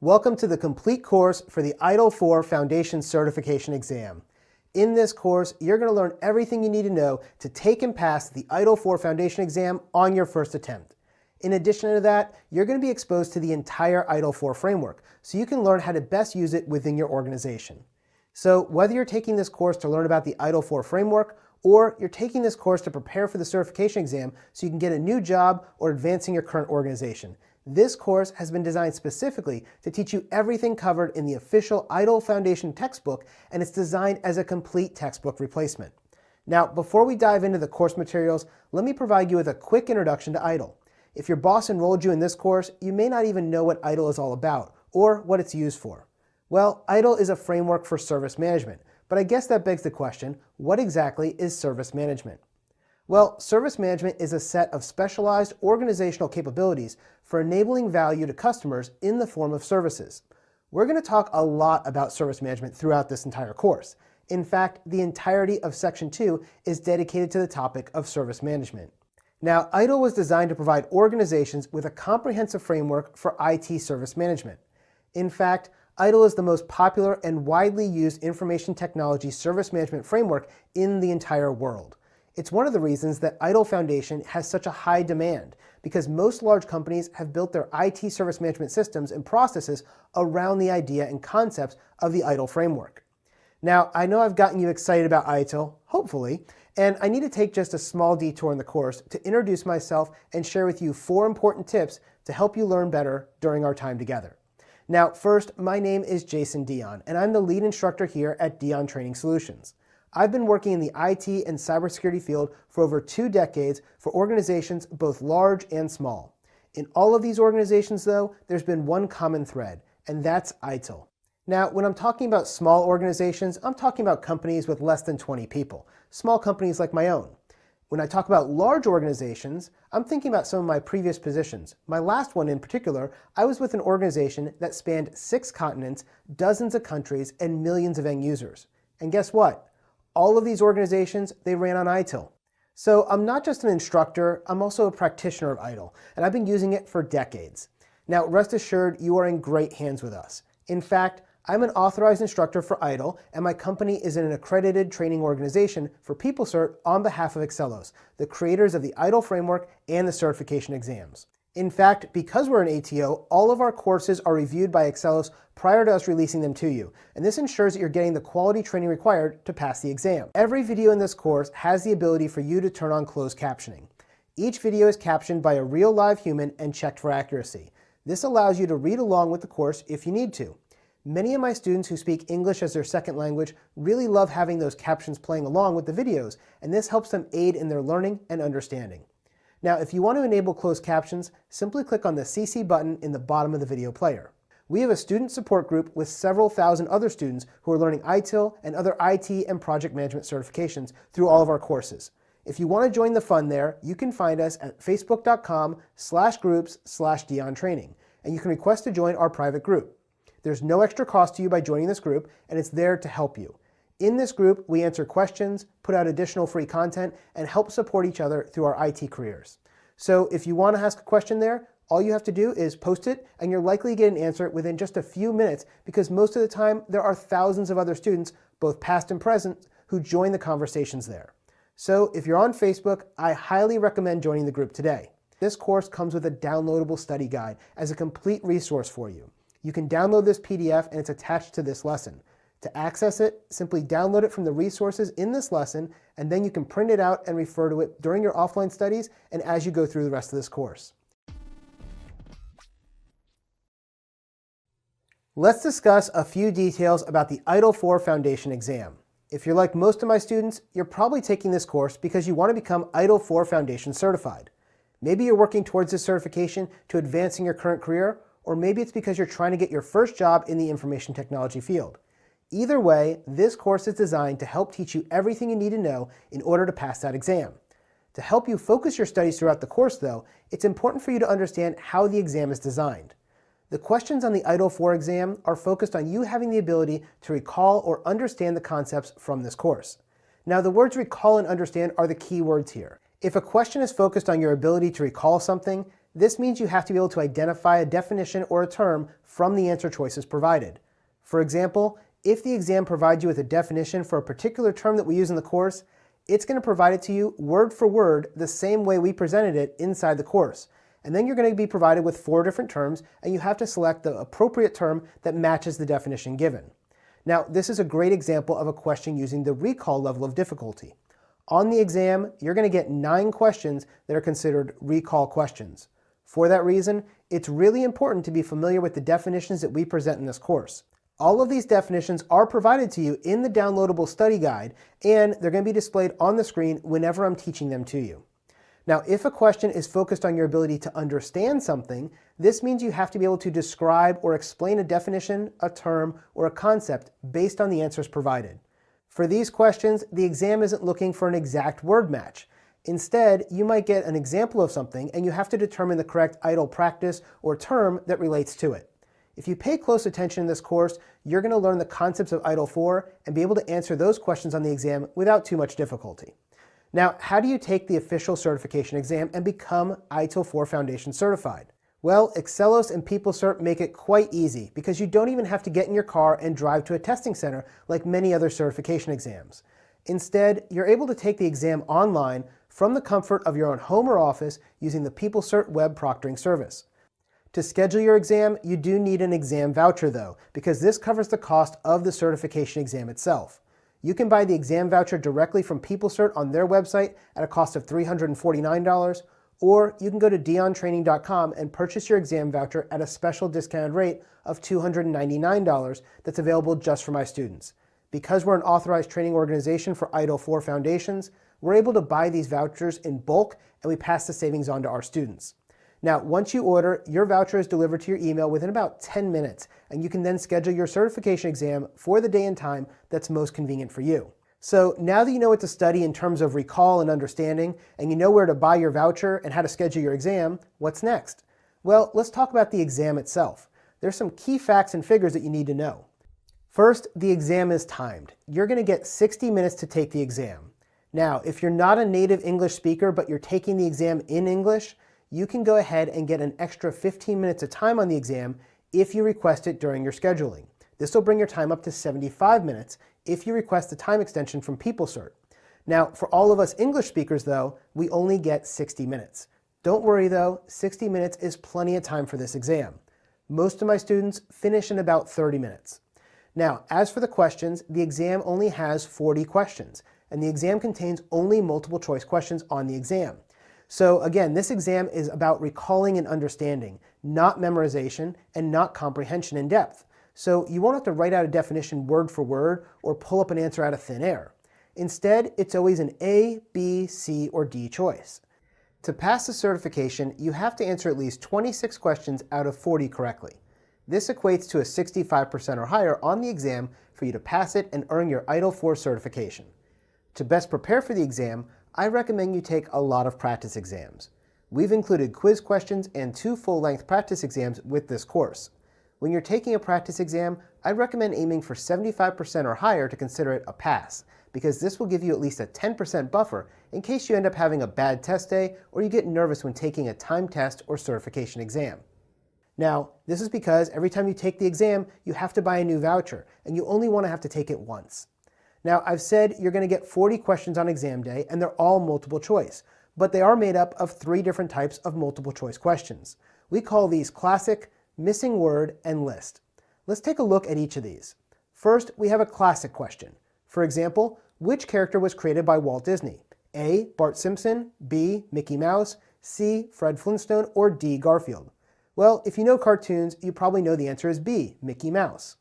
Welcome to the complete course for the Itil 4 Foundation Certification Exam. In this course, you're going to learn everything you need to know to take and pass the Itil 4 Foundation Exam on your first attempt. In addition to that, you're going to be exposed to the entire Itil 4 framework, so you can learn how to best use it within your organization. So whether you're taking this course to learn about the Itil 4 framework, or you're taking this course to prepare for the certification exam so you can get a new job or advancing your current organization, this course has been designed specifically to teach you everything covered in the official Itil Foundation textbook, and it's designed as a complete textbook replacement. Now, before we dive into the course materials, let me provide you with a quick introduction to Itil. If your boss enrolled you in this course, you may not even know what Itil is all about or what it's used for. Well, Itil is a framework for service management, but I guess that begs the question, what exactly is service management? Well, service management is a set of specialized organizational capabilities for enabling value to customers in the form of services. We're going to talk a lot about service management throughout this entire course. In fact, the entirety of Section 2 is dedicated to the topic of service management. Now, Itil was designed to provide organizations with a comprehensive framework for IT service management. In fact, Itil is the most popular and widely used information technology service management framework in the entire world. It's one of the reasons that Itil Foundation has such a high demand, because most large companies have built their IT service management systems and processes around the idea and concepts of the Itil framework. Now, I know I've gotten you excited about Itil, hopefully, and I need to take just a small detour in the course to introduce myself and share with you 4 important tips to help you learn better during our time together. Now, first, my name is Jason Dion, and I'm the lead instructor here at Dion Training Solutions. I've been working in the IT and cybersecurity field for over 2 decades for organizations both large and small. In all of these organizations, though, there's been one common thread, and that's Itil. Now, when I'm talking about small organizations, I'm talking about companies with less than 20 people, small companies like my own. When I talk about large organizations, I'm thinking about some of my previous positions. My last one in particular, I was with an organization that spanned 6 continents, dozens of countries, and millions of end users. And guess what? All of these organizations, they ran on Itil. So I'm not just an instructor, I'm also a practitioner of Itil, and I've been using it for decades. Now, rest assured, you are in great hands with us. In fact, I'm an authorized instructor for Itil, and my company is an accredited training organization for PeopleCert on behalf of Excellos, the creators of the Itil framework and the certification exams. In fact, because we're an ATO, all of our courses are reviewed by Excellos prior to us releasing them to you, and this ensures that you're getting the quality training required to pass the exam. Every video in this course has the ability for you to turn on closed captioning. Each video is captioned by a real live human and checked for accuracy. This allows you to read along with the course if you need to. Many of my students who speak English as their second language really love having those captions playing along with the videos, and this helps them aid in their learning and understanding. Now, if you want to enable closed captions, simply click on the CC button in the bottom of the video player. We have a student support group with several thousand other students who are learning Itil and other IT and project management certifications through all of our courses. If you want to join the fun there, you can find us at facebook.com/groups/DionTraining, and you can request to join our private group. There's no extra cost to you by joining this group, and it's there to help you. In this group, we answer questions, put out additional free content, and help support each other through our IT careers. So if you want to ask a question there, all you have to do is post it, and you're likely to get an answer within just a few minutes, because most of the time there are thousands of other students, both past and present, who join the conversations there. So if you're on Facebook, I highly recommend joining the group today. This course comes with a downloadable study guide as a complete resource for you. You can download this PDF, and it's attached to this lesson. To access it, simply download it from the resources in this lesson, and then you can print it out and refer to it during your offline studies and as you go through the rest of this course. Let's discuss a few details about the Itil 4 Foundation exam. If you're like most of my students, you're probably taking this course because you want to become Itil 4 Foundation certified. Maybe you're working towards this certification to advance in your current career, or maybe it's because you're trying to get your first job in the information technology field. Either way, this course is designed to help teach you everything you need to know in order to pass that exam. To help you focus your studies throughout the course, though, it's important for you to understand how the exam is designed. The questions on the Itil 4 exam are focused on you having the ability to recall or understand the concepts from this course. Now, the words recall and understand are the key words here. If a question is focused on your ability to recall something, This means you have to be able to identify a definition or a term from the answer choices provided. For example, if the exam provides you with a definition for a particular term that we use in the course, it's going to provide it to you word for word the same way we presented it inside the course. And then you're going to be provided with 4 different terms, and you have to select the appropriate term that matches the definition given. Now, this is a great example of a question using the recall level of difficulty. On the exam, you're going to get 9 questions that are considered recall questions. For that reason, it's really important to be familiar with the definitions that we present in this course. All of these definitions are provided to you in the downloadable study guide, and they're going to be displayed on the screen whenever I'm teaching them to you. Now, if a question is focused on your ability to understand something, this means you have to be able to describe or explain a definition, a term, or a concept based on the answers provided. For these questions, the exam isn't looking for an exact word match. Instead, you might get an example of something and you have to determine the correct idle practice or term that relates to it. If you pay close attention in this course, you're going to learn the concepts of Itil 4 and be able to answer those questions on the exam without too much difficulty. Now, how do you take the official certification exam and become Itil 4 Foundation certified? Well, Excelos and PeopleCert make it quite easy because you don't even have to get in your car and drive to a testing center like many other certification exams. Instead, you're able to take the exam online from the comfort of your own home or office using the PeopleCert web proctoring service. To schedule your exam, you do need an exam voucher though, because this covers the cost of the certification exam itself. You can buy the exam voucher directly from PeopleCert on their website at a cost of $349, or you can go to diontraining.com and purchase your exam voucher at a special discounted rate of $299 that's available just for my students. Because we're an authorized training organization for Itil 4 foundations, we're able to buy these vouchers in bulk and we pass the savings on to our students. Now, once you order, your voucher is delivered to your email within about 10 minutes, and you can then schedule your certification exam for the day and time that's most convenient for you. So now that you know what to study in terms of recall and understanding, and you know where to buy your voucher and how to schedule your exam, what's next? Well, let's talk about the exam itself. There's some key facts and figures that you need to know. First, the exam is timed. You're going to get 60 minutes to take the exam. Now, if you're not a native English speaker, but you're taking the exam in English, you can go ahead and get an extra 15 minutes of time on the exam if you request it during your scheduling. This will bring your time up to 75 minutes if you request the time extension from PeopleCert. Now, for all of us English speakers though, we only get 60 minutes. Don't worry though, 60 minutes is plenty of time for this exam. Most of my students finish in about 30 minutes. Now, as for the questions, the exam only has 40 questions, and the exam contains only multiple choice questions on the exam. So again, this exam is about recalling and understanding, not memorization and not comprehension in depth. So you won't have to write out a definition word for word or pull up an answer out of thin air. Instead, it's always an A, B, C, or D choice. To pass the certification, you have to answer at least 26 questions out of 40 correctly. This equates to a 65% or higher on the exam for you to pass it and earn your Itil 4 certification. To best prepare for the exam, I recommend you take a lot of practice exams. We've included quiz questions and 2 full-length practice exams with this course. When you're taking a practice exam, I recommend aiming for 75% or higher to consider it a pass, because this will give you at least a 10% buffer in case you end up having a bad test day or you get nervous when taking a timed test or certification exam. Now, this is because every time you take the exam, you have to buy a new voucher, and you only want to have to take it once. Now, I've said you're going to get 40 questions on exam day, and they're all multiple choice, but they are made up of 3 different types of multiple choice questions. We call these classic, missing word, and list. Let's take a look at each of these. First, we have a classic question. For example, which character was created by Walt Disney? A, Bart Simpson, B, Mickey Mouse, C, Fred Flintstone, or D, Garfield? Well, if you know cartoons, you probably know the answer is B, Mickey Mouse.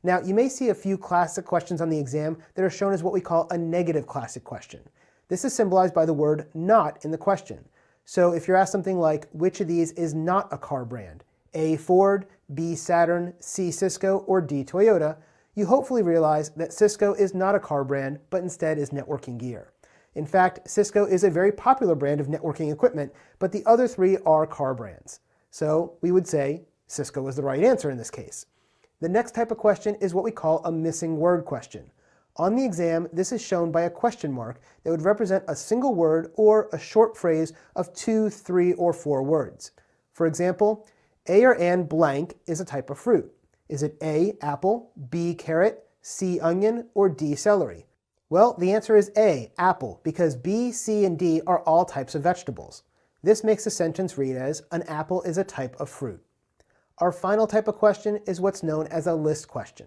Now, you may see a few classic questions on the exam that are shown as what we call a negative classic question. This is symbolized by the word not in the question. So if you're asked something like, which of these is not a car brand? A, Ford, B, Saturn, C, Cisco, or D, Toyota, you hopefully realize that Cisco is not a car brand, but instead is networking gear. In fact, Cisco is a very popular brand of networking equipment, but the other 3 are car brands. So we would say Cisco is the right answer in this case. The next type of question is what we call a missing word question. On the exam, this is shown by a question mark that would represent a single word or a short phrase of 2, 3, or 4 words. For example, A or and blank is a type of fruit. Is it A, apple, B, carrot, C, onion, or D, celery? Well, the answer is A, apple, because B, C, and D are all types of vegetables. This makes the sentence read as, an apple is a type of fruit. Our final type of question is what's known as a list question.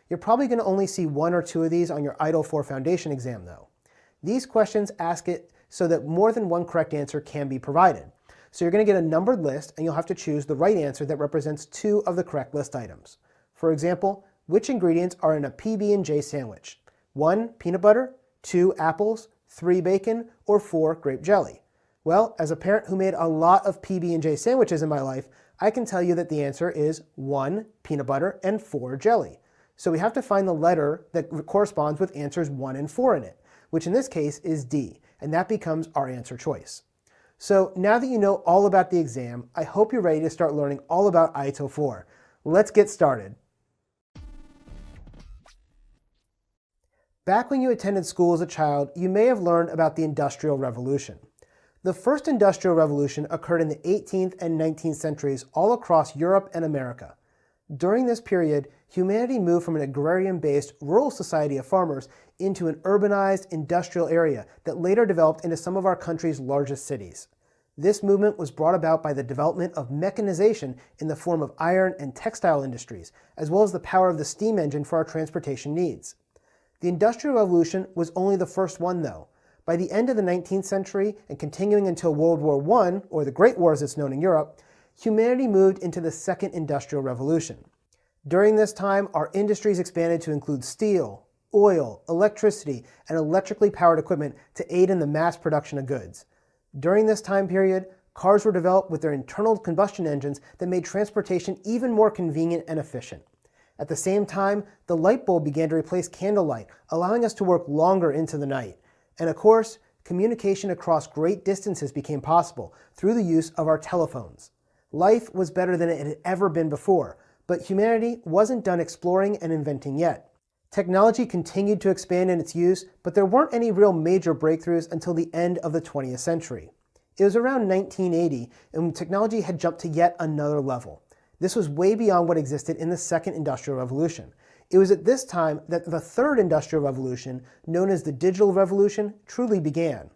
You're probably going to only see one or two of these on your Itil 4 foundation exam though. These questions ask it so that more than one correct answer can be provided. So you're going to get a numbered list and you'll have to choose the right answer that represents two of the correct list items. For example, which ingredients are in a PB&J sandwich? 1, peanut butter, 2, apples, 3, bacon, or 4, grape jelly? Well, as a parent who made a lot of PB&J sandwiches in my life, I can tell you that the answer is 1, peanut butter, and 4, jelly. So we have to find the letter that corresponds with answers 1 and 4 in it, which in this case is D, and that becomes our answer choice. So now that you know all about the exam, I hope you're ready to start learning all about Itil 4. Let's get started. Back when you attended school as a child, you may have learned about the Industrial Revolution. The first Industrial Revolution occurred in the 18th and 19th centuries all across Europe and America. During this period, humanity moved from an agrarian-based rural society of farmers into an urbanized industrial area that later developed into some of our country's largest cities. This movement was brought about by the development of mechanization in the form of iron and textile industries, as well as the power of the steam engine for our transportation needs. The Industrial Revolution was only the first one, though. By the end of the 19th century and continuing until World War I, or the Great War as it's known in Europe, humanity moved into the Second Industrial Revolution. During this time, our industries expanded to include steel, oil, electricity, and electrically powered equipment to aid in the mass production of goods. During this time period, cars were developed with their internal combustion engines that made transportation even more convenient and efficient. At the same time, the light bulb began to replace candlelight, allowing us to work longer into the night. And of course, communication across great distances became possible through the use of our telephones. Life was better than it had ever been before, but humanity wasn't done exploring and inventing yet. Technology continued to expand in its use, but there weren't any real major breakthroughs until the end of the 20th century. It was around 1980, and technology had jumped to yet another level. This was way beyond what existed in the Second Industrial Revolution. It was at this time that the Third Industrial Revolution, known as the Digital Revolution, truly began.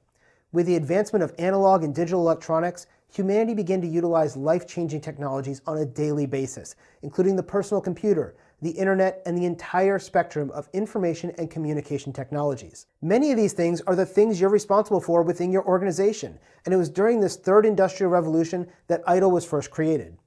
With the advancement of analog and digital electronics, humanity began to utilize life-changing technologies on a daily basis, including the personal computer, the internet, and the entire spectrum of information and communication technologies. Many of these things are the things you're responsible for within your organization, and it was during this Third Industrial Revolution that Itil was first created.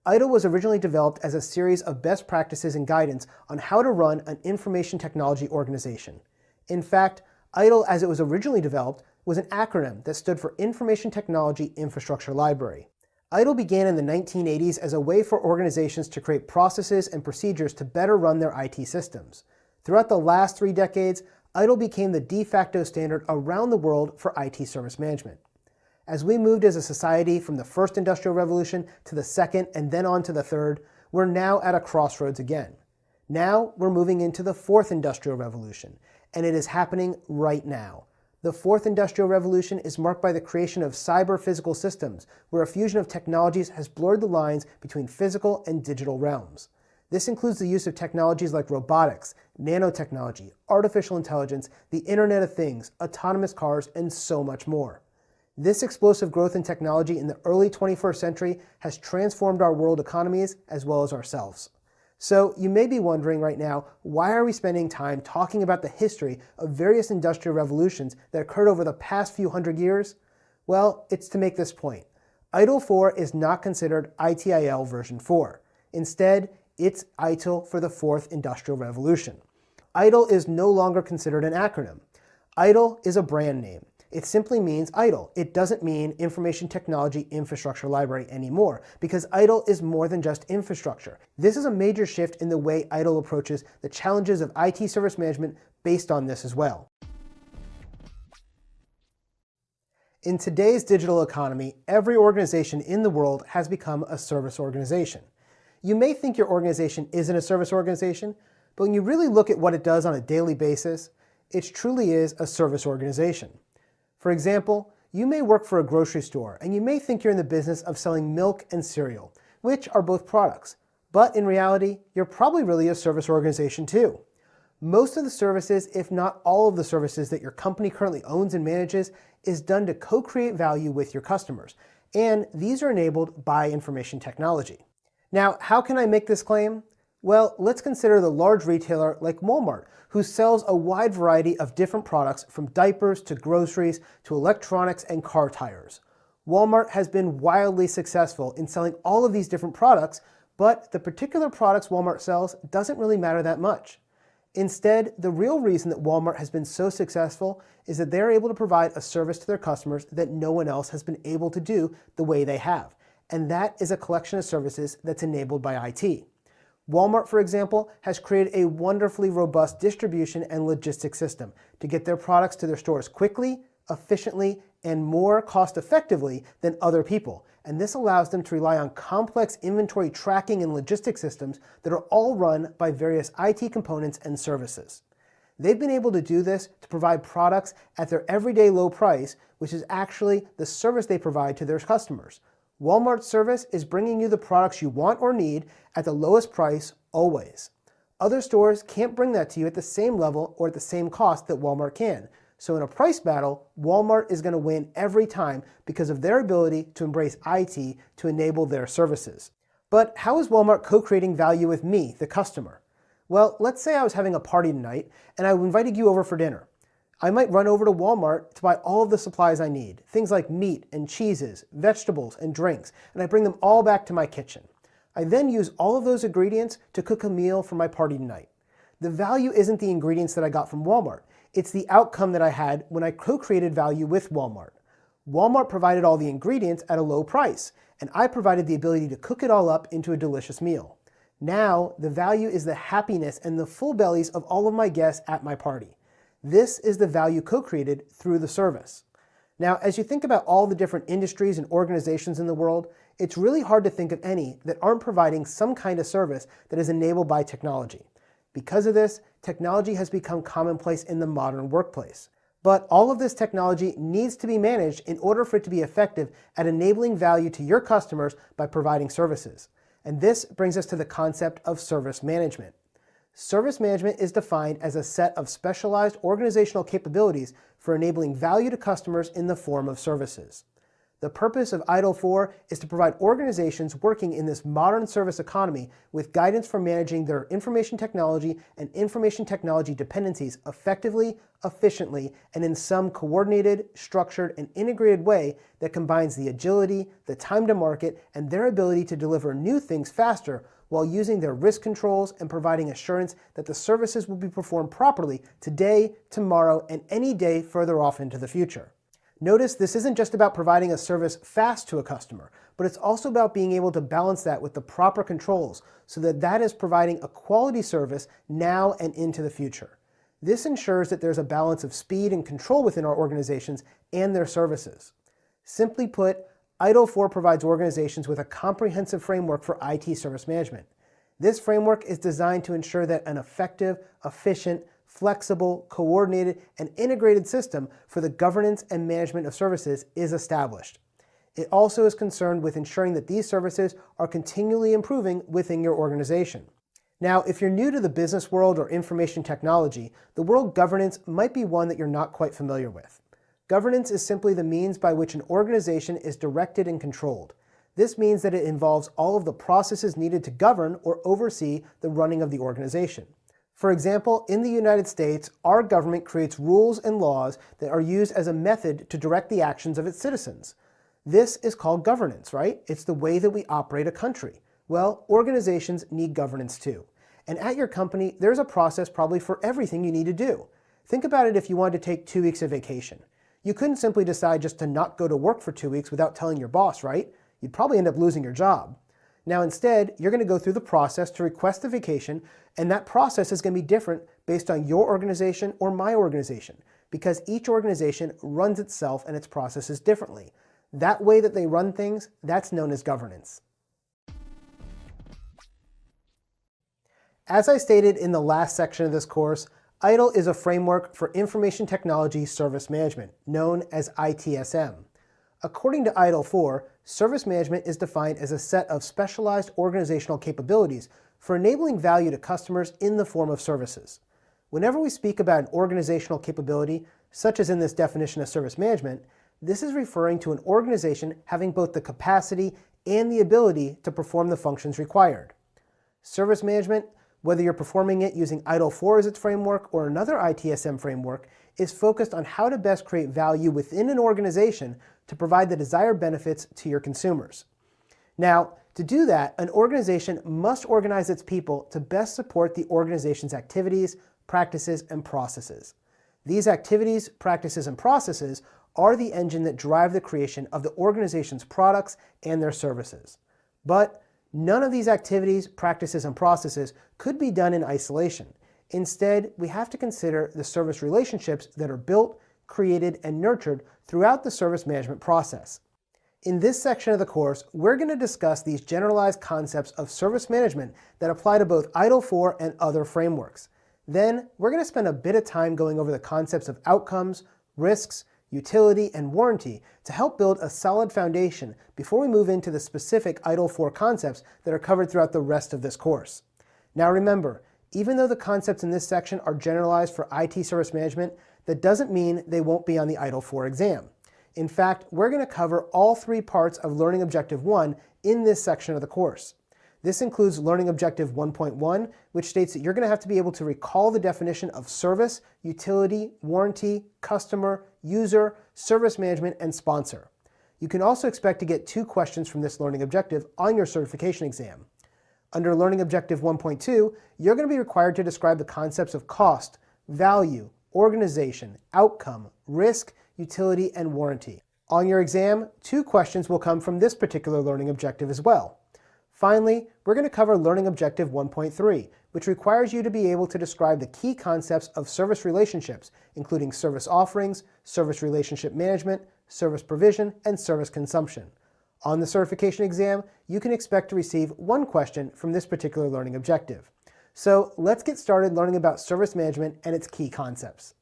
Itil was originally developed as a series of best practices and guidance on how to run an information technology organization. In fact, Itil, as it was originally developed, was an acronym that stood for Information Technology Infrastructure Library. Itil began in the 1980s as a way for organizations to create processes and procedures to better run their IT systems. Throughout the last 3 decades, Itil became the de facto standard around the world for IT service management. As we moved as a society from the First Industrial Revolution to the Second and then on to the Third, we're now at a crossroads again. Now we're moving into the Fourth Industrial Revolution, and it is happening right now. The Fourth Industrial Revolution is marked by the creation of cyber-physical systems, where a fusion of technologies has blurred the lines between physical and digital realms. This includes the use of technologies like robotics, nanotechnology, artificial intelligence, the Internet of Things, autonomous cars, and so much more. This explosive growth in technology in the early 21st century has transformed our world economies as well as ourselves. So you may be wondering right now, why are we spending time talking about the history of various industrial revolutions that occurred over the past few hundred years? Well, it's to make this point. Itil 4 is not considered ITIL version 4. Instead, it's Itil for the Fourth Industrial Revolution. Itil is no longer considered an acronym. Itil is a brand name. It simply means Itil. It doesn't mean Information Technology Infrastructure Library anymore, because Itil is more than just infrastructure. This is a major shift in the way Itil approaches the challenges of IT service management based on this as well. In today's digital economy, every organization in the world has become a service organization. You may think your organization isn't a service organization, but when you really look at what it does on a daily basis, it truly is a service organization. For example, You may work for a grocery store, and you may think you're in the business of selling milk and cereal, which are both products. But in reality, you're probably really a service organization too. Most of the services, if not all of the services that your company currently owns and manages, is done to co-create value with your customers. And these are enabled by information technology. Now, how can I make this claim? Well, let's consider the large retailer like Walmart, who sells a wide variety of different products from diapers to groceries to electronics and car tires. Walmart has been wildly successful in selling all of these different products, but the particular products Walmart sells doesn't really matter that much. Instead, the real reason that Walmart has been so successful is that they're able to provide a service to their customers that no one else has been able to do the way they have. And that is a collection of services that's enabled by IT. Walmart, for example, has created a wonderfully robust distribution and logistics system to get their products to their stores quickly, efficiently, and more cost-effectively than other people. And this allows them to rely on complex inventory tracking and logistics systems that are all run by various IT components and services. They've been able to do this to provide products at their everyday low price, which is actually the service they provide to their customers. Walmart's service is bringing you the products you want or need at the lowest price, always. Other stores can't bring that to you at the same level or at the same cost that Walmart can. So in a price battle, Walmart is going to win every time because of their ability to embrace IT to enable their services. But how is Walmart co-creating value with me, the customer? Well, let's say I was having a party tonight and I invited you over for dinner. I might run over to Walmart to buy all of the supplies I need, things like meat and cheeses, vegetables and drinks, and I bring them all back to my kitchen. I then use all of those ingredients to cook a meal for my party tonight. The value isn't the ingredients that I got from Walmart. It's the outcome that I had when I co-created value with Walmart. Walmart provided all the ingredients at a low price, and I provided the ability to cook it all up into a delicious meal. Now, the value is the happiness and the full bellies of all of my guests at my party. This is the value co-created through the service. Now, as you think about all the different industries and organizations in the world, it's really hard to think of any that aren't providing some kind of service that is enabled by technology. Because of this, technology has become commonplace in the modern workplace. But all of this technology needs to be managed in order for it to be effective at enabling value to your customers by providing services. And this brings us to the concept of service management. Service management is defined as a set of specialized organizational capabilities for enabling value to customers in the form of services. The purpose of Itil 4 is to provide organizations working in this modern service economy with guidance for managing their information technology and information technology dependencies effectively, efficiently, and in some coordinated, structured, and integrated way that combines the agility, the time to market, and their ability to deliver new things faster while using their risk controls and providing assurance that the services will be performed properly today, tomorrow, and any day further off into the future. Notice this isn't just about providing a service fast to a customer, but it's also about being able to balance that with the proper controls so that that is providing a quality service now and into the future. This ensures that there's a balance of speed and control within our organizations and their services. Simply put, Itil 4 provides organizations with a comprehensive framework for IT service management. This framework is designed to ensure that an effective, efficient, flexible, coordinated, and integrated system for the governance and management of services is established. It also is concerned with ensuring that these services are continually improving within your organization. Now, if you're new to the business world or information technology, the word governance might be one that you're not quite familiar with. Governance is simply the means by which an organization is directed and controlled. This means that it involves all of the processes needed to govern or oversee the running of the organization. For example, in the United States, our government creates rules and laws that are used as a method to direct the actions of its citizens. This is called governance, right? It's the way that we operate a country. Well, organizations need governance too. And at your company, there's a process probably for everything you need to do. Think about it if you wanted to take 2 weeks of vacation. You couldn't simply decide just to not go to work for 2 weeks without telling your boss, right? You'd probably end up losing your job. Now instead, you're going to go through the process to request the vacation, and that process is going to be different based on your organization or my organization, because each organization runs itself and its processes differently. That way that they run things, that's known as governance. As I stated in the last section of this course, Itil is a framework for information technology service management, known as ITSM. According to Itil 4, service management is defined as a set of specialized organizational capabilities for enabling value to customers in the form of services. Whenever we speak about an organizational capability, such as in this definition of service management, this is referring to an organization having both the capacity and the ability to perform the functions required. Service management, whether you're performing it using Itil 4 as its framework or another ITSM framework, is focused on how to best create value within an organization to provide the desired benefits to your consumers. Now, to do that, an organization must organize its people to best support the organization's activities, practices, and processes. These activities, practices, and processes are the engine that drive the creation of the organization's products and their services. But none of these activities, practices, and processes could be done in isolation. Instead, we have to consider the service relationships that are built, created, and nurtured throughout the service management process. In this section of the course, we're going to discuss these generalized concepts of service management that apply to both Itil 4 and other frameworks. Then, we're going to spend a bit of time going over the concepts of outcomes, risks, utility, and warranty to help build a solid foundation before we move into the specific Itil 4 concepts that are covered throughout the rest of this course. Now remember, even though the concepts in this section are generalized for IT service management, that doesn't mean they won't be on the Itil 4 exam. In fact, we're going to cover all three parts of Learning Objective 1 in this section of the course. This includes Learning Objective 1.1, which states that you're going to have to be able to recall the definition of service, utility, warranty, customer, user, service management, and sponsor. You can also expect to get 2 questions from this learning objective on your certification exam. Under Learning Objective 1.2, you're going to be required to describe the concepts of cost, value, organization, outcome, risk, utility, and warranty. On your exam, 2 questions will come from this particular learning objective as well. Finally, we're going to cover Learning Objective 1.3, which requires you to be able to describe the key concepts of service relationships, including service offerings, service relationship management, service provision, and service consumption. On the certification exam, you can expect to receive 1 question from this particular learning objective. So let's get started learning about service management and its key concepts.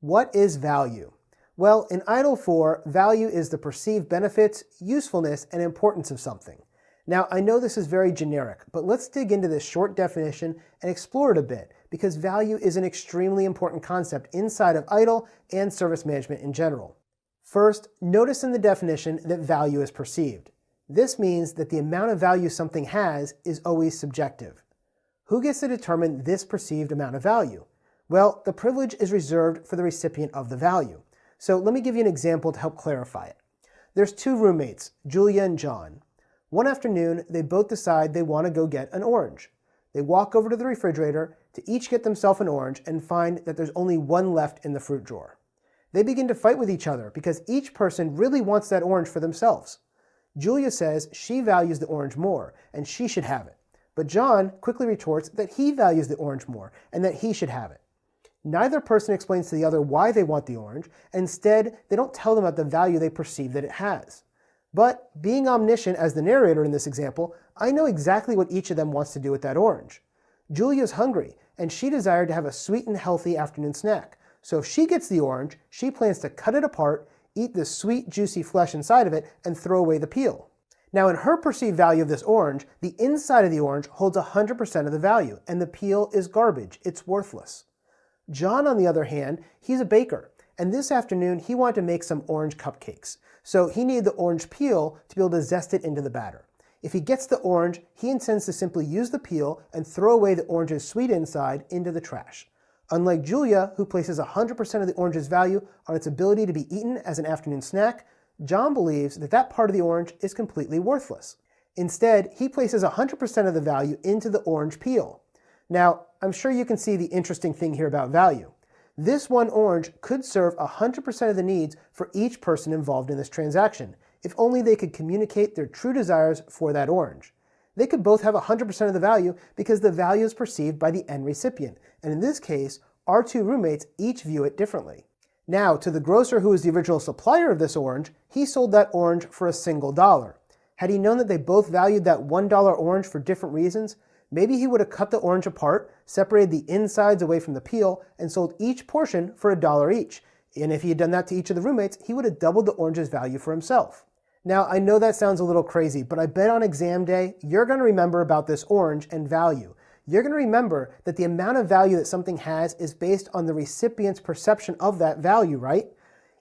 What is value? Well, in Itil 4, value is the perceived benefits, usefulness, and importance of something. Now, I know this is very generic, but let's dig into this short definition and explore it a bit, because value is an extremely important concept inside of Itil and service management in general. First, notice in the definition that value is perceived. This means that the amount of value something has is always subjective. Who gets to determine this perceived amount of value? Well, the privilege is reserved for the recipient of the value. So let me give you an example to help clarify it. There's 2 roommates, Julia and John. One afternoon, they both decide they want to go get an orange. They walk over to the refrigerator to each get themselves an orange and find that there's only one left in the fruit drawer. They begin to fight with each other because each person really wants that orange for themselves. Julia says she values the orange more and she should have it. But John quickly retorts that he values the orange more and that he should have it. Neither person explains to the other why they want the orange, and instead they don't tell them about the value they perceive that it has. But being omniscient as the narrator in this example, I know exactly what each of them wants to do with that orange. Julia's hungry, and she desired to have a sweet and healthy afternoon snack. So if she gets the orange, she plans to cut it apart, eat the sweet, juicy flesh inside of it, and throw away the peel. Now in her perceived value of this orange, the inside of the orange holds 100% of the value, and the peel is garbage. It's worthless. John, on the other hand, he's a baker, and this afternoon he wanted to make some orange cupcakes. So he needed the orange peel to be able to zest it into the batter. If he gets the orange, he intends to simply use the peel and throw away the orange's sweet inside into the trash. Unlike Julia, who places 100% of the orange's value on its ability to be eaten as an afternoon snack, John believes that that part of the orange is completely worthless. Instead, he places 100% of the value into the orange peel. Now, I'm sure you can see the interesting thing here about value. This one orange could serve 100% of the needs for each person involved in this transaction, if only they could communicate their true desires for that orange. They could both have 100% of the value because the value is perceived by the end recipient, and in this case, our 2 roommates each view it differently. Now, to the grocer who is the original supplier of this orange, he sold that orange for $1. Had he known that they both valued that $1 orange for different reasons, Maybe he would have cut the orange apart, separated the insides away from the peel, and sold each portion for $1 each. And if he had done that to each of the roommates, he would have doubled the orange's value for himself. Now, I know that sounds a little crazy, but I bet on exam day, you're going to remember about this orange and value. You're going to remember that the amount of value that something has is based on the recipient's perception of that value, right?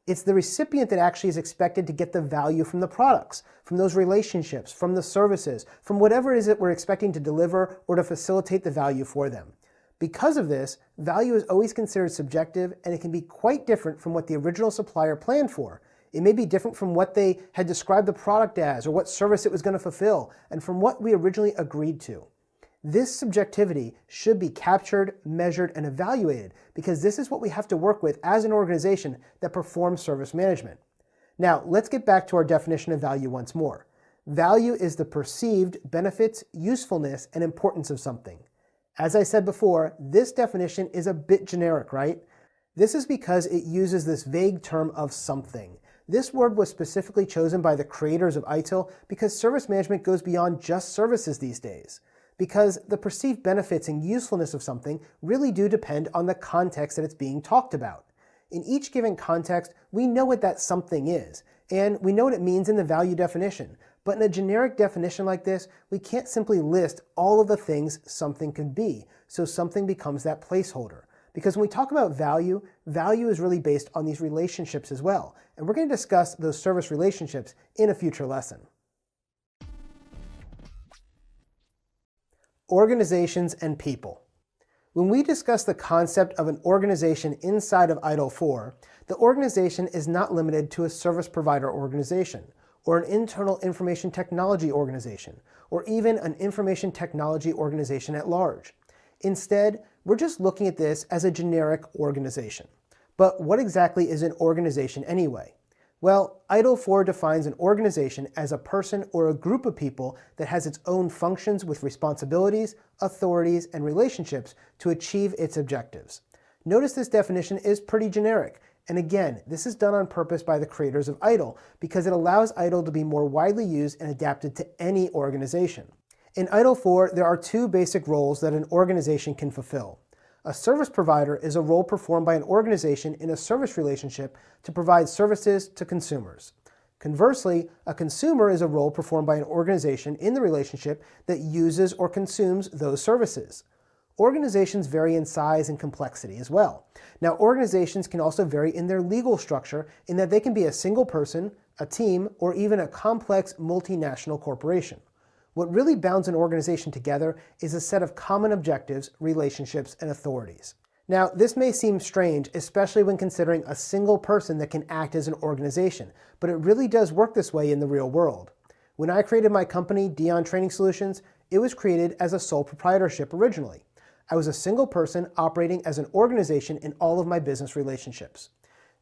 It's the recipient that actually is expected to get the value from the products, from those relationships, from the services, from whatever it is that we're expecting to deliver or to facilitate the value for them. Because of this, value is always considered subjective, and it can be quite different from what the original supplier planned for. It may be different from what they had described the product as or what service it was going to fulfill, and from what we originally agreed to. This subjectivity should be captured, measured, and evaluated because this is what we have to work with as an organization that performs service management. Now, let's get back to our definition of value once more. Value is the perceived benefits, usefulness, and importance of something. As I said before, this definition is a bit generic, right? This is because it uses this vague term of something. This word was specifically chosen by the creators of Itil because service management goes beyond just services these days. Because the perceived benefits and usefulness of something really do depend on the context that it's being talked about. In each given context, we know what that something is, and we know what it means in the value definition. But in a generic definition like this, we can't simply list all of the things something could be, so something becomes that placeholder. Because when we talk about value, value is really based on these relationships as well. And we're going to discuss those service relationships in a future lesson. Organizations and people. When we discuss the concept of an organization inside of Itil 4, the organization is not limited to a service provider organization, or an internal information technology organization, or even an information technology organization at large. Instead, we're just looking at this as a generic organization. But what exactly is an organization anyway? Well, Itil 4 defines an organization as a person or a group of people that has its own functions with responsibilities, authorities, and relationships to achieve its objectives. Notice this definition is pretty generic, and again, this is done on purpose by the creators of Itil because it allows Itil to be more widely used and adapted to any organization. In Itil 4, there are two basic roles that an organization can fulfill. A service provider is a role performed by an organization in a service relationship to provide services to consumers. Conversely, a consumer is a role performed by an organization in the relationship that uses or consumes those services. Organizations vary in size and complexity as well. Now, organizations can also vary in their legal structure in that they can be a single person, a team, or even a complex multinational corporation. What really bounds an organization together is a set of common objectives, relationships, and authorities. Now, this may seem strange, especially when considering a single person that can act as an organization, but it really does work this way in the real world. When I created my company, Dion Training Solutions, it was created as a sole proprietorship originally. I was a single person operating as an organization in all of my business relationships.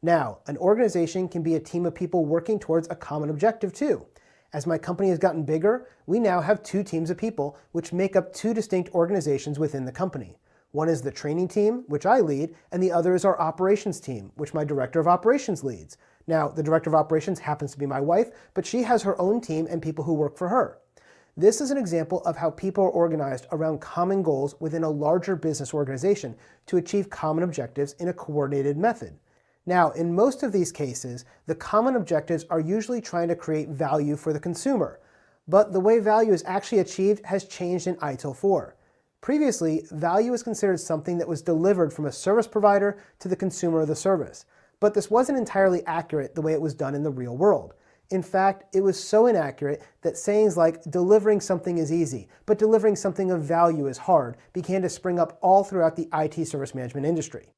Now, an organization can be a team of people working towards a common objective too. As my company has gotten bigger, we now have two teams of people which make up two distinct organizations within the company. One is the training team, which I lead, and the other is our operations team, which my director of operations leads. Now, the director of operations happens to be my wife, but she has her own team and people who work for her. This is an example of how people are organized around common goals within a larger business organization to achieve common objectives in a coordinated method. Now, in most of these cases, the common objectives are usually trying to create value for the consumer, but the way value is actually achieved has changed in Itil 4. Previously, value was considered something that was delivered from a service provider to the consumer of the service, but this wasn't entirely accurate the way it was done in the real world. In fact, it was so inaccurate that sayings like delivering something is easy, but delivering something of value is hard began to spring up all throughout the IT service management industry.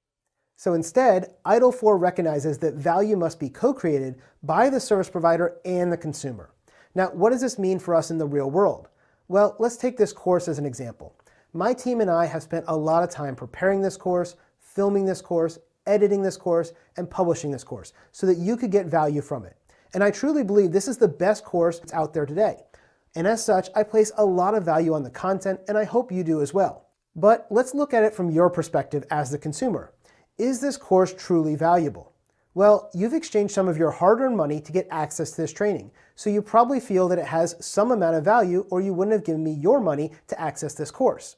So instead, Itil 4 recognizes that value must be co-created by the service provider and the consumer. Now, what does this mean for us in the real world? Well, let's take this course as an example. My team and I have spent a lot of time preparing this course, filming this course, editing this course, and publishing this course so that you could get value from it. And I truly believe this is the best course that's out there today. And as such, I place a lot of value on the content, and I hope you do as well. But let's look at it from your perspective as the consumer. Is this course truly valuable? Well, you've exchanged some of your hard-earned money to get access to this training, so you probably feel that it has some amount of value or you wouldn't have given me your money to access this course.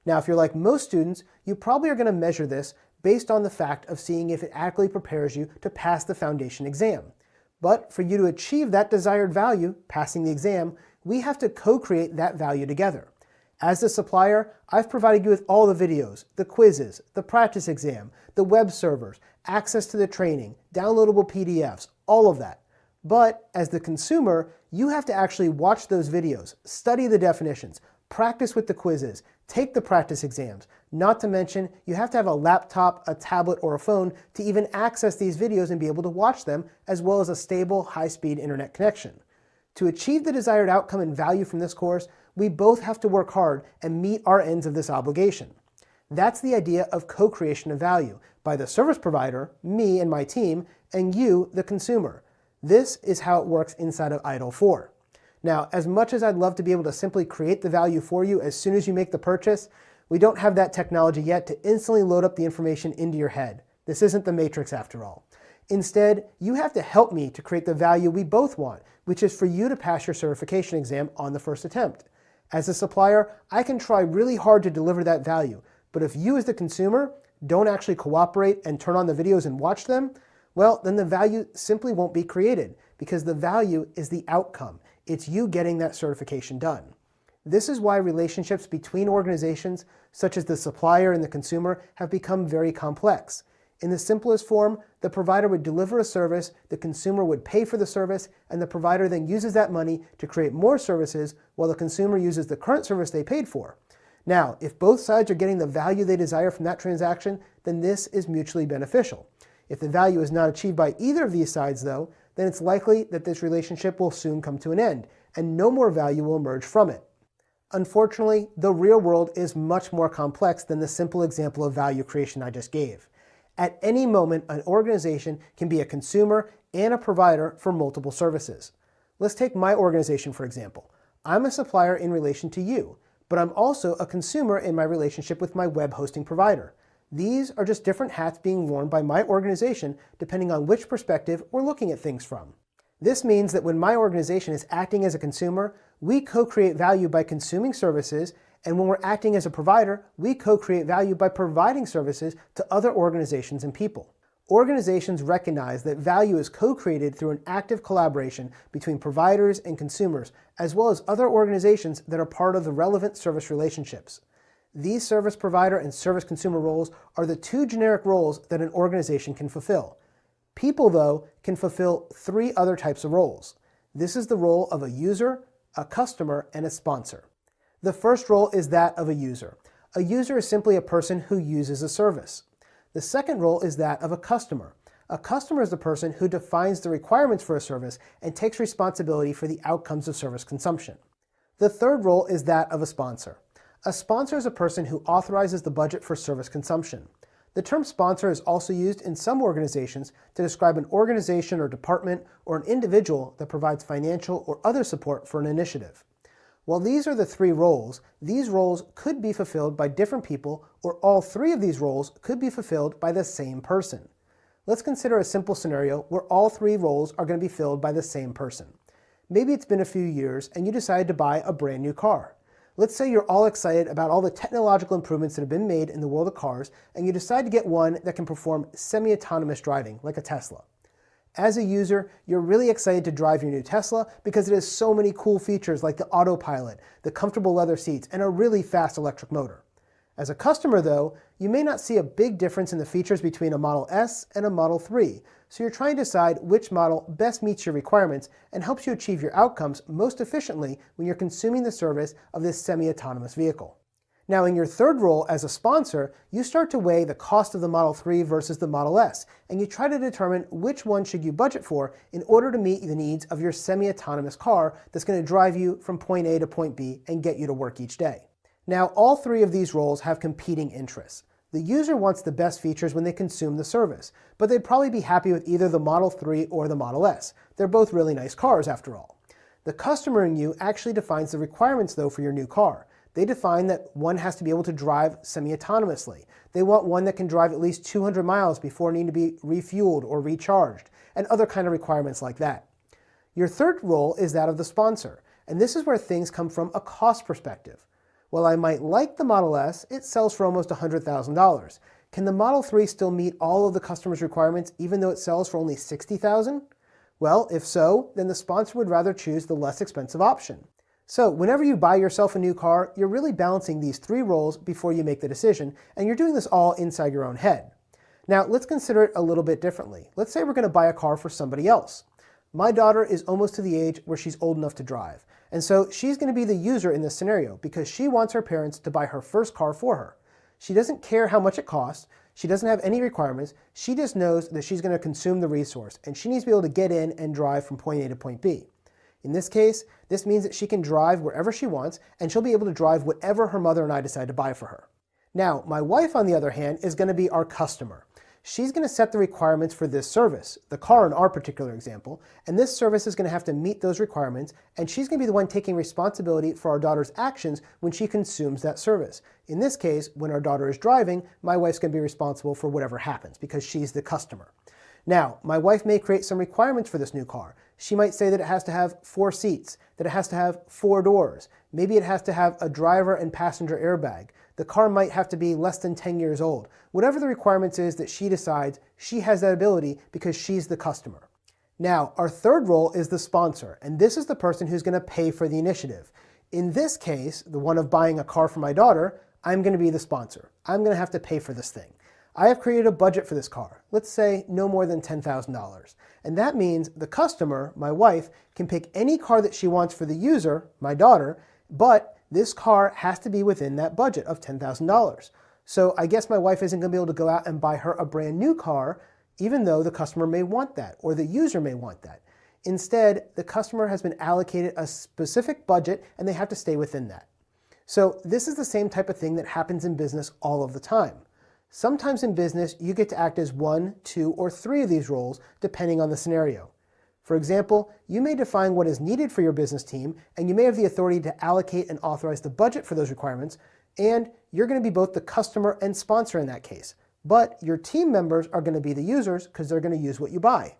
Now, if you're like most students, you probably are going to measure this based on the fact of seeing if it adequately prepares you to pass the foundation exam. But for you to achieve that desired value, passing the exam, we have to co-create that value together. As the supplier, I've provided you with all the videos, the quizzes, the practice exam, the web servers, access to the training, downloadable PDFs, all of that. But as the consumer, you have to actually watch those videos, study the definitions, practice with the quizzes, take the practice exams. Not to mention, you have to have a laptop, a tablet, or a phone to even access these videos and be able to watch them, as well as a stable, high-speed internet connection. To achieve the desired outcome and value from this course, we both have to work hard and meet our ends of this obligation. That's the idea of co-creation of value by the service provider, me and my team, and you, the consumer. This is how it works inside of Itil 4. Now, as much as I'd love to be able to simply create the value for you as soon as you make the purchase, we don't have that technology yet to instantly load up the information into your head. This isn't the Matrix after all. Instead, you have to help me to create the value we both want, which is for you to pass your certification exam on the first attempt. As a supplier, I can try really hard to deliver that value, but if you as the consumer don't actually cooperate and turn on the videos and watch them, well, then the value simply won't be created because the value is the outcome. It's you getting that certification done. This is why relationships between organizations, such as the supplier and the consumer, have become very complex. In the simplest form, the provider would deliver a service, the consumer would pay for the service, and the provider then uses that money to create more services while the consumer uses the current service they paid for. Now, if both sides are getting the value they desire from that transaction, then this is mutually beneficial. If the value is not achieved by either of these sides, though, then it's likely that this relationship will soon come to an end, and no more value will emerge from it. Unfortunately, the real world is much more complex than the simple example of value creation I just gave. At any moment, an organization can be a consumer and a provider for multiple services. Let's take my organization, for example. I'm a supplier in relation to you, but I'm also a consumer in my relationship with my web hosting provider. These are just different hats being worn by my organization depending on which perspective we're looking at things from. This means that when my organization is acting as a consumer, we co-create value by consuming services, and when we're acting as a provider, we co-create value by providing services to other organizations and people. Organizations recognize that value is co-created through an active collaboration between providers and consumers, as well as other organizations that are part of the relevant service relationships. These service provider and service consumer roles are the two generic roles that an organization can fulfill. People, though, can fulfill three other types of roles. This is the role of a user, a customer, and a sponsor. The first role is that of a user. A user is simply a person who uses a service. The second role is that of a customer. A customer is the person who defines the requirements for a service and takes responsibility for the outcomes of service consumption. The third role is that of a sponsor. A sponsor is a person who authorizes the budget for service consumption. The term sponsor is also used in some organizations to describe an organization or department or an individual that provides financial or other support for an initiative. While these are the three roles, these roles could be fulfilled by different people, or all three of these roles could be fulfilled by the same person. Let's consider a simple scenario where all three roles are going to be filled by the same person. Maybe it's been a few years and you decided to buy a brand new car. Let's say you're all excited about all the technological improvements that have been made in the world of cars, and you decide to get one that can perform semi-autonomous driving, like a Tesla. As a user, you're really excited to drive your new Tesla because it has so many cool features like the autopilot, the comfortable leather seats, and a really fast electric motor. As a customer, though, you may not see a big difference in the features between a Model S and a Model 3, so you're trying to decide which model best meets your requirements and helps you achieve your outcomes most efficiently when you're consuming the service of this semi-autonomous vehicle. Now, in your third role as a sponsor, you start to weigh the cost of the Model 3 versus the Model S, and you try to determine which one should you budget for in order to meet the needs of your semi-autonomous car that's going to drive you from point A to point B and get you to work each day. Now, all three of these roles have competing interests. The user wants the best features when they consume the service, but they'd probably be happy with either the Model 3 or the Model S. They're both really nice cars after all. The customer in you actually defines the requirements, though, for your new car. They define that one has to be able to drive semi-autonomously. They want one that can drive at least 200 miles before needing to be refueled or recharged, and other kind of requirements like that. Your third role is that of the sponsor, and this is where things come from a cost perspective. While I might like the Model S, it sells for almost $100,000. Can the Model 3 still meet all of the customer's requirements even though it sells for only $60,000? Well, if so, then the sponsor would rather choose the less expensive option. So whenever you buy yourself a new car, you're really balancing these three roles before you make the decision, and you're doing this all inside your own head. Now, let's consider it a little bit differently. Let's say we're going to buy a car for somebody else. My daughter is almost to the age where she's old enough to drive, and so she's going to be the user in this scenario because she wants her parents to buy her first car for her. She doesn't care how much it costs. She doesn't have any requirements. She just knows that she's going to consume the resource, and she needs to be able to get in and drive from point A to point B. In this case, this means that she can drive wherever she wants, and she'll be able to drive whatever her mother and I decide to buy for her. Now, my wife, on the other hand, is going to be our customer. She's going to set the requirements for this service, the car in our particular example, and this service is going to have to meet those requirements, and she's going to be the one taking responsibility for our daughter's actions when she consumes that service. In this case, when our daughter is driving, my wife's going to be responsible for whatever happens because she's the customer. Now, my wife may create some requirements for this new car. She might say that it has to have 4 seats, that it has to have 4 doors. Maybe it has to have a driver and passenger airbag. The car might have to be less than 10 years old. Whatever the requirements is that she decides, she has that ability because she's the customer. Now, our third role is the sponsor, and this is the person who's going to pay for the initiative. In this case, the one of buying a car for my daughter, I'm going to be the sponsor. I'm going to have to pay for this thing. I have created a budget for this car, let's say no more than $10,000. And that means the customer, my wife, can pick any car that she wants for the user, my daughter, but this car has to be within that budget of $10,000. So I guess my wife isn't going to be able to go out and buy her a brand new car, even though the customer may want that, or the user may want that. Instead, the customer has been allocated a specific budget and they have to stay within that. So this is the same type of thing that happens in business all of the time. Sometimes in business, you get to act as 1, 2, or 3 of these roles, depending on the scenario. For example, you may define what is needed for your business team, and you may have the authority to allocate and authorize the budget for those requirements, and you're going to be both the customer and sponsor in that case. But your team members are going to be the users because they're going to use what you buy.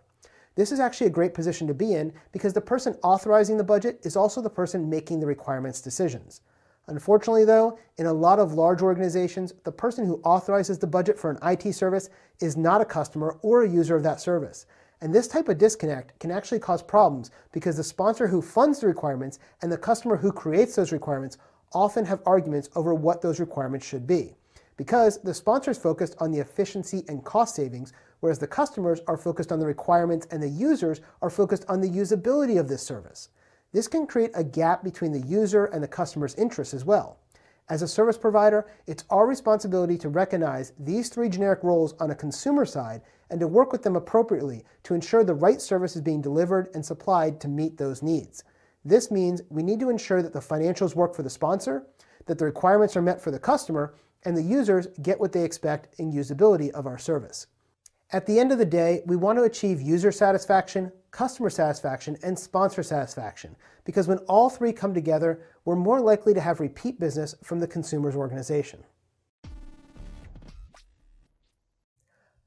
This is actually a great position to be in because the person authorizing the budget is also the person making the requirements decisions. Unfortunately, though, in a lot of large organizations, the person who authorizes the budget for an IT service is not a customer or a user of that service. And this type of disconnect can actually cause problems because the sponsor who funds the requirements and the customer who creates those requirements often have arguments over what those requirements should be. Because the sponsor is focused on the efficiency and cost savings, whereas the customers are focused on the requirements and the users are focused on the usability of this service. This can create a gap between the user and the customer's interests as well. As a service provider, it's our responsibility to recognize these 3 generic roles on a consumer side and to work with them appropriately to ensure the right service is being delivered and supplied to meet those needs. This means we need to ensure that the financials work for the sponsor, that the requirements are met for the customer, and the users get what they expect in usability of our service. At the end of the day, we want to achieve user satisfaction, customer satisfaction, and sponsor satisfaction, because when all 3 come together, we're more likely to have repeat business from the consumer's organization.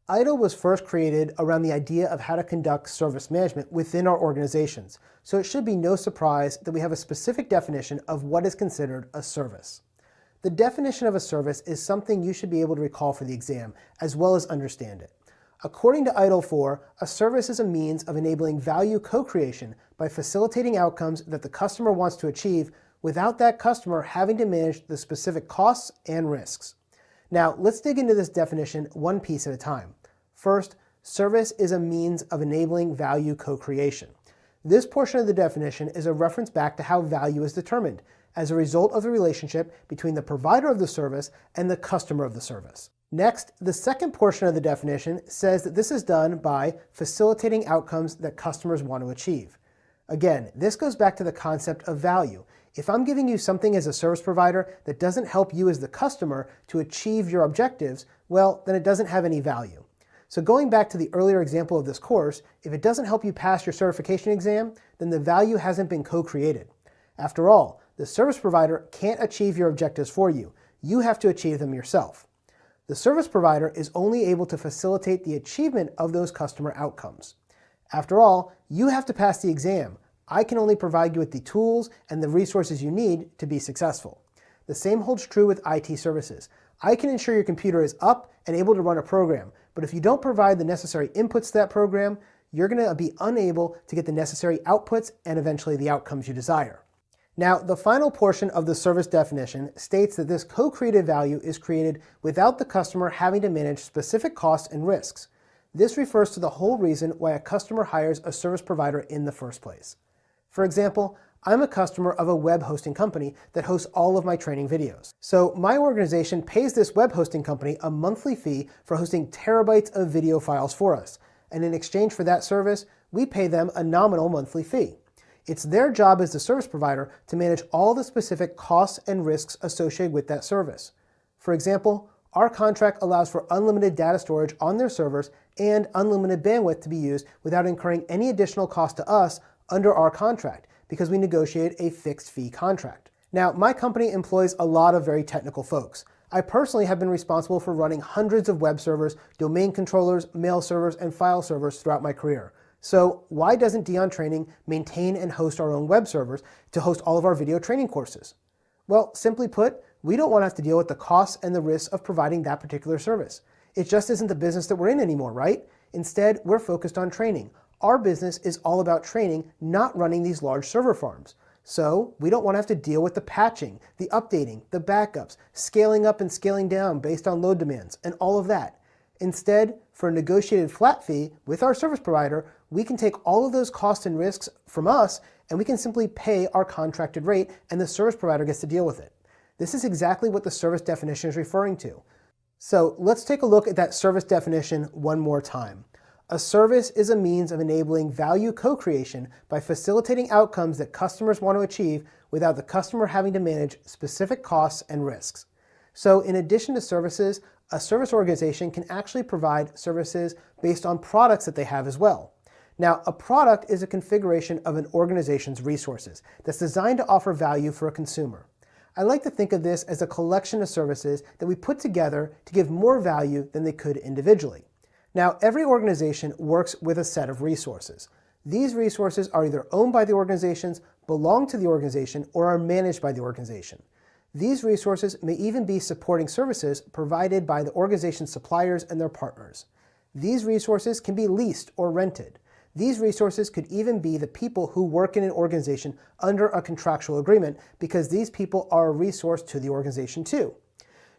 Itil was first created around the idea of how to conduct service management within our organizations, so it should be no surprise that we have a specific definition of what is considered a service. The definition of a service is something you should be able to recall for the exam, as well as understand it. According to Itil 4, a service is a means of enabling value co-creation by facilitating outcomes that the customer wants to achieve without that customer having to manage the specific costs and risks. Now, let's dig into this definition one piece at a time. First, service is a means of enabling value co-creation. This portion of the definition is a reference back to how value is determined as a result of the relationship between the provider of the service and the customer of the service. Next, the second portion of the definition says that this is done by facilitating outcomes that customers want to achieve. Again, this goes back to the concept of value. If I'm giving you something as a service provider that doesn't help you as the customer to achieve your objectives, well, then it doesn't have any value. So going back to the earlier example of this course, if it doesn't help you pass your certification exam, then the value hasn't been co-created. After all, The service provider can't achieve your objectives for you. You have to achieve them yourself. The service provider is only able to facilitate the achievement of those customer outcomes. After all, you have to pass the exam. I can only provide you with the tools and the resources you need to be successful. The same holds true with IT services. I can ensure your computer is up and able to run a program, but if you don't provide the necessary inputs to that program, you're going to be unable to get the necessary outputs and eventually the outcomes you desire. Now, the final portion of the service definition states that this co-created value is created without the customer having to manage specific costs and risks. This refers to the whole reason why a customer hires a service provider in the first place. For example, I'm a customer of a web hosting company that hosts all of my training videos. So my organization pays this web hosting company a monthly fee for hosting terabytes of video files for us. And in exchange for that service, we pay them a nominal monthly fee. It's their job as the service provider to manage all the specific costs and risks associated with that service. For example, our contract allows for unlimited data storage on their servers and unlimited bandwidth to be used without incurring any additional cost to us under our contract because we negotiate a fixed fee contract. Now, my company employs a lot of very technical folks. I personally have been responsible for running hundreds of web servers, domain controllers, mail servers, and file servers throughout my career. So why doesn't Dion Training maintain and host our own web servers to host all of our video training courses? Well, simply put, we don't want to have to deal with the costs and the risks of providing that particular service. It just isn't the business that we're in anymore, right? Instead, we're focused on training. Our business is all about training, not running these large server farms. So we don't want to have to deal with the patching, the updating, the backups, scaling up and scaling down based on load demands, and all of that. Instead, for a negotiated flat fee with our service provider, we can take all of those costs and risks from us, and we can simply pay our contracted rate, and the service provider gets to deal with it. This is exactly what the service definition is referring to. So let's take a look at that service definition one more time. A service is a means of enabling value co-creation by facilitating outcomes that customers want to achieve without the customer having to manage specific costs and risks. So in addition to services, a service organization can actually provide services based on products that they have as well. Now, a product is a configuration of an organization's resources that's designed to offer value for a consumer. I like to think of this as a collection of services that we put together to give more value than they could individually. Now, every organization works with a set of resources. These resources are either owned by the organizations, belong to the organization, or are managed by the organization. These resources may even be supporting services provided by the organization's suppliers and their partners. These resources can be leased or rented. These resources could even be the people who work in an organization under a contractual agreement because these people are a resource to the organization too.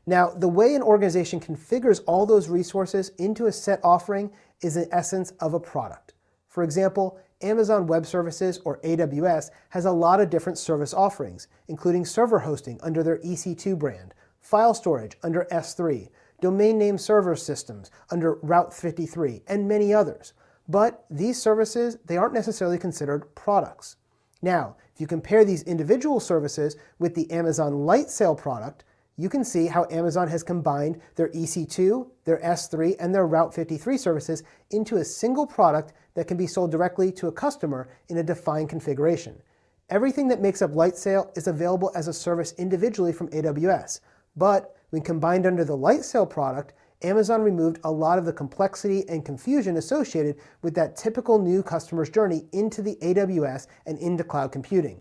Now, the way an organization configures all those resources into a set offering is the essence of a product. For example, Amazon Web Services, or AWS, has a lot of different service offerings, including server hosting under their EC2 brand, file storage under S3, domain name server systems under Route 53, and many others. But these services, they aren't necessarily considered products. Now, if you compare these individual services with the Amazon Light Sale product, you can see how Amazon has combined their EC2, their S3, and their Route 53 services into a single product that can be sold directly to a customer in a defined configuration. Everything that makes up Light Sale is available as a service individually from AWS, but when combined under the Light Sale product, Amazon removed a lot of the complexity and confusion associated with that typical new customer's journey into the AWS and into cloud computing.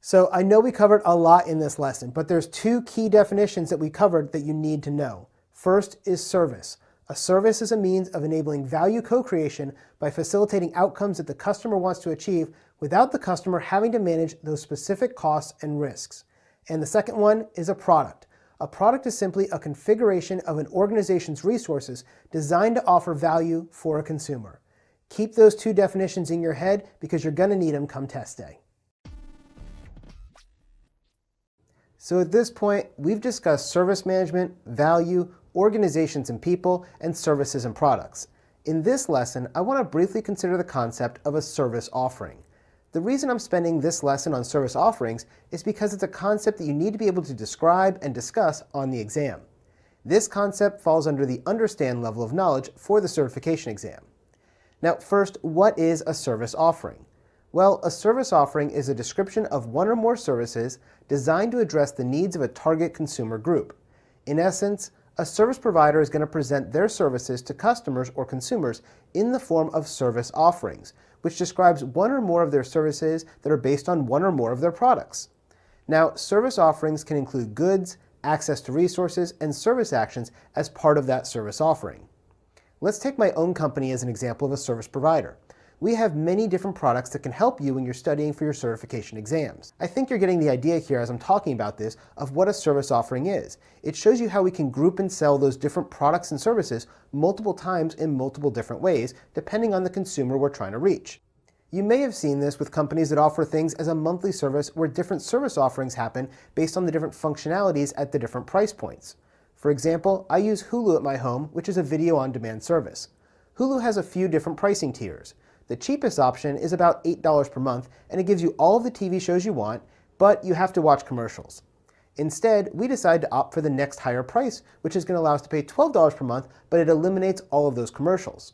So I know we covered a lot in this lesson, but there's two key definitions that we covered that you need to know. First is service. A service is a means of enabling value co-creation by facilitating outcomes that the customer wants to achieve without the customer having to manage those specific costs and risks. And the second one is a product. A product is simply a configuration of an organization's resources designed to offer value for a consumer. Keep those two definitions in your head because you're going to need them come test day. So at this point, we've discussed service management, value, organizations and people, and services and products. In this lesson, I want to briefly consider the concept of a service offering. The reason I'm spending this lesson on service offerings is because it's a concept that you need to be able to describe and discuss on the exam. This concept falls under the understand level of knowledge for the certification exam. Now, first, what is a service offering? Well, a service offering is a description of one or more services designed to address the needs of a target consumer group. In essence, a service provider is going to present their services to customers or consumers in the form of service offerings, which describes one or more of their services that are based on one or more of their products. Now, service offerings can include goods, access to resources, and service actions as part of that service offering. Let's take my own company as an example of a service provider. We have many different products that can help you when you're studying for your certification exams. I think you're getting the idea here as I'm talking about this of what a service offering is. It shows you how we can group and sell those different products and services multiple times in multiple different ways, depending on the consumer we're trying to reach. You may have seen this with companies that offer things as a monthly service where different service offerings happen based on the different functionalities at the different price points. For example, I use Hulu at my home, which is a video on demand service. Hulu has a few different pricing tiers. The cheapest option is about $8 per month, and it gives you all of the TV shows you want, but you have to watch commercials. Instead, we decided to opt for the next higher price, which is going to allow us to pay $12 per month, but it eliminates all of those commercials.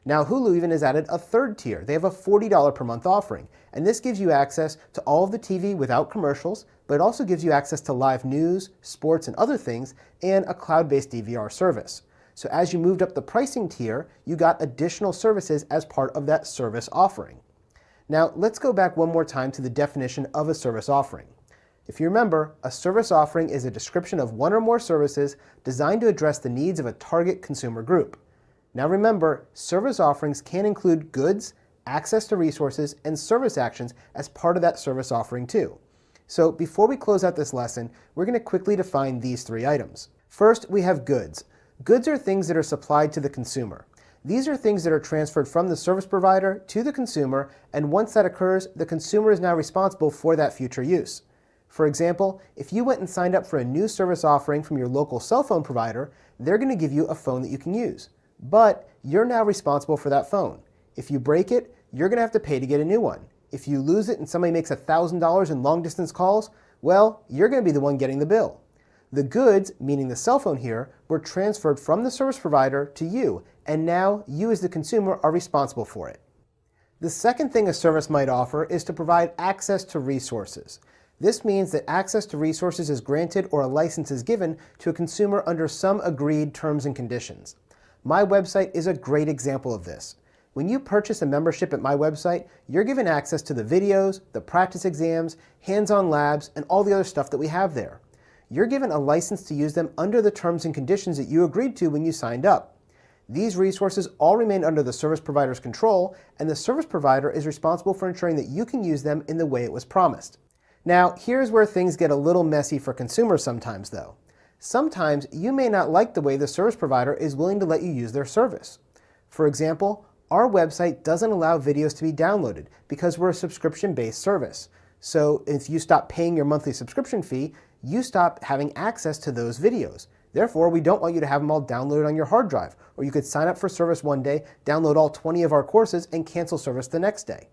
Now Hulu even has added a third tier. They have a $40 per month offering, and this gives you access to all of the TV without commercials, but it also gives you access to live news, sports, and other things, and a cloud-based DVR service. So as you moved up the pricing tier, you got additional services as part of that service offering. Now let's go back one more time to the definition of a service offering. If you remember, a service offering is a description of one or more services designed to address the needs of a target consumer group. Now remember, service offerings can include goods, access to resources, and service actions as part of that service offering too. So before we close out this lesson, we're going to quickly define these three items. First, we have goods. Goods are things that are supplied to the consumer. These are things that are transferred from the service provider to the consumer, and once that occurs, the consumer is now responsible for that future use. For example, if you went and signed up for a new service offering from your local cell phone provider, they're going to give you a phone that you can use. But you're now responsible for that phone. If you break it, you're going to have to pay to get a new one. If you lose it and somebody makes $1,000 in long-distance calls, well, you're going to be the one getting the bill. The goods, meaning the cell phone here, were transferred from the service provider to you, and now you as the consumer are responsible for it. The second thing a service might offer is to provide access to resources. This means that access to resources is granted or a license is given to a consumer under some agreed terms and conditions. My website is a great example of this. When you purchase a membership at my website, you're given access to the videos, the practice exams, hands-on labs, and all the other stuff that we have there. You're given a license to use them under the terms and conditions that you agreed to when you signed up. These resources all remain under the service provider's control, and the service provider is responsible for ensuring that you can use them in the way it was promised. Now, here's where things get a little messy for consumers sometimes, though. Sometimes you may not like the way the service provider is willing to let you use their service. For example, our website doesn't allow videos to be downloaded because we're a subscription-based service. So if you stop paying your monthly subscription fee, you stop having access to those videos. Therefore, we don't want you to have them all downloaded on your hard drive, or you could sign up for service one day, download all 20 of our courses, and cancel service the next day.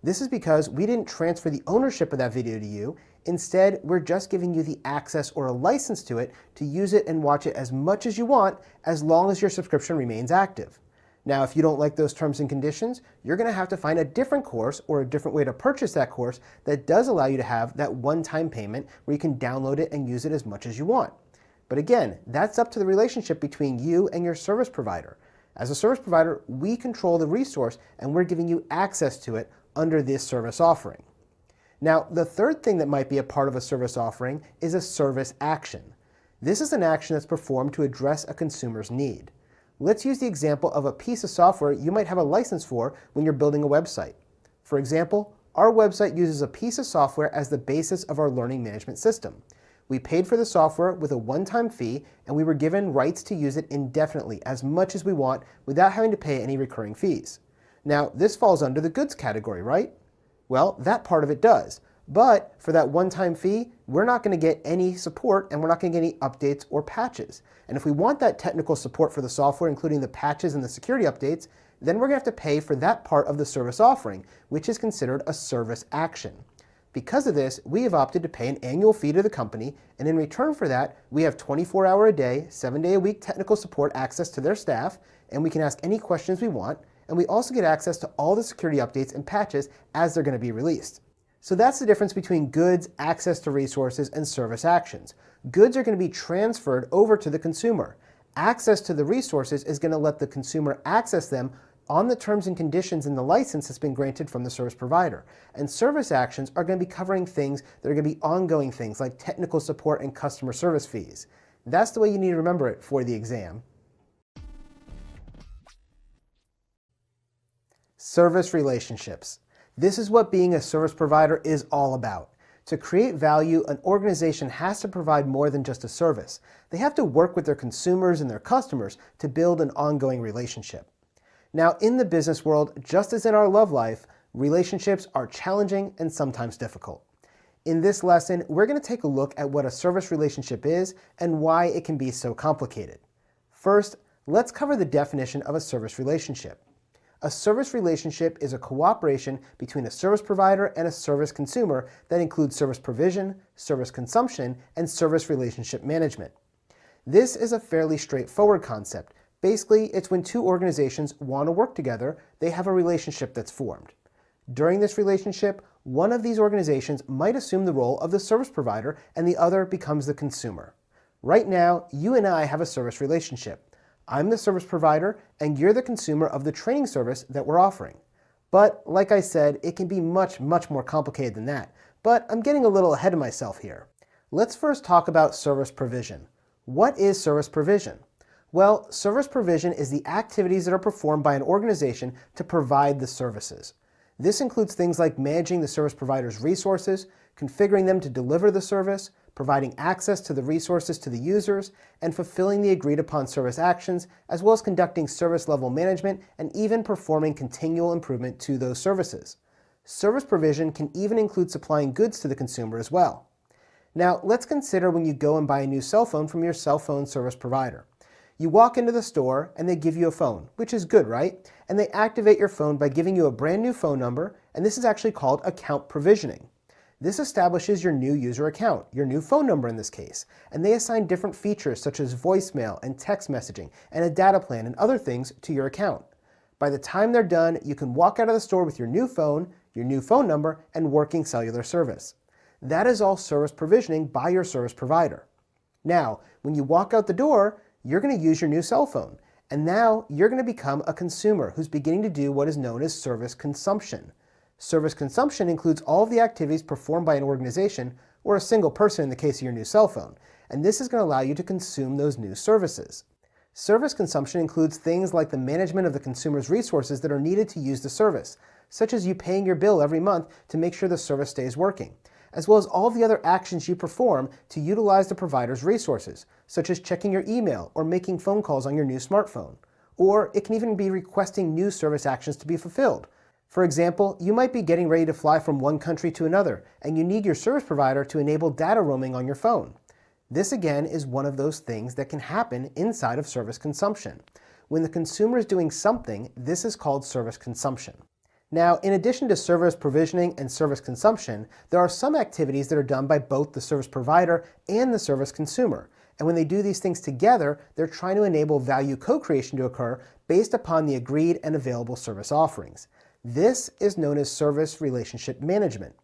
This is because we didn't transfer the ownership of that video to you. Instead, we're just giving you the access or a license to it to use it and watch it as much as you want, as long as your subscription remains active. Now, if you don't like those terms and conditions, you're going to have to find a different course or a different way to purchase that course that does allow you to have that one-time payment where you can download it and use it as much as you want. But again, that's up to the relationship between you and your service provider. As a service provider, we control the resource and we're giving you access to it under this service offering. Now, the third thing that might be a part of a service offering is a service action. This is an action that's performed to address a consumer's need. Let's use the example of a piece of software you might have a license for when you're building a website. For example, our website uses a piece of software as the basis of our learning management system. We paid for the software with a one-time fee, and we were given rights to use it indefinitely, as much as we want, without having to pay any recurring fees. Now, this falls under the goods category, right? Well, that part of it does. But for that one-time fee, we're not going to get any support and we're not going to get any updates or patches. And if we want that technical support for the software, including the patches and the security updates, then we're going to have to pay for that part of the service offering, which is considered a service action. Because of this, we have opted to pay an annual fee to the company, and in return for that, we have 24-hour-a-day, 7-day-a-week technical support access to their staff, and we can ask any questions we want, and we also get access to all the security updates and patches as they're going to be released. So that's the difference between goods, access to resources, and service actions. Goods are going to be transferred over to the consumer. Access to the resources is going to let the consumer access them on the terms and conditions in the license that's been granted from the service provider. And service actions are going to be covering things that are going to be ongoing things like technical support and customer service fees. That's the way you need to remember it for the exam. Service relationships. This is what being a service provider is all about. To create value, an organization has to provide more than just a service. They have to work with their consumers and their customers to build an ongoing relationship. Now, in the business world, just as in our love life, relationships are challenging and sometimes difficult. In this lesson, we're going to take a look at what a service relationship is and why it can be so complicated. First, let's cover the definition of a service relationship. A service relationship is a cooperation between a service provider and a service consumer that includes service provision, service consumption, and service relationship management. This is a fairly straightforward concept. Basically, it's when two organizations want to work together, they have a relationship that's formed. During this relationship, one of these organizations might assume the role of the service provider and the other becomes the consumer. Right now, you and I have a service relationship. I'm the service provider and you're the consumer of the training service that we're offering. But like I said, it can be much more complicated than that. But I'm getting a little ahead of myself here. Let's first talk about service provision. What is service provision? Well, service provision is the activities that are performed by an organization to provide the services. This includes things like managing the service provider's resources, configuring them to deliver the service, providing access to the resources to the users, and fulfilling the agreed upon service actions, as well as conducting service level management and even performing continual improvement to those services. Service provision can even include supplying goods to the consumer as well. Now, let's consider when you go and buy a new cell phone from your cell phone service provider. You walk into the store and they give you a phone, which is good, right? And they activate your phone by giving you a brand new phone number, and this is actually called account provisioning. This establishes your new user account, your new phone number in this case, and they assign different features such as voicemail and text messaging and a data plan and other things to your account. By the time they're done, you can walk out of the store with your new phone number, and working cellular service. That is all service provisioning by your service provider. Now, when you walk out the door, you're going to use your new cell phone, and now you're going to become a consumer who's beginning to do what is known as service consumption. Service consumption includes all of the activities performed by an organization or a single person in the case of your new cell phone, and this is going to allow you to consume those new services. Service consumption includes things like the management of the consumer's resources that are needed to use the service, such as you paying your bill every month to make sure the service stays working, as well as all the other actions you perform to utilize the provider's resources, such as checking your email or making phone calls on your new smartphone. Or it can even be requesting new service actions to be fulfilled. For example, you might be getting ready to fly from one country to another, and you need your service provider to enable data roaming on your phone. This again is one of those things that can happen inside of service consumption. When the consumer is doing something, this is called service consumption. Now, in addition to service provisioning and service consumption, there are some activities that are done by both the service provider and the service consumer. And when they do these things together, they're trying to enable value co-creation to occur based upon the agreed and available service offerings. This is known as service relationship management.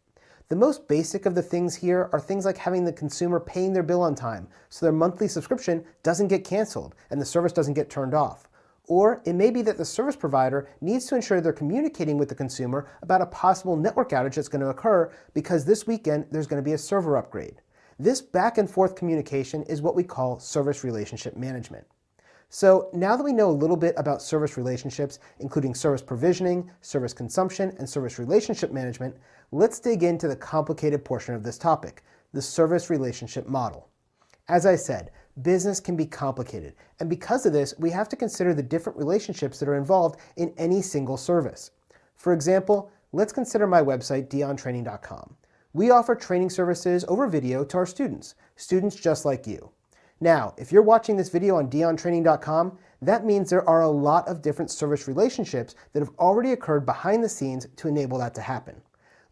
The most basic of the things here are things like having the consumer paying their bill on time so their monthly subscription doesn't get canceled and the service doesn't get turned off. Or it may be that the service provider needs to ensure they're communicating with the consumer about a possible network outage that's going to occur because this weekend there's going to be a server upgrade. This back and forth communication is what we call service relationship management. So now that we know a little bit about service relationships, including service provisioning, service consumption, and service relationship management, let's dig into the complicated portion of this topic, the service relationship model. As I said, business can be complicated, and because of this, we have to consider the different relationships that are involved in any single service. For example, let's consider my website, diontraining.com. We offer training services over video to our students just like you. Now, if you're watching this video on diontraining.com, that means there are a lot of different service relationships that have already occurred behind the scenes to enable that to happen.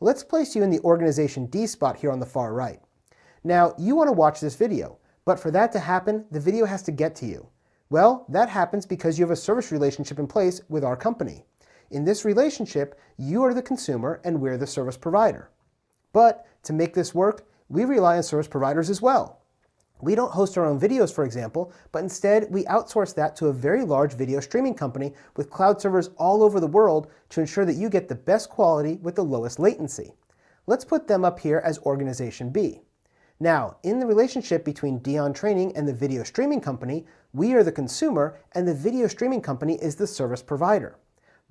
Let's place you in the organization D spot here on the far right. Now, you want to watch this video, but for that to happen, the video has to get to you. Well, that happens because you have a service relationship in place with our company. In this relationship, you are the consumer and we're the service provider. But to make this work, we rely on service providers as well. We don't host our own videos, for example, but instead we outsource that to a very large video streaming company with cloud servers all over the world to ensure that you get the best quality with the lowest latency. Let's put them up here as Organization B. Now, in the relationship between Dion Training and the video streaming company, we are the consumer and the video streaming company is the service provider.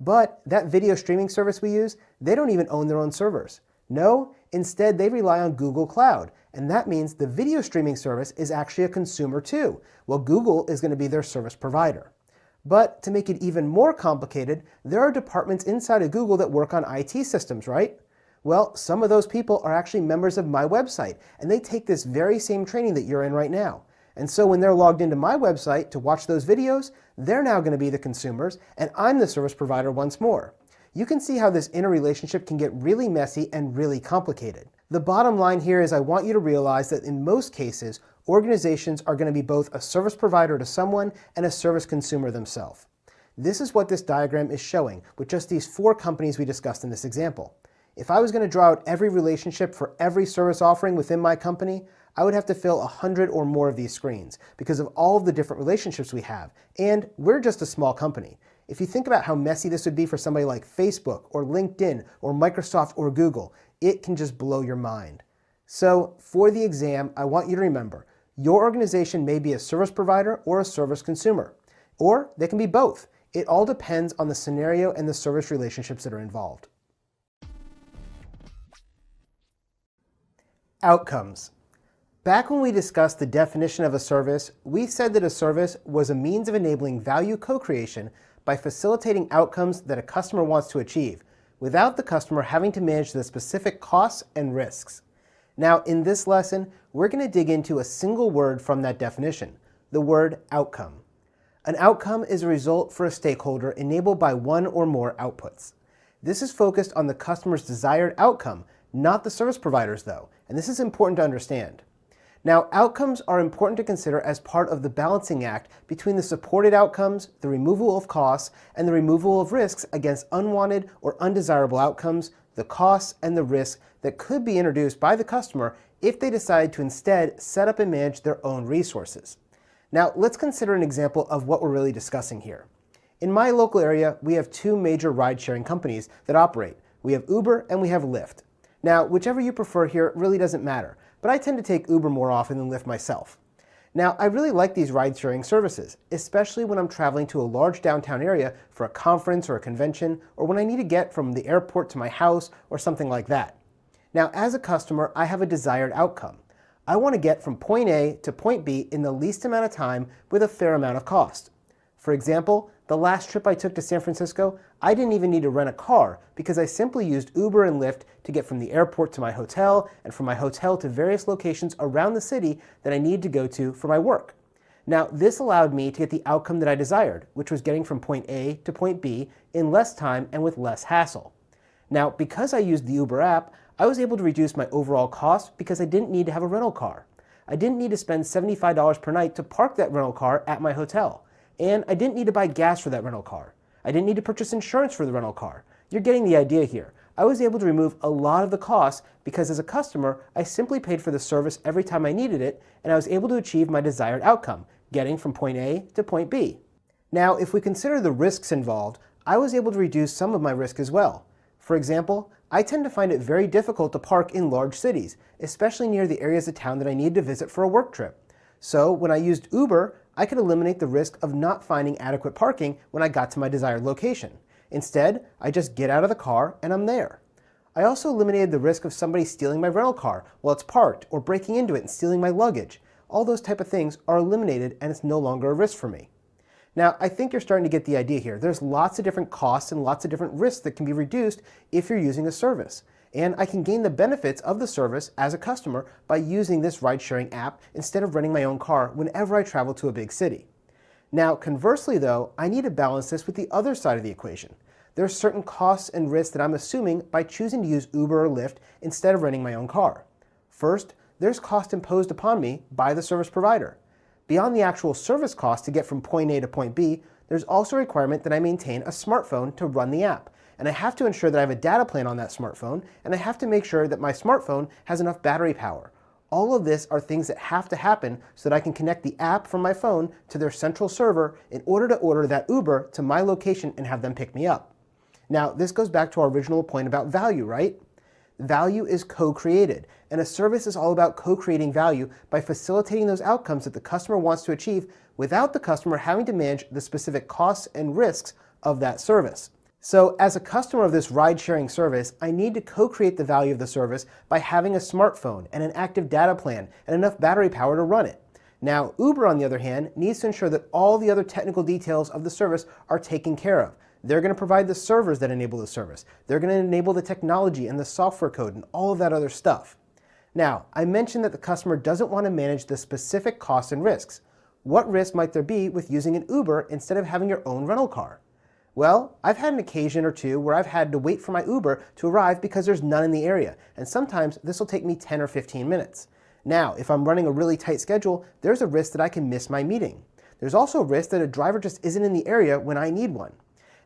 But that video streaming service we use, they don't even own their own servers. No, instead they rely on Google Cloud, and that means the video streaming service is actually a consumer too, while Google is going to be their service provider. But to make it even more complicated, there are departments inside of Google that work on IT systems, right? Well, some of those people are actually members of my website, and they take this very same training that you're in right now. And so when they're logged into my website to watch those videos, they're now going to be the consumers, and I'm the service provider once more. You can see how this interrelationship can get really messy and really complicated. The bottom line here is I want you to realize that in most cases, organizations are going to be both a service provider to someone and a service consumer themselves. This is what this diagram is showing with just these 4 companies we discussed in this example. If I was going to draw out every relationship for every service offering within my company, I would have to fill 100 or more of these screens because of all of the different relationships we have, and we're just a small company. If you think about how messy this would be for somebody like Facebook or LinkedIn or Microsoft or Google, it can just blow your mind. So for the exam, I want you to remember, your organization may be a service provider or a service consumer, or they can be both. It all depends on the scenario and the service relationships that are involved. Outcomes. Back when we discussed the definition of a service, we said that a service was a means of enabling value co-creation by facilitating outcomes that a customer wants to achieve, without the customer having to manage the specific costs and risks. Now, in this lesson, we're going to dig into a single word from that definition, the word outcome. An outcome is a result for a stakeholder enabled by one or more outputs. This is focused on the customer's desired outcome, not the service provider's though, and this is important to understand. Now, outcomes are important to consider as part of the balancing act between the supported outcomes, the removal of costs, and the removal of risks against unwanted or undesirable outcomes, the costs and the risks that could be introduced by the customer if they decide to instead set up and manage their own resources. Now, let's consider an example of what we're really discussing here. In my local area, we have 2 major ride-sharing companies that operate. We have Uber and we have Lyft. Now, whichever you prefer here really doesn't matter, but I tend to take Uber more often than Lyft myself. Now, I really like these ride-sharing services, especially when I'm traveling to a large downtown area for a conference or a convention, or when I need to get from the airport to my house or something like that. Now, as a customer, I have a desired outcome. I want to get from point A to point B in the least amount of time with a fair amount of cost. For example, the last trip I took to San Francisco, I didn't even need to rent a car because I simply used Uber and Lyft to get from the airport to my hotel and from my hotel to various locations around the city that I needed to go to for my work. Now, this allowed me to get the outcome that I desired, which was getting from point A to point B in less time and with less hassle. Now, because I used the Uber app, I was able to reduce my overall cost because I didn't need to have a rental car. I didn't need to spend $75 per night to park that rental car at my hotel. And I didn't need to buy gas for that rental car. I didn't need to purchase insurance for the rental car. You're getting the idea here. I was able to remove a lot of the costs because as a customer, I simply paid for the service every time I needed it, and I was able to achieve my desired outcome, getting from point A to point B. Now, if we consider the risks involved, I was able to reduce some of my risk as well. For example, I tend to find it very difficult to park in large cities, especially near the areas of town that I need to visit for a work trip. So when I used Uber, I could eliminate the risk of not finding adequate parking when I got to my desired location. Instead, I just get out of the car and I'm there. I also eliminated the risk of somebody stealing my rental car while it's parked or breaking into it and stealing my luggage. All those type of things are eliminated and it's no longer a risk for me. Now, I think you're starting to get the idea here. There's lots of different costs and lots of different risks that can be reduced if you're using a service. And I can gain the benefits of the service as a customer by using this ride-sharing app instead of renting my own car whenever I travel to a big city. Now, conversely though, I need to balance this with the other side of the equation. There are certain costs and risks that I'm assuming by choosing to use Uber or Lyft instead of renting my own car. First, there's cost imposed upon me by the service provider. Beyond the actual service cost to get from point A to point B, there's also a requirement that I maintain a smartphone to run the app, and I have to ensure that I have a data plan on that smartphone, and I have to make sure that my smartphone has enough battery power. All of this are things that have to happen so that I can connect the app from my phone to their central server in order to order that Uber to my location and have them pick me up. Now, this goes back to our original point about value, right? Value is co-created, and a service is all about co-creating value by facilitating those outcomes that the customer wants to achieve without the customer having to manage the specific costs and risks of that service. So as a customer of this ride-sharing service, I need to co-create the value of the service by having a smartphone and an active data plan and enough battery power to run it. Now, Uber, on the other hand, needs to ensure that all the other technical details of the service are taken care of. They're going to provide the servers that enable the service. They're going to enable the technology and the software code and all of that other stuff. Now, I mentioned that the customer doesn't want to manage the specific costs and risks. What risk might there be with using an Uber instead of having your own rental car? Well, I've had an occasion or two where I've had to wait for my Uber to arrive because there's none in the area, and sometimes this will take me 10 or 15 minutes. Now, if I'm running a really tight schedule, there's a risk that I can miss my meeting. There's also a risk that a driver just isn't in the area when I need one.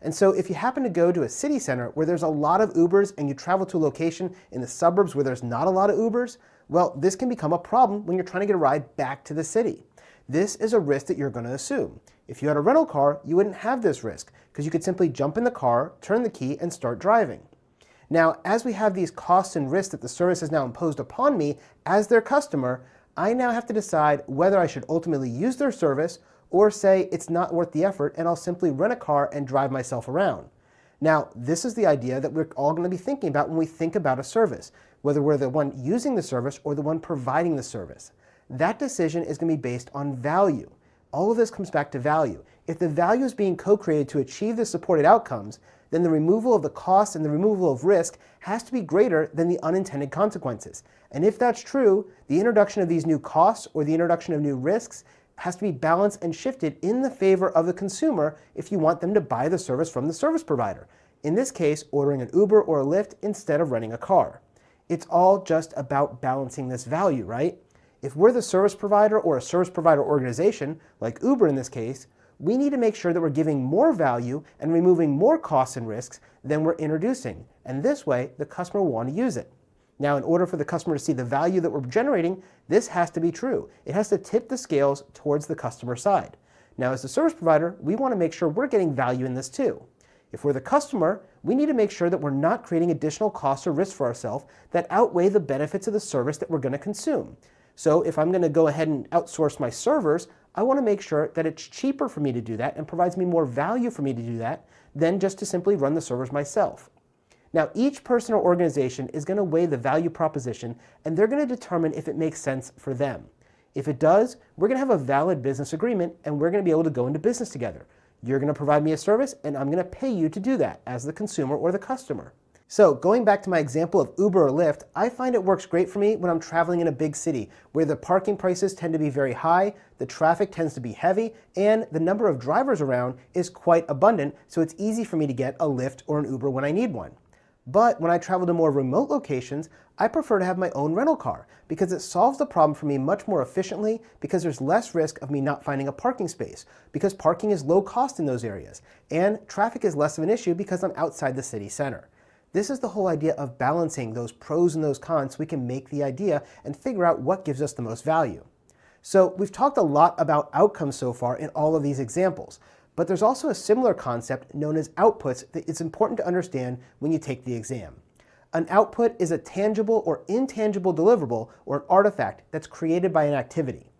And so if you happen to go to a city center where there's a lot of Ubers and you travel to a location in the suburbs where there's not a lot of Ubers, well, this can become a problem when you're trying to get a ride back to the city. This is a risk that you're going to assume. If you had a rental car, you wouldn't have this risk because you could simply jump in the car, turn the key, and start driving. Now, as we have these costs and risks that the service has now imposed upon me as their customer, I now have to decide whether I should ultimately use their service or say it's not worth the effort and I'll simply rent a car and drive myself around. Now, this is the idea that we're all going to be thinking about when we think about a service, whether we're the one using the service or the one providing the service. That decision is going to be based on value. All of this comes back to value. If the value is being co-created to achieve the supported outcomes, then the removal of the cost and the removal of risk has to be greater than the unintended consequences. And if that's true, the introduction of these new costs or the introduction of new risks has to be balanced and shifted in the favor of the consumer if you want them to buy the service from the service provider. In this case, ordering an Uber or a Lyft instead of renting a car. It's all just about balancing this value, right? If we're the service provider or a service provider organization, like Uber in this case, we need to make sure that we're giving more value and removing more costs and risks than we're introducing. And this way, the customer will want to use it. Now, in order for the customer to see the value that we're generating, this has to be true. It has to tip the scales towards the customer side. Now, as the service provider, we want to make sure we're getting value in this too. If we're the customer, we need to make sure that we're not creating additional costs or risks for ourselves that outweigh the benefits of the service that we're going to consume. So if I'm going to go ahead and outsource my servers, I want to make sure that it's cheaper for me to do that and provides me more value for me to do that than just to simply run the servers myself. Now, each person or organization is going to weigh the value proposition and they're going to determine if it makes sense for them. If it does, we're going to have a valid business agreement and we're going to be able to go into business together. You're going to provide me a service and I'm going to pay you to do that as the consumer or the customer. So going back to my example of Uber or Lyft, I find it works great for me when I'm traveling in a big city where the parking prices tend to be very high, the traffic tends to be heavy, and the number of drivers around is quite abundant, so it's easy for me to get a Lyft or an Uber when I need one. But when I travel to more remote locations, I prefer to have my own rental car because it solves the problem for me much more efficiently because there's less risk of me not finding a parking space because parking is low cost in those areas and traffic is less of an issue because I'm outside the city center. This is the whole idea of balancing those pros and those cons so we can make the idea and figure out what gives us the most value. So we've talked a lot about outcomes so far in all of these examples. But there's also a similar concept known as outputs that it's important to understand when you take the exam. An output is a tangible or intangible deliverable or an artifact that's created by an activity.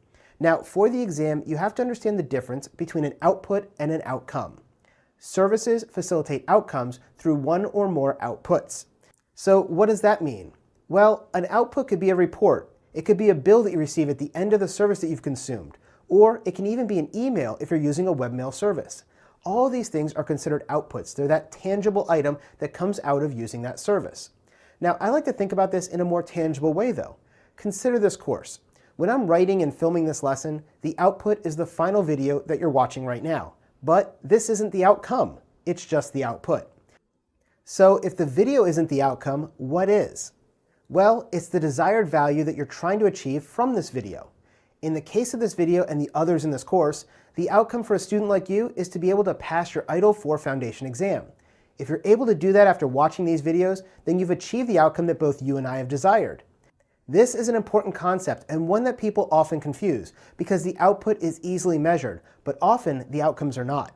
Now, for the exam, you have to understand the difference between an output and an outcome. Services facilitate outcomes through one or more outputs. So what does that mean? Well, an output could be a report. It could be a bill that you receive at the end of the service that you've consumed. Or it can even be an email if you're using a webmail service. All of these things are considered outputs. They're that tangible item that comes out of using that service. Now, I like to think about this in a more tangible way though. Consider this course. When I'm writing and filming this lesson, the output is the final video that you're watching right now. But this isn't the outcome, it's just the output. So if the video isn't the outcome, what is? Well, it's the desired value that you're trying to achieve from this video. In the case of this video and the others in this course, the outcome for a student like you is to be able to pass your Itil 4 foundation exam. If you're able to do that after watching these videos, then you've achieved the outcome that both you and I have desired. This is an important concept and one that people often confuse because the output is easily measured, but often the outcomes are not.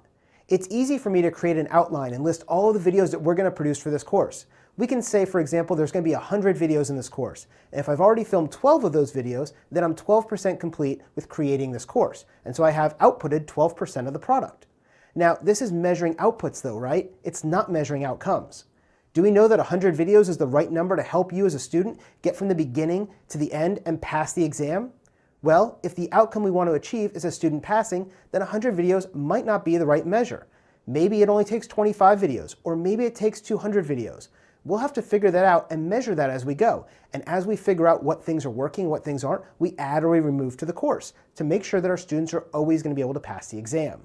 It's easy for me to create an outline and list all of the videos that we're going to produce for this course. We can say, for example, there's going to be 100 videos in this course. And if I've already filmed 12 of those videos, then I'm 12% complete with creating this course. And so I have outputted 12% of the product. Now, this is measuring outputs though, right? It's not measuring outcomes. Do we know that 100 videos is the right number to help you as a student get from the beginning to the end and pass the exam? Well, if the outcome we want to achieve is a student passing, then 100 videos might not be the right measure. Maybe it only takes 25 videos, or maybe it takes 200 videos. We'll have to figure that out and measure that as we go. And as we figure out what things are working, what things aren't, we add or we remove to the course to make sure that our students are always going to be able to pass the exam.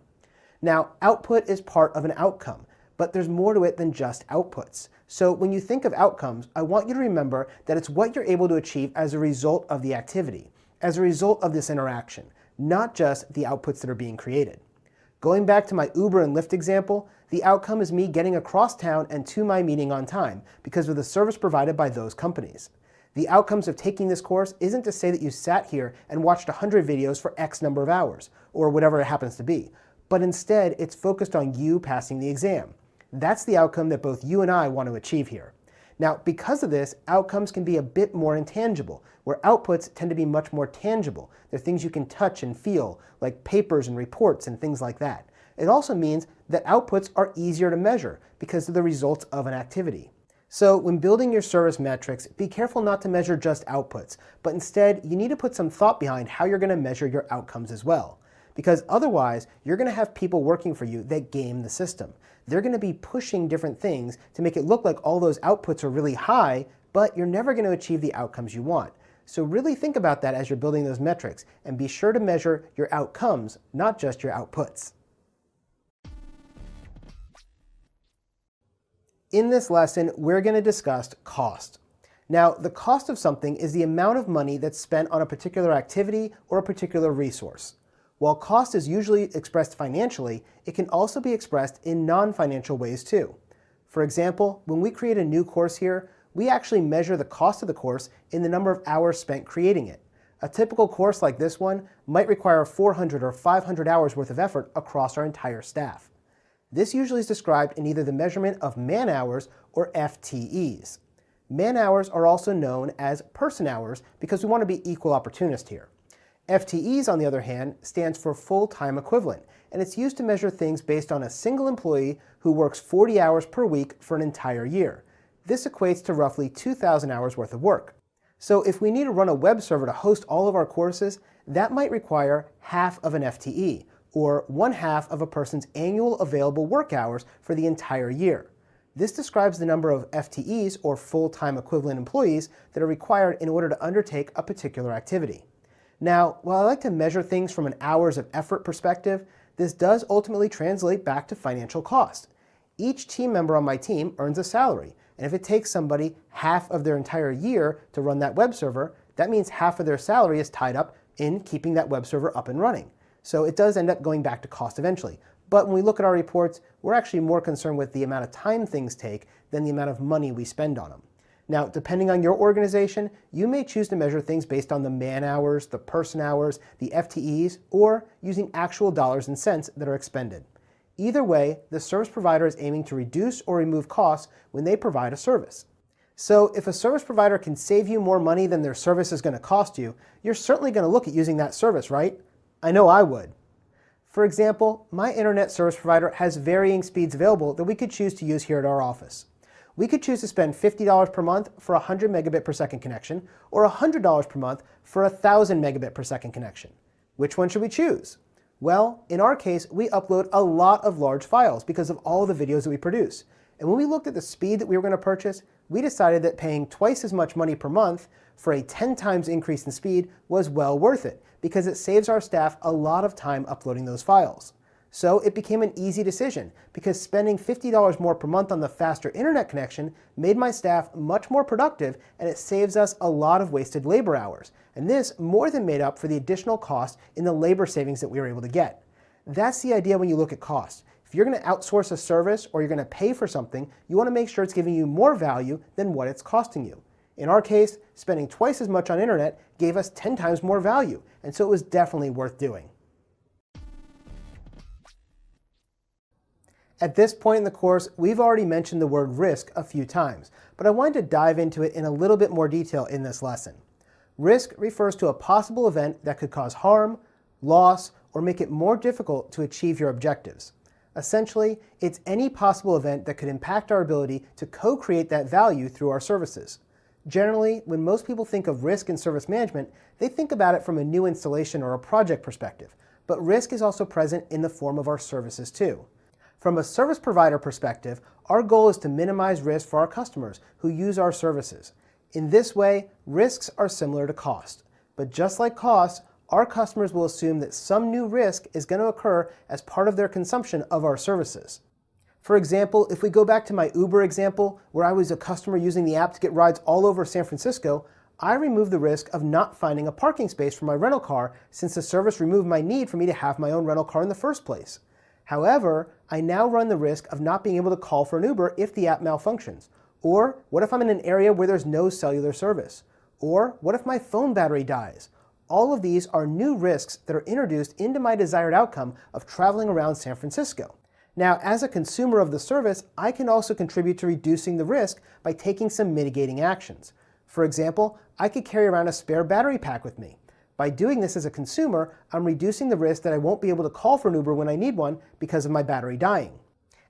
Now, output is part of an outcome, but there's more to it than just outputs. So when you think of outcomes, I want you to remember that it's what you're able to achieve as a result of the activity, as a result of this interaction, not just the outputs that are being created. Going back to my Uber and Lyft example, the outcome is me getting across town and to my meeting on time because of the service provided by those companies. The outcomes of taking this course isn't to say that you sat here and watched 100 videos for X number of hours, or whatever it happens to be, but instead it's focused on you passing the exam. That's the outcome that both you and I want to achieve here. Now, because of this, outcomes can be a bit more intangible, where outputs tend to be much more tangible. They're things you can touch and feel, like papers and reports and things like that. It also means that outputs are easier to measure because of the results of an activity. So when building your service metrics, be careful not to measure just outputs, but instead you need to put some thought behind how you're going to measure your outcomes as well. Because otherwise, you're going to have people working for you that game the system. They're going to be pushing different things to make it look like all those outputs are really high, but you're never going to achieve the outcomes you want. So really think about that as you're building those metrics, and be sure to measure your outcomes, not just your outputs. In this lesson, we're going to discuss cost. Now, the cost of something is the amount of money that's spent on a particular activity or a particular resource. While cost is usually expressed financially, it can also be expressed in non-financial ways too. For example, when we create a new course here, we actually measure the cost of the course in the number of hours spent creating it. A typical course like this one might require 400 or 500 hours worth of effort across our entire staff. This usually is described in either the measurement of man-hours or FTEs. Man-hours are also known as person-hours because we want to be equal opportunist here. FTEs, on the other hand, stands for full-time equivalent, and it's used to measure things based on a single employee who works 40 hours per week for an entire year. This equates to roughly 2,000 hours worth of work. So if we need to run a web server to host all of our courses, that might require half of an FTE, or 1/2 of a person's annual available work hours for the entire year. This describes the number of FTEs, or full-time equivalent employees, that are required in order to undertake a particular activity. Now, while I like to measure things from an hours of effort perspective, this does ultimately translate back to financial cost. Each team member on my team earns a salary, and if it takes somebody half of their entire year to run that web server, that means half of their salary is tied up in keeping that web server up and running. So it does end up going back to cost eventually. But when we look at our reports, we're actually more concerned with the amount of time things take than the amount of money we spend on them. Now, depending on your organization, you may choose to measure things based on the man-hours, the person-hours, the FTEs, or using actual dollars and cents that are expended. Either way, the service provider is aiming to reduce or remove costs when they provide a service. So if a service provider can save you more money than their service is going to cost you, you're certainly going to look at using that service, right? I know I would. For example, my internet service provider has varying speeds available that we could choose to use here at our office. We could choose to spend $50 per month for a 100 megabit per second connection, or $100 per month for a 1,000 megabit per second connection. Which one should we choose? Well, in our case, we upload a lot of large files because of all the videos that we produce. And when we looked at the speed that we were going to purchase, we decided that paying twice as much money per month for a 10 times increase in speed was well worth it, because it saves our staff a lot of time uploading those files. So it became an easy decision, because spending $50 more per month on the faster internet connection made my staff much more productive, and it saves us a lot of wasted labor hours. And this more than made up for the additional cost in the labor savings that we were able to get. That's the idea when you look at cost. If you're going to outsource a service or you're going to pay for something, you want to make sure it's giving you more value than what it's costing you. In our case, spending twice as much on internet gave us 10 times more value, and so it was definitely worth doing. At this point in the course, we've already mentioned the word risk a few times, but I wanted to dive into it in a little bit more detail in this lesson. Risk refers to a possible event that could cause harm, loss, or make it more difficult to achieve your objectives. Essentially, it's any possible event that could impact our ability to co-create that value through our services. Generally, when most people think of risk in service management, they think about it from a new installation or a project perspective, but risk is also present in the form of our services too. From a service provider perspective, our goal is to minimize risk for our customers who use our services. In this way, risks are similar to cost. But just like cost, our customers will assume that some new risk is going to occur as part of their consumption of our services. For example, if we go back to my Uber example, where I was a customer using the app to get rides all over San Francisco, I removed the risk of not finding a parking space for my rental car since the service removed my need for me to have my own rental car in the first place. However, I now run the risk of not being able to call for an Uber if the app malfunctions. Or what if I'm in an area where there's no cellular service? Or what if my phone battery dies? All of these are new risks that are introduced into my desired outcome of traveling around San Francisco. Now, as a consumer of the service, I can also contribute to reducing the risk by taking some mitigating actions. For example, I could carry around a spare battery pack with me. By doing this as a consumer, I'm reducing the risk that I won't be able to call for an Uber when I need one because of my battery dying.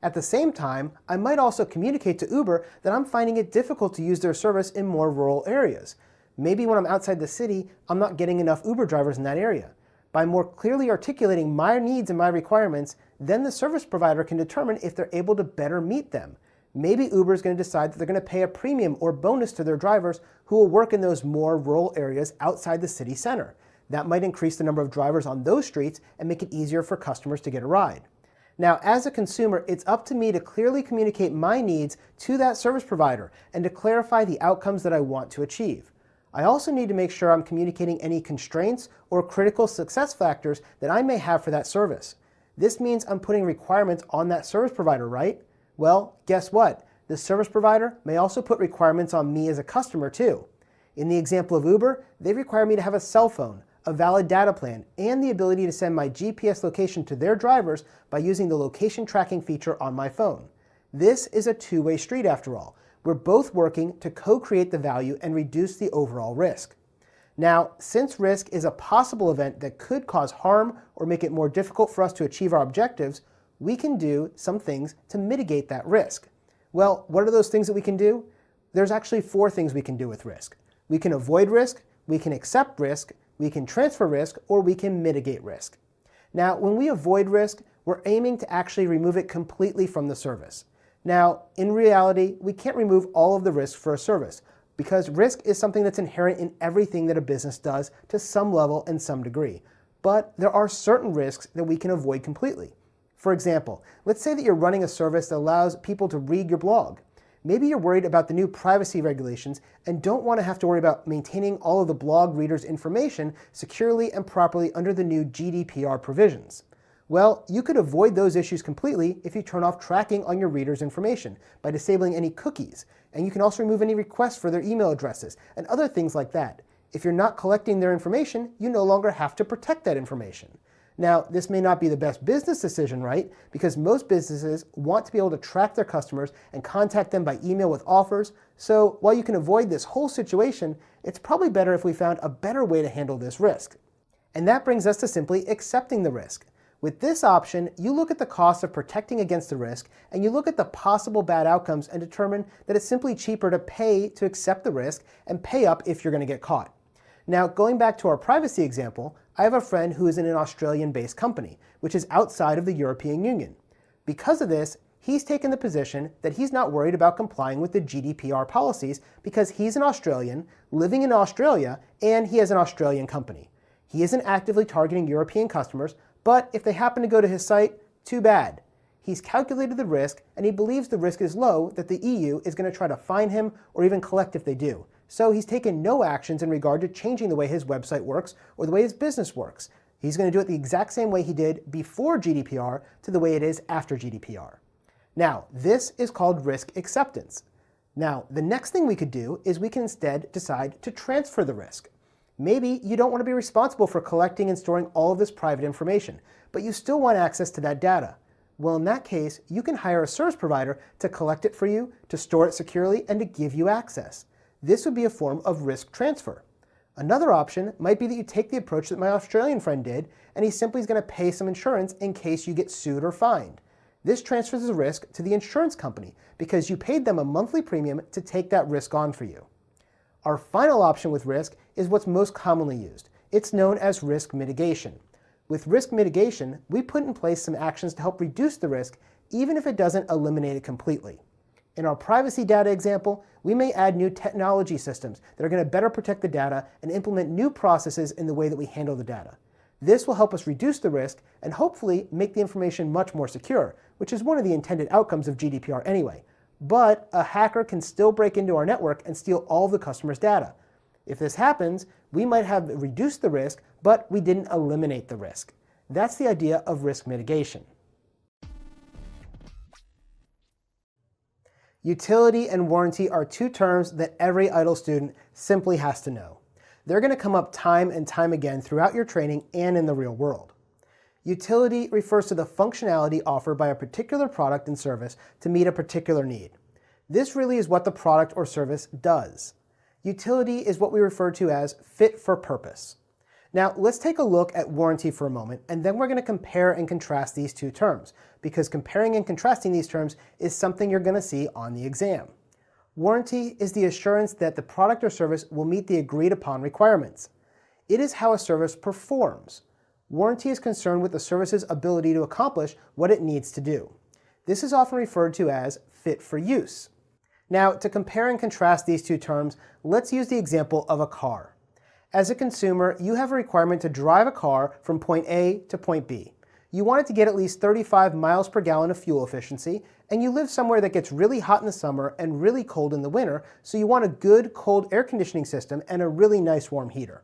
At the same time, I might also communicate to Uber that I'm finding it difficult to use their service in more rural areas. Maybe when I'm outside the city, I'm not getting enough Uber drivers in that area. By more clearly articulating my needs and my requirements, then the service provider can determine if they're able to better meet them. Maybe Uber is going to decide that they're going to pay a premium or bonus to their drivers who will work in those more rural areas outside the city center. That might increase the number of drivers on those streets and make it easier for customers to get a ride. Now, as a consumer, it's up to me to clearly communicate my needs to that service provider and to clarify the outcomes that I want to achieve. I also need to make sure I'm communicating any constraints or critical success factors that I may have for that service. This means I'm putting requirements on that service provider, right? Well, guess what? The service provider may also put requirements on me as a customer too. In the example of Uber, they require me to have a cell phone, a valid data plan, and the ability to send my GPS location to their drivers by using the location tracking feature on my phone. This is a two-way street after all. We're both working to co-create the value and reduce the overall risk. Now, since risk is a possible event that could cause harm or make it more difficult for us to achieve our objectives, we can do some things to mitigate that risk. Well, what are those things that we can do? There's actually 4 things we can do with risk. We can avoid risk, we can accept risk, we can transfer risk, or we can mitigate risk. Now, when we avoid risk, we're aiming to actually remove it completely from the service. Now, in reality, we can't remove all of the risk for a service because risk is something that's inherent in everything that a business does to some level and some degree. But there are certain risks that we can avoid completely. For example, let's say that you're running a service that allows people to read your blog. Maybe you're worried about the new privacy regulations and don't want to have to worry about maintaining all of the blog readers' information securely and properly under the new GDPR provisions. Well, you could avoid those issues completely if you turn off tracking on your readers' information by disabling any cookies, and you can also remove any requests for their email addresses and other things like that. If you're not collecting their information, you no longer have to protect that information. Now, this may not be the best business decision, right? Because most businesses want to be able to track their customers and contact them by email with offers. So while you can avoid this whole situation, it's probably better if we found a better way to handle this risk. And that brings us to simply accepting the risk. With this option, you look at the cost of protecting against the risk, and you look at the possible bad outcomes and determine that it's simply cheaper to pay to accept the risk and pay up if you're going to get caught. Now, going back to our privacy example, I have a friend who is in an Australian-based company, which is outside of the European Union. Because of this, he's taken the position that he's not worried about complying with the GDPR policies because he's an Australian, living in Australia, and he has an Australian company. He isn't actively targeting European customers, but if they happen to go to his site, too bad. He's calculated the risk, and he believes the risk is low that the EU is going to try to fine him or even collect if they do. So he's taken no actions in regard to changing the way his website works or the way his business works. He's going to do it the exact same way he did before GDPR to the way it is after GDPR. Now, this is called risk acceptance. Now, the next thing we could do is we can instead decide to transfer the risk. Maybe you don't want to be responsible for collecting and storing all of this private information, but you still want access to that data. Well, in that case, you can hire a service provider to collect it for you, to store it securely, and to give you access. This would be a form of risk transfer. Another option might be that you take the approach that my Australian friend did, and he simply is going to pay some insurance in case you get sued or fined. This transfers the risk to the insurance company because you paid them a monthly premium to take that risk on for you. Our final option with risk is what's most commonly used. It's known as risk mitigation. With risk mitigation, we put in place some actions to help reduce the risk, even if it doesn't eliminate it completely. In our privacy data example, we may add new technology systems that are going to better protect the data and implement new processes in the way that we handle the data. This will help us reduce the risk and hopefully make the information much more secure, which is one of the intended outcomes of GDPR anyway. But a hacker can still break into our network and steal all of the customer's data. If this happens, we might have reduced the risk, but we didn't eliminate the risk. That's the idea of risk mitigation. Utility and warranty are two terms that every Itil student simply has to know. They're going to come up time and time again throughout your training and in the real world. Utility refers to the functionality offered by a particular product and service to meet a particular need. This really is what the product or service does. Utility is what we refer to as fit for purpose. Now, let's take a look at warranty for a moment, and then we're going to compare and contrast these two terms, because comparing and contrasting these terms is something you're going to see on the exam. Warranty is the assurance that the product or service will meet the agreed upon requirements. It is how a service performs. Warranty is concerned with the service's ability to accomplish what it needs to do. This is often referred to as fit for use. Now, to compare and contrast these two terms, let's use the example of a car. As a consumer, you have a requirement to drive a car from point A to point B. You want it to get at least 35 miles per gallon of fuel efficiency, and you live somewhere that gets really hot in the summer and really cold in the winter, so you want a good cold air conditioning system and a really nice warm heater.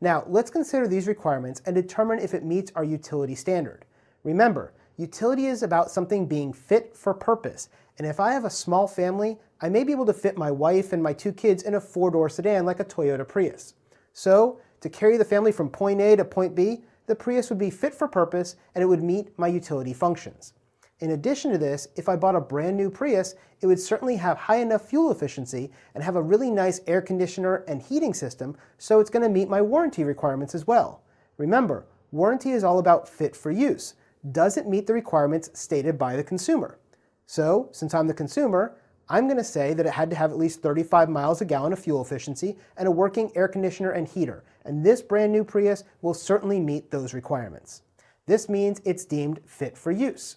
Now, let's consider these requirements and determine if it meets our utility standard. Remember, utility is about something being fit for purpose, and if I have a small family, I may be able to fit my wife and my 2 kids in a 4-door sedan like a Toyota Prius. So, to carry the family from point A to point B, the Prius would be fit for purpose and it would meet my utility functions. In addition to this, if I bought a brand new Prius, it would certainly have high enough fuel efficiency and have a really nice air conditioner and heating system, so it's going to meet my warranty requirements as well. Remember, warranty is all about fit for use. Does it meet the requirements stated by the consumer? So, since I'm the consumer, I'm going to say that it had to have at least 35 miles a gallon of fuel efficiency and a working air conditioner and heater, and this brand new Prius will certainly meet those requirements. This means it's deemed fit for use.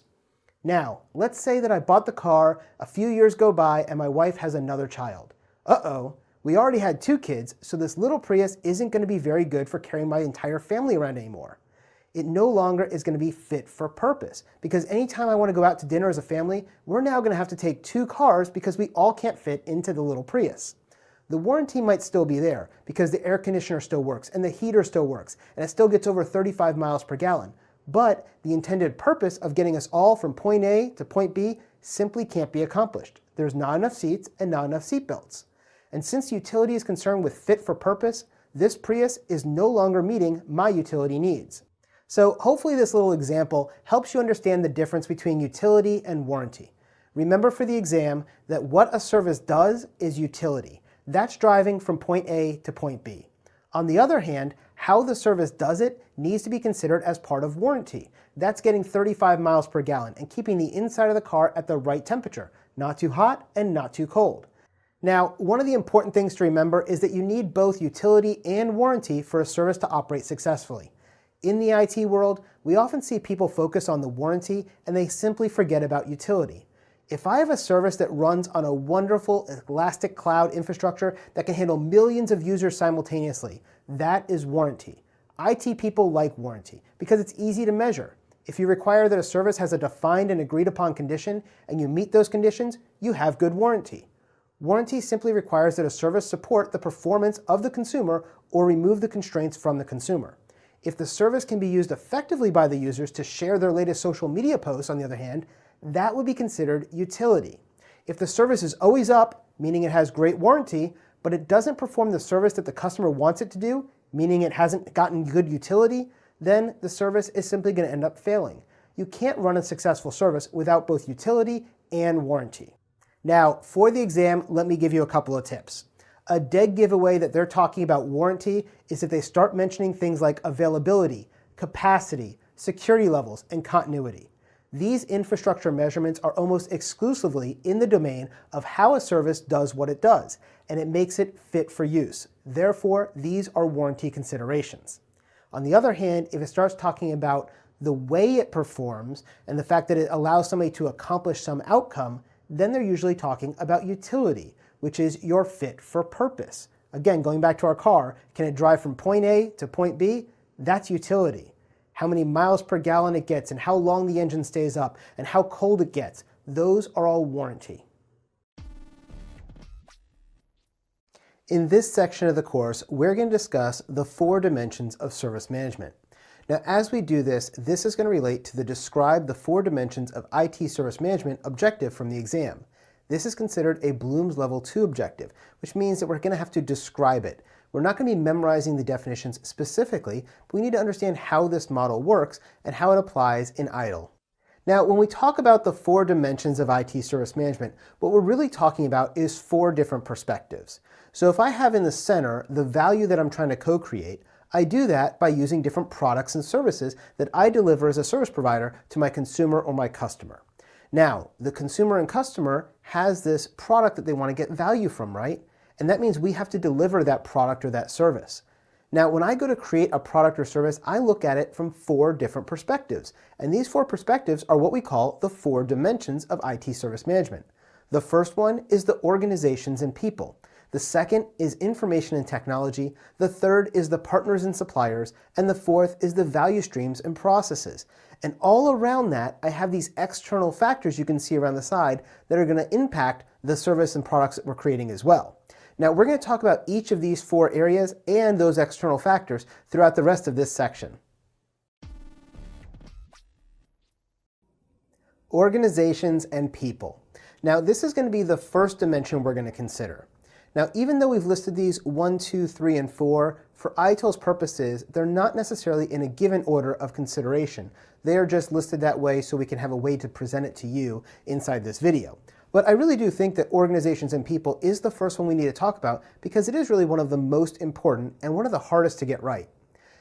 Now, let's say that I bought the car, a few years go by, and my wife has another child. Uh-oh, we already had 2 kids, so this little Prius isn't going to be very good for carrying my entire family around anymore. It no longer is going to be fit for purpose, because anytime I want to go out to dinner as a family, we're now going to have to take 2 cars because we all can't fit into the little Prius. The warranty might still be there because the air conditioner still works and the heater still works and it still gets over 35 miles per gallon. But the intended purpose of getting us all from point A to point B simply can't be accomplished. There's not enough seats and not enough seat belts. And since utility is concerned with fit for purpose, this Prius is no longer meeting my utility needs. So hopefully this little example helps you understand the difference between utility and warranty. Remember for the exam that what a service does is utility. That's driving from point A to point B. On the other hand, how the service does it needs to be considered as part of warranty. That's getting 35 miles per gallon and keeping the inside of the car at the right temperature, not too hot and not too cold. Now, one of the important things to remember is that you need both utility and warranty for a service to operate successfully. In the IT world, we often see people focus on the warranty and they simply forget about utility. If I have a service that runs on a wonderful elastic cloud infrastructure that can handle millions of users simultaneously, that is warranty. IT people like warranty because it's easy to measure. If you require that a service has a defined and agreed upon condition and you meet those conditions, you have good warranty. Warranty simply requires that a service support the performance of the consumer or remove the constraints from the consumer. If the service can be used effectively by the users to share their latest social media posts, on the other hand, that would be considered utility. If the service is always up, meaning it has great warranty, but it doesn't perform the service that the customer wants it to do, meaning it hasn't gotten good utility, then the service is simply going to end up failing. You can't run a successful service without both utility and warranty. Now, for the exam, let me give you a couple of tips. A dead giveaway that they're talking about warranty is if they start mentioning things like availability, capacity, security levels, and continuity. These infrastructure measurements are almost exclusively in the domain of how a service does what it does, and it makes it fit for use. Therefore, these are warranty considerations. On the other hand, if it starts talking about the way it performs and the fact that it allows somebody to accomplish some outcome, then they're usually talking about utility, which is your fit for purpose. Again, going back to our car, can it drive from point A to point B? That's utility. How many miles per gallon it gets and how long the engine stays up and how cold it gets, those are all warranty. In this section of the course, we're going to discuss the 4 dimensions of service management. Now, as we do this, this is going to relate to the describe the 4 dimensions of IT service management objective from the exam. This is considered a Bloom's Level 2 objective, which means that we're going to have to describe it. We're not going to be memorizing the definitions specifically, but we need to understand how this model works and how it applies in Itil. Now, when we talk about the 4 dimensions of IT service management, what we're really talking about is 4 different perspectives. So if I have in the center the value that I'm trying to co-create, I do that by using different products and services that I deliver as a service provider to my consumer or my customer. Now, the consumer and customer has this product that they want to get value from, right? And that means we have to deliver that product or that service. Now, when I go to create a product or service, I look at it from 4 different perspectives. And these 4 perspectives are what we call the 4 dimensions of IT service management. The first one is the organizations and people. The second is information and technology. The third is the partners and suppliers. And the fourth is the value streams and processes. And all around that, I have these external factors you can see around the side that are going to impact the service and products that we're creating as well. Now, we're going to talk about each of these 4 areas and those external factors throughout the rest of this section. Organizations and people. Now, this is going to be the first dimension we're going to consider. Now, even though we've listed these 1, 2, 3, and 4, for Itil's purposes, they're not necessarily in a given order of consideration. They are just listed that way so we can have a way to present it to you inside this video. But I really do think that organizations and people is the first one we need to talk about because it is really one of the most important and one of the hardest to get right.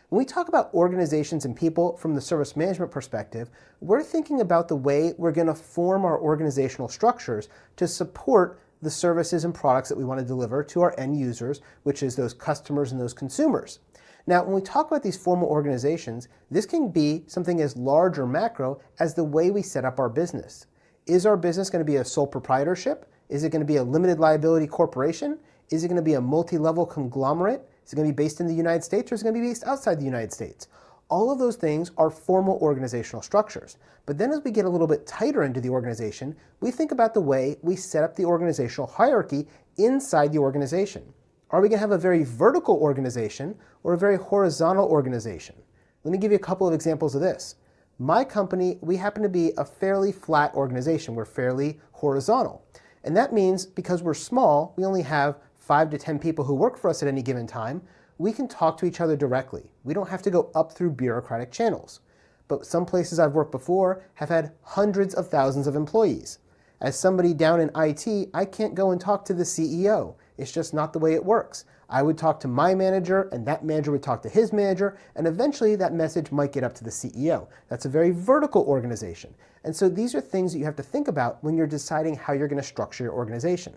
When we talk about organizations and people from the service management perspective, we're thinking about the way we're going to form our organizational structures to support the services and products that we want to deliver to our end users, which is those customers and those consumers. Now, when we talk about these formal organizations, this can be something as large or macro as the way we set up our business. Is our business going to be a sole proprietorship? Is it going to be a limited liability corporation? Is it going to be a multi-level conglomerate? Is it going to be based in the United States or is it going to be based outside the United States? All of those things are formal organizational structures. But then as we get a little bit tighter into the organization, we think about the way we set up the organizational hierarchy inside the organization. Are we going to have a very vertical organization or a very horizontal organization? Let me give you a couple of examples of this. My company, we happen to be a fairly flat organization. We're fairly horizontal. And that means because we're small, we only have 5 to 10 people who work for us at any given time, we can talk to each other directly. We don't have to go up through bureaucratic channels. But some places I've worked before have had hundreds of thousands of employees. As somebody down in IT, I can't go and talk to the CEO. It's just not the way it works. I would talk to my manager, and that manager would talk to his manager, and eventually that message might get up to the CEO. That's a very vertical organization. And so these are things that you have to think about when you're deciding how you're going to structure your organization.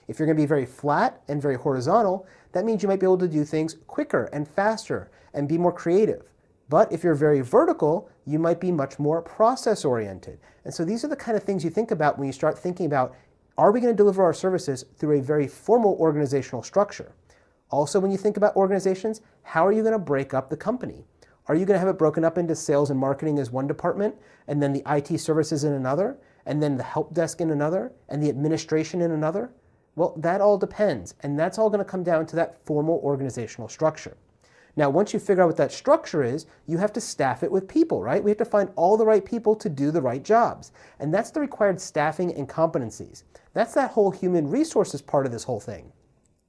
If you're going to be very flat and very horizontal, that means you might be able to do things quicker and faster and be more creative. But if you're very vertical, you might be much more process-oriented. And so these are the kind of things you think about when you start thinking about, are we going to deliver our services through a very formal organizational structure? Also, when you think about organizations, how are you going to break up the company? Are you going to have it broken up into sales and marketing as one department, and then the IT services in another, and then the help desk in another, and the administration in another? Well, that all depends, and that's all going to come down to that formal organizational structure. Now, once you figure out what that structure is, you have to staff it with people, right? We have to find all the right people to do the right jobs. And that's the required staffing and competencies. That's that whole human resources part of this whole thing.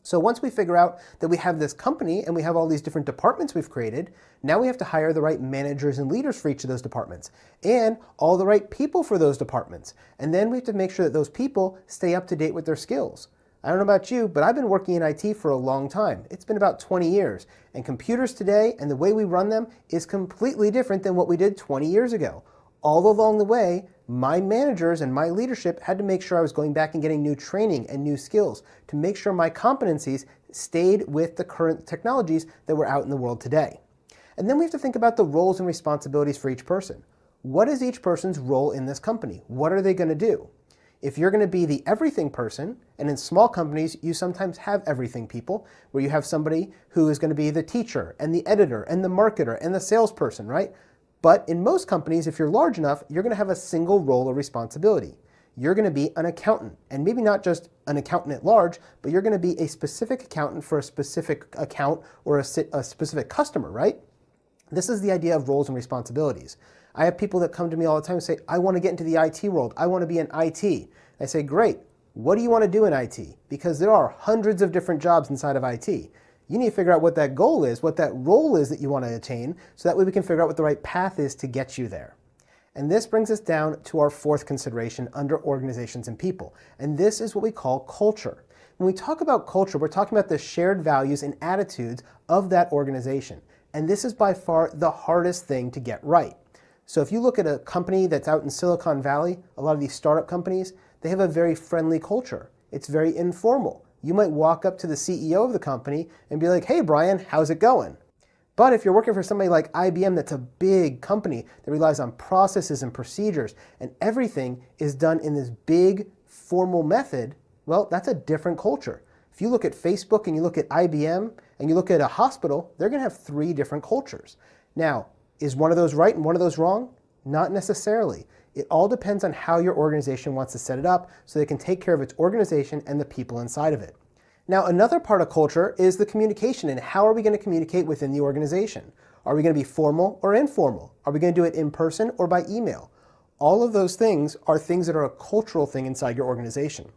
So once we figure out that we have this company and we have all these different departments we've created, now we have to hire the right managers and leaders for each of those departments and all the right people for those departments. And then we have to make sure that those people stay up to date with their skills. I don't know about you, but I've been working in IT for a long time. It's been about 20 years. And computers today and the way we run them is completely different than what we did 20 years ago. All along the way, my managers and my leadership had to make sure I was going back and getting new training and new skills to make sure my competencies stayed with the current technologies that were out in the world today. And then we have to think about the roles and responsibilities for each person. What is each person's role in this company? What are they going to do? If you're going to be the everything person, and in small companies, you sometimes have everything people, where you have somebody who is going to be the teacher and the editor and the marketer and the salesperson, right? But in most companies, if you're large enough, you're going to have a single role or responsibility. You're going to be an accountant, and maybe not just an accountant at large, but you're going to be a specific accountant for a specific account or a specific customer, right? This is the idea of roles and responsibilities. I have people that come to me all the time and say, I want to get into the IT world. I want to be in IT. I say, great. What do you want to do in IT? Because there are hundreds of different jobs inside of IT. You need to figure out what that goal is, what that role is that you want to attain, so that way we can figure out what the right path is to get you there. And this brings us down to our fourth consideration under organizations and people. And this is what we call culture. When we talk about culture, we're talking about the shared values and attitudes of that organization. And this is by far the hardest thing to get right. So if you look at a company that's out in Silicon Valley, a lot of these startup companies, they have a very friendly culture. It's very informal. You might walk up to the CEO of the company and be like, hey, Brian, how's it going? But if you're working for somebody like IBM, that's a big company that relies on processes and procedures, and everything is done in this big formal method, well, that's a different culture. If you look at Facebook and you look at IBM and you look at a hospital, they're going to have three different cultures. Now, is one of those right and one of those wrong? Not necessarily. It all depends on how your organization wants to set it up so they can take care of its organization and the people inside of it. Now, another part of culture is the communication, and how are we going to communicate within the organization? Are we going to be formal or informal? Are we going to do it in person or by email? All of those things are things that are a cultural thing inside your organization.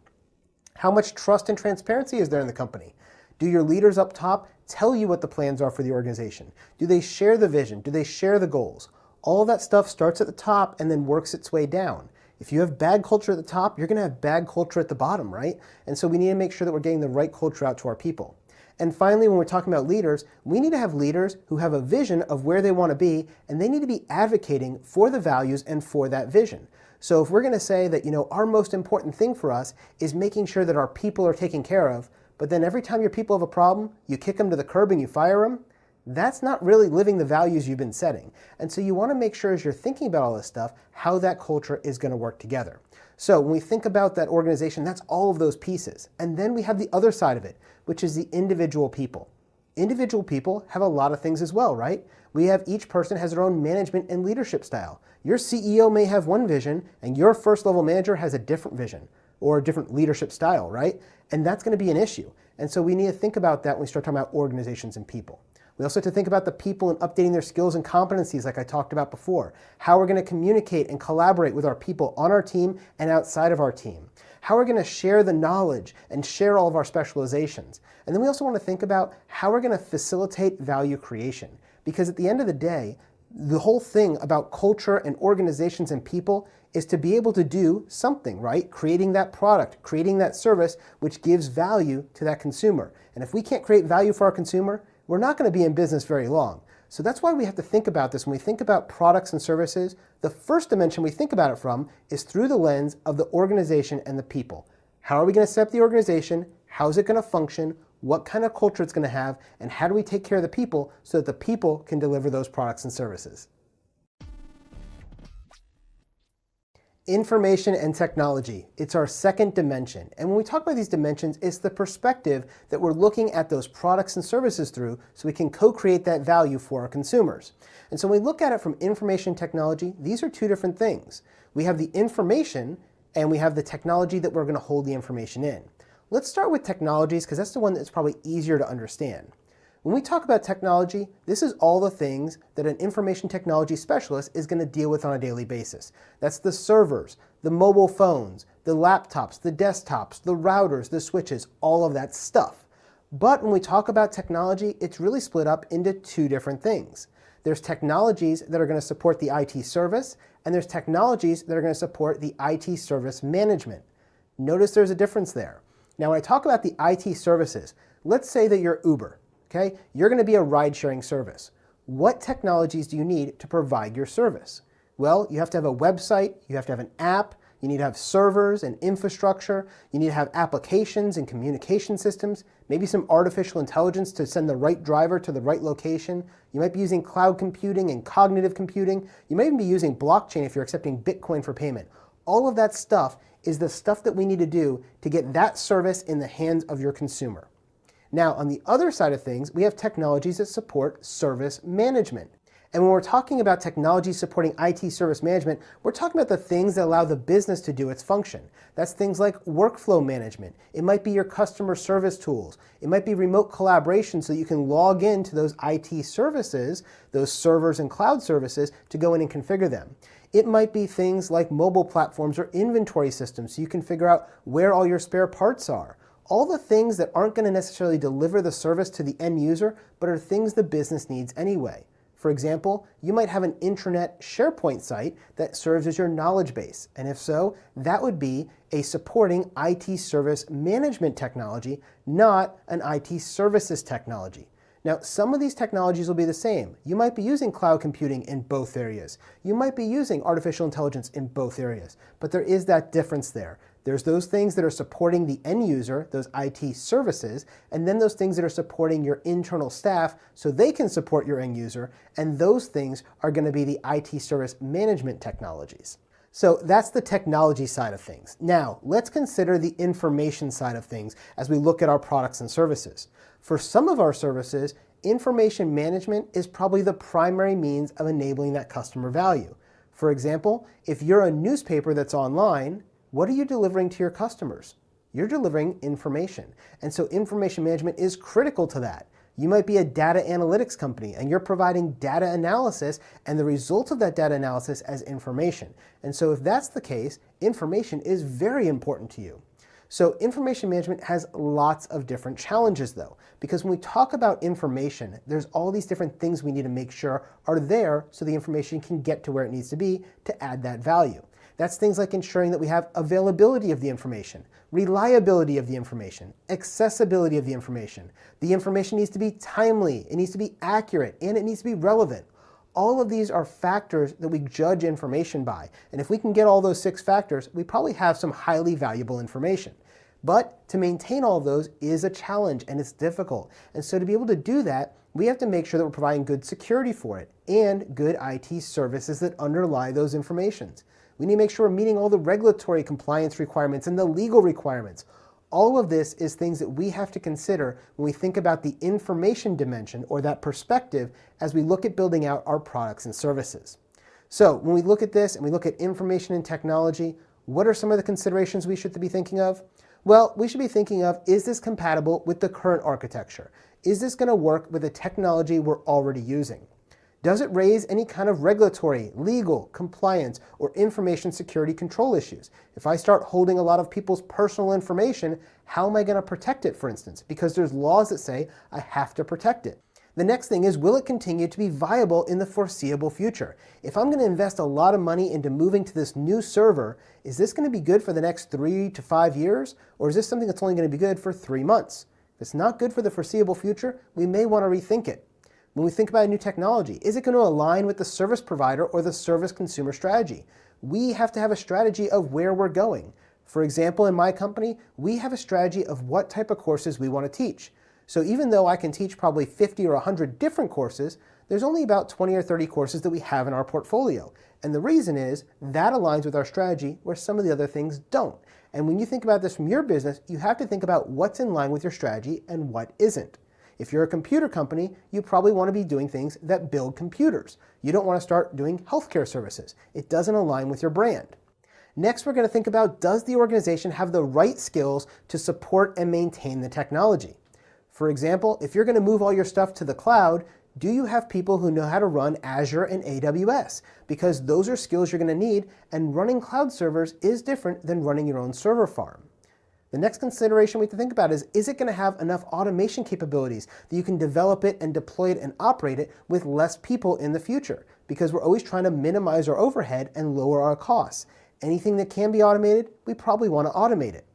How much trust and transparency is there in the company? Do your leaders up top tell you what the plans are for the organization? Do they share the vision? Do they share the goals? All of that stuff starts at the top and then works its way down. If you have bad culture at the top, you're going to have bad culture at the bottom, right? And so we need to make sure that we're getting the right culture out to our people. And finally, when we're talking about leaders, we need to have leaders who have a vision of where they want to be, and they need to be advocating for the values and for that vision. So if we're going to say that, our most important thing for us is making sure that our people are taken care of, but then every time your people have a problem, you kick them to the curb and you fire them, that's not really living the values you've been setting. And so you want to make sure as you're thinking about all this stuff, how that culture is going to work together. So when we think about that organization, that's all of those pieces. And then we have the other side of it, which is the individual people. Individual people have a lot of things as well, right? We have each person has their own management and leadership style. Your CEO may have one vision and your first level manager has a different vision or a different leadership style, right? And that's going to be an issue. And so we need to think about that when we start talking about organizations and people. We also have to think about the people and updating their skills and competencies like I talked about before. How we're going to communicate and collaborate with our people on our team and outside of our team. How we're going to share the knowledge and share all of our specializations. And then we also want to think about how we're going to facilitate value creation. Because at the end of the day, the whole thing about culture and organizations and people is to be able to do something, right? Creating that product, creating that service, which gives value to that consumer. And if we can't create value for our consumer, we're not going to be in business very long. So that's why we have to think about this. When we think about products and services, the first dimension we think about it from is through the lens of the organization and the people. How are we going to set up the organization? How is it going to function? What kind of culture it's going to have? And how do we take care of the people so that the people can deliver those products and services? Information and technology. It's our second dimension. And when we talk about these dimensions, it's the perspective that we're looking at those products and services through so we can co-create that value for our consumers. And so when we look at it from information technology, these are two different things. We have the information and we have the technology that we're going to hold the information in. Let's start with technologies because that's the one that's probably easier to understand. When we talk about technology, this is all the things that an information technology specialist is going to deal with on a daily basis. That's the servers, the mobile phones, the laptops, the desktops, the routers, the switches, all of that stuff. But when we talk about technology, it's really split up into two different things. There's technologies that are going to support the IT service, and there's technologies that are going to support the IT service management. Notice there's a difference there. Now, when I talk about the IT services, let's say that you're Uber, okay? You're going to be a ride-sharing service. What technologies do you need to provide your service? Well, you have to have a website, you have to have an app, you need to have servers and infrastructure, you need to have applications and communication systems, maybe some artificial intelligence to send the right driver to the right location. You might be using cloud computing and cognitive computing. You might even be using blockchain if you're accepting Bitcoin for payment. All of that stuff is the stuff that we need to do to get that service in the hands of your consumer. Now, on the other side of things, we have technologies that support service management. And when we're talking about technology supporting IT service management, we're talking about the things that allow the business to do its function. That's things like workflow management. It might be your customer service tools. It might be remote collaboration so that you can log into those IT services, those servers and cloud services, to go in and configure them. It might be things like mobile platforms or inventory systems so you can figure out where all your spare parts are. All the things that aren't going to necessarily deliver the service to the end user, but are things the business needs anyway. For example, you might have an intranet SharePoint site that serves as your knowledge base, and if so, that would be a supporting IT service management technology, not an IT services technology. Now, some of these technologies will be the same. You might be using cloud computing in both areas. You might be using artificial intelligence in both areas, but there is that difference there. There's those things that are supporting the end user, those IT services, and then those things that are supporting your internal staff so they can support your end user, and those things are going to be the IT service management technologies. So that's the technology side of things. Now, let's consider the information side of things as we look at our products and services. For some of our services, information management is probably the primary means of enabling that customer value. For example, if you're a newspaper that's online, what are you delivering to your customers? You're delivering information. And so information management is critical to that. You might be a data analytics company and you're providing data analysis and the result of that data analysis as information. And so if that's the case, information is very important to you. So information management has lots of different challenges though, because when we talk about information, there's all these different things we need to make sure are there so the information can get to where it needs to be to add that value. That's things like ensuring that we have availability of the information, reliability of the information, accessibility of the information. The information needs to be timely, it needs to be accurate, and it needs to be relevant. All of these are factors that we judge information by. And if we can get all those 6 factors, we probably have some highly valuable information. But to maintain all of those is a challenge and it's difficult. And so to be able to do that, we have to make sure that we're providing good security for it and good IT services that underlie those informations. We need to make sure we're meeting all the regulatory compliance requirements and the legal requirements. All of this is things that we have to consider when we think about the information dimension or that perspective as we look at building out our products and services. So when we look at this and we look at information and technology, what are some of the considerations we should be thinking of? Well, we should be thinking of, is this compatible with the current architecture? Is this going to work with the technology we're already using? Does it raise any kind of regulatory, legal, compliance, or information security control issues? If I start holding a lot of people's personal information, how am I going to protect it, for instance? Because there's laws that say I have to protect it. The next thing is, will it continue to be viable in the foreseeable future? If I'm going to invest a lot of money into moving to this new server, is this going to be good for the next 3 to 5 years? Or is this something that's only going to be good for 3 months? If it's not good for the foreseeable future, we may want to rethink it. When we think about a new technology, is it going to align with the service provider or the service consumer strategy? We have to have a strategy of where we're going. For example, in my company, we have a strategy of what type of courses we want to teach. So even though I can teach probably 50 or 100 different courses, there's only about 20 or 30 courses that we have in our portfolio. And the reason is that aligns with our strategy where some of the other things don't. And when you think about this from your business, you have to think about what's in line with your strategy and what isn't. If you're a computer company, you probably want to be doing things that build computers. You don't want to start doing healthcare services. It doesn't align with your brand. Next, we're going to think about, does the organization have the right skills to support and maintain the technology? For example, if you're going to move all your stuff to the cloud, do you have people who know how to run Azure and AWS? Because those are skills you're going to need, and running cloud servers is different than running your own server farm. The next consideration we have to think about is it going to have enough automation capabilities that you can develop it and deploy it and operate it with less people in the future? Because we're always trying to minimize our overhead and lower our costs. Anything that can be automated, we probably want to automate it.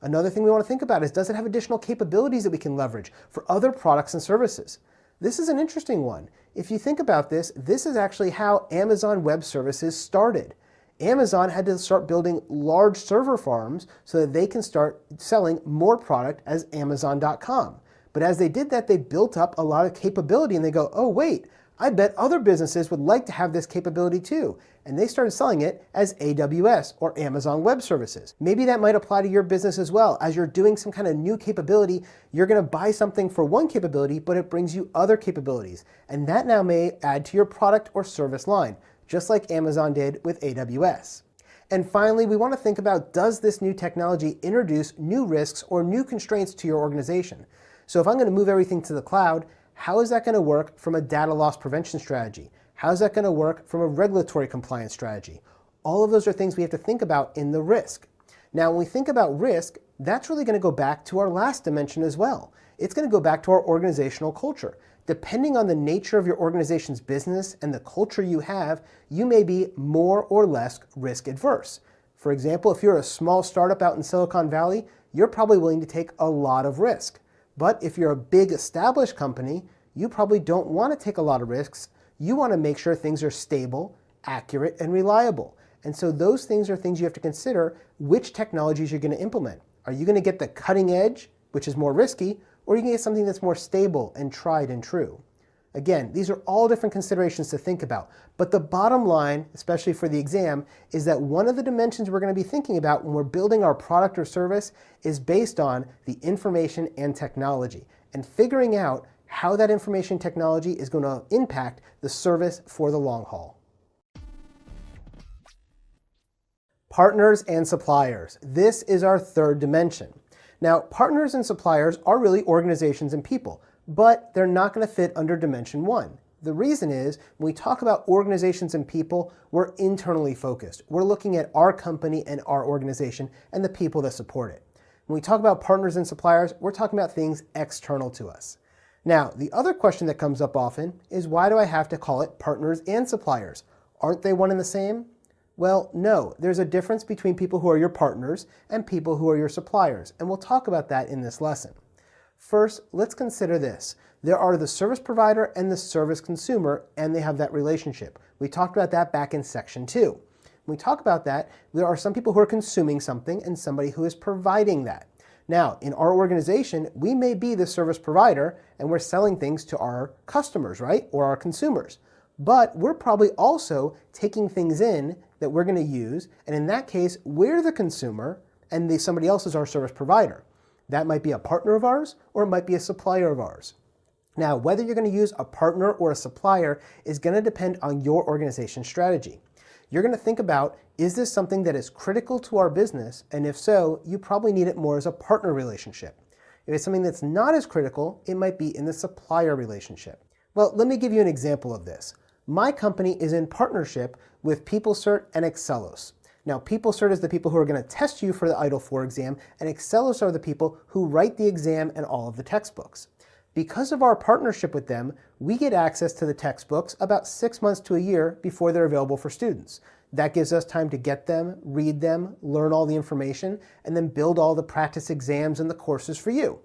Another thing we want to think about is, does it have additional capabilities that we can leverage for other products and services? This is an interesting one. If you think about this, this is actually how Amazon Web Services started. Amazon had to start building large server farms so that they can start selling more product as Amazon.com. But as they did that, they built up a lot of capability, and they go, oh wait, I bet other businesses would like to have this capability too. And they started selling it as AWS or Amazon Web Services. Maybe that might apply to your business as well. As you're doing some kind of new capability, you're going to buy something for one capability, but it brings you other capabilities. And that now may add to your product or service line, just like Amazon did with AWS. And finally, we want to think about, does this new technology introduce new risks or new constraints to your organization? So if I'm going to move everything to the cloud, how is that going to work from a data loss prevention strategy? How is that going to work from a regulatory compliance strategy? All of those are things we have to think about in the risk. Now, when we think about risk, that's really going to go back to our last dimension as well. It's going to go back to our organizational culture. Depending on the nature of your organization's business and the culture you have, you may be more or less risk adverse. For example, if you're a small startup out in Silicon Valley, you're probably willing to take a lot of risk. But if you're a big established company, you probably don't want to take a lot of risks. You want to make sure things are stable, accurate, and reliable. And so those things are things you have to consider which technologies you're going to implement. Are you going to get the cutting edge, which is more risky, or are you going to get something that's more stable and tried and true? Again, these are all different considerations to think about. But the bottom line, especially for the exam, is that one of the dimensions we're going to be thinking about when we're building our product or service is based on the information and technology, and figuring out how that information technology is going to impact the service for the long haul. Partners and suppliers. This is our third dimension. Now, partners and suppliers are really organizations and people, but they're not going to fit under dimension one. The reason is, when we talk about organizations and people, we're internally focused. We're looking at our company and our organization and the people that support it. When we talk about partners and suppliers, we're talking about things external to us. Now, the other question that comes up often is, why do I have to call it partners and suppliers? Aren't they one and the same? Well, no. There's a difference between people who are your partners and people who are your suppliers, and we'll talk about that in this lesson. First, let's consider this. There are the service provider and the service consumer, and they have that relationship. We talked about that back in section 2. When we talk about that, there are some people who are consuming something and somebody who is providing that. Now, in our organization, we may be the service provider and we're selling things to our customers, right? Or our consumers. But we're probably also taking things in that we're going to use, and in that case, we're the consumer and somebody else is our service provider. That might be a partner of ours, or it might be a supplier of ours. Now, whether you're going to use a partner or a supplier is going to depend on your organization strategy. You're going to think about, is this something that is critical to our business? And if so, you probably need it more as a partner relationship. If it's something that's not as critical, it might be in the supplier relationship. Well, let me give you an example of this. My company is in partnership with PeopleCert and Excelos. Now, PeopleCert is the people who are going to test you for the Itil 4 exam, and Excelos are the people who write the exam and all of the textbooks. Because of our partnership with them, we get access to the textbooks about 6 months to a year before they're available for students. That gives us time to get them, read them, learn all the information, and then build all the practice exams and the courses for you.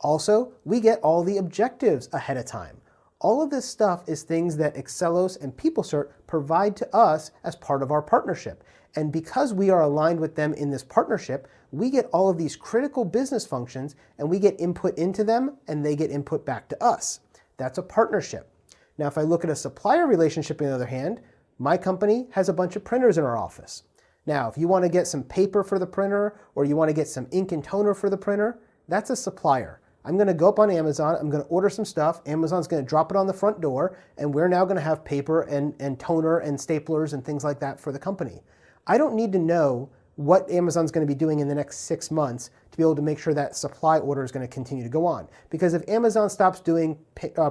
Also, we get all the objectives ahead of time. All of this stuff is things that Excelos and PeopleCert provide to us as part of our partnership. And because we are aligned with them in this partnership, we get all of these critical business functions and we get input into them and they get input back to us. That's a partnership. Now, if I look at a supplier relationship, on the other hand, my company has a bunch of printers in our office. Now, if you want to get some paper for the printer or you want to get some ink and toner for the printer, that's a supplier. I'm going to go up on Amazon, I'm going to order some stuff, Amazon's going to drop it on the front door, and we're now going to have paper and toner and staplers and things like that for the company. I don't need to know what Amazon's going to be doing in the next 6 months to be able to make sure that supply order is going to continue to go on. Because if Amazon stops doing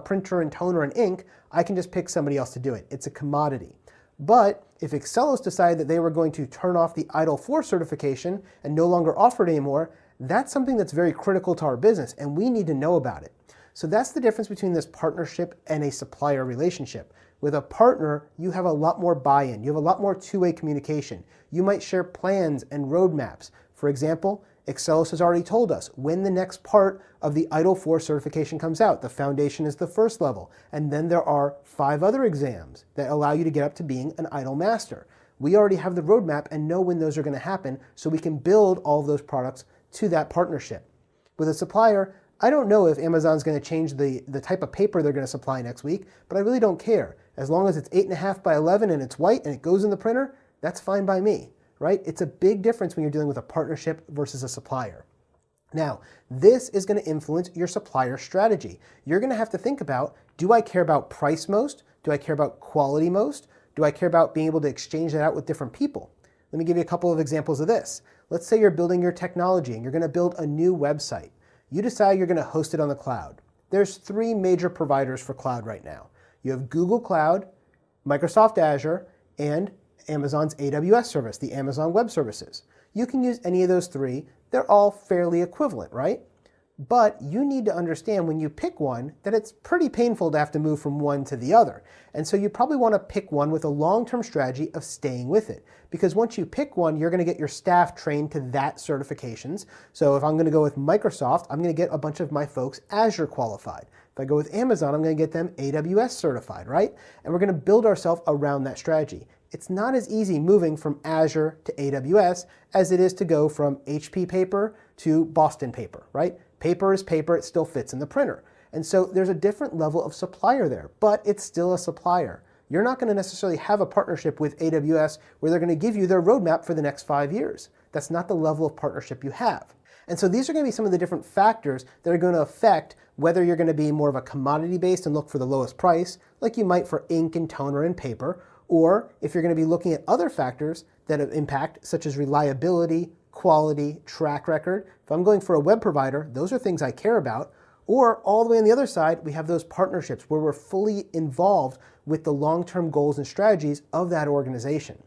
printer and toner and ink, I can just pick somebody else to do it. It's a commodity. But if Excelos decided that they were going to turn off the ITIL 4 certification and no longer offer it anymore, that's something that's very critical to our business, and we need to know about it. So that's the difference between this partnership and a supplier relationship. With a partner, you have a lot more buy-in. You have a lot more two-way communication. You might share plans and roadmaps. For example, Excelos has already told us when the next part of the ITIL 4 certification comes out. The foundation is the first level, and then there are 5 other exams that allow you to get up to being an ITIL master. We already have the roadmap and know when those are going to happen, so we can build all of those products to that partnership. With a supplier, I don't know if Amazon's going to change the type of paper they're going to supply next week, but I really don't care. As long as it's 8.5 by 11 and it's white and it goes in the printer, that's fine by me, right? It's a big difference when you're dealing with a partnership versus a supplier. Now, this is going to influence your supplier strategy. You're going to have to think about, do I care about price most? Do I care about quality most? Do I care about being able to exchange that out with different people? Let me give you a couple of examples of this. Let's say you're building your technology and you're going to build a new website. You decide you're going to host it on the cloud. There's 3 major providers for cloud right now. You have Google Cloud, Microsoft Azure, and Amazon's AWS service, the Amazon Web Services. You can use any of those 3. They're all fairly equivalent, right? But you need to understand when you pick one that it's pretty painful to have to move from one to the other. And so you probably want to pick one with a long-term strategy of staying with it. Because once you pick one, you're going to get your staff trained to that certifications. So if I'm going to go with Microsoft, I'm going to get a bunch of my folks Azure qualified. If I go with Amazon, I'm going to get them AWS certified, right? And we're going to build ourselves around that strategy. It's not as easy moving from Azure to AWS as it is to go from HP paper to Boston paper, right? Paper is paper, it still fits in the printer. And so there's a different level of supplier there, but it's still a supplier. You're not going to necessarily have a partnership with AWS where they're going to give you their roadmap for the next 5 years. That's not the level of partnership you have. And so these are going to be some of the different factors that are going to affect whether you're going to be more of a commodity based and look for the lowest price, like you might for ink and toner and paper, or if you're going to be looking at other factors that impact, such as reliability, quality, track record. If I'm going for a web provider, those are things I care about. Or all the way on the other side, we have those partnerships where we're fully involved with the long-term goals and strategies of that organization.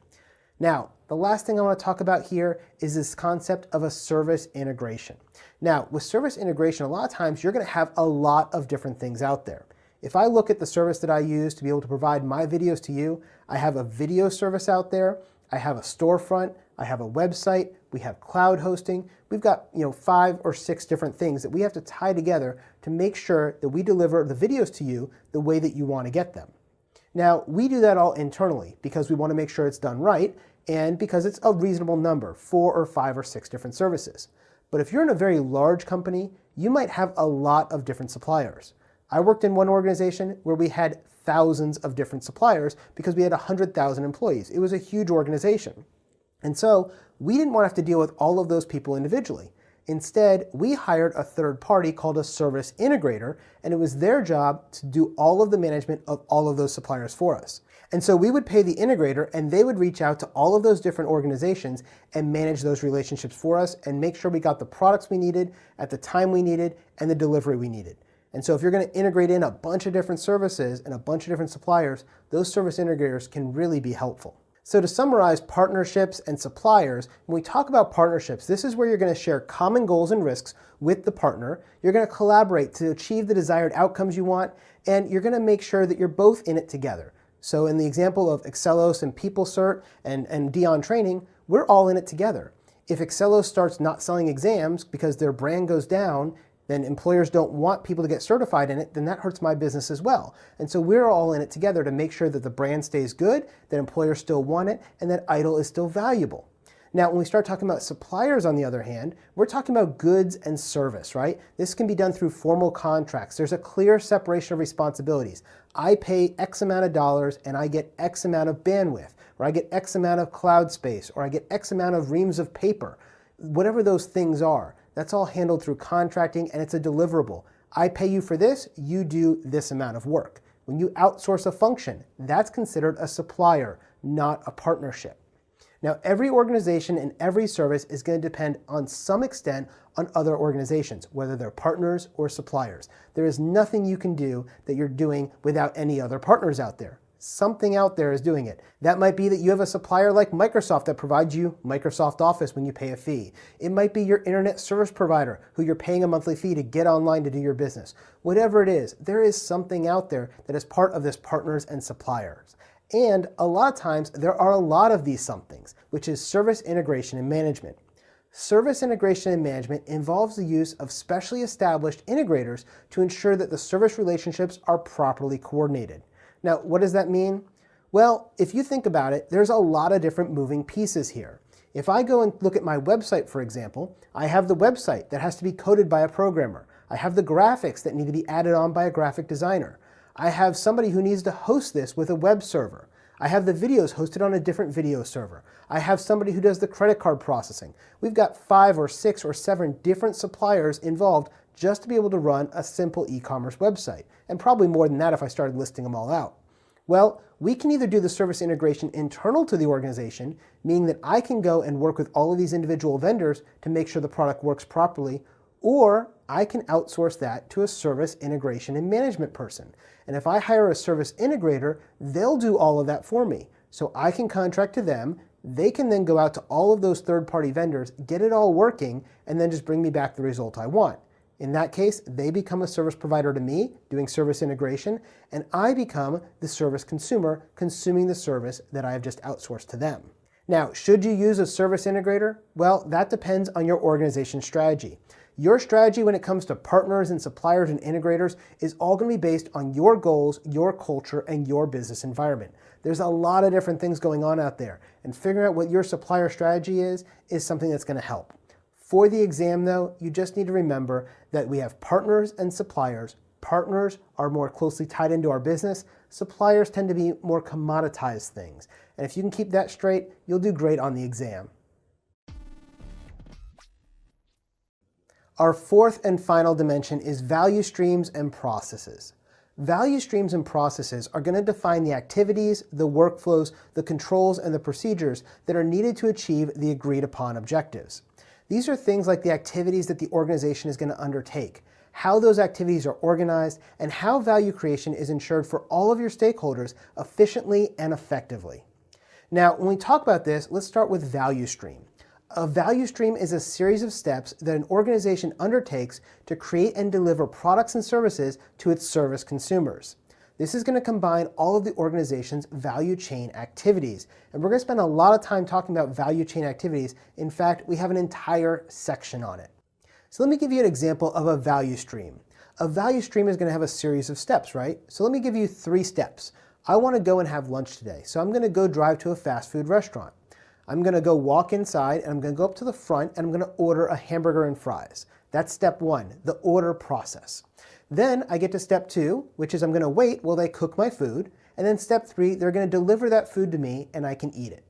Now, the last thing I want to talk about here is this concept of a service integration. Now, with service integration, a lot of times you're going to have a lot of different things out there. If I look at the service that I use to be able to provide my videos to you, I have a video service out there, I have a storefront, I have a website, we have cloud hosting. We've got 5 or 6 different things that we have to tie together to make sure that we deliver the videos to you the way that you want to get them. Now, we do that all internally because we want to make sure it's done right and because it's a reasonable number, 4 or 5 or 6 different services. But if you're in a very large company, you might have a lot of different suppliers. I worked in one organization where we had thousands of different suppliers because we had 100,000 employees. It was a huge organization. And so we didn't want to have to deal with all of those people individually. Instead, we hired a third party called a service integrator, and it was their job to do all of the management of all of those suppliers for us. And so we would pay the integrator, and they would reach out to all of those different organizations and manage those relationships for us and make sure we got the products we needed at the time we needed and the delivery we needed. And so if you're going to integrate in a bunch of different services and a bunch of different suppliers, those service integrators can really be helpful. So to summarize partnerships and suppliers, when we talk about partnerships, this is where you're going to share common goals and risks with the partner. You're going to collaborate to achieve the desired outcomes you want, and you're going to make sure that you're both in it together. So in the example of Excelos and PeopleCert and Dion Training, we're all in it together. If Excelos starts not selling exams because their brand goes down, then employers don't want people to get certified in it, then that hurts my business as well. And so we're all in it together to make sure that the brand stays good, that employers still want it, and that ITIL is still valuable. Now, when we start talking about suppliers, on the other hand, we're talking about goods and service, right? This can be done through formal contracts. There's a clear separation of responsibilities. I pay X amount of dollars and I get X amount of bandwidth, or I get X amount of cloud space, or I get X amount of reams of paper. Whatever those things are, that's all handled through contracting, and it's a deliverable. I pay you for this, you do this amount of work. When you outsource a function, that's considered a supplier, not a partnership. Now, every organization and every service is going to depend on some extent on other organizations, whether they're partners or suppliers. There is nothing you can do that you're doing without any other partners out there. Something out there is doing it. That might be that you have a supplier like Microsoft that provides you Microsoft Office when you pay a fee. It might be your internet service provider who you're paying a monthly fee to get online to do your business. Whatever it is, there is something out there that is part of this partners and suppliers. And a lot of times there are a lot of these somethings, which is service integration and management. Service integration and management involves the use of specially established integrators to ensure that the service relationships are properly coordinated. Now, what does that mean? Well, if you think about it, there's a lot of different moving pieces here. If I go and look at my website, for example, I have the website that has to be coded by a programmer. I have the graphics that need to be added on by a graphic designer. I have somebody who needs to host this with a web server. I have the videos hosted on a different video server. I have somebody who does the credit card processing. We've got 5 or 6 or 7 different suppliers involved just to be able to run a simple e-commerce website, and probably more than that if I started listing them all out. Well, we can either do the service integration internal to the organization, meaning that I can go and work with all of these individual vendors to make sure the product works properly, or I can outsource that to a service integration and management person. And if I hire a service integrator, they'll do all of that for me. So I can contract to them, they can then go out to all of those third-party vendors, get it all working, and then just bring me back the result I want. In that case, they become a service provider to me, doing service integration, and I become the service consumer, consuming the service that I have just outsourced to them. Now, should you use a service integrator? Well, that depends on your organization's strategy. Your strategy when it comes to partners and suppliers and integrators is all going to be based on your goals, your culture, and your business environment. There's a lot of different things going on out there, and figuring out what your supplier strategy is something that's going to help. For the exam though, you just need to remember that we have partners and suppliers. Partners are more closely tied into our business. Suppliers tend to be more commoditized things. And if you can keep that straight, you'll do great on the exam. Our fourth and final dimension is value streams and processes. Value streams and processes are going to define the activities, the workflows, the controls, and the procedures that are needed to achieve the agreed upon objectives. These are things like the activities that the organization is going to undertake, how those activities are organized, and how value creation is ensured for all of your stakeholders efficiently and effectively. Now, when we talk about this, let's start with value stream. A value stream is a series of steps that an organization undertakes to create and deliver products and services to its service consumers. This is going to combine all of the organization's value chain activities. And we're going to spend a lot of time talking about value chain activities. In fact, we have an entire section on it. So let me give you an example of a value stream. A value stream is going to have a series of steps, right? So let me give you 3 steps. I want to go and have lunch today. So I'm going to go drive to a fast food restaurant. I'm going to go walk inside and I'm going to go up to the front and I'm going to order a hamburger and fries. That's step 1, the order process. Then I get to step 2, which is I'm going to wait while they cook my food. And then step 3, they're going to deliver that food to me and I can eat it.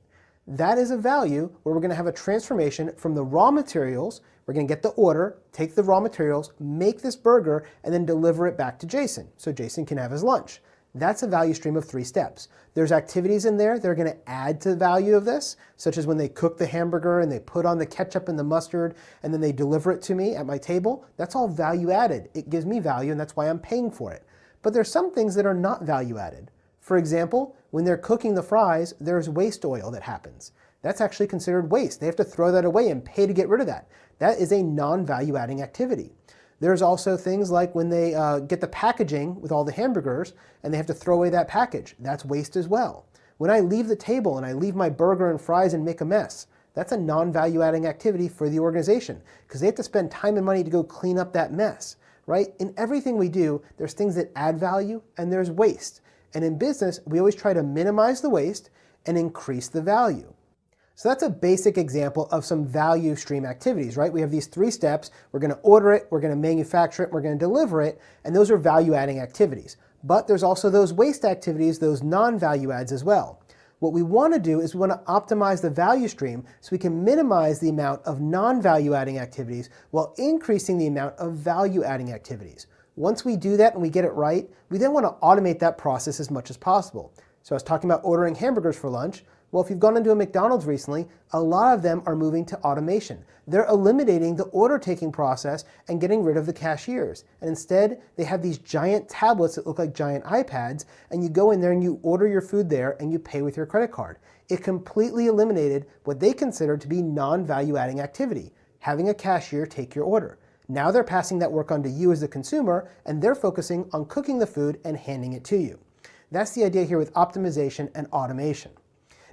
That is a value where we're going to have a transformation from the raw materials. We're going to get the order, take the raw materials, make this burger, and then deliver it back to Jason so Jason can have his lunch. That's a value stream of 3 steps. There's activities in there that are going to add to the value of this, such as when they cook the hamburger and they put on the ketchup and the mustard and then they deliver it to me at my table. That's all value added. It gives me value and that's why I'm paying for it. But there's some things that are not value added. For example, when they're cooking the fries, there's waste oil that happens. That's actually considered waste. They have to throw that away and pay to get rid of that. That is a non-value adding activity. There's also things like when they get the packaging with all the hamburgers and they have to throw away that package. That's waste as well. When I leave the table and I leave my burger and fries and make a mess, that's a non-value adding activity for the organization because they have to spend time and money to go clean up that mess, right? In everything we do, there's things that add value and there's waste. And in business, we always try to minimize the waste and increase the value. So that's a basic example of some value stream activities, right? We have these 3 steps. We're going to order it, we're going to manufacture it, we're going to deliver it, and those are value adding activities. But there's also those waste activities, those non-value adds as well. What we want to do is we want to optimize the value stream so we can minimize the amount of non-value adding activities while increasing the amount of value adding activities. Once we do that and we get it right, we then want to automate that process as much as possible. So I was talking about ordering hamburgers for lunch. Well, if you've gone into a McDonald's recently, a lot of them are moving to automation. They're eliminating the order taking process and getting rid of the cashiers. And instead, they have these giant tablets that look like giant iPads, and you go in there and you order your food there and you pay with your credit card. It completely eliminated what they consider to be non-value adding activity, having a cashier take your order. Now they're passing that work on to you as the consumer, and they're focusing on cooking the food and handing it to you. That's the idea here with optimization and automation.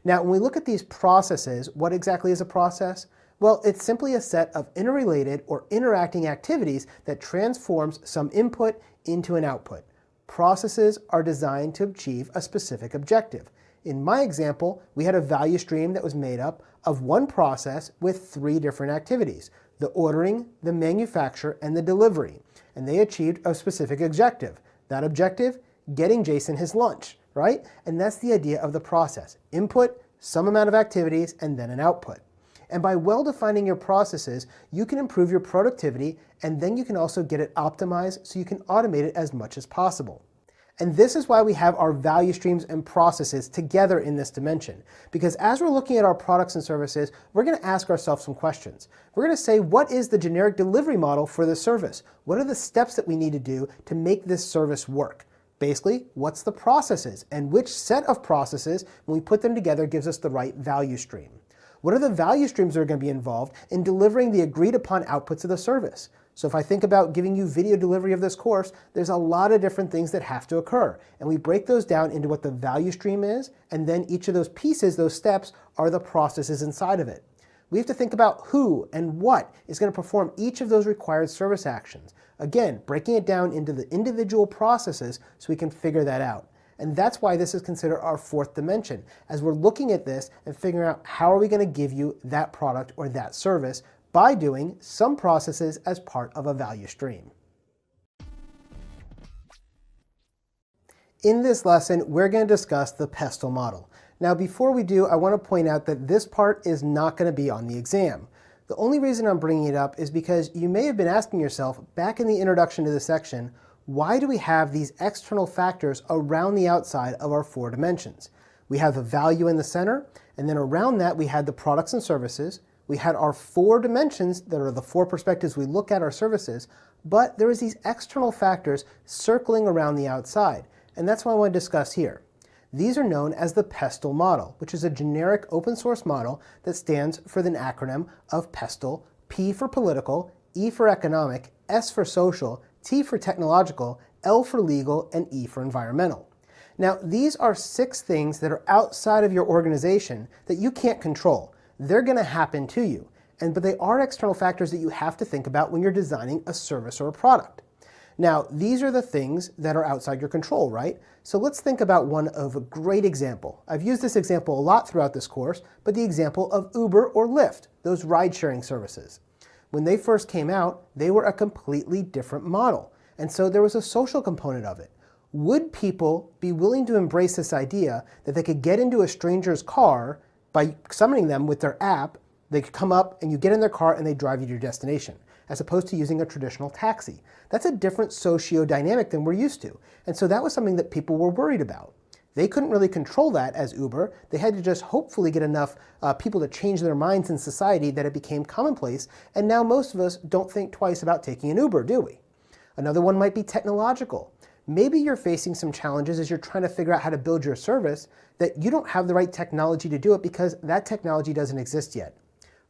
Now, when we look at these processes, what exactly is a process? Well, it's simply a set of interrelated or interacting activities that transforms some input into an output. Processes are designed to achieve a specific objective. In my example, we had a value stream that was made up of one process with 3 different activities: the ordering, the manufacture, and the delivery. And they achieved a specific objective. That objective, getting Jason his lunch, right? And that's the idea of the process. Input, some amount of activities, and then an output. And by well-defining your processes, you can improve your productivity, and then you can also get it optimized so you can automate it as much as possible. And this is why we have our value streams and processes together in this dimension. Because as we're looking at our products and services, we're going to ask ourselves some questions. We're going to say, what is the generic delivery model for this service? What are the steps that we need to do to make this service work? Basically, what's the processes, and which set of processes, when we put them together, gives us the right value stream? What are the value streams that are going to be involved in delivering the agreed upon outputs of the service? So if I think about giving you video delivery of this course, there's a lot of different things that have to occur. And we break those down into what the value stream is, and then each of those pieces, those steps, are the processes inside of it. We have to think about who and what is going to perform each of those required service actions. Again, breaking it down into the individual processes so we can figure that out. And that's why this is considered our 4th dimension, as we're looking at this and figuring out how are we going to give you that product or that service by doing some processes as part of a value stream. In this lesson, we're going to discuss the pestle model. Now, before we do, I want to point out that this part is not going to be on the exam. The only reason I'm bringing it up is because you may have been asking yourself back in the introduction to the section, why do we have these external factors around the outside of our 4 dimensions? We have the value in the center, and then around that we had the products and services. We had our 4 dimensions that are the 4 perspectives we look at our services, but there is these external factors circling around the outside, and that's what I want to discuss here. These are known as the pestle model, which is a generic open source model that stands for the acronym of PESTLE, P for political, E for economic, S for social, T for technological, L for legal, and E for environmental. Now, these are 6 things that are outside of your organization that you can't control. They're going to happen to you, but they are external factors that you have to think about when you're designing a service or a product. Now, these are the things that are outside your control, right? So let's think about one of a great example. I've used this example a lot throughout this course, but the example of Uber or Lyft, those ride-sharing services. When they first came out, they were a completely different model, and so there was a social component of it. Would people be willing to embrace this idea that they could get into a stranger's car by summoning them with their app? They could come up and you get in their car and they drive you to your destination, as opposed to using a traditional taxi. That's a different socio-dynamic than we're used to. And so that was something that people were worried about. They couldn't really control that as Uber. They had to just hopefully get enough people to change their minds in society that it became commonplace. And now most of us don't think twice about taking an Uber, do we? Another one might be technological. Maybe you're facing some challenges as you're trying to figure out how to build your service that you don't have the right technology to do it because that technology doesn't exist yet.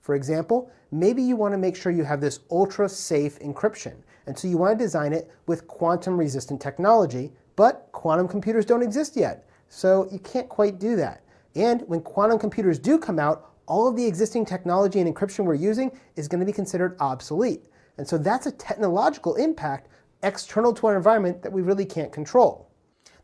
For example, maybe you want to make sure you have this ultra-safe encryption, and so you want to design it with quantum-resistant technology, but quantum computers don't exist yet, so you can't quite do that. And when quantum computers do come out, all of the existing technology and encryption we're using is going to be considered obsolete. And so that's a technological impact external to our environment that we really can't control.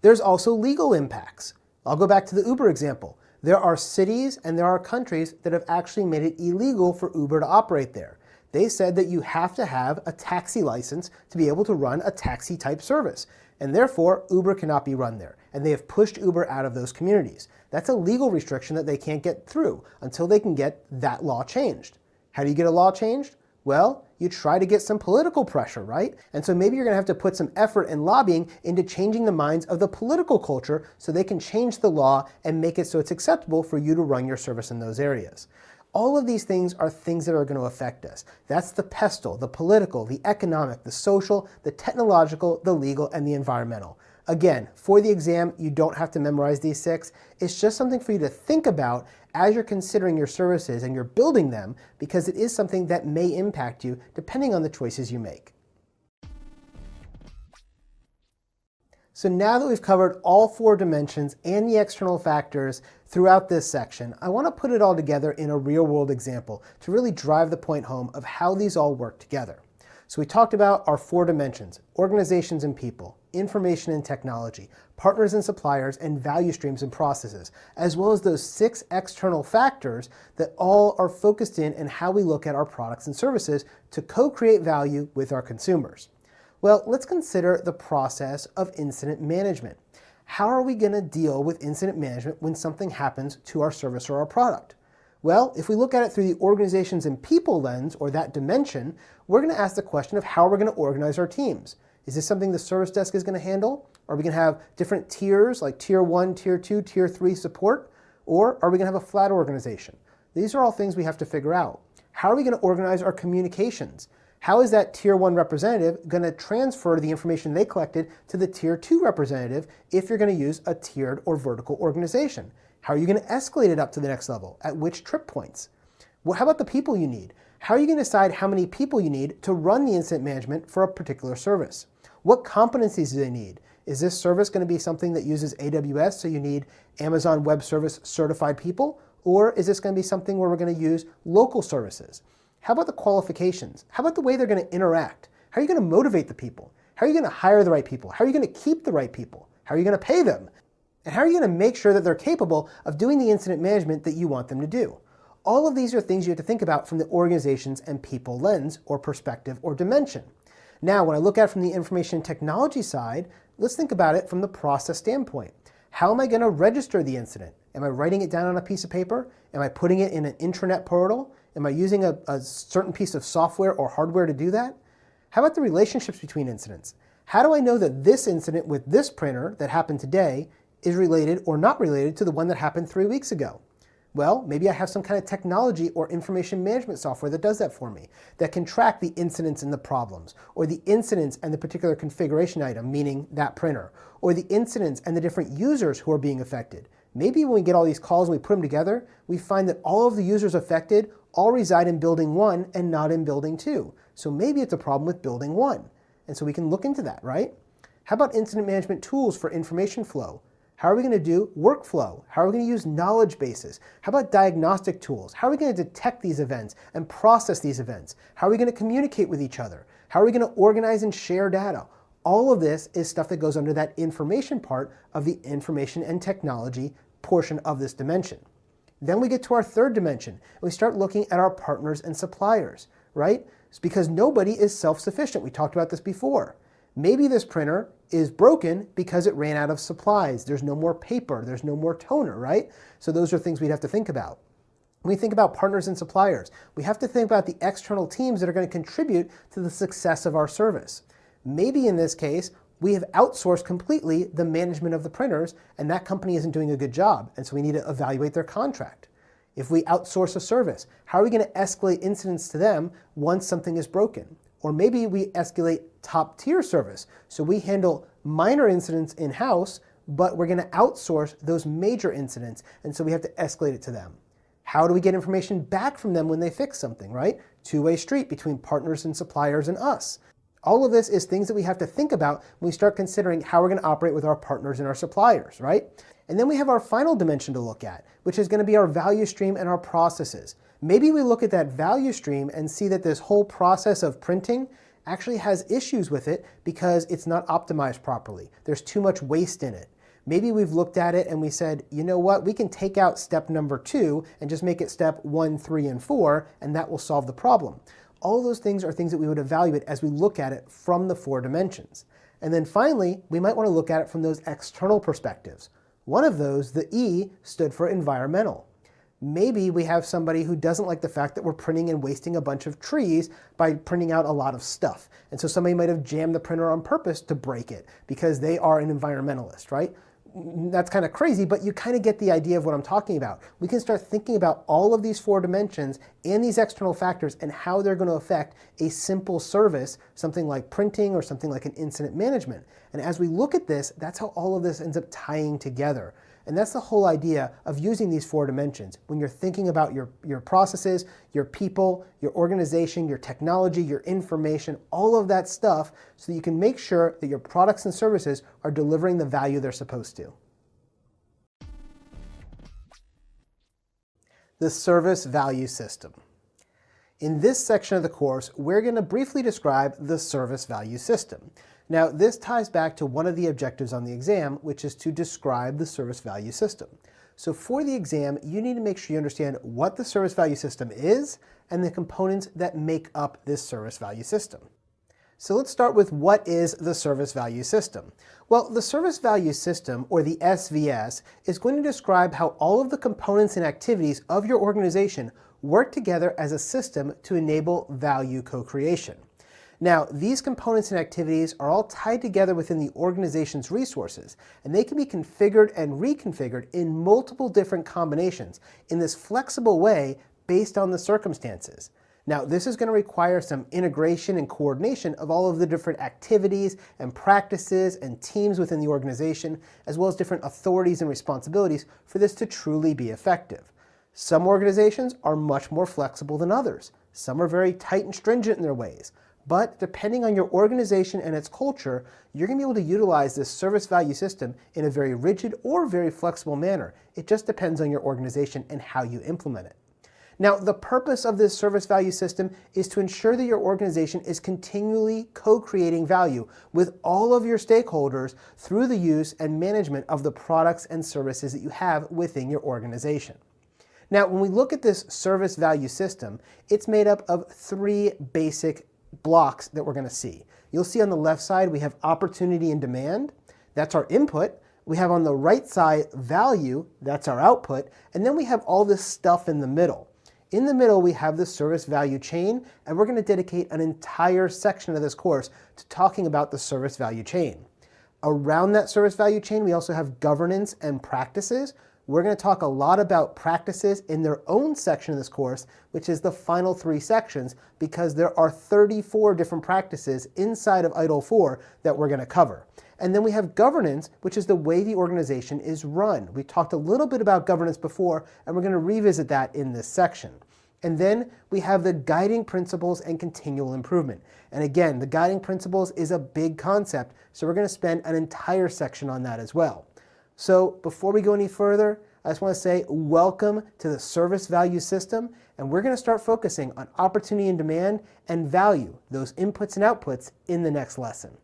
There's also legal impacts. I'll go back to the Uber example. There are cities and there are countries that have actually made it illegal for Uber to operate there. They said that you have to have a taxi license to be able to run a taxi type service, and therefore Uber cannot be run there. And they have pushed Uber out of those communities. That's a legal restriction that they can't get through until they can get that law changed. How do you get a law changed? Well, you try to get some political pressure, right? And so maybe you're going to have to put some effort and lobbying into changing the minds of the political culture so they can change the law and make it so it's acceptable for you to run your service in those areas. All of these things are things that are going to affect us. That's the pestle, the political, the economic, the social, the technological, the legal, and the environmental. Again, for the exam, you don't have to memorize these 6. It's just something for you to think about as you're considering your services and you're building them, because it is something that may impact you depending on the choices you make. So now that we've covered all 4 dimensions and the external factors throughout this section, I want to put it all together in a real-world example to really drive the point home of how these all work together. So we talked about our 4 dimensions: organizations and people, information and technology, partners and suppliers, and value streams and processes, as well as those 6 external factors that all are focused in and how we look at our products and services to co-create value with our consumers. Well, let's consider the process of incident management. How are we going to deal with incident management when something happens to our service or our product? Well, if we look at it through the organizations and people lens, or that dimension, we're going to ask the question of how we're going to organize our teams. Is this something the service desk is going to handle? Are we going to have different tiers like tier 1, tier 2, tier 3 support? Or are we going to have a flat organization? These are all things we have to figure out. How are we going to organize our communications? How is that tier 1 representative going to transfer the information they collected to the tier 2 representative if you're going to use a tiered or vertical organization? How are you going to escalate it up to the next level? At which trip points? Well, how about the people you need? How are you going to decide how many people you need to run the incident management for a particular service? What competencies do they need? Is this service going to be something that uses AWS, so you need Amazon Web Service certified people? Or is this going to be something where we're going to use local services? How about the qualifications? How about the way they're going to interact? How are you going to motivate the people? How are you going to hire the right people? How are you going to keep the right people? How are you going to pay them? And how are you going to make sure that they're capable of doing the incident management that you want them to do? All of these are things you have to think about from the organizations and people lens, or perspective, or dimension. Now, when I look at it from the information technology side, let's think about it from the process standpoint. How am I going to register the incident? Am I writing it down on a piece of paper? Am I putting it in an intranet portal? Am I using a certain piece of software or hardware to do that? How about the relationships between incidents? How do I know that this incident with this printer that happened today is related or not related to the one that happened 3 weeks ago? Well, maybe I have some kind of technology or information management software that does that for me, that can track the incidents and the problems, or the incidents and the particular configuration item, meaning that printer, or the incidents and the different users who are being affected. Maybe when we get all these calls and we put them together, we find that all of the users affected all reside in building 1 and not in building 2. So maybe it's a problem with building 1. And so we can look into that, right? How about incident management tools for information flow? How are we going to do workflow? How are we going to use knowledge bases? How about diagnostic tools? How are we going to detect these events and process these events? How are we going to communicate with each other? How are we going to organize and share data? All of this is stuff that goes under that information part of the information and technology portion of this dimension. Then we get to our 3rd dimension, and we start looking at our partners and suppliers, right? It's because nobody is self-sufficient. We talked about this before. Maybe this printer is broken because it ran out of supplies. There's no more paper. There's no more toner, right? So those are things we'd have to think about. When we think about partners and suppliers, we have to think about the external teams that are going to contribute to the success of our service. Maybe in this case, we have outsourced completely the management of the printers, and that company isn't doing a good job, and so we need to evaluate their contract. If we outsource a service, how are we going to escalate incidents to them once something is broken? Or maybe we escalate top tier service, so we handle minor incidents in-house, but we're going to outsource those major incidents, and so we have to escalate it to them. How do we get information back from them when they fix something, right? Two-way street between partners and suppliers and us. All of this is things that we have to think about when we start considering how we're going to operate with our partners and our suppliers, right? And then we have our final dimension to look at, which is going to be our value stream and our processes. Maybe we look at that value stream and see that this whole process of printing actually has issues with it because it's not optimized properly. There's too much waste in it. Maybe we've looked at it and we said, you know what, we can take out step number 2 and just make it step 1, 3, and 4, and that will solve the problem. All those things are things that we would evaluate as we look at it from the 4 dimensions. And then finally, we might want to look at it from those external perspectives. One of those, the E, stood for environmental. Maybe we have somebody who doesn't like the fact that we're printing and wasting a bunch of trees by printing out a lot of stuff. And so somebody might have jammed the printer on purpose to break it because they are an environmentalist, right? That's kind of crazy, but you kind of get the idea of what I'm talking about. We can start thinking about all of these 4 dimensions and these external factors and how they're going to affect a simple service, something like printing or something like an incident management. And as we look at this, that's how all of this ends up tying together. And that's the whole idea of using these 4 dimensions. When you're thinking about your processes, your people, your organization, your technology, your information, all of that stuff, so that you can make sure that your products and services are delivering the value they're supposed to. The service value system. In this section of the course, we're going to briefly describe the service value system. Now, this ties back to one of the objectives on the exam, which is to describe the service value system. So for the exam, you need to make sure you understand what the service value system is and the components that make up this service value system. So let's start with what is the service value system. Well, the service value system, or the SVS, is going to describe how all of the components and activities of your organization work together as a system to enable value co-creation. Now, these components and activities are all tied together within the organization's resources, and they can be configured and reconfigured in multiple different combinations in this flexible way based on the circumstances. Now, this is going to require some integration and coordination of all of the different activities and practices and teams within the organization, as well as different authorities and responsibilities for this to truly be effective. Some organizations are much more flexible than others. Some are very tight and stringent in their ways. But depending on your organization and its culture, you're going to be able to utilize this service value system in a very rigid or very flexible manner. It just depends on your organization and how you implement it. Now, the purpose of this service value system is to ensure that your organization is continually co-creating value with all of your stakeholders through the use and management of the products and services that you have within your organization. Now, when we look at this service value system, it's made up of 3 basic blocks that we're going to see. You'll see on the left side we have opportunity and demand. That's our input. We have on the right side value. That's our output. And then we have all this stuff in the middle. In the middle we have the service value chain, and we're going to dedicate an entire section of this course to talking about the service value chain. Around that service value chain we also have governance and practices. We're going to talk a lot about practices in their own section of this course, which is the final 3 sections, because there are 34 different practices inside of Itil 4 that we're going to cover. And then we have governance, which is the way the organization is run. We talked a little bit about governance before, and we're going to revisit that in this section. And then we have the guiding principles and continual improvement. And again, the guiding principles is a big concept, so we're going to spend an entire section on that as well. So before we go any further, I just want to say welcome to the service value system, and we're going to start focusing on opportunity and demand and value, those inputs and outputs, in the next lesson.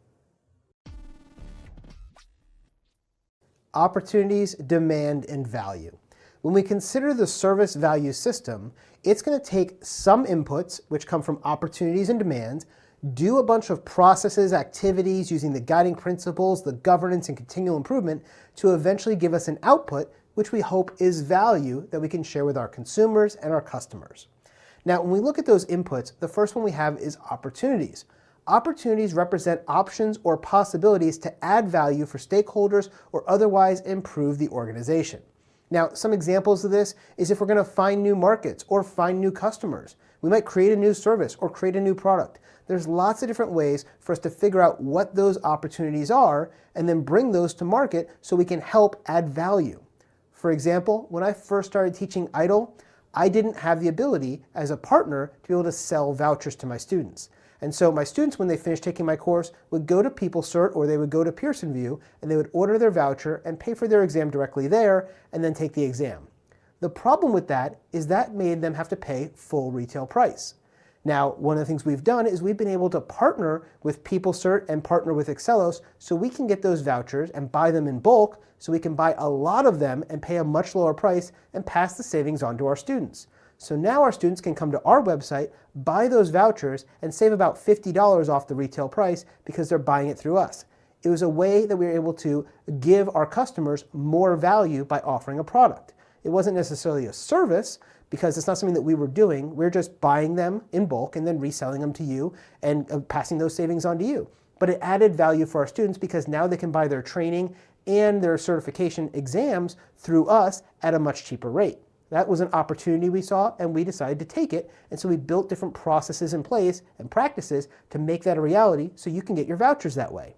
Opportunities, demand, and value. When we consider the service value system, it's going to take some inputs, which come from opportunities and demands, do a bunch of processes, activities using the guiding principles, the governance, and continual improvement to eventually give us an output, which we hope is value that we can share with our consumers and our customers. Now, when we look at those inputs, the first one we have is opportunities. Opportunities represent options or possibilities to add value for stakeholders or otherwise improve the organization. Now, some examples of this is if we're going to find new markets or find new customers. We might create a new service or create a new product. There's lots of different ways for us to figure out what those opportunities are and then bring those to market so we can help add value. For example, when I first started teaching Itil, I didn't have the ability as a partner to be able to sell vouchers to my students. And so my students, when they finished taking my course, would go to PeopleCert or they would go to Pearson VUE and they would order their voucher and pay for their exam directly there and then take the exam. The problem with that is that made them have to pay full retail price. Now, one of the things we've done is we've been able to partner with PeopleCert and partner with Excelos so we can get those vouchers and buy them in bulk so we can buy a lot of them and pay a much lower price and pass the savings on to our students. So now our students can come to our website, buy those vouchers, and save about $50 off the retail price because they're buying it through us. It was a way that we were able to give our customers more value by offering a product. It wasn't necessarily a service because it's not something that we were doing. We're just buying them in bulk and then reselling them to you and passing those savings on to you. But it added value for our students because now they can buy their training and their certification exams through us at a much cheaper rate. That was an opportunity we saw, and we decided to take it. And so we built different processes in place and practices to make that a reality so you can get your vouchers that way.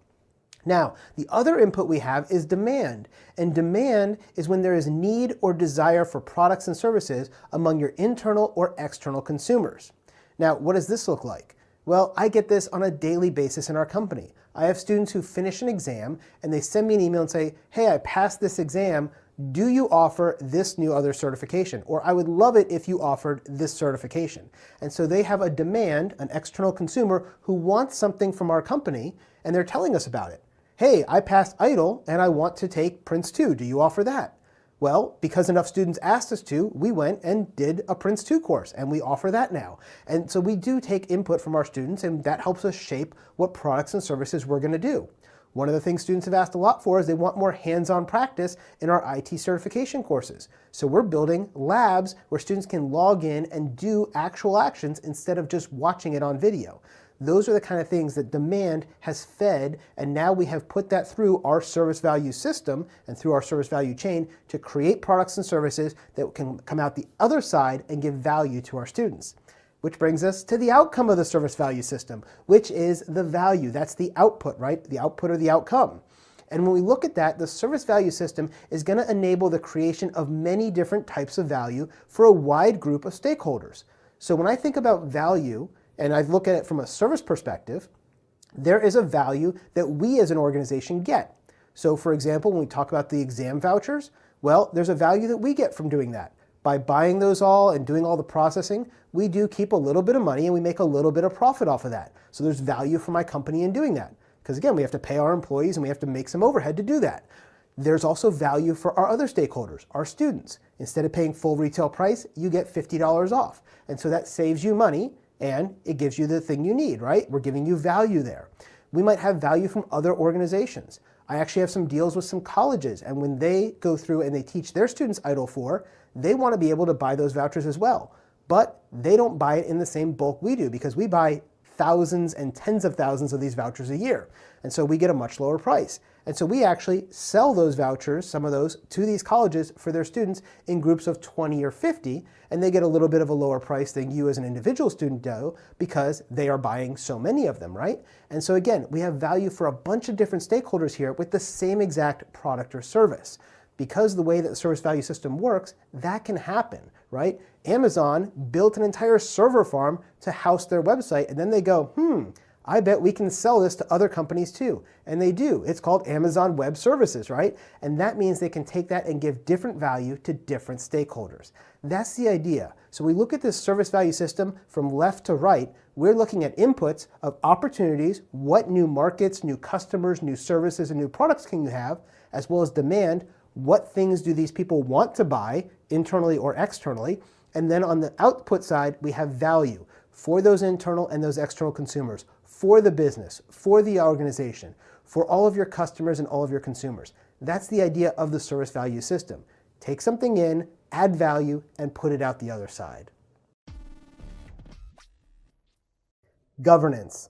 Now, the other input we have is demand. And demand is when there is need or desire for products and services among your internal or external consumers. Now, what does this look like? Well, I get this on a daily basis in our company. I have students who finish an exam and they send me an email and say, hey, I passed this exam. Do you offer this new other certification? Or I would love it if you offered this certification. And so they have a demand, an external consumer who wants something from our company and they're telling us about it. Hey, I passed Itil and I want to take Prince 2. Do you offer that? Well, because enough students asked us to, we went and did a Prince 2 course, and we offer that now. And so we do take input from our students, and that helps us shape what products and services we're going to do. One of the things students have asked a lot for is they want more hands-on practice in our IT certification courses. So we're building labs where students can log in and do actual actions instead of just watching it on video. Those are the kind of things that demand has fed, and now we have put that through our service value system and through our service value chain to create products and services that can come out the other side and give value to our students. Which brings us to the outcome of the service value system, which is the value. That's the output, right? The output or the outcome. And when we look at that, the service value system is going to enable the creation of many different types of value for a wide group of stakeholders. So when I think about value, and I look at it from a service perspective, there is a value that we as an organization get. So for example, when we talk about the exam vouchers, well, there's a value that we get from doing that. By buying those all and doing all the processing, we do keep a little bit of money and we make a little bit of profit off of that. So there's value for my company in doing that. Because again, we have to pay our employees and we have to make some overhead to do that. There's also value for our other stakeholders, our students. Instead of paying full retail price, you get $50 off. And so that saves you money and it gives you the thing you need, right? We're giving you value there. We might have value from other organizations. I actually have some deals with some colleges, and when they go through and they teach their students Itil 4, they want to be able to buy those vouchers as well. But they don't buy it in the same bulk we do because we buy thousands and tens of thousands of these vouchers a year. And so we get a much lower price. And so we actually sell those vouchers, some of those, to these colleges for their students in groups of 20 or 50, and they get a little bit of a lower price than you as an individual student do because they are buying so many of them, right? And so again, we have value for a bunch of different stakeholders here with the same exact product or service. Because the way that the service value system works, that can happen, right? Amazon built an entire server farm to house their website, and then they go, I bet we can sell this to other companies too. And they do. It's called Amazon Web Services, right? And that means they can take that and give different value to different stakeholders. That's the idea. So we look at this service value system from left to right. We're looking at inputs of opportunities, what new markets, new customers, new services, and new products can you have, as well as demand, what things do these people want to buy, internally or externally. And then on the output side, we have value for those internal and those external consumers, for the business, for the organization, for all of your customers and all of your consumers. That's the idea of the service value system. Take something in, add value, and put it out the other side. Governance.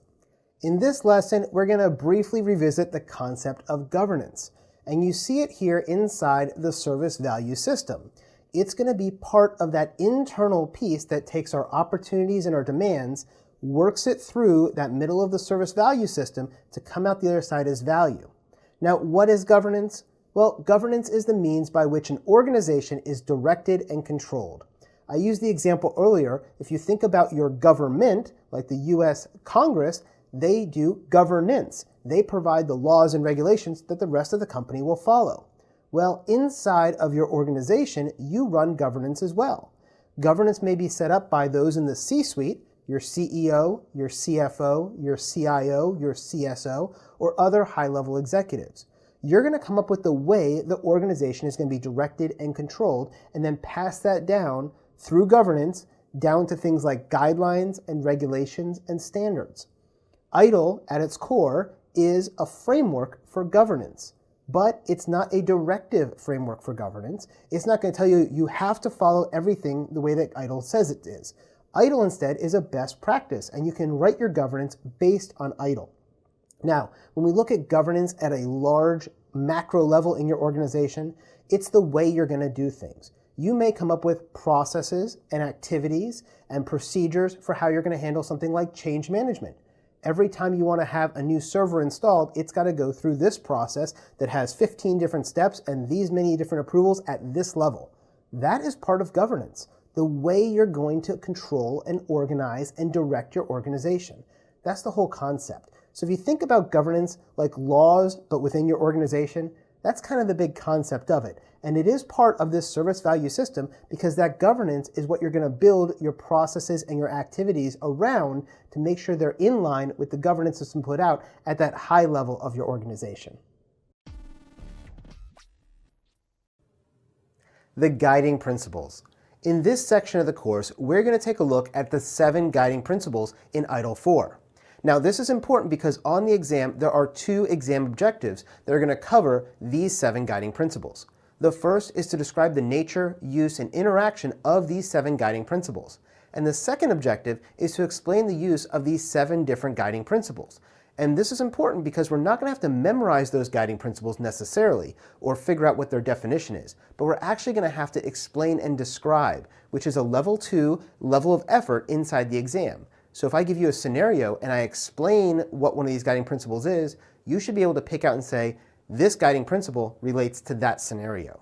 In this lesson, we're going to briefly revisit the concept of governance. And you see it here inside the service value system. It's going to be part of that internal piece that takes our opportunities and our demands, works it through that middle of the service value system to come out the other side as value. Now, what is governance? Well, governance is the means by which an organization is directed and controlled. I used the example earlier. If you think about your government, like the US Congress, they do governance. They provide the laws and regulations that the rest of the company will follow. Well, inside of your organization, you run governance as well. Governance may be set up by those in the C-suite, your CEO, your CFO, your CIO, your CSO, or other high-level executives. You're going to come up with the way the organization is going to be directed and controlled, and then pass that down through governance down to things like guidelines and regulations and standards. Itil, at its core, is a framework for governance. but it's not a directive framework for governance. It's not going to tell you you have to follow everything the way that Itil says it is. Itil instead is a best practice, and you can write your governance based on Itil. Now, when we look at governance at a large macro level in your organization, it's the way you're going to do things. You may come up with processes and activities and procedures for how you're going to handle something like change management. Every time you want to have a new server installed, it's got to go through this process that has 15 different steps and these many different approvals at this level. That is part of governance, the way you're going to control and organize and direct your organization. That's the whole concept. So if you think about governance like laws, but within your organization, that's kind of the big concept of it. And it is part of this service value system because that governance is what you're going to build your processes and your activities around to make sure they're in line with the governance system put out at that high level of your organization. The guiding principles. In this section of the course, we're going to take a look at the 7 guiding principles in Itil 4. Now, this is important because on the exam, there are 2 exam objectives that are going to cover these 7 guiding principles. The first is to describe the nature, use, and interaction of these 7 guiding principles. And the second objective is to explain the use of these 7 different guiding principles. And this is important because we're not going to have to memorize those guiding principles necessarily or figure out what their definition is, but we're actually going to have to explain and describe, which is a level 2 level of effort inside the exam. So if I give you a scenario and I explain what one of these guiding principles is, you should be able to pick out and say, this guiding principle relates to that scenario.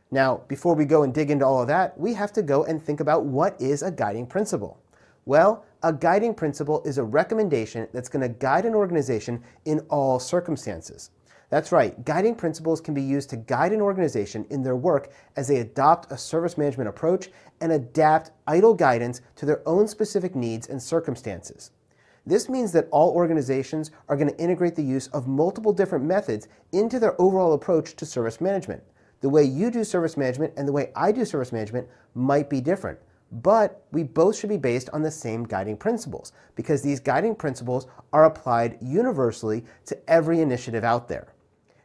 Now, before we go and dig into all of that, we have to go and think about what is a guiding principle. Well, a guiding principle is a recommendation that's going to guide an organization in all circumstances. That's right, guiding principles can be used to guide an organization in their work as they adopt a service management approach and adapt Itil guidance to their own specific needs and circumstances. This means that all organizations are going to integrate the use of multiple different methods into their overall approach to service management. The way you do service management and the way I do service management might be different, but we both should be based on the same guiding principles because these guiding principles are applied universally to every initiative out there.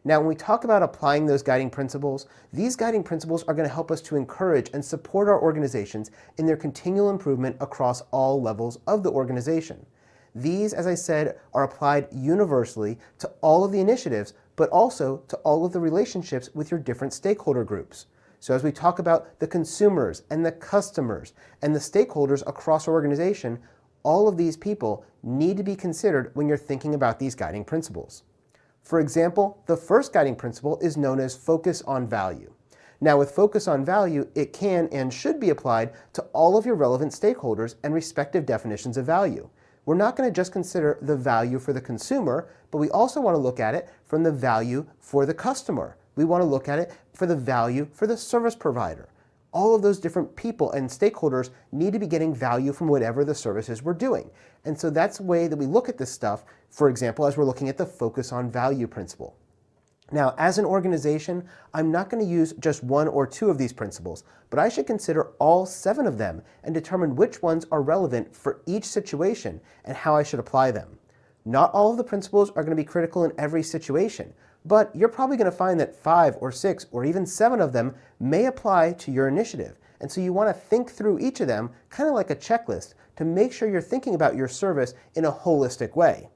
Now, when we talk about applying those guiding principles, these guiding principles are going to help us to encourage and support our organizations in their continual improvement across all levels of the organization. These, as I said, are applied universally to all of the initiatives, but also to all of the relationships with your different stakeholder groups. So as we talk about the consumers and the customers and the stakeholders across our organization, all of these people need to be considered when you're thinking about these guiding principles. For example, the first guiding principle is known as focus on value. Now, with focus on value, it can and should be applied to all of your relevant stakeholders and respective definitions of value. We're not going to just consider the value for the consumer, but we also want to look at it from the value for the customer. We want to look at it for the value for the service provider. All of those different people and stakeholders need to be getting value from whatever the services we're doing. And so that's the way that we look at this stuff, for example, as we're looking at the focus on value principle. Now, as an organization, I'm not going to use just 1 or 2 of these principles, but I should consider all 7 of them and determine which ones are relevant for each situation and how I should apply them. Not all of the principles are going to be critical in every situation, but you're probably going to find that 5 or 6 or even 7 of them may apply to your initiative. And so you want to think through each of them kind of like a checklist to make sure you're thinking about your service in a holistic way.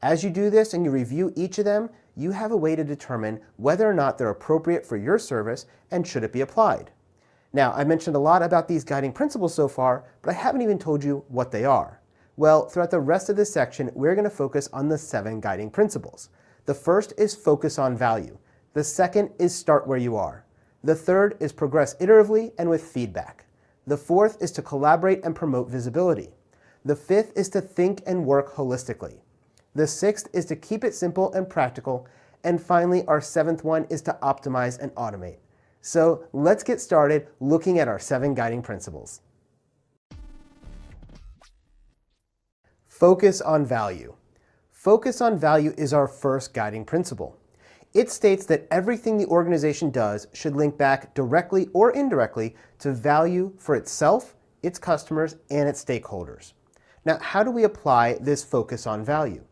As you do this and you review each of them, you have a way to determine whether or not they're appropriate for your service and should it be applied. Now, I mentioned a lot about these guiding principles so far, but I haven't even told you what they are. Well, throughout the rest of this section, we're going to focus on the 7 guiding principles. The first is focus on value. The second is start where you are. The third is progress iteratively and with feedback. The fourth is to collaborate and promote visibility. The fifth is to think and work holistically. The sixth is to keep it simple and practical. And finally, our 7th one is to optimize and automate. So let's get started looking at our 7 guiding principles. Focus on value. Focus on value is our first guiding principle. It states that everything the organization does should link back directly or indirectly to value for itself, its customers, and its stakeholders. Now, how do we apply this focus on value?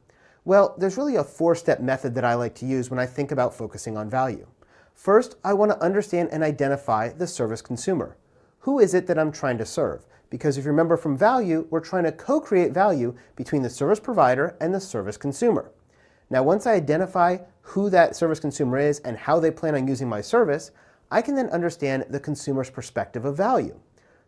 Well, there's really a four-step method that I like to use when I think about focusing on value. First, I want to understand and identify the service consumer. Who is it that I'm trying to serve? Because if you remember from value, we're trying to co-create value between the service provider and the service consumer. Now, once I identify who that service consumer is and how they plan on using my service, I can then understand the consumer's perspective of value.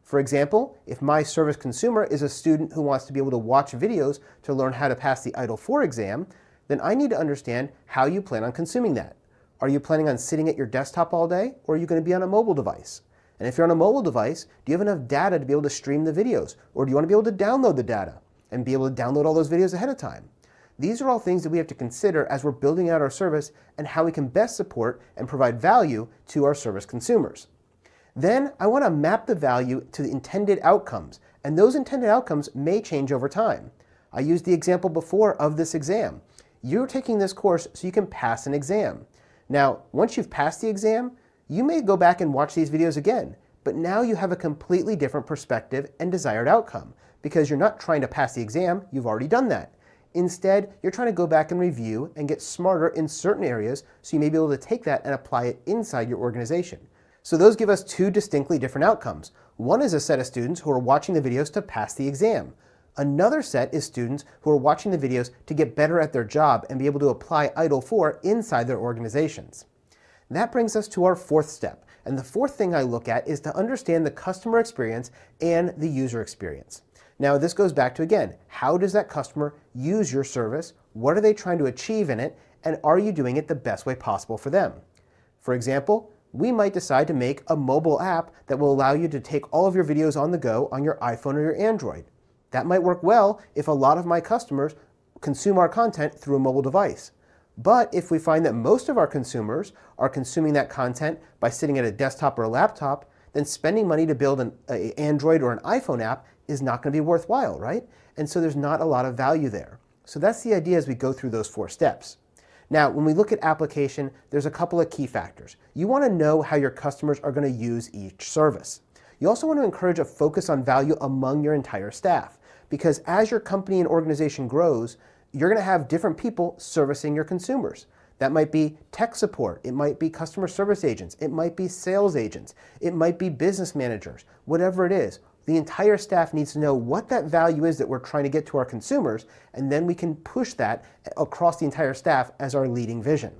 For example, if my service consumer is a student who wants to be able to watch videos to learn how to pass the Itil 4 exam, then I need to understand how you plan on consuming that. Are you planning on sitting at your desktop all day, or are you going to be on a mobile device? And if you're on a mobile device, do you have enough data to be able to stream the videos? Or do you want to be able to download the data and be able to download all those videos ahead of time? These are all things that we have to consider as we're building out our service and how we can best support and provide value to our service consumers. Then I want to map the value to the intended outcomes, and those intended outcomes may change over time. I used the example before of this exam. You're taking this course so you can pass an exam. Now, once you've passed the exam, you may go back and watch these videos again, but now you have a completely different perspective and desired outcome because you're not trying to pass the exam, you've already done that. Instead, you're trying to go back and review and get smarter in certain areas so you may be able to take that and apply it inside your organization. So those give us two distinctly different outcomes. One is a set of students who are watching the videos to pass the exam. Another set is students who are watching the videos to get better at their job and be able to apply Itil 4 inside their organizations. That brings us to our fourth step. And the fourth thing I look at is to understand the customer experience and the user experience. Now, this goes back to, again, how does that customer use your service? What are they trying to achieve in it? And are you doing it the best way possible for them? For example, we might decide to make a mobile app that will allow you to take all of your videos on the go on your iPhone or your Android. That might work well if a lot of my customers consume our content through a mobile device. But if we find that most of our consumers are consuming that content by sitting at a desktop or a laptop, then spending money to build an Android or an iPhone app is not going to be worthwhile, right? And so there's not a lot of value there. So that's the idea as we go through those four steps. Now, when we look at application, there's a couple of key factors. You want to know how your customers are going to use each service. You also want to encourage a focus on value among your entire staff, because as your company and organization grows, you're going to have different people servicing your consumers. That might be tech support, it might be customer service agents, it might be sales agents, it might be business managers, whatever it is. The entire staff needs to know what that value is that we're trying to get to our consumers, and then we can push that across the entire staff as our leading vision.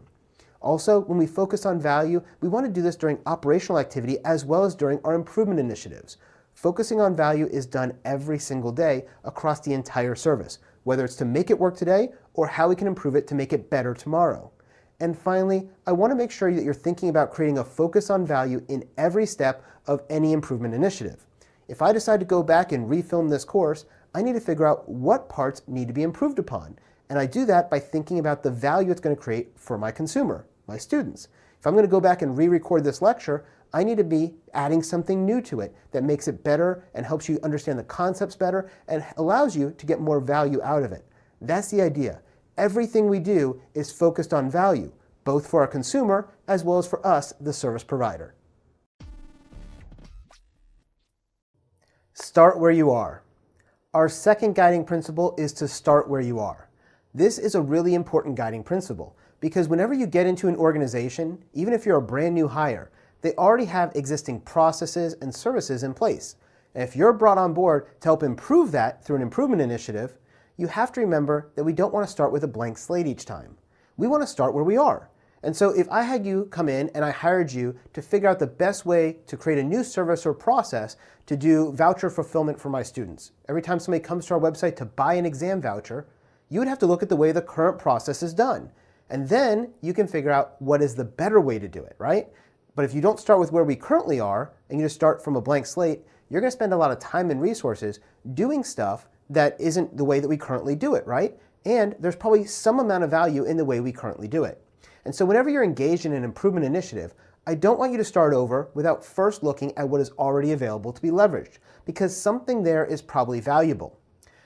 Also, when we focus on value, we want to do this during operational activity as well as during our improvement initiatives. Focusing on value is done every single day across the entire service, whether it's to make it work today or how we can improve it to make it better tomorrow. And finally, I want to make sure that you're thinking about creating a focus on value in every step of any improvement initiative. If I decide to go back and refilm this course, I need to figure out what parts need to be improved upon. And I do that by thinking about the value it's going to create for my consumer, my students. If I'm going to go back and re-record this lecture, I need to be adding something new to it that makes it better and helps you understand the concepts better and allows you to get more value out of it. That's the idea. Everything we do is focused on value, both for our consumer as well as for us, the service provider. Start where you are. Our second guiding principle is to start where you are. This is a really important guiding principle because whenever you get into an organization, even if you're a brand new hire, they already have existing processes and services in place. And if you're brought on board to help improve that through an improvement initiative, you have to remember that we don't want to start with a blank slate each time. We want to start where we are. And so if I had you come in and I hired you to figure out the best way to create a new service or process to do voucher fulfillment for my students, every time somebody comes to our website to buy an exam voucher, you would have to look at the way the current process is done. And then you can figure out what is the better way to do it, right? But if you don't start with where we currently are and you just start from a blank slate, you're going to spend a lot of time and resources doing stuff that isn't the way that we currently do it, right? And there's probably some amount of value in the way we currently do it. And so whenever you're engaged in an improvement initiative, I don't want you to start over without first looking at what is already available to be leveraged, because something there is probably valuable.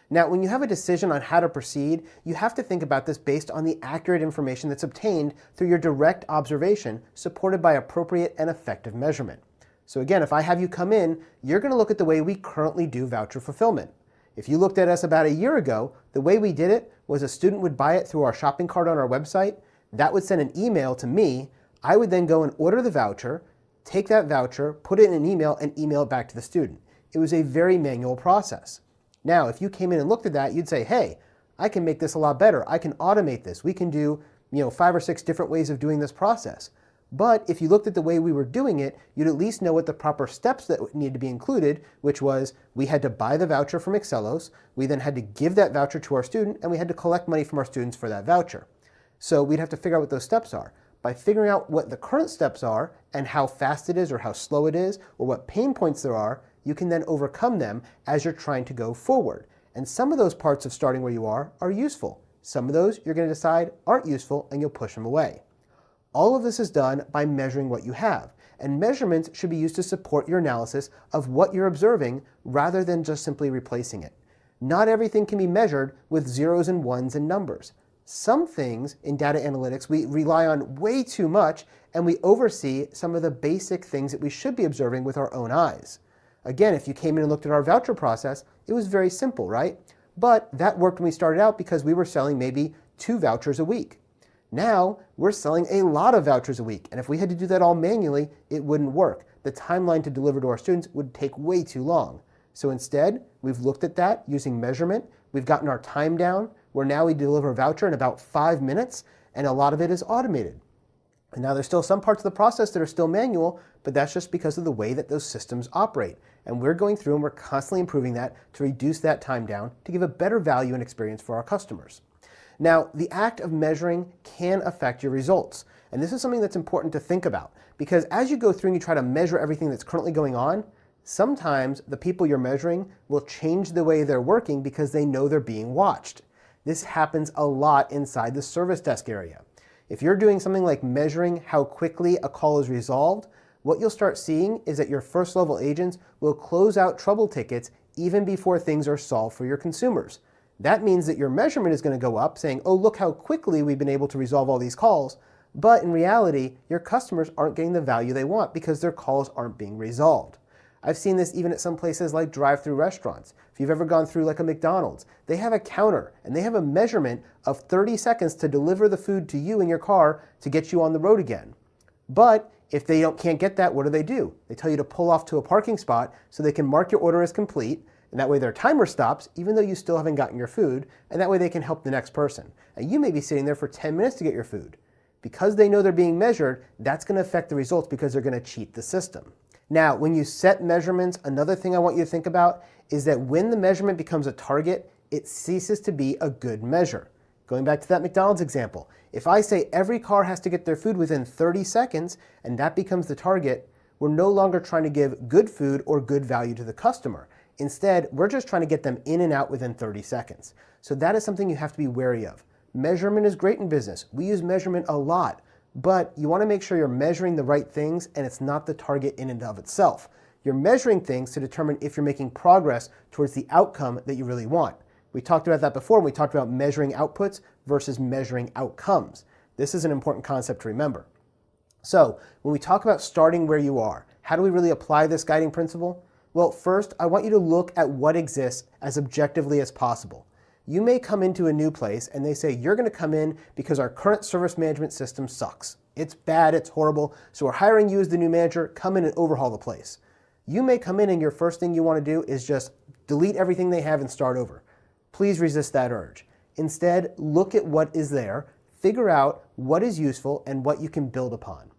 Now, when you have a decision on how to proceed, you have to think about this based on the accurate information that's obtained through your direct observation, supported by appropriate and effective measurement. So again, if I have you come in, you're going to look at the way we currently do voucher fulfillment. If you looked at us about a year ago, the way we did it was a student would buy it through our shopping cart on our website. That would send an email to me. I would then go and order the voucher, take that voucher, put it in an email, and email it back to the student. It was a very manual process. Now, if you came in and looked at that, you'd say, hey, I can make this a lot better. I can automate this. We can do 5 or 6 different ways of doing this process. But if you looked at the way we were doing it, you'd at least know what the proper steps that needed to be included, which was we had to buy the voucher from Excelos, we then had to give that voucher to our student, and we had to collect money from our students for that voucher. So we'd have to figure out what those steps are. By figuring out what the current steps are and how fast it is or how slow it is or what pain points there are, you can then overcome them as you're trying to go forward. And some of those parts of starting where you are useful. Some of those you're going to decide aren't useful and you'll push them away. All of this is done by measuring what you have, and measurements should be used to support your analysis of what you're observing rather than just simply replacing it. Not everything can be measured with zeros and ones and numbers. Some things in data analytics we rely on way too much, and we oversee some of the basic things that we should be observing with our own eyes. Again, if you came in and looked at our voucher process, it was very simple, right? But that worked when we started out because we were selling maybe 2 vouchers a week. Now, we're selling a lot of vouchers a week, and if we had to do that all manually, it wouldn't work. The timeline to deliver to our students would take way too long. So instead, we've looked at that using measurement. We've gotten our time down, where now we deliver a voucher in about 5 minutes, and a lot of it is automated. And now there's still some parts of the process that are still manual, but that's just because of the way that those systems operate. And we're going through and we're constantly improving that to reduce that time down to give a better value and experience for our customers. Now, the act of measuring can affect your results. And this is something that's important to think about, because as you go through and you try to measure everything that's currently going on, sometimes the people you're measuring will change the way they're working because they know they're being watched. This happens a lot inside the service desk area. If you're doing something like measuring how quickly a call is resolved, what you'll start seeing is that your first level agents will close out trouble tickets even before things are solved for your consumers. That means that your measurement is going to go up saying, oh, look how quickly we've been able to resolve all these calls. But in reality, your customers aren't getting the value they want because their calls aren't being resolved. I've seen this even at some places like drive-through restaurants. If you've ever gone through like a McDonald's, they have a counter and they have a measurement of 30 seconds to deliver the food to you in your car to get you on the road again. But if they can't get that, what do? They tell you to pull off to a parking spot so they can mark your order as complete, and that way their timer stops even though you still haven't gotten your food, and that way they can help the next person. And you may be sitting there for 10 minutes to get your food. Because they know they're being measured, that's going to affect the results because they're going to cheat the system. Now, when you set measurements, another thing I want you to think about is that when the measurement becomes a target, it ceases to be a good measure. Going back to that McDonald's example, if I say every car has to get their food within 30 seconds and that becomes the target, we're no longer trying to give good food or good value to the customer. Instead, we're just trying to get them in and out within 30 seconds. So that is something you have to be wary of. Measurement is great in business. We use measurement a lot. But you want to make sure you're measuring the right things and it's not the target in and of itself. You're measuring things to determine if you're making progress towards the outcome that you really want. We talked about that before when we talked about measuring outputs versus measuring outcomes. This is an important concept to remember. So when we talk about starting where you are, how do we really apply this guiding principle? Well, first, I want you to look at what exists as objectively as possible. You may come into a new place and they say, you're going to come in because our current service management system sucks. It's bad, it's horrible, so we're hiring you as the new manager, come in and overhaul the place. You may come in and your first thing you want to do is just delete everything they have and start over. Please resist that urge. Instead, look at what is there, figure out what is useful and what you can build upon.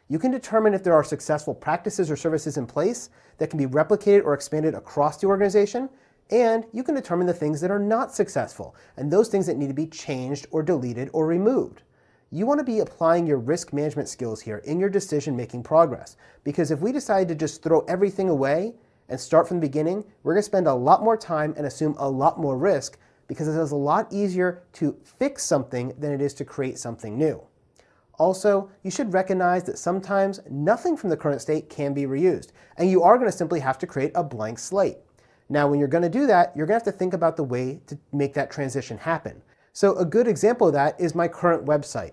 You can determine if there are successful practices or services in place that can be replicated or expanded across the organization, and you can determine the things that are not successful and those things that need to be changed or deleted or removed. You want to be applying your risk management skills here in your decision-making progress, because if we decide to just throw everything away and start from the beginning, we're going to spend a lot more time and assume a lot more risk because it is a lot easier to fix something than it is to create something new. Also, you should recognize that sometimes nothing from the current state can be reused, and you are going to simply have to create a blank slate. Now, when you're going to do that, you're going to have to think about the way to make that transition happen. So a good example of that is my current website.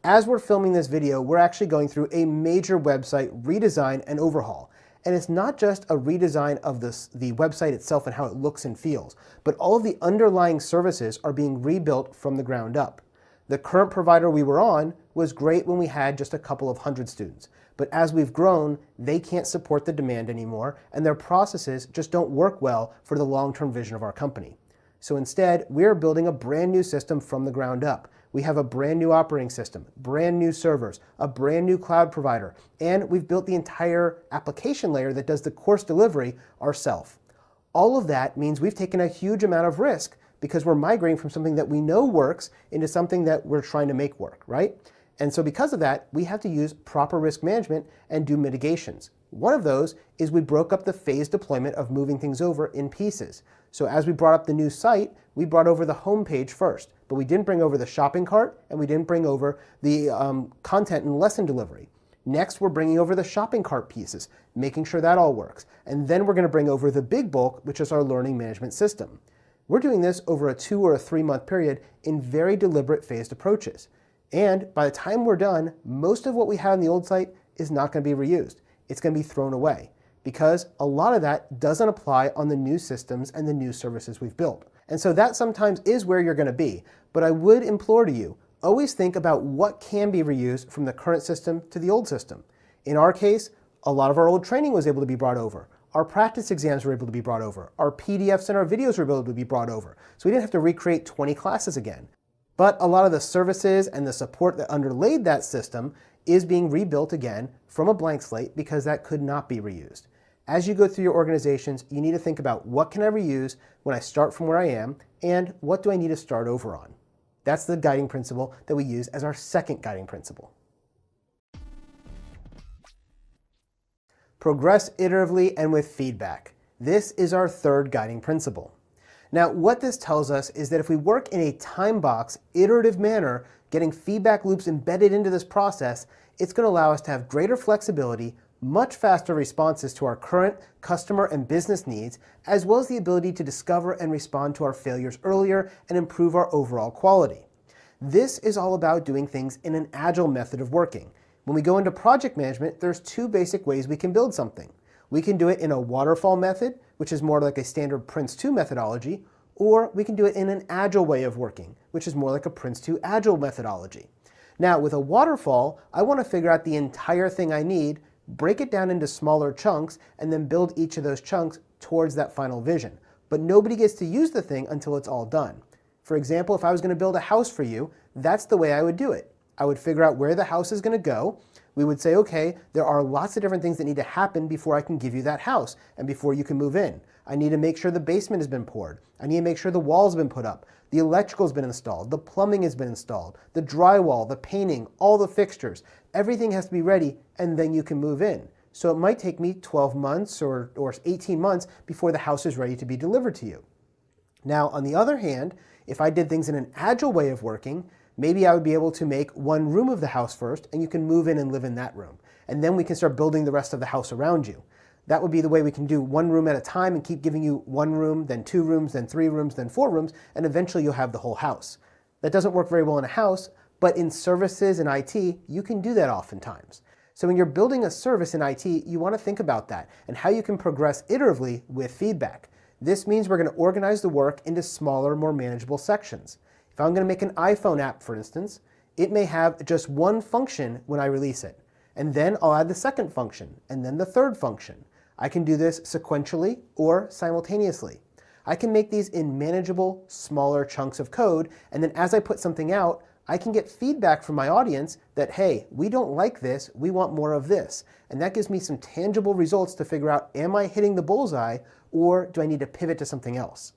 As we're filming this video, we're actually going through a major website redesign and overhaul. And it's not just a redesign of the website itself and how it looks and feels, but all of the underlying services are being rebuilt from the ground up. The current provider we were on was great when we had just a couple of hundred students. But as we've grown, they can't support the demand anymore, and their processes just don't work well for the long-term vision of our company. So instead, we're building a brand new system from the ground up. We have a brand new operating system, brand new servers, a brand new cloud provider, and we've built the entire application layer that does the course delivery ourselves. All of that means we've taken a huge amount of risk because we're migrating from something that we know works into something that we're trying to make work, right? And so because of that, we have to use proper risk management and do mitigations. One of those is we broke up the phased deployment of moving things over in pieces. So as we brought up the new site, we brought over the home page first, but we didn't bring over the shopping cart and we didn't bring over the content and lesson delivery. Next, we're bringing over the shopping cart pieces, making sure that all works. And then we're going to bring over the big bulk, which is our learning management system. We're doing this over a 2 or a 3 month period in very deliberate phased approaches. And by the time we're done, most of what we had on the old site is not going to be reused. It's going to be thrown away because a lot of that doesn't apply on the new systems and the new services we've built. And so that sometimes is where you're going to be. But I would implore to you, always think about what can be reused from the current system to the old system. In our case, a lot of our old training was able to be brought over. Our practice exams were able to be brought over. Our PDFs and our videos were able to be brought over. So we didn't have to recreate 20 classes again. But a lot of the services and the support that underlaid that system is being rebuilt again from a blank slate because that could not be reused. As you go through your organizations, you need to think about what can I reuse when I start from where I am and what do I need to start over on. That's the guiding principle that we use as our second guiding principle. Progress iteratively and with feedback. This is our third guiding principle. Now, what this tells us is that if we work in a time box, iterative manner, getting feedback loops embedded into this process, it's going to allow us to have greater flexibility, much faster responses to our current customer and business needs, as well as the ability to discover and respond to our failures earlier and improve our overall quality. This is all about doing things in an agile method of working. When we go into project management, there's 2 basic ways we can build something. We can do it in a waterfall method, which is more like a standard Prince2 methodology, or we can do it in an agile way of working, which is more like a Prince2 agile methodology. Now, with a waterfall, I want to figure out the entire thing I need, break it down into smaller chunks, and then build each of those chunks towards that final vision. But nobody gets to use the thing until it's all done. For example, if I was going to build a house for you, that's the way I would do it. I would figure out where the house is going to go. We would say, okay, there are lots of different things that need to happen before I can give you that house and before you can move in. I need to make sure the basement has been poured. I need to make sure the walls have been put up. The electrical has been installed. The plumbing has been installed. The drywall, the painting, all the fixtures. Everything has to be ready and then you can move in. So it might take me 12 months or 18 months before the house is ready to be delivered to you. Now, on the other hand, if I did things in an agile way of working, maybe I would be able to make one room of the house first and you can move in and live in that room. And then we can start building the rest of the house around you. That would be the way we can do one room at a time and keep giving you 1 room, then 2 rooms, then 3 rooms, then 4 rooms, and eventually you'll have the whole house. That doesn't work very well in a house, but in services and IT, you can do that oftentimes. So when you're building a service in IT, you want to think about that and how you can progress iteratively with feedback. This means we're going to organize the work into smaller, more manageable sections. If I'm going to make an iPhone app, for instance, it may have just one function when I release it. And then I'll add the second function, and then the third function. I can do this sequentially or simultaneously. I can make these in manageable, smaller chunks of code, and then as I put something out, I can get feedback from my audience that, hey, we don't like this, we want more of this. And that gives me some tangible results to figure out, am I hitting the bullseye, or do I need to pivot to something else?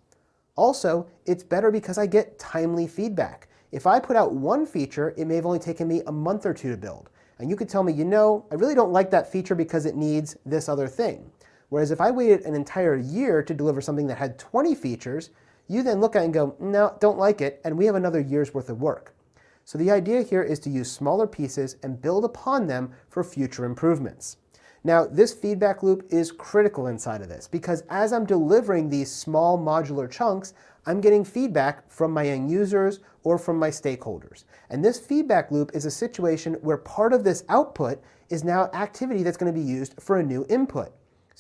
Also, it's better because I get timely feedback. If I put out one feature, it may have only taken me a month or 2 to build. And you could tell me, I really don't like that feature because it needs this other thing. Whereas if I waited an entire year to deliver something that had 20 features, you then look at it and go, no, don't like it, and we have another year's worth of work. So the idea here is to use smaller pieces and build upon them for future improvements. Now, this feedback loop is critical inside of this because as I'm delivering these small modular chunks, I'm getting feedback from my end users or from my stakeholders. And this feedback loop is a situation where part of this output is now activity that's going to be used for a new input.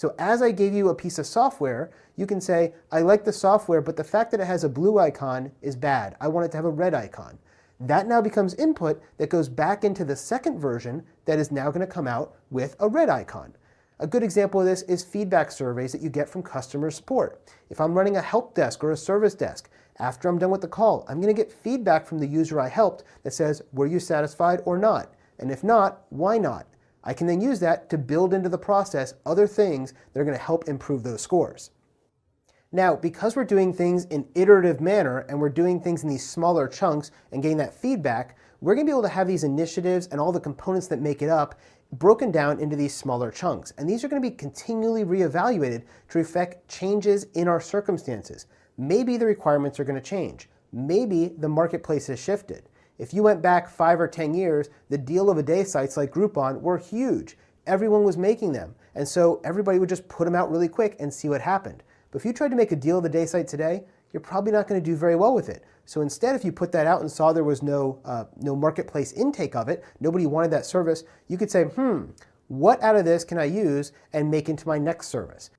So as I gave you a piece of software, you can say, I like the software, but the fact that it has a blue icon is bad. I want it to have a red icon. That now becomes input that goes back into the second version that is now going to come out with a red icon. A good example of this is feedback surveys that you get from customer support. If I'm running a help desk or a service desk, after I'm done with the call, I'm going to get feedback from the user I helped that says, were you satisfied or not? And if not, why not? I can then use that to build into the process other things that are going to help improve those scores. Now, because we're doing things in iterative manner and we're doing things in these smaller chunks and getting that feedback, we're going to be able to have these initiatives and all the components that make it up broken down into these smaller chunks. And these are going to be continually reevaluated to reflect changes in our circumstances. Maybe the requirements are going to change. Maybe the marketplace has shifted. If you went back 5 or 10 years, the deal of a day sites like Groupon were huge. Everyone was making them. And so everybody would just put them out really quick and see what happened. But if you tried to make a deal of the day site today, you're probably not going to do very well with it. So instead, if you put that out and saw there was no marketplace intake of it, nobody wanted that service, you could say, what out of this can I use and make into my next service?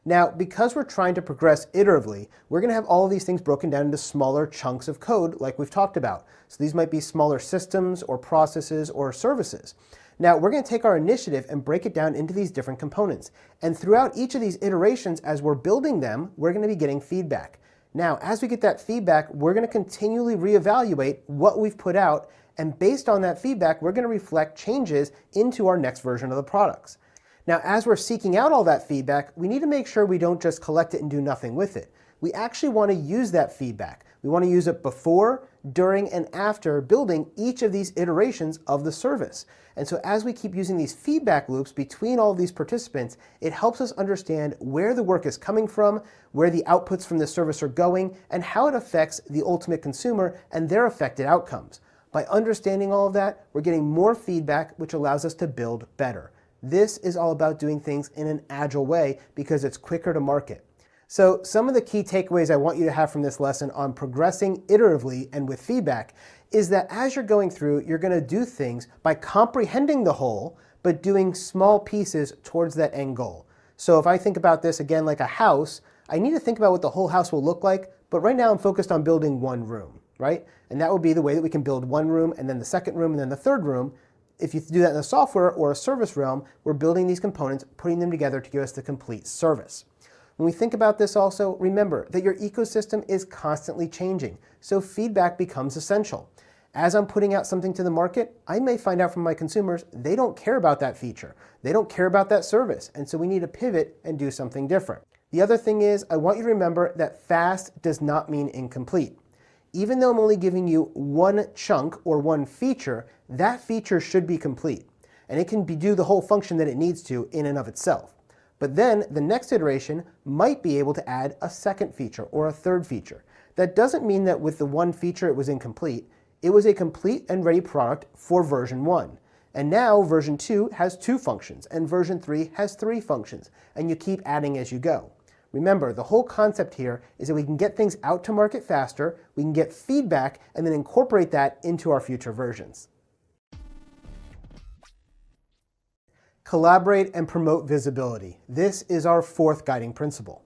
Now, because we're trying to progress iteratively, we're going to have all of these things broken down into smaller chunks of code like we've talked about. So these might be smaller systems or processes or services. Now, we're going to take our initiative and break it down into these different components. And throughout each of these iterations, as we're building them, we're going to be getting feedback. Now, as we get that feedback, we're going to continually reevaluate what we've put out. And based on that feedback, we're going to reflect changes into our next version of the products. Now, as we're seeking out all that feedback, we need to make sure we don't just collect it and do nothing with it. We actually want to use that feedback. We want to use it before, during, and after building each of these iterations of the service. And so as we keep using these feedback loops between all of these participants, it helps us understand where the work is coming from, where the outputs from the service are going, and how it affects the ultimate consumer and their affected outcomes. By understanding all of that, we're getting more feedback, which allows us to build better. This is all about doing things in an agile way because it's quicker to market. So some of the key takeaways I want you to have from this lesson on progressing iteratively and with feedback is that as you're going through, you're going to do things by comprehending the whole, but doing small pieces towards that end goal. So if I think about this again like a house, I need to think about what the whole house will look like, but right now I'm focused on building one room, right? And that would be the way that we can build one room and then the second room and then the third room. If you do that in the software or a service realm, we're building these components, putting them together to give us the complete service. When we think about this also, remember that your ecosystem is constantly changing, so feedback becomes essential. As I'm putting out something to the market, I may find out from my consumers they don't care about that feature. They don't care about that service, and so we need to pivot and do something different. The other thing is, I want you to remember that fast does not mean incomplete. Even though I'm only giving you one chunk or one feature, that feature should be complete. And it can do the whole function that it needs to in and of itself. But then the next iteration might be able to add a second feature or a third feature. That doesn't mean that with the one feature it was incomplete. It was a complete and ready product for version 1. And now version 2 has 2 functions and version 3 has 3 functions. And you keep adding as you go. Remember, the whole concept here is that we can get things out to market faster, we can get feedback, and then incorporate that into our future versions. Collaborate and promote visibility. This is our 4th guiding principle.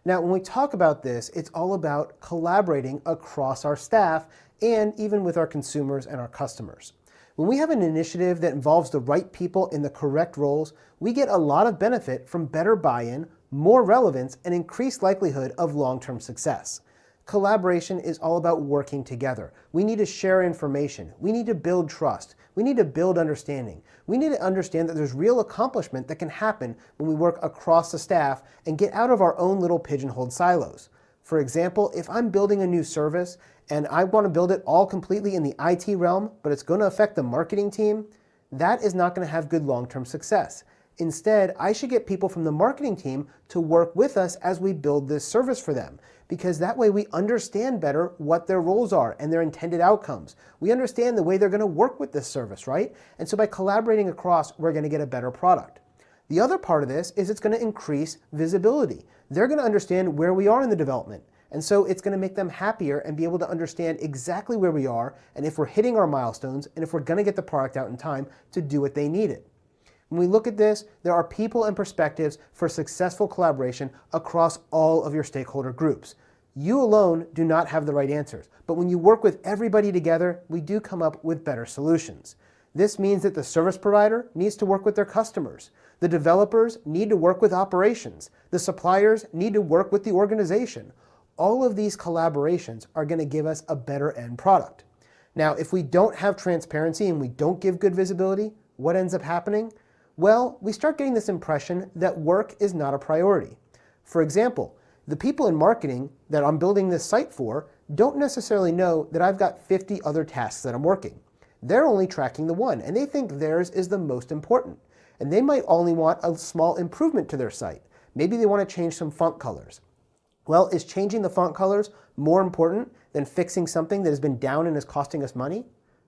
Now, when we talk about this, it's all about collaborating across our staff and even with our consumers and our customers. When we have an initiative that involves the right people in the correct roles, we get a lot of benefit from better buy-in, more relevance, and increased likelihood of long-term success. Collaboration is all about working together. We need to share information. We need to build trust. We need to build understanding. We need to understand that there's real accomplishment that can happen when we work across the staff and get out of our own little pigeonholed silos. For example, if I'm building a new service and I want to build it all completely in the IT realm, but it's going to affect the marketing team, that is not going to have good long-term success. Instead, I should get people from the marketing team to work with us as we build this service for them, because that way we understand better what their roles are and their intended outcomes. We understand the way they're going to work with this service, right? And so by collaborating across, we're going to get a better product. The other part of this is it's going to increase visibility. They're going to understand where we are in the development. And so it's going to make them happier and be able to understand exactly where we are and if we're hitting our milestones and if we're going to get the product out in time to do what they need it. When we look at this, there are people and perspectives for successful collaboration across all of your stakeholder groups. You alone do not have the right answers, but when you work with everybody together, we do come up with better solutions. This means that the service provider needs to work with their customers. The developers need to work with operations. The suppliers need to work with the organization. All of these collaborations are going to give us a better end product. Now, if we don't have transparency and we don't give good visibility, what ends up happening? Well, we start getting this impression that work is not a priority. For example, the people in marketing that I'm building this site for don't necessarily know that I've got 50 other tasks that I'm working. They're only tracking the one, and they think theirs is the most important. And they might only want a small improvement to their site. Maybe they want to change some font colors. Well, is changing the font colors more important than fixing something that has been down and is costing us money?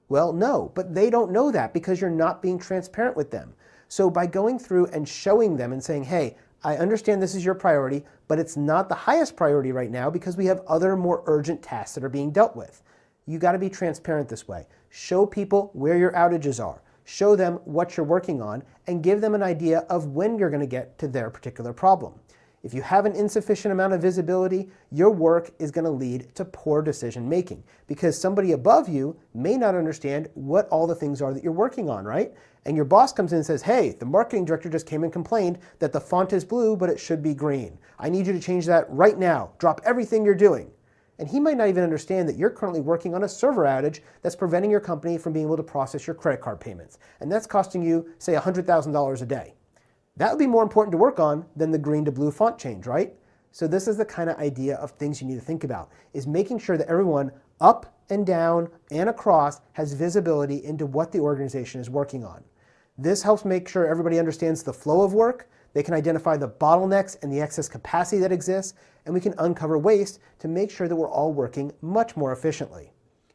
Well, no, but they don't know that because you're not being transparent with them. So by going through and showing them and saying, hey, I understand this is your priority, but it's not the highest priority right now because we have other more urgent tasks that are being dealt with. You got to be transparent this way. Show people where your outages are. Show them what you're working on and give them an idea of when you're going to get to their particular problem. If you have an insufficient amount of visibility, your work is going to lead to poor decision making because somebody above you may not understand what all the things are that you're working on, right? And your boss comes in and says, hey, the marketing director just came and complained that the font is blue, but it should be green. I need you to change that right now. Drop everything you're doing. And he might not even understand that you're currently working on a server outage that's preventing your company from being able to process your credit card payments. And that's costing you, say, $100,000 a day. That would be more important to work on than the green to blue font change, right? So this is the kind of idea of things you need to think about, is making sure that everyone up and down and across has visibility into what the organization is working on. This helps make sure everybody understands the flow of work. They can identify the bottlenecks and the excess capacity that exists, and we can uncover waste to make sure that we're all working much more efficiently.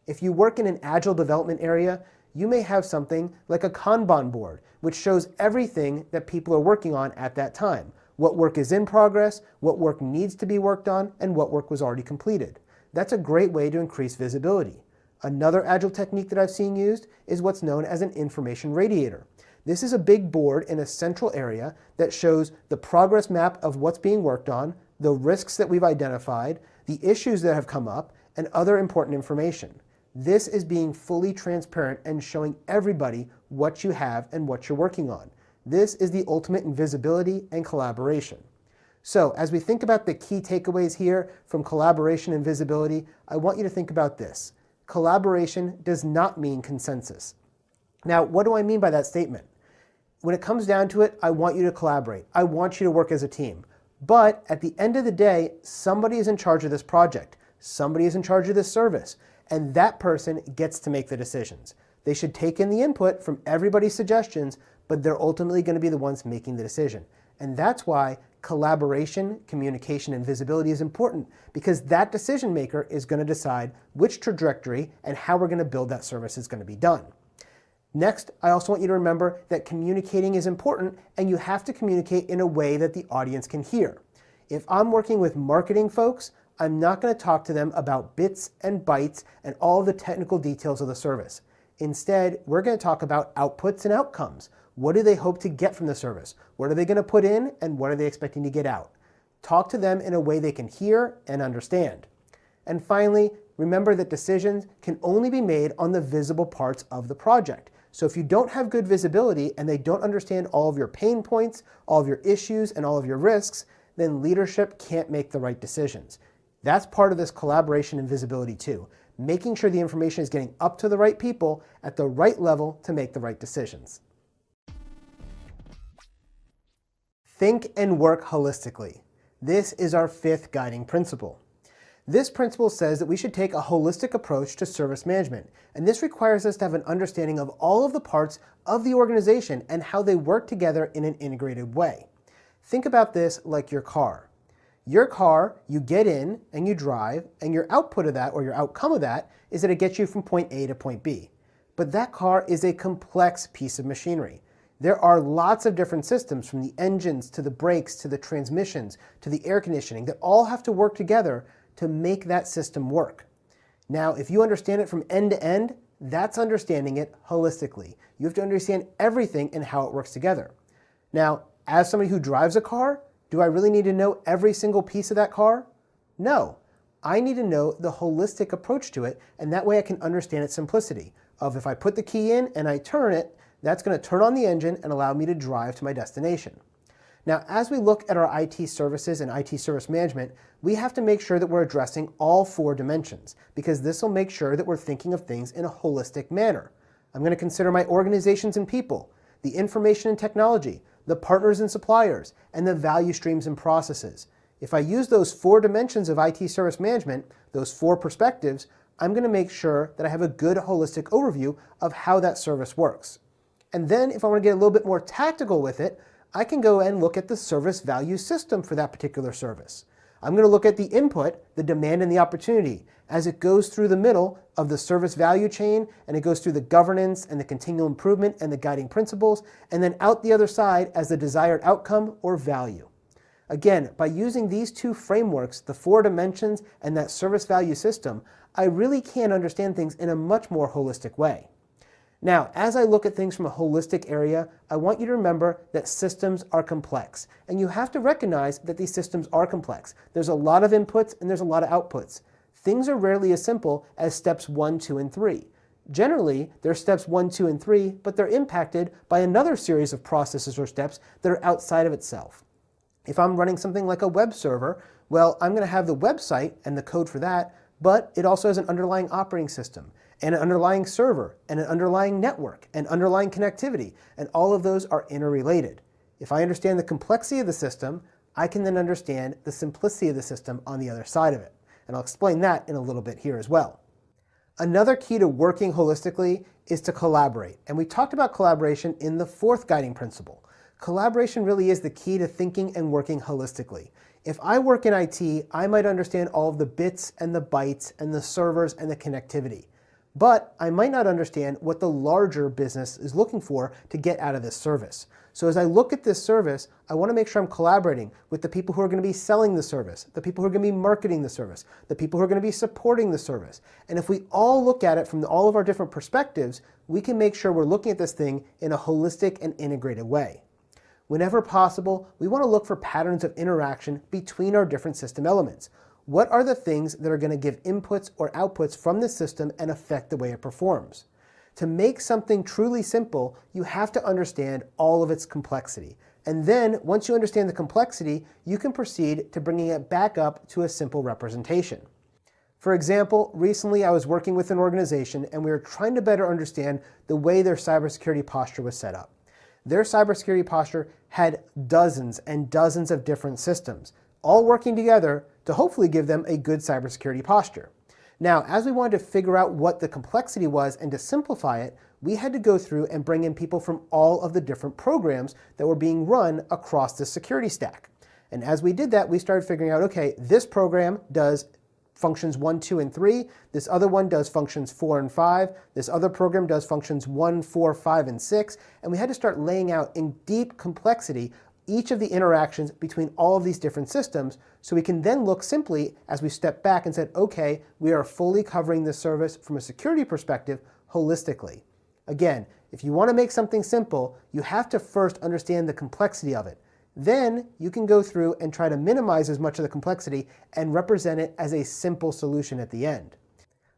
If you work in an agile development area, you may have something like a Kanban board, which shows everything that people are working on at that time. What work is in progress, what work needs to be worked on, and what work was already completed. That's a great way to increase visibility. Another agile technique that I've seen used is what's known as an information radiator. This is a big board in a central area that shows the progress map of what's being worked on, the risks that we've identified, the issues that have come up, and other important information. This is being fully transparent and showing everybody what you have and what you're working on. This is the ultimate in visibility and collaboration. So as we think about the key takeaways here from collaboration and visibility, I want you to think about this. Collaboration does not mean consensus. Now, what do I mean by that statement? When it comes down to it, I want you to collaborate. I want you to work as a team. But at the end of the day, somebody is in charge of this project. Somebody is in charge of this service. And that person gets to make the decisions. They should take in the input from everybody's suggestions, but they're ultimately going to be the ones making the decision. And that's why collaboration, communication, and visibility is important, because that decision maker is going to decide which trajectory and how we're going to build that service is going to be done. Next, I also want you to remember that communicating is important, and you have to communicate in a way that the audience can hear. If I'm working with marketing folks, I'm not going to talk to them about bits and bytes and all the technical details of the service. Instead, we're going to talk about outputs and outcomes. What do they hope to get from the service? What are they going to put in, and what are they expecting to get out? Talk to them in a way they can hear and understand. And finally, remember that decisions can only be made on the visible parts of the project. So if you don't have good visibility and they don't understand all of your pain points, all of your issues, and all of your risks, then leadership can't make the right decisions. That's part of this collaboration and visibility too, making sure the information is getting up to the right people at the right level to make the right decisions. Think and work holistically. This is our fifth guiding principle. This principle says that we should take a holistic approach to service management, and this requires us to have an understanding of all of the parts of the organization and how they work together in an integrated way. Think about this like your car. Your car, you get in and you drive, and your output of that, or your outcome of that, is that it gets you from point A to point B. But that car is a complex piece of machinery. There are lots of different systems, from the engines to the brakes to the transmissions to the air conditioning, that all have to work together to make that system work. Now, if you understand it from end to end, That's understanding it holistically. You have to understand everything and how it works together. Now, as somebody who drives a car, do I really need to know every single piece of that car? No. I need to know the holistic approach to it, and that way I can understand its simplicity of if I put the key in and I turn it, that's going to turn on the engine and allow me to drive to my destination. Now, as we look at our IT services and IT service management, we have to make sure that we're addressing all 4 dimensions, because this will make sure that we're thinking of things in a holistic manner. I'm going to consider my organizations and people, the information and technology, the partners and suppliers, and the value streams and processes. If I use those 4 dimensions of IT service management, those 4 perspectives, I'm going to make sure that I have a good holistic overview of how that service works. And then if I want to get a little bit more tactical with it, I can go and look at the service value system for that particular service. I'm going to look at the input, the demand and the opportunity, as it goes through the middle of the service value chain, and it goes through the governance and the continual improvement and the guiding principles, and then out the other side as the desired outcome or value. Again, by using these 2 frameworks, the 4 dimensions and that service value system, I really can understand things in a much more holistic way. Now, as I look at things from a holistic area, I want you to remember that systems are complex, and you have to recognize that these systems are complex. There's a lot of inputs and there's a lot of outputs. Things are rarely as simple as steps 1, 2, and 3. Generally, there's steps 1, 2, and 3, but they're impacted by another series of processes or steps that are outside of itself. If I'm running something like a web server, well, I'm going to have the website and the code for that, but it also has an underlying operating system, and an underlying server, and an underlying network, and underlying connectivity, and all of those are interrelated. If I understand the complexity of the system, I can then understand the simplicity of the system on the other side of it. And I'll explain that in a little bit here as well. Another key to working holistically is to collaborate. And we talked about collaboration in the 4th guiding principle. Collaboration really is the key to thinking and working holistically. If I work in IT, I might understand all of the bits and the bytes and the servers and the connectivity. But I might not understand what the larger business is looking for to get out of this service. So as I look at this service, I want to make sure I'm collaborating with the people who are going to be selling the service, the people who are going to be marketing the service, the people who are going to be supporting the service. And if we all look at it from all of our different perspectives, we can make sure we're looking at this thing in a holistic and integrated way. Whenever possible, we want to look for patterns of interaction between our different system elements. What are the things that are going to give inputs or outputs from the system and affect the way it performs? To make something truly simple, you have to understand all of its complexity. And then, once you understand the complexity, you can proceed to bringing it back up to a simple representation. For example, recently I was working with an organization and we were trying to better understand the way their cybersecurity posture was set up. Their cybersecurity posture had dozens and dozens of different systems, all working together to hopefully give them a good cybersecurity posture. Now, as we wanted to figure out what the complexity was and to simplify it, we had to go through and bring in people from all of the different programs that were being run across the security stack. And as we did that, we started figuring out, okay, this program does functions 1, 2, and 3. This other one does functions 4 and 5. This other program does functions 1, 4, 5, and 6. And we had to start laying out in deep complexity each of the interactions between all of these different systems, so we can then look simply as we step back and said, okay, we are fully covering this service from a security perspective holistically. Again, if you want to make something simple, you have to first understand the complexity of it. Then you can go through and try to minimize as much of the complexity and represent it as a simple solution at the end.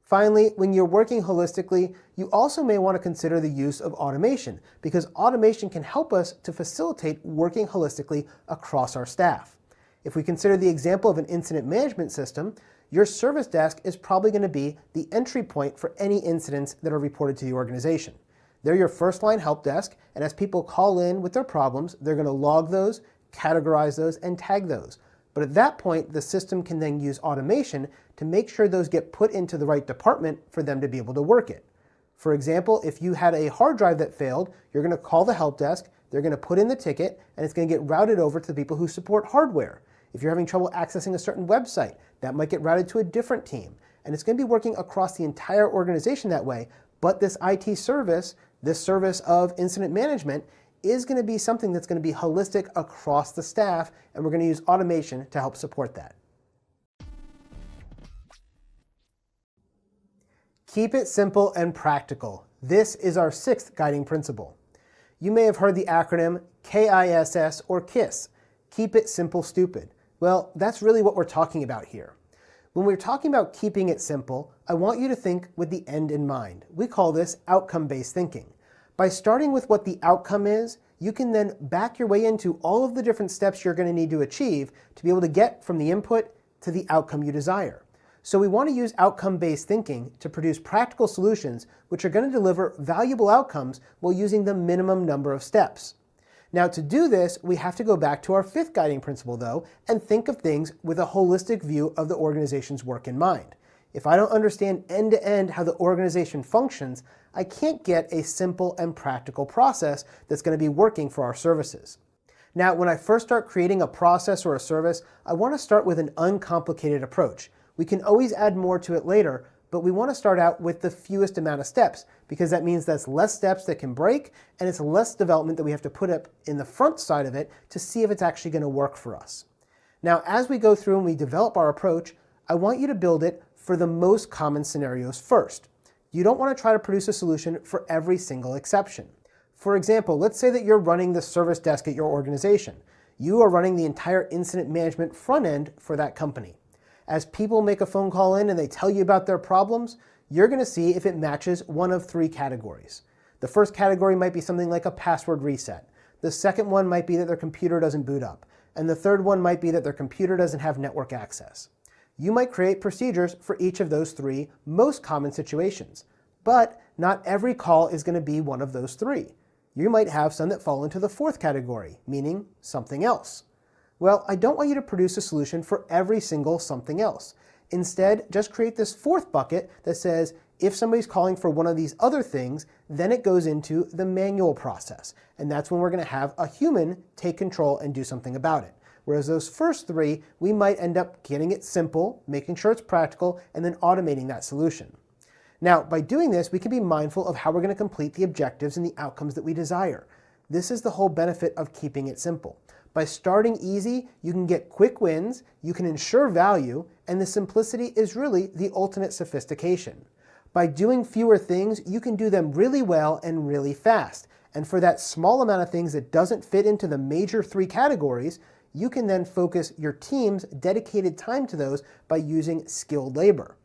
Finally, when you're working holistically, you also may want to consider the use of automation, because automation can help us to facilitate working holistically across our staff. If we consider the example of an incident management system, your service desk is probably going to be the entry point for any incidents that are reported to the organization. They're your first line help desk, and as people call in with their problems, they're going to log those, categorize those, and tag those. But at that point, the system can then use automation to make sure those get put into the right department for them to be able to work it. For example, if you had a hard drive that failed, you're going to call the help desk, they're going to put in the ticket, and it's going to get routed over to the people who support hardware. If you're having trouble accessing a certain website, that might get routed to a different team. And it's going to be working across the entire organization that way, but this IT service, this service of incident management, is going to be something that's going to be holistic across the staff, and we're going to use automation to help support that. Keep it simple and practical. This is our sixth guiding principle. You may have heard the acronym KISS or KISS. Keep it simple, stupid. Well, that's really what we're talking about here. When we're talking about keeping it simple, I want you to think with the end in mind. We call this outcome-based thinking. By starting with what the outcome is, you can then back your way into all of the different steps you're going to need to achieve to be able to get from the input to the outcome you desire. So we want to use outcome-based thinking to produce practical solutions which are going to deliver valuable outcomes while using the minimum number of steps. Now, to do this, we have to go back to our fifth guiding principle, though, and think of things with a holistic view of the organization's work in mind. If I don't understand end-to-end how the organization functions, I can't get a simple and practical process that's going to be working for our services. Now, when I first start creating a process or a service, I want to start with an uncomplicated approach. We can always add more to it later, but we want to start out with the fewest amount of steps, because that means that's less steps that can break, and it's less development that we have to put up in the front side of it to see if it's actually going to work for us. Now, as we go through and we develop our approach, I want you to build it for the most common scenarios first. You don't want to try to produce a solution for every single exception. For example, let's say that you're running the service desk at your organization. You are running the entire incident management front end for that company. As people make a phone call in and they tell you about their problems, you're going to see if it matches one of three categories. The first category might be something like a password reset. The second one might be that their computer doesn't boot up. And the third one might be that their computer doesn't have network access. You might create procedures for each of those three most common situations. But not every call is going to be one of those three. You might have some that fall into the fourth category, meaning something else. Well, I don't want you to produce a solution for every single something else. Instead, just create this fourth bucket that says, if somebody's calling for one of these other things, then it goes into the manual process. And that's when we're going to have a human take control and do something about it. Whereas those first three, we might end up getting it simple, making sure it's practical, and then automating that solution. Now, by doing this, we can be mindful of how we're going to complete the objectives and the outcomes that we desire. This is the whole benefit of keeping it simple. By starting easy, you can get quick wins, you can ensure value, and the simplicity is really the ultimate sophistication. By doing fewer things, you can do them really well and really fast. And for that small amount of things that doesn't fit into the major three categories, you can then focus your team's dedicated time to those by using skilled labor.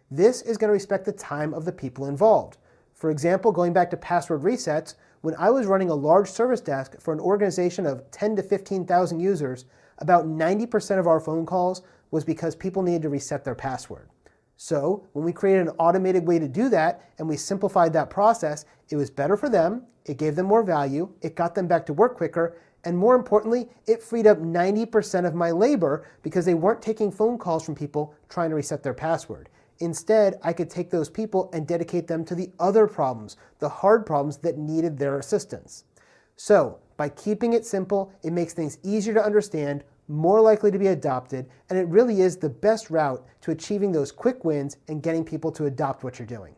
This is going to respect the time of the people involved. For example, going back to password resets, when I was running a large service desk for an organization of 10 to 15,000 users, about 90% of our phone calls was because people needed to reset their password. So when we created an automated way to do that and we simplified that process, it was better for them, it gave them more value, it got them back to work quicker, and more importantly, it freed up 90% of my labor because they weren't taking phone calls from people trying to reset their password. Instead, I could take those people and dedicate them to the other problems, the hard problems that needed their assistance. So, by keeping it simple, it makes things easier to understand, more likely to be adopted, and it really is the best route to achieving those quick wins and getting people to adopt what you're doing.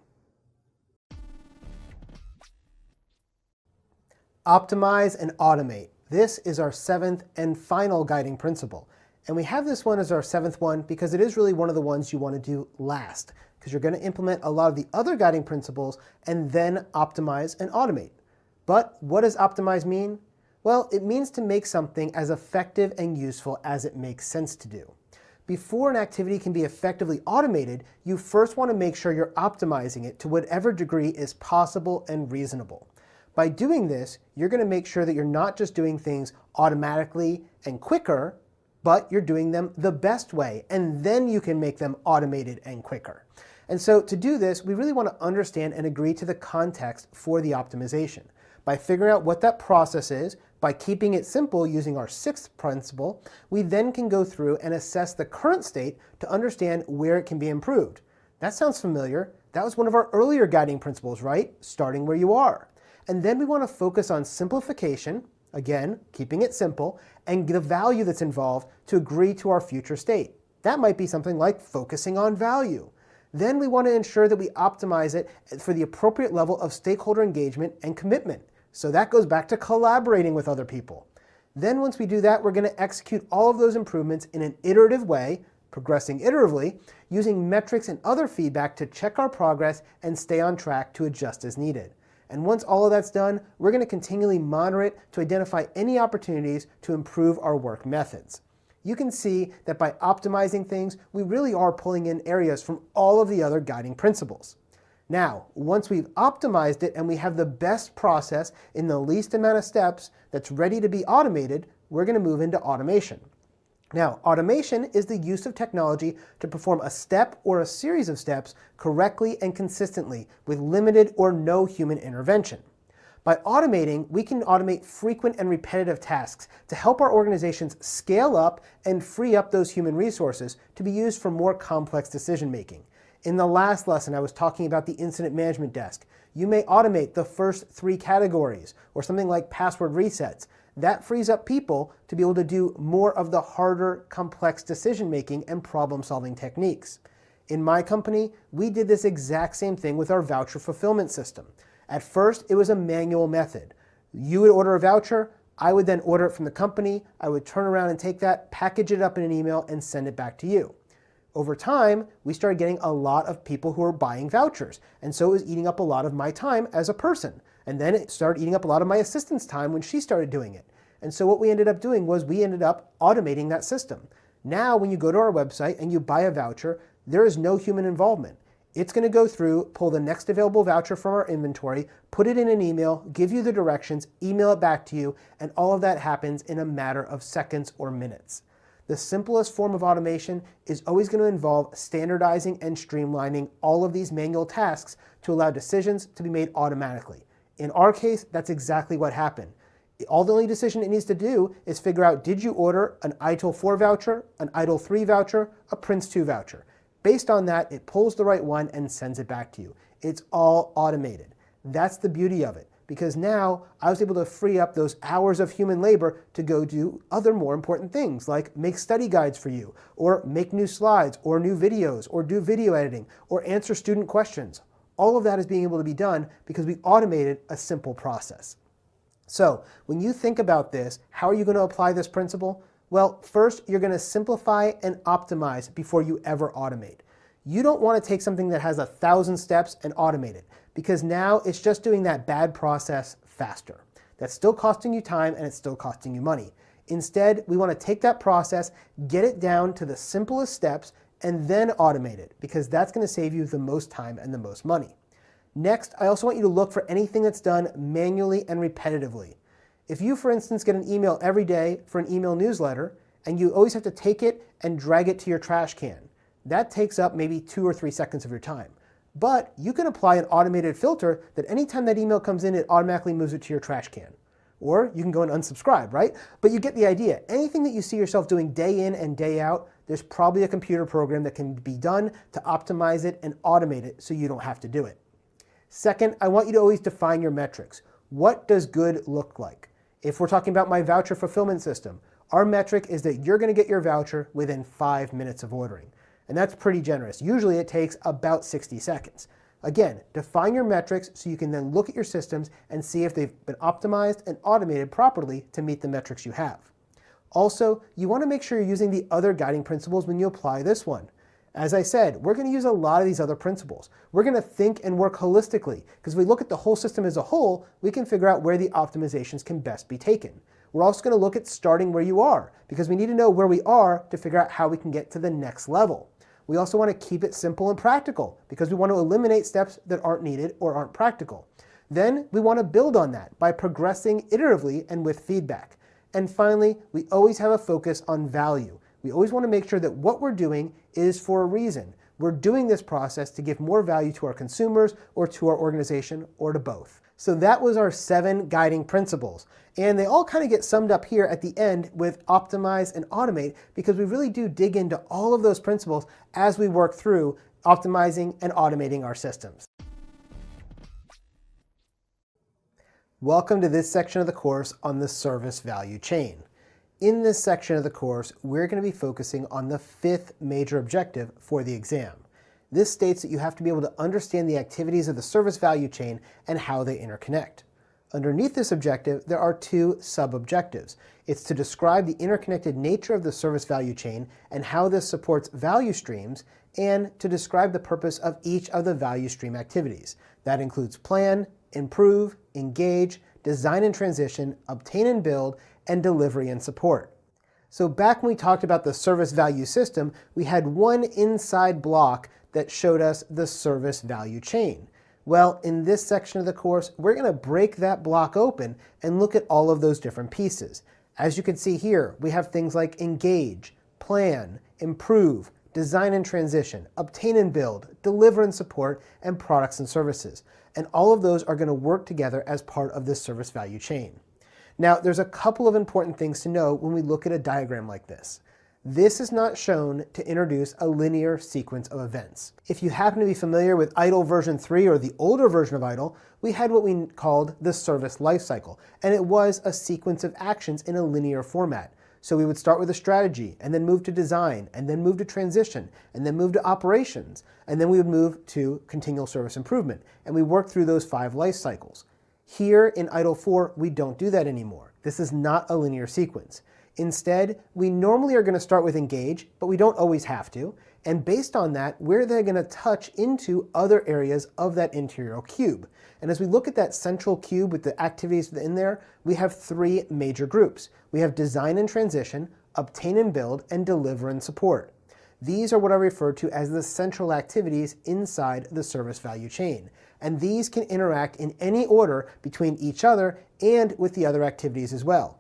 Optimize and automate. This is our seventh and final guiding principle. And we have this one as our seventh one because it is really one of the ones you want to do last, because you're going to implement a lot of the other guiding principles and then optimize and automate. But what does optimize mean? Well, it means to make something as effective and useful as it makes sense to do. Before an activity can be effectively automated, you first want to make sure you're optimizing it to whatever degree is possible and reasonable. By doing this, you're going to make sure that you're not just doing things automatically and quicker, but you're doing them the best way, and then you can make them automated and quicker. And so to do this, we really want to understand and agree to the context for the optimization. By figuring out what that process is, by keeping it simple using our sixth principle, we then can go through and assess the current state to understand where it can be improved. That sounds familiar. That was one of our earlier guiding principles, right? Starting where you are. And then we want to focus on simplification, again, keeping it simple, and the value that's involved to agree to our future state. That might be something like focusing on value. Then we want to ensure that we optimize it for the appropriate level of stakeholder engagement and commitment. So that goes back to collaborating with other people. Then once we do that, we're going to execute all of those improvements in an iterative way, progressing iteratively, using metrics and other feedback to check our progress and stay on track to adjust as needed. And once all of that's done, we're going to continually monitor it to identify any opportunities to improve our work methods. You can see that by optimizing things, we really are pulling in areas from all of the other guiding principles. Now, once we've optimized it and we have the best process in the least amount of steps that's ready to be automated, we're going to move into automation. Now, automation is the use of technology to perform a step or a series of steps correctly and consistently with limited or no human intervention. By automating, we can automate frequent and repetitive tasks to help our organizations scale up and free up those human resources to be used for more complex decision making. In the last lesson, I was talking about the incident management desk. You may automate the first 3 categories or something like password resets. That frees up people to be able to do more of the harder, complex decision-making and problem-solving techniques. In my company, we did this exact same thing with our voucher fulfillment system. At first, it was a manual method. You would order a voucher, I would then order it from the company, I would turn around and take that, package it up in an email, and send it back to you. Over time, we started getting a lot of people who were buying vouchers, and so it was eating up a lot of my time as a person. And then it started eating up a lot of my assistant's time when she started doing it. And so what we ended up doing was we ended up automating that system. Now, when you go to our website and you buy a voucher, there is no human involvement. It's going to go through, pull the next available voucher from our inventory, put it in an email, give you the directions, email it back to you, and all of that happens in a matter of seconds or minutes. The simplest form of automation is always going to involve standardizing and streamlining all of these manual tasks to allow decisions to be made automatically. In our case, that's exactly what happened. All the only decision it needs to do is figure out, did you order an Itil 4 voucher, an Itil 3 voucher, a Prince 2 voucher? Based on that, it pulls the right one and sends it back to you. It's all automated. That's the beauty of it, because now I was able to free up those hours of human labor to go do other more important things, like make study guides for you, or make new slides, or new videos, or do video editing, or answer student questions. All of that is being able to be done because we automated a simple process. So when you think about this, how are you going to apply this principle? Well, first, you're going to simplify and optimize before you ever automate. You don't want to take something that has 1,000 steps and automate it, because now it's just doing that bad process faster. That's still costing you time and it's still costing you money. Instead, we want to take that process, get it down to the simplest steps, and then automate it, because that's going to save you the most time and the most money. Next, I also want you to look for anything that's done manually and repetitively. If you, for instance, get an email every day for an email newsletter, and you always have to take it and drag it to your trash can, that takes up maybe 2 or 3 seconds of your time. But you can apply an automated filter that anytime that email comes in, it automatically moves it to your trash can. Or you can go and unsubscribe, right? But you get the idea. Anything that you see yourself doing day in and day out, there's probably a computer program that can be done to optimize it and automate it so you don't have to do it. Second, I want you to always define your metrics. What does good look like? If we're talking about my voucher fulfillment system, our metric is that you're going to get your voucher within 5 minutes of ordering. And that's pretty generous. Usually it takes about 60 seconds. Again, define your metrics so you can then look at your systems and see if they've been optimized and automated properly to meet the metrics you have. Also, you want to make sure you're using the other guiding principles when you apply this one. As I said, we're going to use a lot of these other principles. We're going to think and work holistically, because if we look at the whole system as a whole, we can figure out where the optimizations can best be taken. We're also going to look at starting where you are, because we need to know where we are to figure out how we can get to the next level. We also want to keep it simple and practical, because we want to eliminate steps that aren't needed or aren't practical. Then we want to build on that by progressing iteratively and with feedback. And finally, we always have a focus on value. We always want to make sure that what we're doing is for a reason. We're doing this process to give more value to our consumers or to our organization or to both. So that was our 7 guiding principles. And they all kind of get summed up here at the end with optimize and automate, because we really do dig into all of those principles as we work through optimizing and automating our systems. Welcome to this section of the course on the service value chain. In this section of the course, we're going to be focusing on the 5th major objective for the exam. This states that you have to be able to understand the activities of the service value chain and how they interconnect. Underneath this objective, there are two sub-objectives. It's to describe the interconnected nature of the service value chain and how this supports value streams, and to describe the purpose of each of the value stream activities. That includes plan, improve, engage, design and transition, obtain and build, and delivery and support. So back when we talked about the service value system, we had one inside block that showed us the service value chain. Well, in this section of the course, we're going to break that block open and look at all of those different pieces. As you can see here, we have things like engage, plan, improve, design and transition, obtain and build, deliver and support, and products and services. And all of those are going to work together as part of this service value chain. Now, there's a couple of important things to know when we look at a diagram like this. This is not shown to introduce a linear sequence of events. If you happen to be familiar with Itil version 3 or the older version of Itil, we had what we called the service lifecycle, and it was a sequence of actions in a linear format. So we would start with a strategy, and then move to design, and then move to transition, and then move to operations, and then we would move to continual service improvement, and we worked through those 5 life cycles. Here in Itil 4, we don't do that anymore. This is not a linear sequence. Instead, we normally are going to start with engage, but we don't always have to. And based on that, we're then going to touch into other areas of that interior cube. And as we look at that central cube with the activities in there, we have 3 major groups. We have design and transition, obtain and build, and deliver and support. These are what I refer to as the central activities inside the service value chain. And these can interact in any order between each other and with the other activities as well.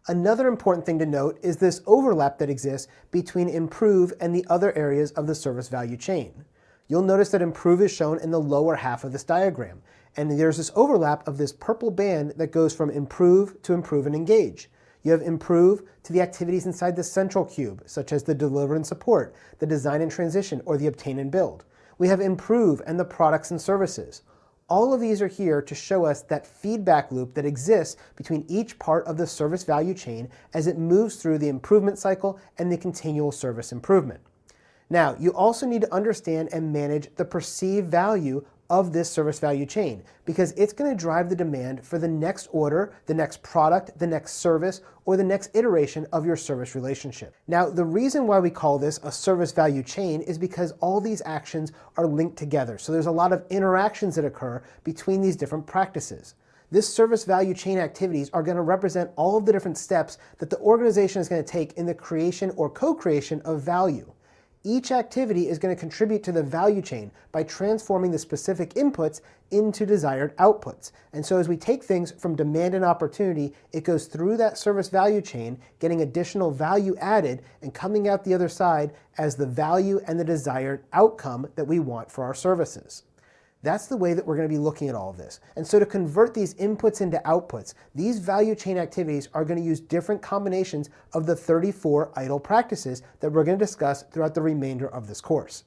Another important thing to note is this overlap that exists between improve and the other areas of the service value chain. You'll notice that improve is shown in the lower half of this diagram, and there's this overlap of this purple band that goes from improve to improve and engage. You have improve to the activities inside the central cube, such as the deliver and support, the design and transition, or the obtain and build. We have improve and the products and services. All of these are here to show us that feedback loop that exists between each part of the service value chain as it moves through the improvement cycle and the continual service improvement. Now, you also need to understand and manage the perceived value of this service value chain, because it's going to drive the demand for the next order, the next product, the next service, or the next iteration of your service relationship. Now, the reason why we call this a service value chain is because all these actions are linked together. So there's a lot of interactions that occur between these different practices. This service value chain activities are going to represent all of the different steps that the organization is going to take in the creation or co-creation of value. Each activity is going to contribute to the value chain by transforming the specific inputs into desired outputs. And so as we take things from demand and opportunity, it goes through that service value chain, getting additional value added and coming out the other side as the value and the desired outcome that we want for our services. That's the way that we're going to be looking at all of this. And so to convert these inputs into outputs, these value chain activities are going to use different combinations of the 34 Itil practices that we're going to discuss throughout the remainder of this course.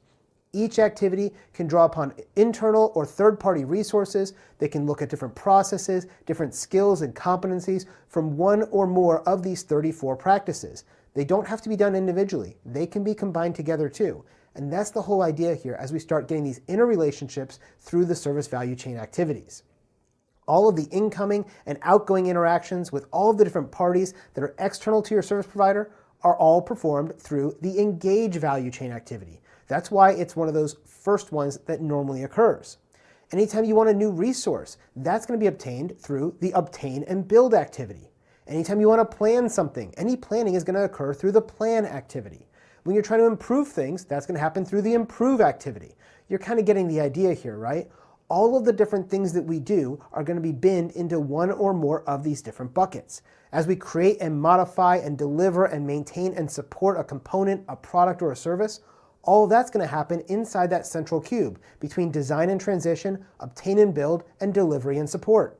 Each activity can draw upon internal or third-party resources. They can look at different processes, different skills and competencies from one or more of these 34 practices. They don't have to be done individually. They can be combined together too. And that's the whole idea here as we start getting these interrelationships through the service value chain activities. All of the incoming and outgoing interactions with all of the different parties that are external to your service provider are all performed through the engage value chain activity. That's why it's one of those first ones that normally occurs. Anytime you want a new resource, that's going to be obtained through the obtain and build activity. Anytime you want to plan something, any planning is going to occur through the plan activity. When you're trying to improve things, that's going to happen through the improve activity. You're kind of getting the idea here, right? All of the different things that we do are going to be binned into one or more of these different buckets. As we create and modify and deliver and maintain and support a component, a product, or a service, all of that's going to happen inside that central cube between design and transition, obtain and build, and delivery and support.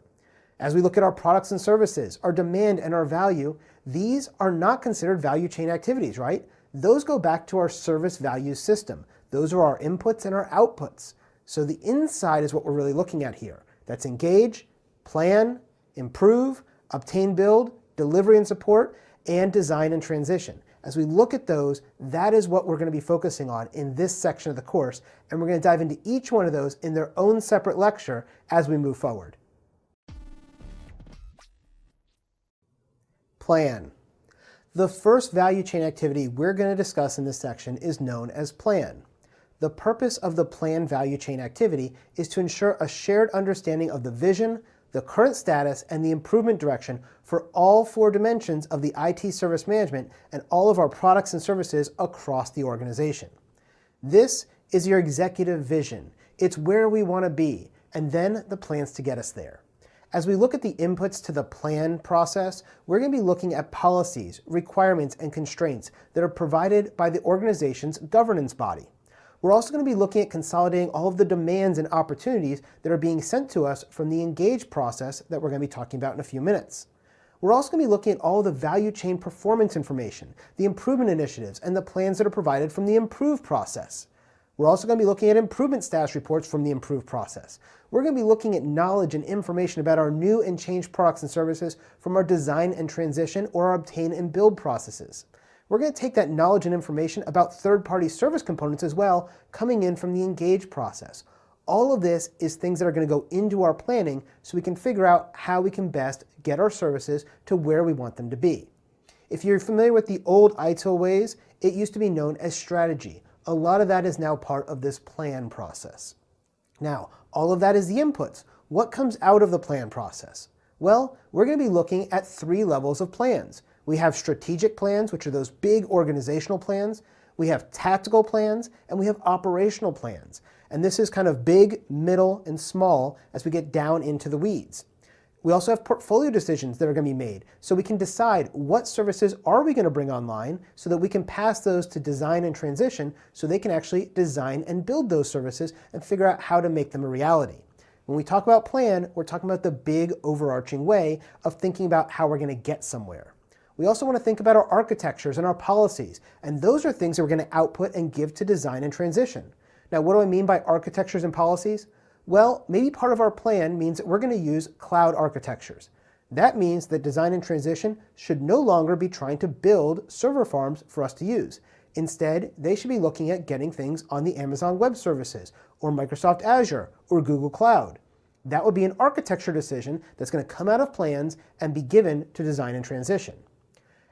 As we look at our products and services, our demand and our value, these are not considered value chain activities, right? Those go back to our service value system. Those are our inputs and our outputs. So the inside is what we're really looking at here. That's engage, plan, improve, obtain, build, delivery and support, and design and transition. As we look at those, that is what we're going to be focusing on in this section of the course, and we're going to dive into each one of those in their own separate lecture as we move forward. Plan. The first value chain activity we're going to discuss in this section is known as Plan. The purpose of the Plan value chain activity is to ensure a shared understanding of the vision, the current status, and the improvement direction for all 4 dimensions of the IT service management and all of our products and services across the organization. This is your executive vision. It's where we want to be, and then the plans to get us there. As we look at the inputs to the plan process, we're going to be looking at policies, requirements, and constraints that are provided by the organization's governance body. We're also going to be looking at consolidating all of the demands and opportunities that are being sent to us from the engage process that we're going to be talking about in a few minutes. We're also going to be looking at all of the value chain performance information, the improvement initiatives, and the plans that are provided from the improve process. We're also going to be looking at improvement status reports from the improve process. We're going to be looking at knowledge and information about our new and changed products and services from our design and transition or our obtain and build processes. We're going to take that knowledge and information about third-party service components as well, coming in from the engage process. All of this is things that are going to go into our planning so we can figure out how we can best get our services to where we want them to be. If you're familiar with the old Itil ways, it used to be known as strategy. A lot of that is now part of this plan process. Now, all of that is the inputs. What comes out of the plan process? Well, we're going to be looking at 3 levels of plans. We have strategic plans, which are those big organizational plans. We have tactical plans, and we have operational plans. And this is kind of big, middle, and small as we get down into the weeds. We also have portfolio decisions that are going to be made, so we can decide what services are we going to bring online so that we can pass those to design and transition so they can actually design and build those services and figure out how to make them a reality. When we talk about plan, we're talking about the big overarching way of thinking about how we're going to get somewhere. We also want to think about our architectures and our policies, and those are things that we're going to output and give to design and transition. Now, what do I mean by architectures and policies? Well, maybe part of our plan means that we're going to use cloud architectures. That means that design and transition should no longer be trying to build server farms for us to use. Instead, they should be looking at getting things on the Amazon Web Services, or Microsoft Azure, or Google Cloud. That would be an architecture decision that's going to come out of plans and be given to design and transition.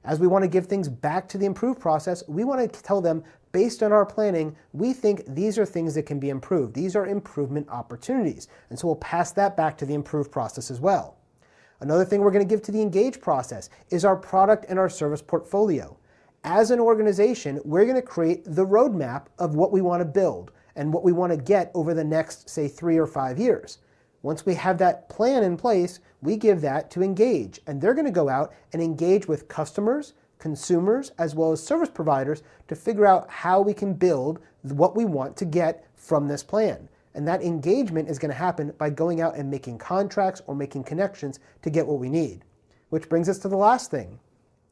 As we want to give things back to the improve process, we want to tell them, based on our planning, we think these are things that can be improved. These are improvement opportunities. And so we'll pass that back to the improve process as well. Another thing we're going to give to the engage process is our product and our service portfolio. As an organization, we're going to create the roadmap of what we want to build and what we want to get over the next, say, 3 or 5 years. Once we have that plan in place, we give that to engage, and they're going to go out and engage with customers, consumers, as well as service providers to figure out how we can build what we want to get from this plan. And that engagement is going to happen by going out and making contracts or making connections to get what we need. Which brings us to the last thing.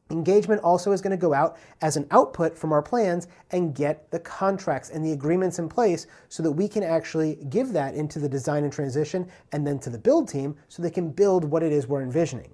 Engagement also is going to go out as an output from our plans and get the contracts and the agreements in place so that we can actually give that into the design and transition and then to the build team so they can build what it is we're envisioning.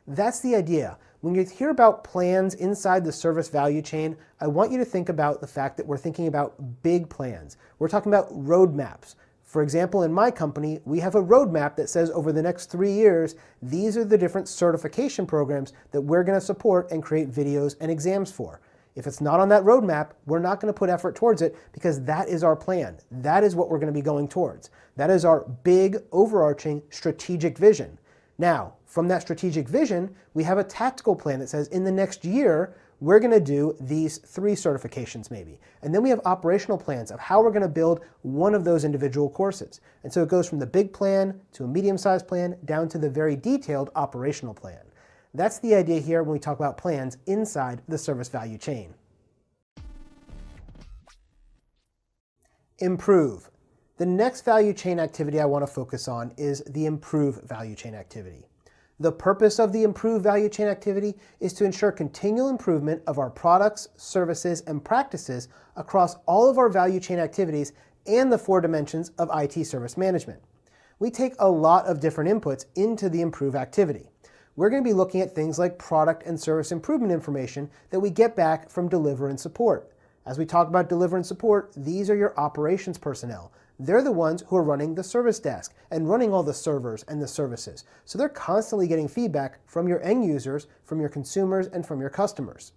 That's the idea. When you hear about plans inside the service value chain, I want you to think about the fact that we're thinking about big plans. We're talking about roadmaps. For example, in my company, we have a roadmap that says over the next 3 years, these are the different certification programs that we're going to support and create videos and exams for. If it's not on that roadmap, we're not going to put effort towards it because that is our plan. That is what we're going to be going towards. That is our big, overarching strategic vision. Now, from that strategic vision, we have a tactical plan that says in the next year, we're going to do these 3 certifications maybe. And then we have operational plans of how we're going to build one of those individual courses. And so it goes from the big plan to a medium-sized plan down to the very detailed operational plan. That's the idea here when we talk about plans inside the service value chain. Improve. The next value chain activity I want to focus on is the improve value chain activity. The purpose of the improve value chain activity is to ensure continual improvement of our products, services, and practices across all of our value chain activities and the 4 dimensions of IT service management. We take a lot of different inputs into the improve activity. We're going to be looking at things like product and service improvement information that we get back from deliver and support. As we talk about deliver and support, these are your operations personnel. They're the ones who are running the service desk and running all the servers and the services. So they're constantly getting feedback from your end users, from your consumers, and from your customers.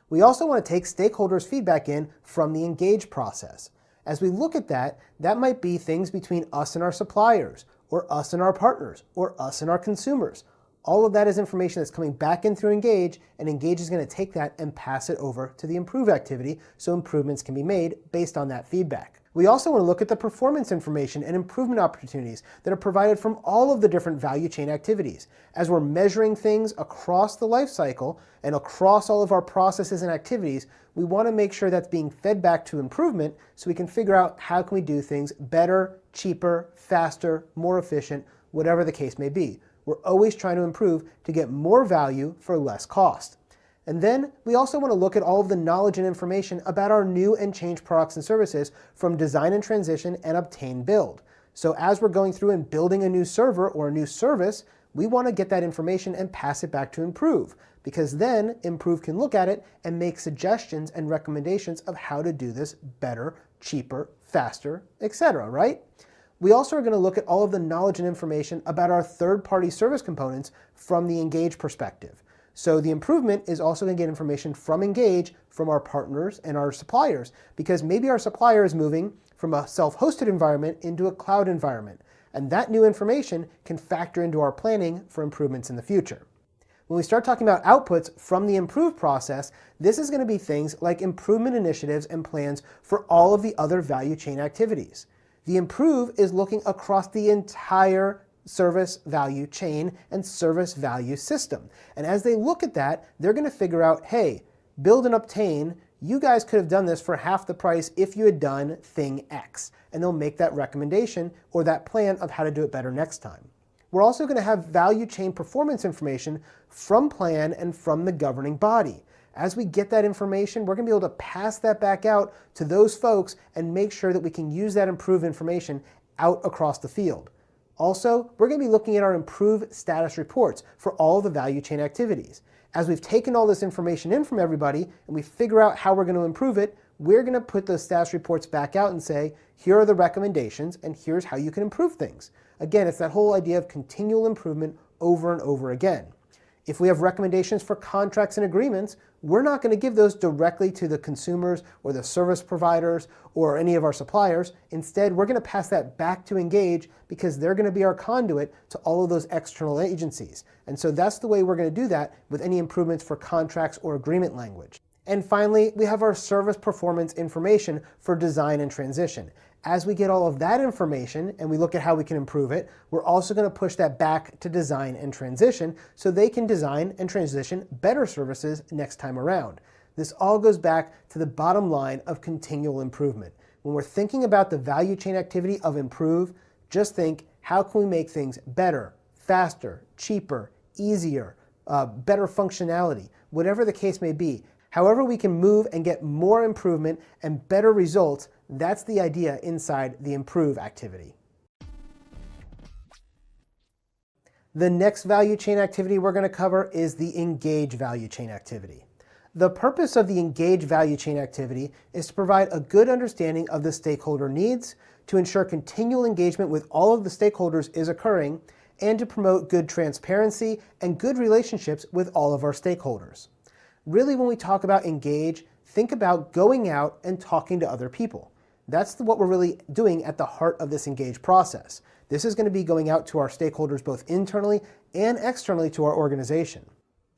We also want to take stakeholders' feedback in from the engage process. As we look at that, that might be things between us and our suppliers, or us and our partners, or us and our consumers. All of that is information that's coming back in through Engage, and Engage is going to take that and pass it over to the Improve activity so improvements can be made based on that feedback. We also want to look at the performance information and improvement opportunities that are provided from all of the different value chain activities. As we're measuring things across the life cycle and across all of our processes and activities, we want to make sure that's being fed back to improvement so we can figure out how can we do things better, cheaper, faster, more efficient, whatever the case may be. We're always trying to improve to get more value for less cost. And then we also want to look at all of the knowledge and information about our new and changed products and services from design and transition and obtain build. So as we're going through and building a new server or a new service, we want to get that information and pass it back to Improve, because then Improve can look at it and make suggestions and recommendations of how to do this better, cheaper, faster, etc., right? We also are going to look at all of the knowledge and information about our third-party service components from the Engage perspective. So the improvement is also going to get information from Engage, from our partners and our suppliers, because maybe our supplier is moving from a self-hosted environment into a cloud environment, and that new information can factor into our planning for improvements in the future. When we start talking about outputs from the Improve process, this is going to be things like improvement initiatives and plans for all of the other value chain activities. The Improve is looking across the entire service value chain and service value system. And as they look at that, they're going to figure out, hey, build and obtain, you guys could have done this for half the price if you had done thing X. And they'll make that recommendation or that plan of how to do it better next time. We're also going to have value chain performance information from plan and from the governing body. As we get that information, we're going to be able to pass that back out to those folks and make sure that we can use that improved information out across the field. Also, we're going to be looking at our improved status reports for all the value chain activities. As we've taken all this information in from everybody and we figure out how we're going to improve it, we're going to put those status reports back out and say, here are the recommendations and here's how you can improve things. Again, it's that whole idea of continual improvement over and over again. If we have recommendations for contracts and agreements, we're not going to give those directly to the consumers or the service providers or any of our suppliers. Instead, we're going to pass that back to Engage because they're going to be our conduit to all of those external agencies. And so that's the way we're going to do that with any improvements for contracts or agreement language. And finally, we have our service performance information for design and transition. As we get all of that information and we look at how we can improve it, we're also going to push that back to design and transition so they can design and transition better services next time around. This all goes back to the bottom line of continual improvement. When we're thinking about the value chain activity of Improve, just think, how can we make things better, faster, cheaper, easier, better functionality, whatever the case may be. However we can move and get more improvement and better results, that's the idea inside the Improve activity. The next value chain activity we're going to cover is the Engage value chain activity. The purpose of the Engage value chain activity is to provide a good understanding of the stakeholder needs, to ensure continual engagement with all of the stakeholders is occurring, and to promote good transparency and good relationships with all of our stakeholders. Really, when we talk about Engage, think about going out and talking to other people. That's what we're really doing at the heart of this Engage process. This is going to be going out to our stakeholders both internally and externally to our organization.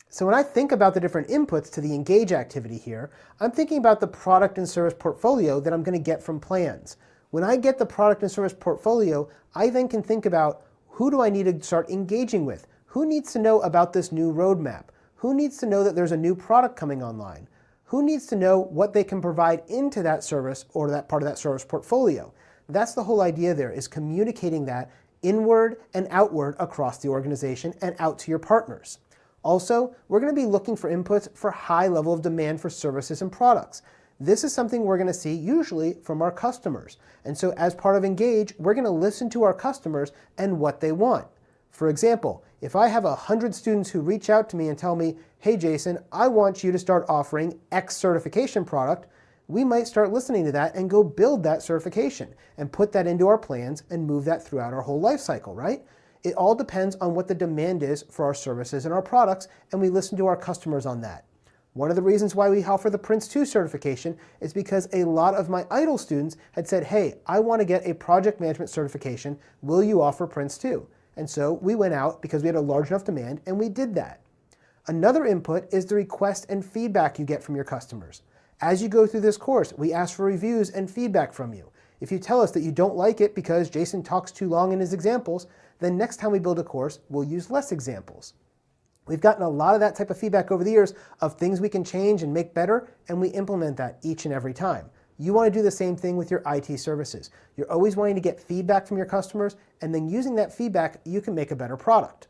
So when I think about the different inputs to the Engage activity here, I'm thinking about the product and service portfolio that I'm going to get from plans. When I get the product and service portfolio, I then can think about who do I need to start engaging with? Who needs to know about this new roadmap? Who needs to know that there's a new product coming online? Who needs to know what they can provide into that service or that part of that service portfolio? That's the whole idea there, is communicating that inward and outward across the organization and out to your partners. Also, we're going to be looking for inputs for high level of demand for services and products. This is something we're going to see usually from our customers. And so as part of Engage, we're going to listen to our customers and what they want. For example, if I have 100 students who reach out to me and tell me, hey Jason, I want you to start offering X certification product, we might start listening to that and go build that certification and put that into our plans and move that throughout our whole life cycle, right? It all depends on what the demand is for our services and our products, and we listen to our customers on that. One of the reasons why we offer the Prince 2 certification is because a lot of my Itil students had said, hey, I want to get a project management certification. Will you offer Prince 2? And so we went out because we had a large enough demand and we did that. Another input is the request and feedback you get from your customers. As you go through this course, we ask for reviews and feedback from you. If you tell us that you don't like it because Jason talks too long in his examples, then next time we build a course, we'll use less examples. We've gotten a lot of that type of feedback over the years of things we can change and make better, and we implement that each and every time. You want to do the same thing with your IT services. You're always wanting to get feedback from your customers, and then using that feedback, you can make a better product.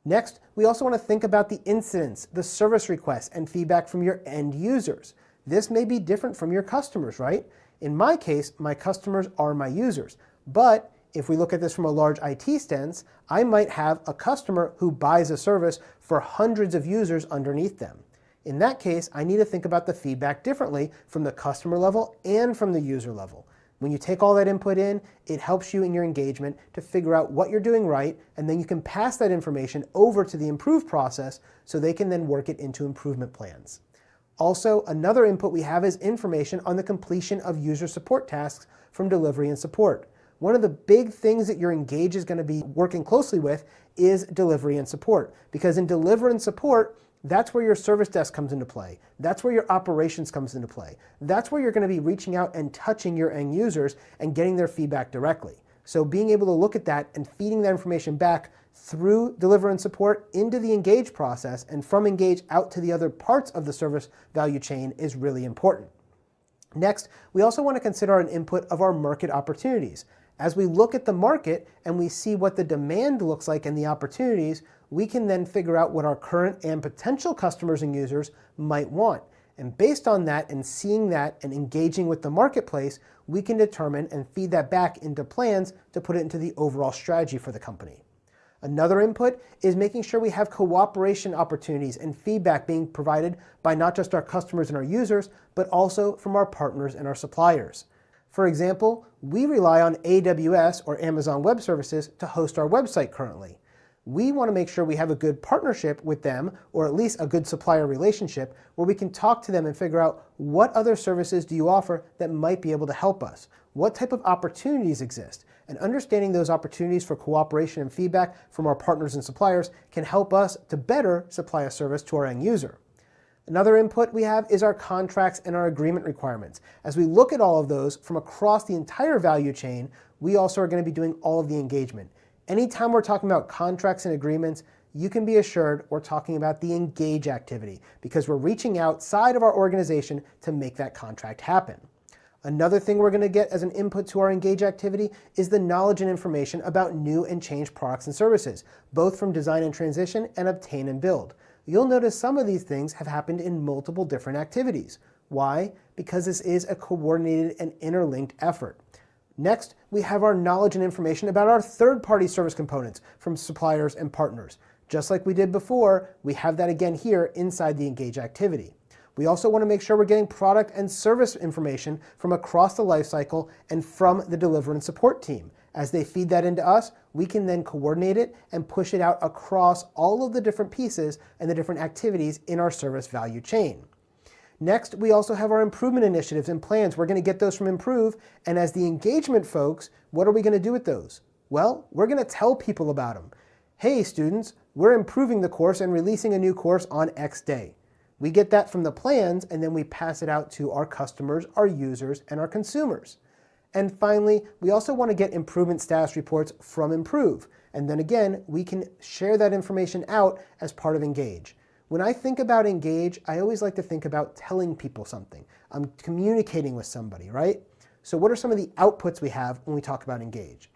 Next, we also want to think about the incidents, the service requests, and feedback from your end users. This may be different from your customers, right? In my case, my customers are my users, but if we look at this from a large IT stance, I might have a customer who buys a service for hundreds of users underneath them. In that case, I need to think about the feedback differently from the customer level and from the user level. When you take all that input in, it helps you in your engagement to figure out what you're doing right, and then you can pass that information over to the improve process so they can then work it into improvement plans. Also, another input we have is information on the completion of user support tasks from delivery and support. One of the big things that your Engage is going to be working closely with is delivery and support. Because in delivery and support, that's where your service desk comes into play. That's where your operations comes into play. That's where you're going to be reaching out and touching your end users and getting their feedback directly. So being able to look at that and feeding that information back through deliver and support into the Engage process and from Engage out to the other parts of the service value chain is really important. Next, we also want to consider an input of our market opportunities. As we look at the market and we see what the demand looks like and the opportunities, we can then figure out what our current and potential customers and users might want. And based on that and seeing that and engaging with the marketplace, we can determine and feed that back into plans to put it into the overall strategy for the company. Another input is making sure we have cooperation opportunities and feedback being provided by not just our customers and our users, but also from our partners and our suppliers. For example, we rely on AWS or Amazon Web Services to host our website currently. We want to make sure we have a good partnership with them, or at least a good supplier relationship, where we can talk to them and figure out what other services do you offer that might be able to help us? What type of opportunities exist? And understanding those opportunities for cooperation and feedback from our partners and suppliers can help us to better supply a service to our end user. Another input we have is our contracts and our agreement requirements. As we look at all of those from across the entire value chain, we also are going to be doing all of the engagement. Anytime we're talking about contracts and agreements, you can be assured we're talking about the Engage activity because we're reaching outside of our organization to make that contract happen. Another thing we're going to get as an input to our Engage activity is the knowledge and information about new and changed products and services, both from design and transition and obtain and build. You'll notice some of these things have happened in multiple different activities. Why? Because this is a coordinated and interlinked effort. Next, we have our knowledge and information about our third-party service components from suppliers and partners. Just like we did before, we have that again here inside the Engage activity. We also want to make sure we're getting product and service information from across the lifecycle and from the deliver and support team. As they feed that into us, we can then coordinate it and push it out across all of the different pieces and the different activities in our service value chain. Next, we also have our improvement initiatives and plans. We're going to get those from Improve, and as the engagement folks, what are we going to do with those? Well, we're going to tell people about them. Hey students, we're improving the course and releasing a new course on X day. We get that from the plans, and then we pass it out to our customers, our users, and our consumers. And finally, we also want to get improvement status reports from Improve. And then again, we can share that information out as part of Engage. When I think about Engage, I always like to think about telling people something. I'm communicating with somebody, right? So what are some of the outputs we have when we talk about Engage?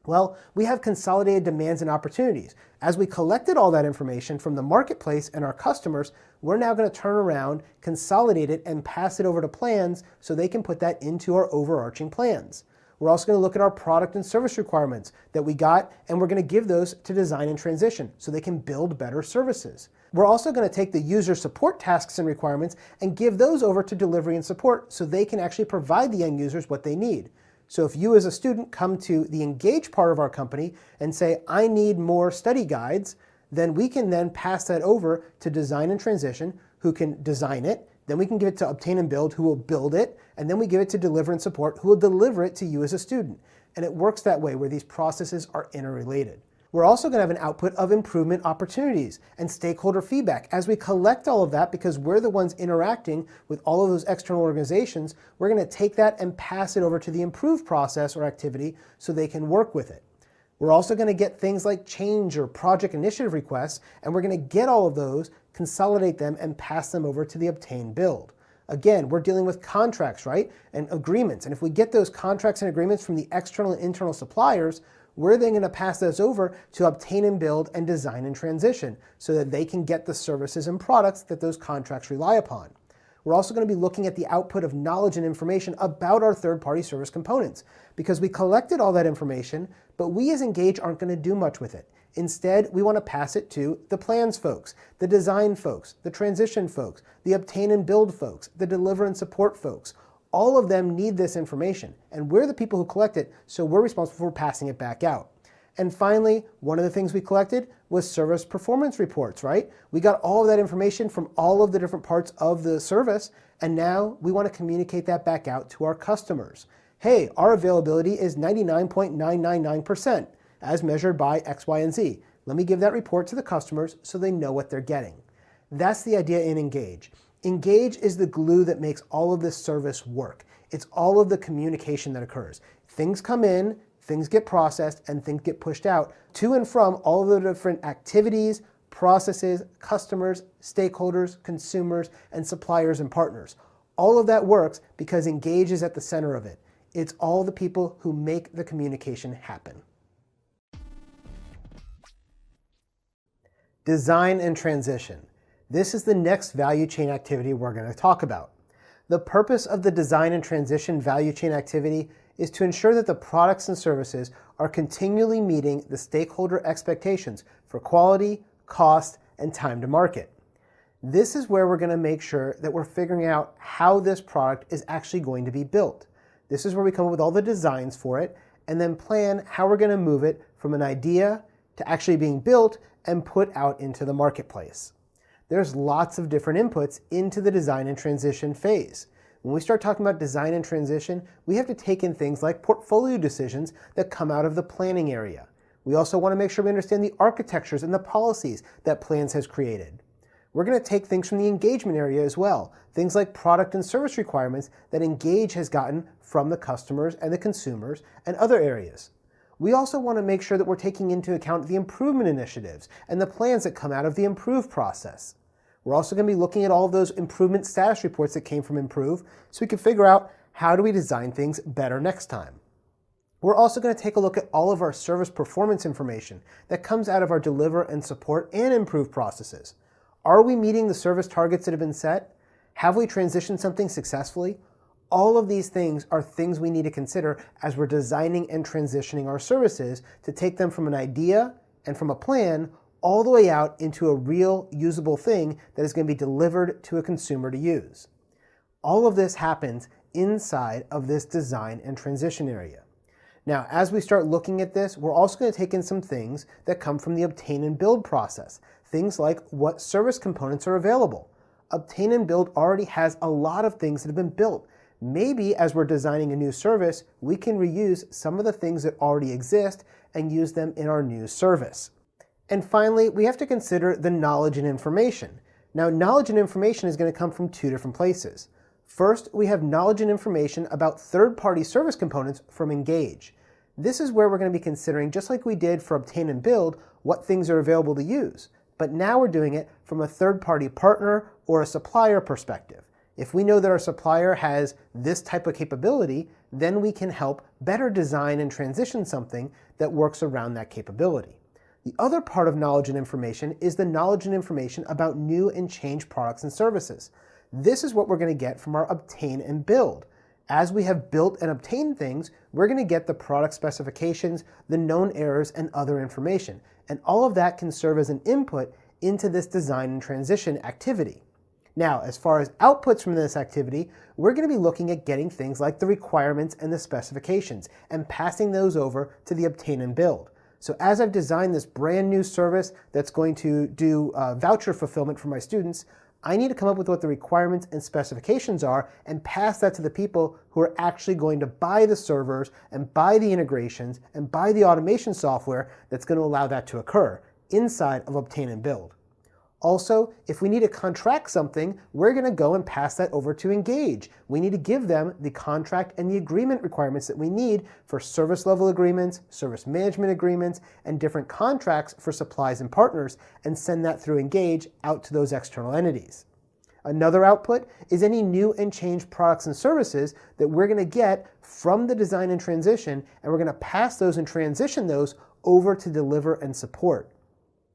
Well, we have consolidated demands and opportunities. As we collected all that information from the marketplace and our customers, we're now going to turn around, consolidate it, and pass it over to plans so they can put that into our overarching plans. We're also going to look at our product and service requirements that we got, and we're going to give those to design and transition so they can build better services. We're also going to take the user support tasks and requirements and give those over to delivery and support so they can actually provide the end users what they need. So if you as a student come to the engage part of our company and say, I need more study guides, then we can then pass that over to design and transition, who can design it. Then we can give it to obtain and build, who will build it. And then we give it to deliver and support, who will deliver it to you as a student. And it works that way where these processes are interrelated. We're also going to have an output of improvement opportunities and stakeholder feedback. As we collect all of that, because we're the ones interacting with all of those external organizations, we're going to take that and pass it over to the improve process or activity so they can work with it. We're also going to get things like change or project initiative requests, and we're going to get all of those, consolidate them, and pass them over to the obtain build. Again, we're dealing with contracts, right? And agreements. And if we get those contracts and agreements from the external and internal suppliers, we're then going to pass those over to obtain and build and design and transition so that they can get the services and products that those contracts rely upon. We're also going to be looking at the output of knowledge and information about our third-party service components because we collected all that information, but we as Engage aren't going to do much with it. Instead, we want to pass it to the plans folks, the design folks, the transition folks, the obtain and build folks, the deliver and support folks. All of them need this information, and we're the people who collect it, so we're responsible for passing it back out. And finally, one of the things we collected was service performance reports, right? We got all of that information from all of the different parts of the service, and now we want to communicate that back out to our customers. Hey, our availability is 99.999% as measured by X, Y, and Z. Let me give that report to the customers so they know what they're getting. That's the idea in Engage. Engage is the glue that makes all of this service work. It's all of the communication that occurs. Things come in, things get processed, and things get pushed out to and from all of the different activities, processes, customers, stakeholders, consumers, and suppliers and partners. All of that works because Engage is at the center of it. It's all the people who make the communication happen. Design and transition. This is the next value chain activity we're going to talk about. The purpose of the design and transition value chain activity is to ensure that the products and services are continually meeting the stakeholder expectations for quality, cost, and time to market. This is where we're going to make sure that we're figuring out how this product is actually going to be built. This is where we come up with all the designs for it and then plan how we're going to move it from an idea to actually being built and put out into the marketplace. There's lots of different inputs into the design and transition phase. When we start talking about design and transition, we have to take in things like portfolio decisions that come out of the planning area. We also want to make sure we understand the architectures and the policies that plans has created. We're going to take things from the engagement area as well, things like product and service requirements that Engage has gotten from the customers and the consumers and other areas. We also want to make sure that we're taking into account the improvement initiatives and the plans that come out of the improve process. We're also going to be looking at all of those improvement status reports that came from improve so we can figure out how do we design things better next time. We're also going to take a look at all of our service performance information that comes out of our deliver and support and improve processes. Are we meeting the service targets that have been set? Have we transitioned something successfully? All of these things are things we need to consider as we're designing and transitioning our services to take them from an idea and from a plan all the way out into a real usable thing that is going to be delivered to a consumer to use. All of this happens inside of this design and transition area. Now, as we start looking at this, we're also going to take in some things that come from the obtain and build process. Things like what service components are available. Obtain and build already has a lot of things that have been built. Maybe as we're designing a new service, we can reuse some of the things that already exist and use them in our new service. And finally, we have to consider the knowledge and information. Now, knowledge and information is going to come from two different places. First, we have knowledge and information about third-party service components from Engage. This is where we're going to be considering, just like we did for obtain and build, what things are available to use. But now we're doing it from a third-party partner or a supplier perspective. If we know that our supplier has this type of capability, then we can help better design and transition something that works around that capability. The other part of knowledge and information is the knowledge and information about new and changed products and services. This is what we're going to get from our obtain and build. As we have built and obtained things, we're going to get the product specifications, the known errors, and other information. And all of that can serve as an input into this design and transition activity. Now, as far as outputs from this activity, we're going to be looking at getting things like the requirements and the specifications and passing those over to the obtain and build. So as I've designed this brand new service that's going to do voucher fulfillment for my students, I need to come up with what the requirements and specifications are and pass that to the people who are actually going to buy the servers and buy the integrations and buy the automation software that's going to allow that to occur inside of obtain and build. Also, if we need to contract something, we're going to go and pass that over to Engage. We need to give them the contract and the agreement requirements that we need for service level agreements, service management agreements, and different contracts for supplies and partners, and send that through Engage out to those external entities. Another output is any new and changed products and services that we're going to get from the design and transition, and we're going to pass those and transition those over to deliver and support.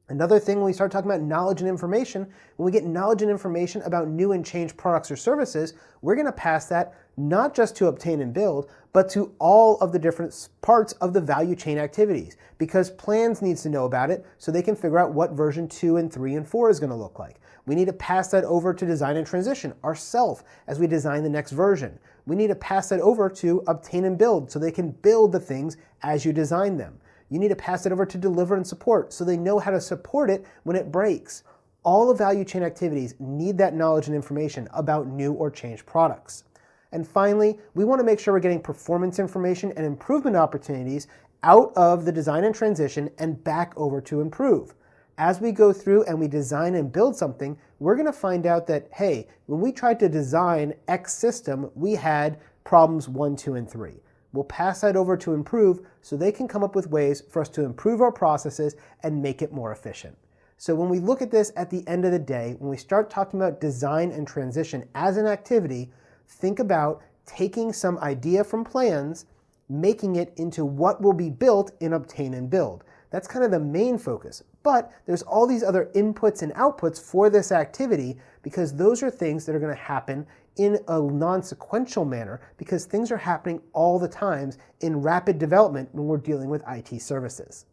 Another thing when we start talking about knowledge and information, when we get knowledge and information about new and changed products or services, we're going to pass that not just to obtain and build, but to all of the different parts of the value chain activities, because plans needs to know about it so they can figure out what version 2 and 3 and 4 is going to look like. We need to pass that over to design and transition ourselves as we design the next version. We need to pass that over to obtain and build so they can build the things as you design them. You need to pass it over to deliver and support so they know how to support it when it breaks. All the value chain activities need that knowledge and information about new or changed products. And finally, we want to make sure we're getting performance information and improvement opportunities out of the design and transition and back over to improve. As we go through and we design and build something, we're going to find out that, hey, when we tried to design X system, we had problems 1, 2, and 3. We'll pass that over to improve so they can come up with ways for us to improve our processes and make it more efficient. So when we look at this at the end of the day, when we start talking about design and transition as an activity, think about taking some idea from plans, making it into what will be built in obtain and build. That's kind of the main focus. But there's all these other inputs and outputs for this activity because those are things that are going to happen in a non-sequential manner because things are happening all the times in rapid development when we're dealing with IT services.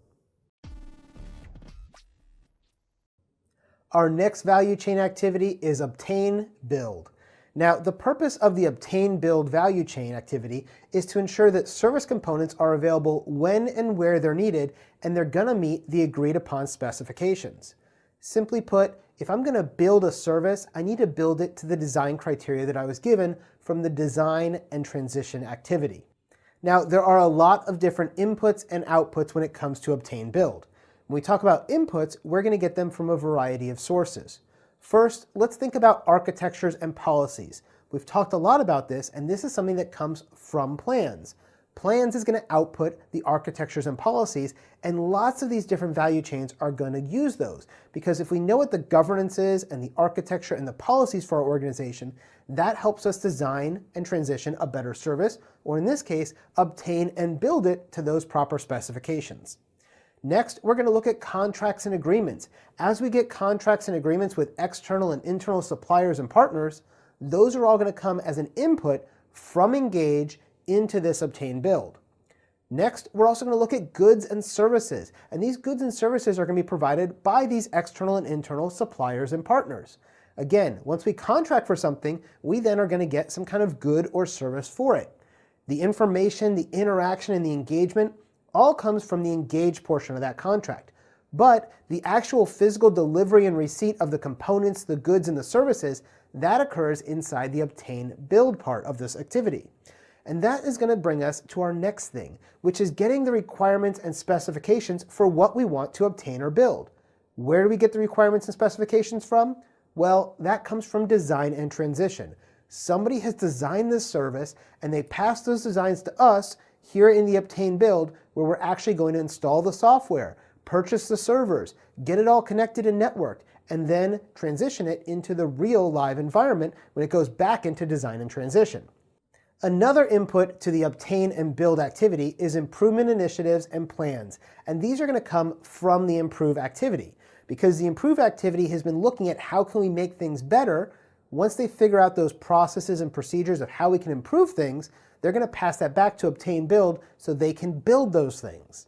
Our next value chain activity is obtain, build. Now, the purpose of the obtain, build value chain activity is to ensure that service components are available when and where they're needed, and they're going to meet the agreed upon specifications. Simply put, if I'm going to build a service, I need to build it to the design criteria that I was given from the design and transition activity. Now, there are a lot of different inputs and outputs when it comes to obtain, build. When we talk about inputs, we're going to get them from a variety of sources. First, let's think about architectures and policies. We've talked a lot about this, and this is something that comes from plans. Plans is going to output the architectures and policies, and lots of these different value chains are going to use those. Because if we know what the governance is and the architecture and the policies for our organization, that helps us design and transition a better service, or in this case, obtain and build it to those proper specifications. Next, we're going to look at contracts and agreements. As we get contracts and agreements with external and internal suppliers and partners, those are all going to come as an input from Engage into this obtain build. Next, we're also going to look at goods and services. And these goods and services are going to be provided by these external and internal suppliers and partners. Again, once we contract for something, we then are going to get some kind of good or service for it. The information, the interaction, and the engagement all comes from the Engage portion of that contract. But the actual physical delivery and receipt of the components, the goods, and the services, that occurs inside the obtain build part of this activity. And that is going to bring us to our next thing, which is getting the requirements and specifications for what we want to obtain or build. Where do we get the requirements and specifications from? Well, that comes from design and transition. Somebody has designed this service and they pass those designs to us here in the obtain build, where we're actually going to install the software, purchase the servers, get it all connected and networked, and then transition it into the real live environment when it goes back into design and transition. Another input to the obtain and build activity is improvement initiatives and plans. And these are going to come from the improve activity, because the improve activity has been looking at how can we make things better Once they figure out those processes and procedures of how we can improve things, they're going to pass that back to obtain build so they can build those things.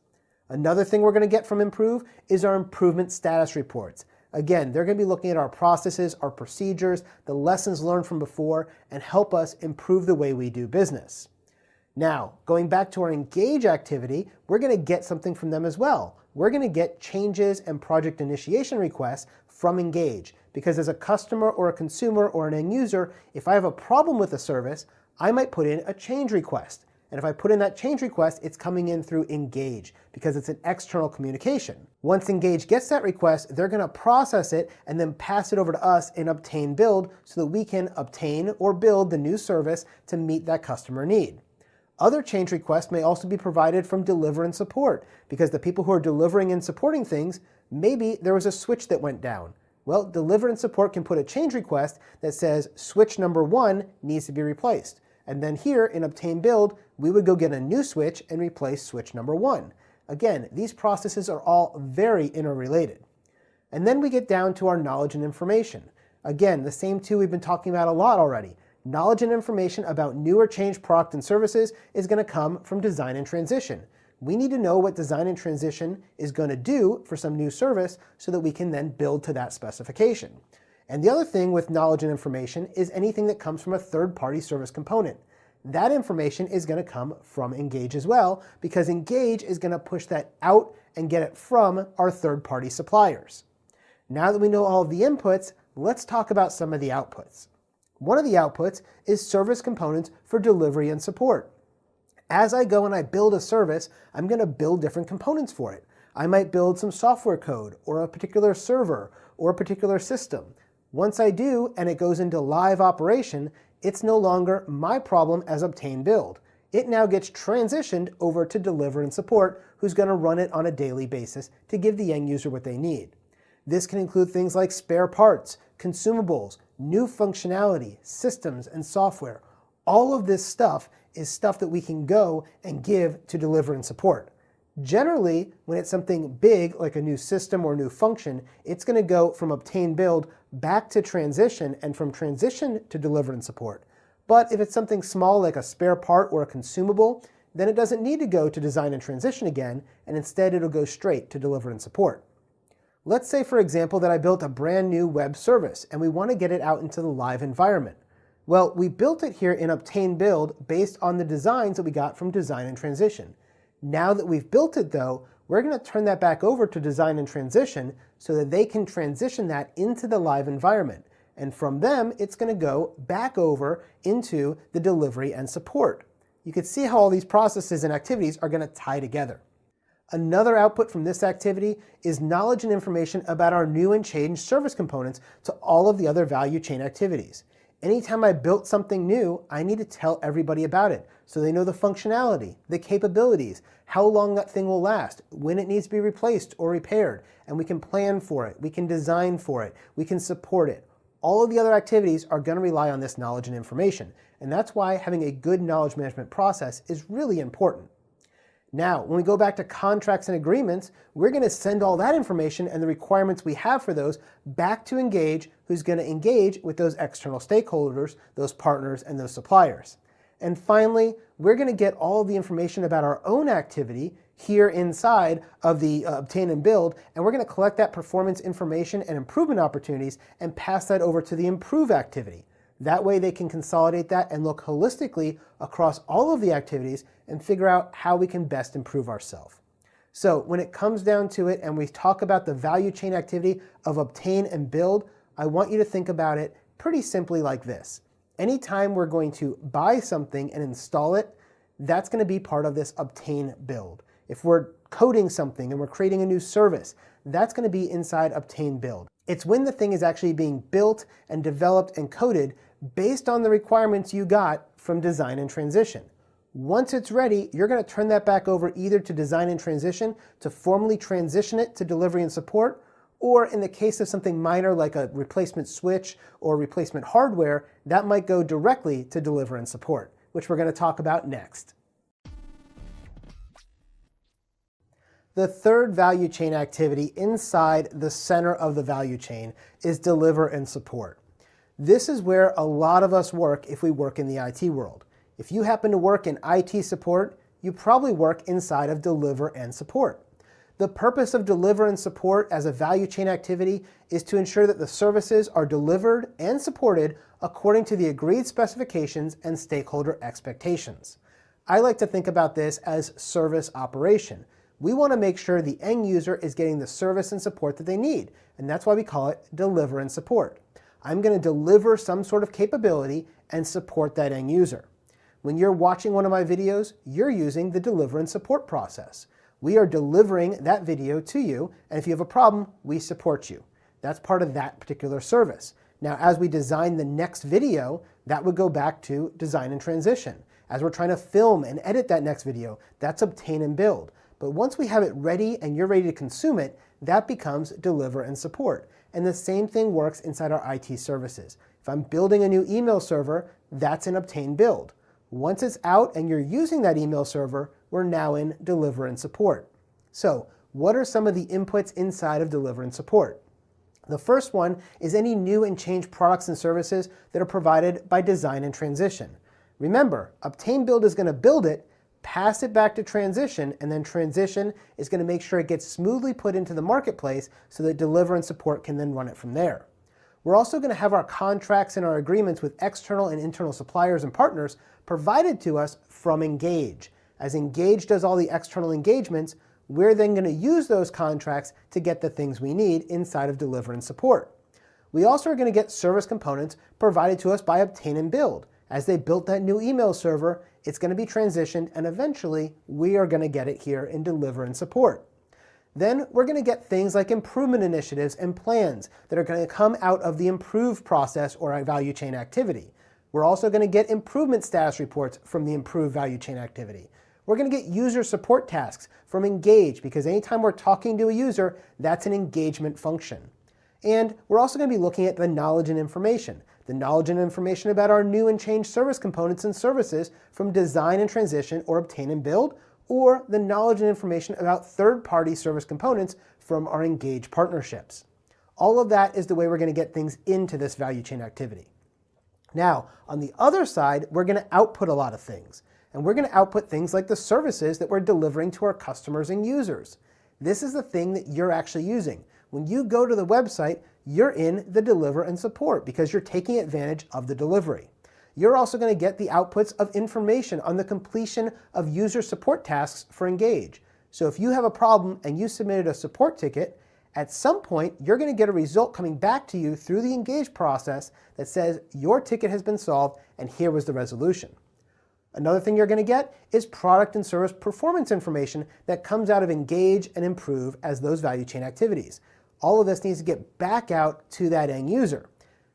Another thing we're going to get from improve is our improvement status reports. Again, they're going to be looking at our processes, our procedures, the lessons learned from before, and help us improve the way we do business. Now, going back to our engage activity, we're going to get something from them as well. We're going to get changes and project initiation requests from engage, because as a customer or a consumer or an end user, if I have a problem with a service, I might put in a change request. And if I put in that change request, it's coming in through engage because it's an external communication. Once engage gets that request, they're going to process it and then pass it over to us in obtain build so that we can obtain or build the new service to meet that customer need. Other change requests may also be provided from deliver and support, because the people who are delivering and supporting things, maybe there was a switch that went down. Well, deliver and support can put a change request that says switch number 1 needs to be replaced. And then here in obtain build, we would go get a new switch and replace switch number 1. Again, these processes are all very interrelated. And then we get down to our knowledge and information. Again, the same two we've been talking about a lot already. Knowledge and information about new or changed product and services is going to come from design and transition. We need to know what design and transition is going to do for some new service so that we can then build to that specification. And the other thing with knowledge and information is anything that comes from a third-party service component. That information is going to come from Engage as well, because Engage is going to push that out and get it from our third-party suppliers. Now that we know all of the inputs, let's talk about some of the outputs. One of the outputs is service components for delivery and support. As I go and I build a service, I'm going to build different components for it. I might build some software code or a particular server or a particular system. Once I do and it goes into live operation, it's no longer my problem as obtain build. It now gets transitioned over to deliver and support, who's going to run it on a daily basis to give the end user what they need. This can include things like spare parts, consumables, new functionality, systems, and software. All of this stuff is stuff that we can go and give to deliver and support. Generally, when it's something big like a new system or new function, it's going to go from obtain build back to transition and from transition to deliver and support. But if it's something small like a spare part or a consumable, then it doesn't need to go to design and transition again, and instead it'll go straight to deliver and support. Let's say, for example, that I built a brand new web service and we want to get it out into the live environment. Well, we built it here in obtain build based on the designs that we got from design and transition. Now that we've built it though, we're going to turn that back over to design and transition so that they can transition that into the live environment. And from them, it's going to go back over into the delivery and support. You can see how all these processes and activities are going to tie together. Another output from this activity is knowledge and information about our new and changed service components to all of the other value chain activities. Anytime I built something new, I need to tell everybody about it so they know the functionality, the capabilities, how long that thing will last, when it needs to be replaced or repaired, and we can plan for it, we can design for it, we can support it. All of the other activities are going to rely on this knowledge and information, and that's why having a good knowledge management process is really important. Now, when we go back to contracts and agreements, we're going to send all that information and the requirements we have for those back to Engage, who's going to engage with those external stakeholders, those partners, and those suppliers. And finally, we're going to get all of the information about our own activity here inside of the obtain and build, and we're going to collect that performance information and improvement opportunities and pass that over to the improve activity. That way they can consolidate that and look holistically across all of the activities and figure out how we can best improve ourselves. So when it comes down to it and we talk about the value chain activity of obtain and build, I want you to think about it pretty simply like this. Anytime we're going to buy something and install it, that's going to be part of this obtain build. If we're coding something and we're creating a new service, that's going to be inside obtain build. It's when the thing is actually being built and developed and coded based on the requirements you got from design and transition. Once it's ready, you're going to turn that back over either to design and transition to formally transition it to delivery and support, or in the case of something minor like a replacement switch or replacement hardware, that might go directly to deliver and support, which we're going to talk about next. The third value chain activity inside the center of the value chain is deliver and support. This is where a lot of us work if we work in the IT world. If you happen to work in IT support, you probably work inside of deliver and support. The purpose of deliver and support as a value chain activity is to ensure that the services are delivered and supported according to the agreed specifications and stakeholder expectations. I like to think about this as service operation. We want to make sure the end user is getting the service and support that they need, and that's why we call it deliver and support. I'm going to deliver some sort of capability and support that end user. When you're watching one of my videos, you're using the deliver and support process. We are delivering that video to you, and if you have a problem, we support you. That's part of that particular service. Now, as we design the next video, that would go back to design and transition. As we're trying to film and edit that next video, that's obtain and build. But once we have it ready and you're ready to consume it, that becomes deliver and support. And the same thing works inside our IT services. If I'm building a new email server, that's an obtain build. Once it's out and you're using that email server, we're now in deliver and support. So what are some of the inputs inside of deliver and support? The first one is any new and changed products and services that are provided by design and transition. Remember, obtain build is going to build it, pass it back to transition, and then transition is going to make sure it gets smoothly put into the marketplace so that deliver and support can then run it from there. We're also going to have our contracts and our agreements with external and internal suppliers and partners provided to us from Engage. As Engage does all the external engagements, we're then going to use those contracts to get the things we need inside of deliver and support. We also are going to get service components provided to us by obtain and build. As they built that new email server, it's going to be transitioned, and eventually we are going to get it here in deliver and support. Then we're going to get things like improvement initiatives and plans that are going to come out of the improve process or our value chain activity. We're also going to get improvement status reports from the improve value chain activity. We're going to get user support tasks from Engage, because anytime we're talking to a user, that's an engagement function. And we're also going to be looking at the knowledge and information. The knowledge and information about our new and changed service components and services from design and transition or obtain and build, or the knowledge and information about third-party service components from our Engage partnerships. All of that is the way we're going to get things into this value chain activity. Now, on the other side, we're going to output a lot of things. And we're going to output things like the services that we're delivering to our customers and users. This is the thing that you're actually using. When you go to the website, you're in the deliver and support because you're taking advantage of the delivery. You're also going to get the outputs of information on the completion of user support tasks for Engage. So if you have a problem and you submitted a support ticket, at some point you're going to get a result coming back to you through the Engage process that says your ticket has been solved and here was the resolution. Another thing you're going to get is product and service performance information that comes out of Engage and Improve as those value chain activities. All of this needs to get back out to that end user.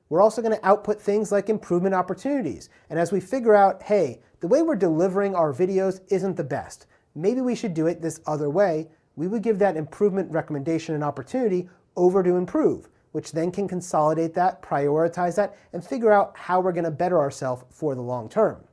We're also going to output things like improvement opportunities. And as we figure out, hey, the way we're delivering our videos isn't the best, maybe we should do it this other way, we would give that improvement recommendation and opportunity over to Improve, which then can consolidate that, prioritize that, and figure out how we're going to better ourselves for the long term.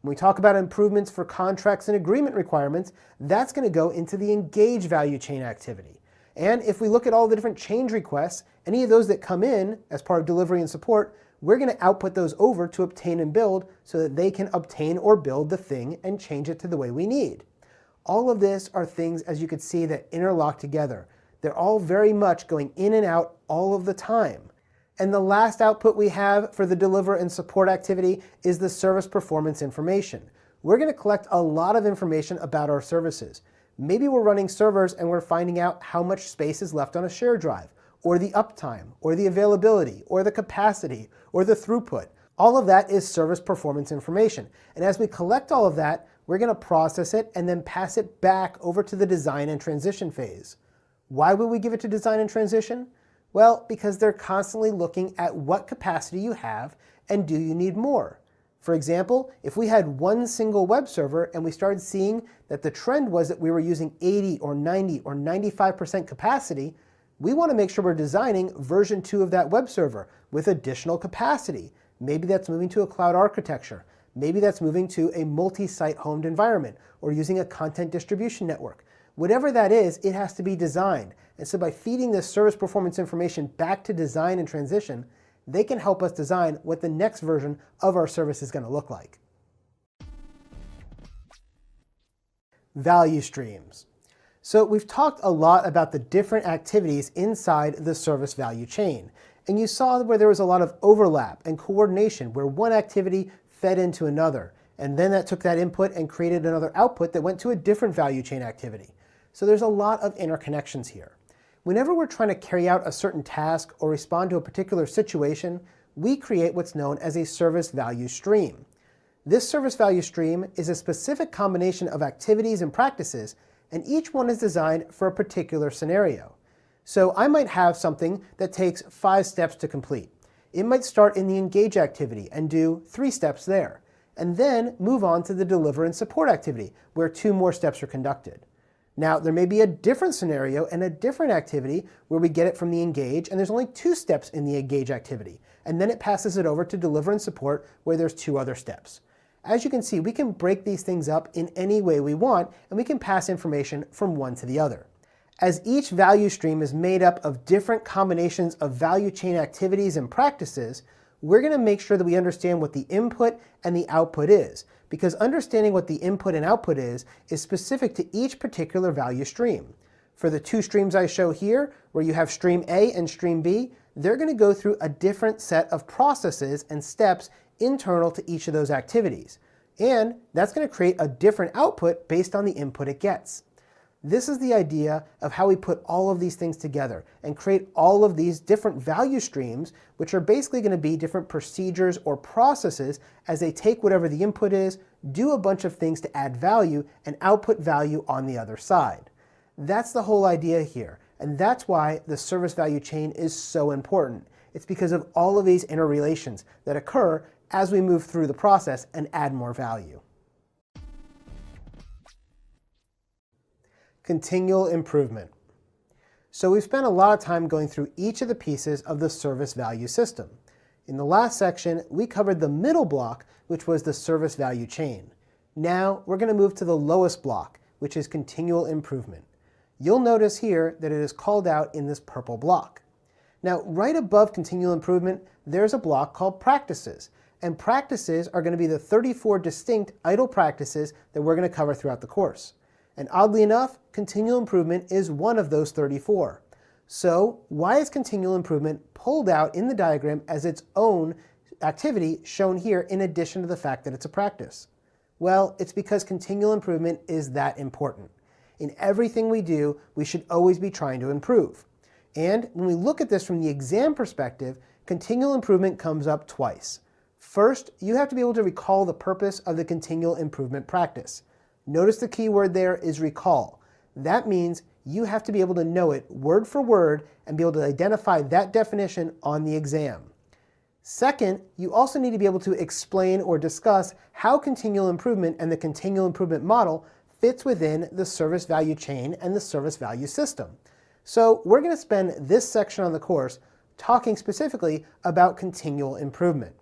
When we talk about improvements for contracts and agreement requirements, that's going to go into the Engage value chain activity. And if we look at all the different change requests, any of those that come in as part of delivery and support, we're going to output those over to obtain and build so that they can obtain or build the thing and change it to the way we need. All of this are things, as you can see, that interlock together. They're all very much going in and out all of the time. And the last output we have for the deliver and support activity is the service performance information. We're going to collect a lot of information about our services. Maybe we're running servers and we're finding out how much space is left on a shared drive, or the uptime, or the availability, or the capacity, or the throughput. All of that is service performance information. And as we collect all of that, we're going to process it and then pass it back over to the design and transition phase. Why would we give it to design and transition? Well, because they're constantly looking at what capacity you have and do you need more. For example, if we had one single web server and we started seeing that the trend was that we were using 80 or 90 or 95% capacity, we want to make sure we're designing version 2 of that web server with additional capacity. Maybe that's moving to a cloud architecture. Maybe that's moving to a multi-site homed environment or using a content distribution network. Whatever that is, it has to be designed. And so by feeding this service performance information back to design and transition, they can help us design what the next version of our service is going to look like. Value streams. So we've talked a lot about the different activities inside the service value chain. And you saw where there was a lot of overlap and coordination where one activity fed into another. And then that took that input and created another output that went to a different value chain activity. So there's a lot of interconnections here. Whenever we're trying to carry out a certain task or respond to a particular situation, we create what's known as a service value stream. This service value stream is a specific combination of activities and practices, and each one is designed for a particular scenario. So I might have something that takes 5 steps to complete. It might start in the engage activity and do 3 steps there, and then move on to the deliver and support activity, where 2 more steps are conducted. Now, there may be a different scenario and a different activity where we get it from the engage, and there's only 2 steps in the engage activity, and then it passes it over to deliver and support, where there's 2 other steps. As you can see, we can break these things up in any way we want, and we can pass information from one to the other. As each value stream is made up of different combinations of value chain activities and practices, we're going to make sure that we understand what the input and the output is, because understanding what the input and output is specific to each particular value stream. For the 2 streams I show here, where you have stream A and stream B, they're going to go through a different set of processes and steps internal to each of those activities. And that's going to create a different output based on the input it gets. This is the idea of how we put all of these things together and create all of these different value streams, which are basically going to be different procedures or processes as they take whatever the input is, do a bunch of things to add value, and output value on the other side. That's the whole idea here, and that's why the service value chain is so important. It's because of all of these interrelations that occur as we move through the process and add more value. Continual improvement. So we've spent a lot of time going through each of the pieces of the service value system. In the last section, we covered the middle block, which was the service value chain. Now we're going to move to the lowest block, which is continual improvement. You'll notice here that it is called out in this purple block. Now, right above continual improvement, there's a block called practices. And practices are going to be the 34 distinct idle practices that we're going to cover throughout the course. And oddly enough, continual improvement is one of those 34. So why is continual improvement pulled out in the diagram as its own activity shown here in addition to the fact that it's a practice? Well, it's because continual improvement is that important. In everything we do, we should always be trying to improve. And when we look at this from the exam perspective, continual improvement comes up twice. First, you have to be able to recall the purpose of the continual improvement practice. Notice the key word there is recall. That means you have to be able to know it word for word and be able to identify that definition on the exam. Second, you also need to be able to explain or discuss how continual improvement and the continual improvement model fits within the service value chain and the service value system. So we're going to spend this section on the course talking specifically about continual improvement.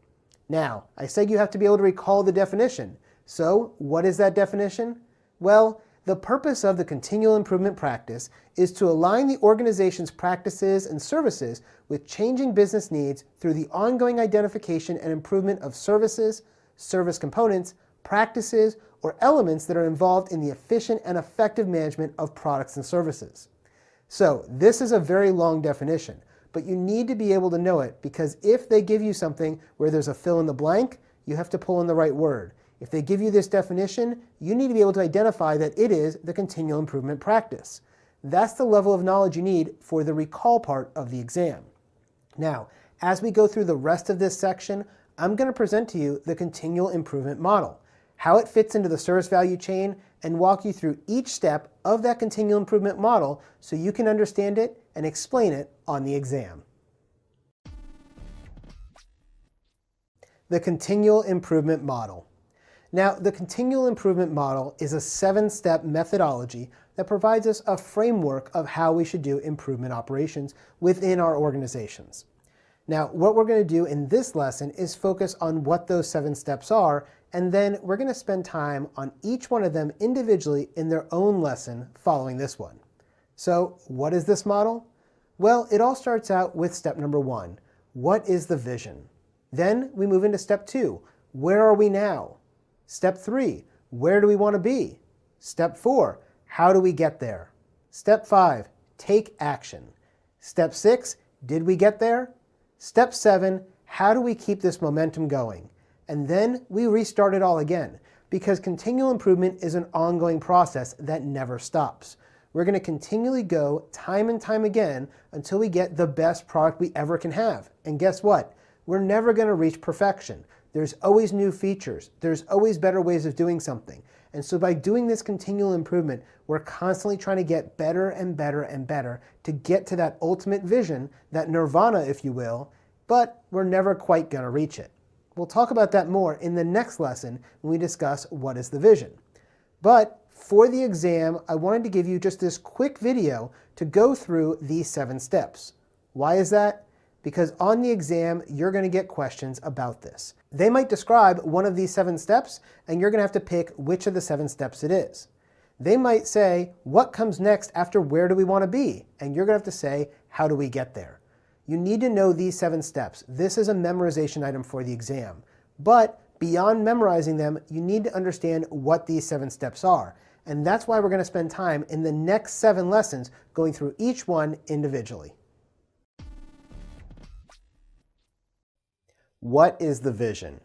Now, I said you have to be able to recall the definition. So what is that definition? Well, the purpose of the continual improvement practice is to align the organization's practices and services with changing business needs through the ongoing identification and improvement of services, service components, practices, or elements that are involved in the efficient and effective management of products and services. So this is a very long definition, but you need to be able to know it because if they give you something where there's a fill in the blank, you have to pull in the right word. If they give you this definition, you need to be able to identify that it is the continual improvement practice. That's the level of knowledge you need for the recall part of the exam. Now, as we go through the rest of this section, I'm going to present to you the continual improvement model, how it fits into the service value chain, and walk you through each step of that continual improvement model so you can understand it and explain it on the exam. The continual improvement model. Now, the continual improvement model is a 7-step methodology that provides us a framework of how we should do improvement operations within our organizations. Now, what we're going to do in this lesson is focus on what those 7 steps are, and then we're going to spend time on each one of them individually in their own lesson following this one. So, what is this model? Well, it all starts out with step number 1. What is the vision? Then we move into step 2. Where are we now? Step 3. Where do we want to be? Step 4. How do we get there? Step 5. Take action. Step 6. Did we get there? Step 7. How do we keep this momentum going? And then we restart it all again, because continual improvement is an ongoing process that never stops. We're going to continually go time and time again until we get the best product we ever can have. And guess what? We're never going to reach perfection. There's always new features. There's always better ways of doing something. And so by doing this continual improvement, we're constantly trying to get better and better and better to get to that ultimate vision, that nirvana, if you will, but we're never quite going to reach it. We'll talk about that more in the next lesson when we discuss what is the vision. But for the exam, I wanted to give you just this quick video to go through these 7 steps. Why is that? Because on the exam, you're going to get questions about this. They might describe one of these 7 steps, and you're going to have to pick which of the 7 steps it is. They might say, what comes next after where do we want to be? And you're going to have to say, how do we get there? You need to know these 7 steps. This is a memorization item for the exam. But beyond memorizing them, you need to understand what these 7 steps are. And that's why we're going to spend time in the next 7 lessons going through each one individually. What is the vision?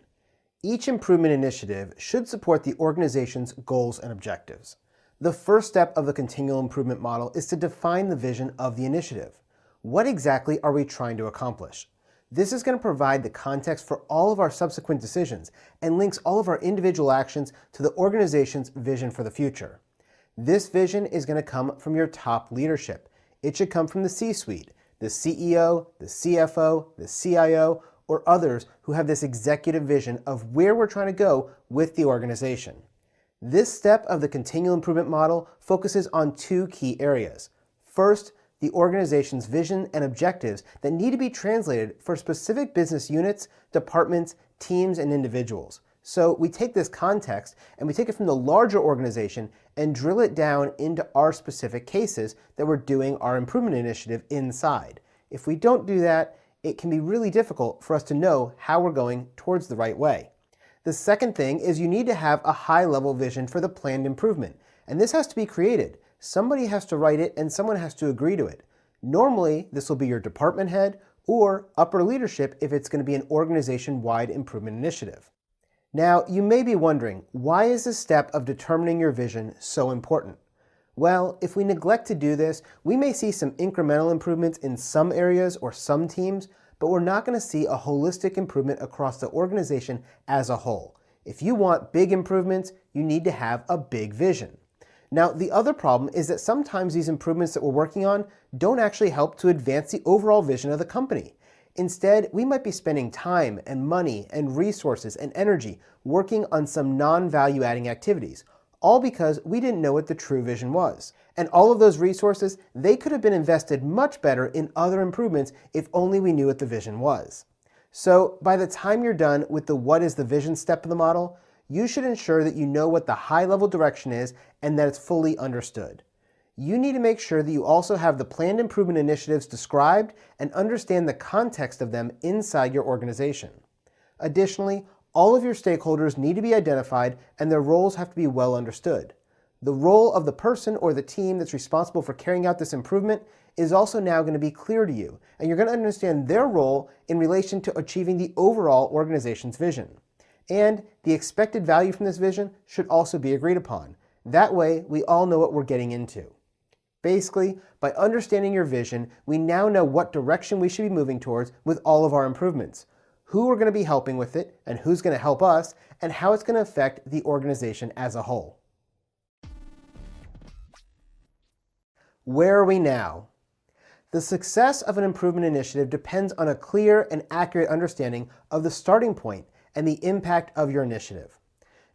Each improvement initiative should support the organization's goals and objectives. The first step of the continual improvement model is to define the vision of the initiative. What exactly are we trying to accomplish? This is going to provide the context for all of our subsequent decisions and links all of our individual actions to the organization's vision for the future. This vision is going to come from your top leadership. It should come from the C-suite, the CEO, the CFO, the CIO, or others who have this executive vision of where we're trying to go with the organization. This step of the continual improvement model focuses on 2 key areas. First, the organization's vision and objectives that need to be translated for specific business units, departments, teams, and individuals. So we take this context and we take it from the larger organization and drill it down into our specific cases that we're doing our improvement initiative inside. If we don't do that, it can be really difficult for us to know how we're going towards the right way. The second thing is you need to have a high-level vision for the planned improvement, and this has to be created. Somebody has to write it and someone has to agree to it. Normally, this will be your department head or upper leadership if it's going to be an organization-wide improvement initiative. Now, you may be wondering, why is this step of determining your vision so important? Well, if we neglect to do this, we may see some incremental improvements in some areas or some teams, but we're not going to see a holistic improvement across the organization as a whole. If you want big improvements, you need to have a big vision. Now, the other problem is that sometimes these improvements that we're working on don't actually help to advance the overall vision of the company. Instead, we might be spending time and money and resources and energy working on some non-value-adding activities, all because we didn't know what the true vision was. And all of those resources, they could have been invested much better in other improvements if only we knew what the vision was. So by the time you're done with the what is the vision step of the model, you should ensure that you know what the high-level direction is and that it's fully understood. You need to make sure that you also have the planned improvement initiatives described and understand the context of them inside your organization. Additionally, all of your stakeholders need to be identified and their roles have to be well understood. The role of the person or the team that's responsible for carrying out this improvement is also now going to be clear to you, and you're going to understand their role in relation to achieving the overall organization's vision. And the expected value from this vision should also be agreed upon. That way, we all know what we're getting into. Basically, by understanding your vision, we now know what direction we should be moving towards with all of our improvements, who we're going to be helping with it, and who's going to help us, and how it's going to affect the organization as a whole. Where are we now? The success of an improvement initiative depends on a clear and accurate understanding of the starting point and the impact of your initiative.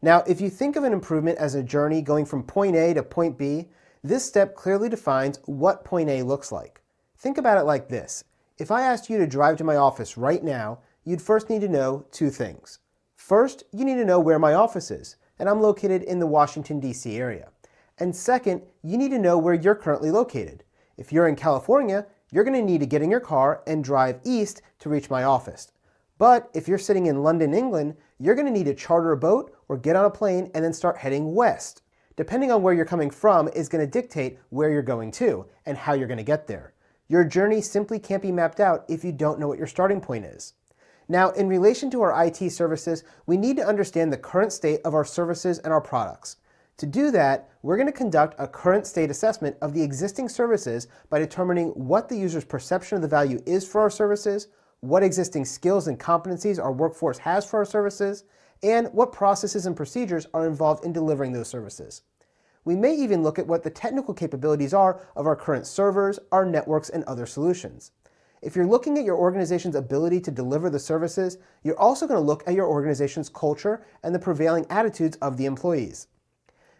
Now, if you think of an improvement as a journey going from point A to point B, this step clearly defines what point A looks like. Think about it like this. If I asked you to drive to my office right now, you'd first need to know 2 things. First, you need to know where my office is, and I'm located in the Washington, D.C. area. And second, you need to know where you're currently located. If you're in California, you're going to need to get in your car and drive east to reach my office. But if you're sitting in London, England, you're going to need to charter a boat or get on a plane and then start heading west. Depending on where you're coming from is going to dictate where you're going to and how you're going to get there. Your journey simply can't be mapped out if you don't know what your starting point is. Now, in relation to our IT services, we need to understand the current state of our services and our products. To do that, we're going to conduct a current state assessment of the existing services by determining what the user's perception of the value is for our services, what existing skills and competencies our workforce has for our services, and what processes and procedures are involved in delivering those services. We may even look at what the technical capabilities are of our current servers, our networks, and other solutions. If you're looking at your organization's ability to deliver the services, you're also going to look at your organization's culture and the prevailing attitudes of the employees.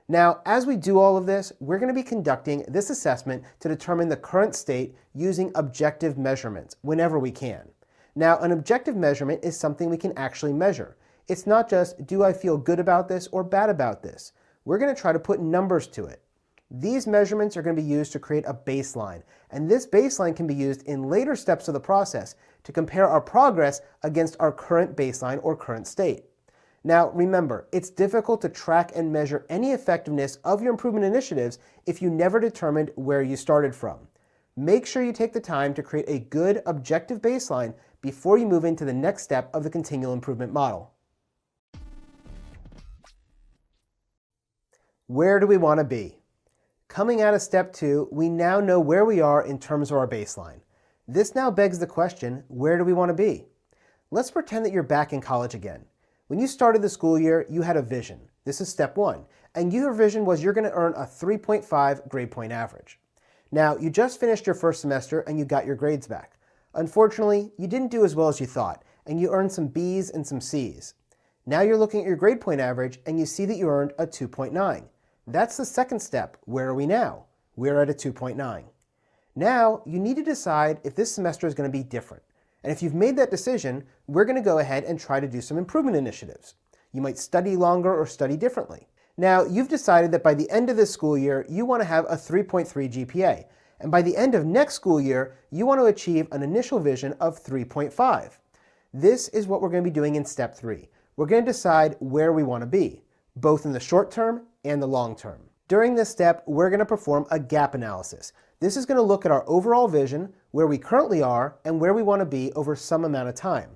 Now, as we do all of this, we're going to be conducting this assessment to determine the current state using objective measurements whenever we can. Now, an objective measurement is something we can actually measure. It's not just, do I feel good about this or bad about this? We're going to try to put numbers to it. These measurements are going to be used to create a baseline, and this baseline can be used in later steps of the process to compare our progress against our current baseline or current state. Now, remember, it's difficult to track and measure any effectiveness of your improvement initiatives if you never determined where you started from. Make sure you take the time to create a good objective baseline before you move into the next step of the continual improvement model. Where do we want to be? Coming out of step 2, we now know where we are in terms of our baseline. This now begs the question, where do we want to be? Let's pretend that you're back in college again. When you started the school year, you had a vision. This is step 1. And your vision was you're going to earn a 3.5 grade point average. Now, you just finished your first semester and you got your grades back. Unfortunately, you didn't do as well as you thought, and you earned some B's and some C's. Now you're looking at your grade point average and you see that you earned a 2.9. That's the second step. Where are we now? We're at a 2.9. Now, you need to decide if this semester is going to be different. And if you've made that decision, we're going to go ahead and try to do some improvement initiatives. You might study longer or study differently. Now, you've decided that by the end of this school year, you want to have a 3.3 GPA. And by the end of next school year, you want to achieve an initial vision of 3.5. This is what we're going to be doing in step 3. We're going to decide where we want to be, both in the short term and the long term. During this step, we're going to perform a gap analysis. This is going to look at our overall vision, where we currently are, and where we want to be over some amount of time.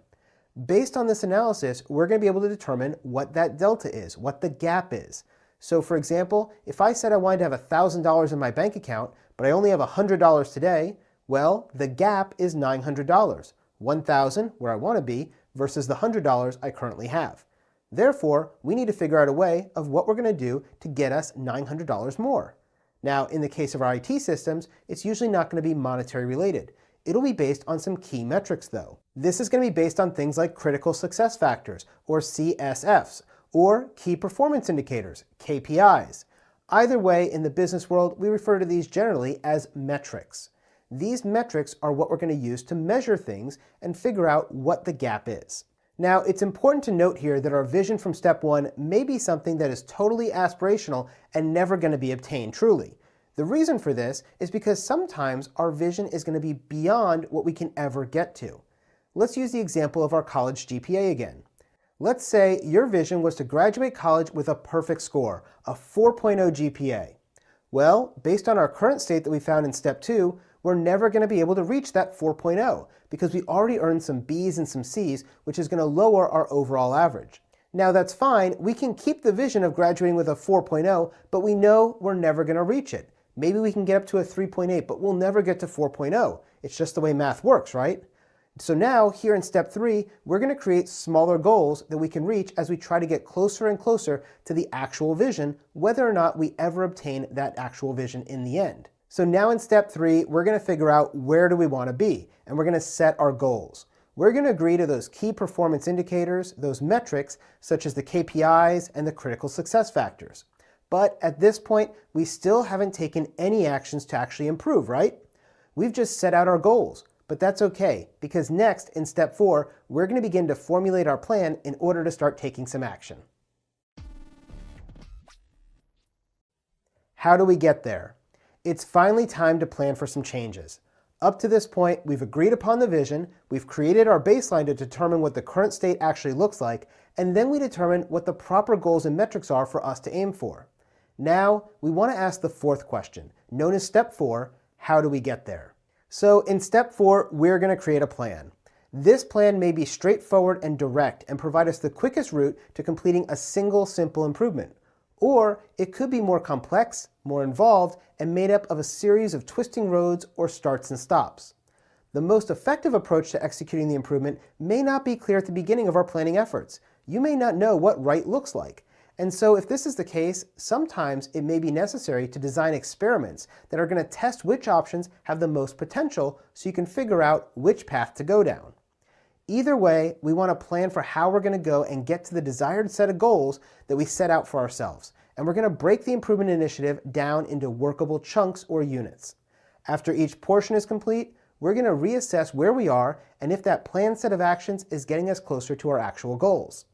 Based on this analysis, we're going to be able to determine what that delta is, what the gap is. So for example, if I said I wanted to have $1,000 in my bank account, but I only have $100 today, well, the gap is $900. $1,000, where I want to be, versus the $100 I currently have. Therefore, we need to figure out a way of what we're going to do to get us $900 more. Now, in the case of our IT systems, it's usually not going to be monetary related. It'll be based on some key metrics though. This is going to be based on things like critical success factors, or CSFs, or key performance indicators, KPIs. Either way, in the business world, we refer to these generally as metrics. These metrics are what we're going to use to measure things and figure out what the gap is. Now, it's important to note here that our vision from step 1 may be something that is totally aspirational and never going to be obtained truly. The reason for this is because sometimes our vision is going to be beyond what we can ever get to. Let's use the example of our college GPA again. Let's say your vision was to graduate college with a perfect score, a 4.0 GPA. Well, based on our current state that we found in step 2, we're never going to be able to reach that 4.0 because we already earned some B's and some C's, which is going to lower our overall average. Now that's fine, we can keep the vision of graduating with a 4.0, but we know we're never going to reach it. Maybe we can get up to a 3.8, but we'll never get to 4.0. It's just the way math works, right? So now, here in step 3, we're going to create smaller goals that we can reach as we try to get closer and closer to the actual vision, whether or not we ever obtain that actual vision in the end. So now in step 3, we're going to figure out where do we want to be, and we're going to set our goals. We're going to agree to those key performance indicators, those metrics, such as the KPIs and the critical success factors. But at this point, we still haven't taken any actions to actually improve, right? We've just set out our goals, but that's okay, because next, in step 4, we're going to begin to formulate our plan in order to start taking some action. How do we get there? It's finally time to plan for some changes. Up to this point, we've agreed upon the vision, we've created our baseline to determine what the current state actually looks like, and then we determine what the proper goals and metrics are for us to aim for. Now, we want to ask the fourth question, known as step 4, how do we get there? So in step 4, we're going to create a plan. This plan may be straightforward and direct and provide us the quickest route to completing a single simple improvement. Or it could be more complex, more involved, and made up of a series of twisting roads or starts and stops. The most effective approach to executing the improvement may not be clear at the beginning of our planning efforts. You may not know what right looks like. And so if this is the case, sometimes it may be necessary to design experiments that are going to test which options have the most potential so you can figure out which path to go down. Either way, we want to plan for how we're going to go and get to the desired set of goals that we set out for ourselves. And we're going to break the improvement initiative down into workable chunks or units. After each portion is complete, we're going to reassess where we are and if that planned set of actions is getting us closer to our actual goals.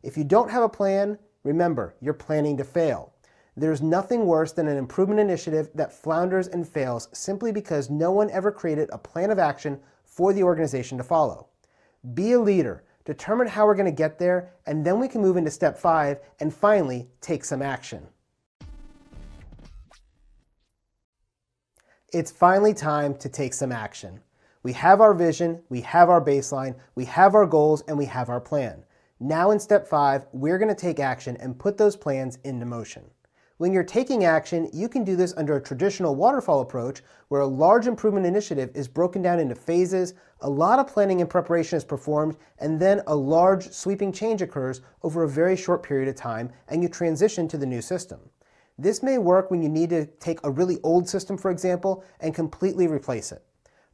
If you don't have a plan, remember, you're planning to fail. There's nothing worse than an improvement initiative that flounders and fails simply because no one ever created a plan of action for the organization to follow. Be a leader, determine how we're going to get there, and then we can move into step 5 and finally take some action. It's finally time to take some action. We have our vision, we have our baseline, we have our goals, and we have our plan. Now in step 5, we're going to take action and put those plans into motion. When you're taking action, you can do this under a traditional waterfall approach where a large improvement initiative is broken down into phases, a lot of planning and preparation is performed, and then a large sweeping change occurs over a very short period of time and you transition to the new system. This may work when you need to take a really old system, for example, and completely replace it.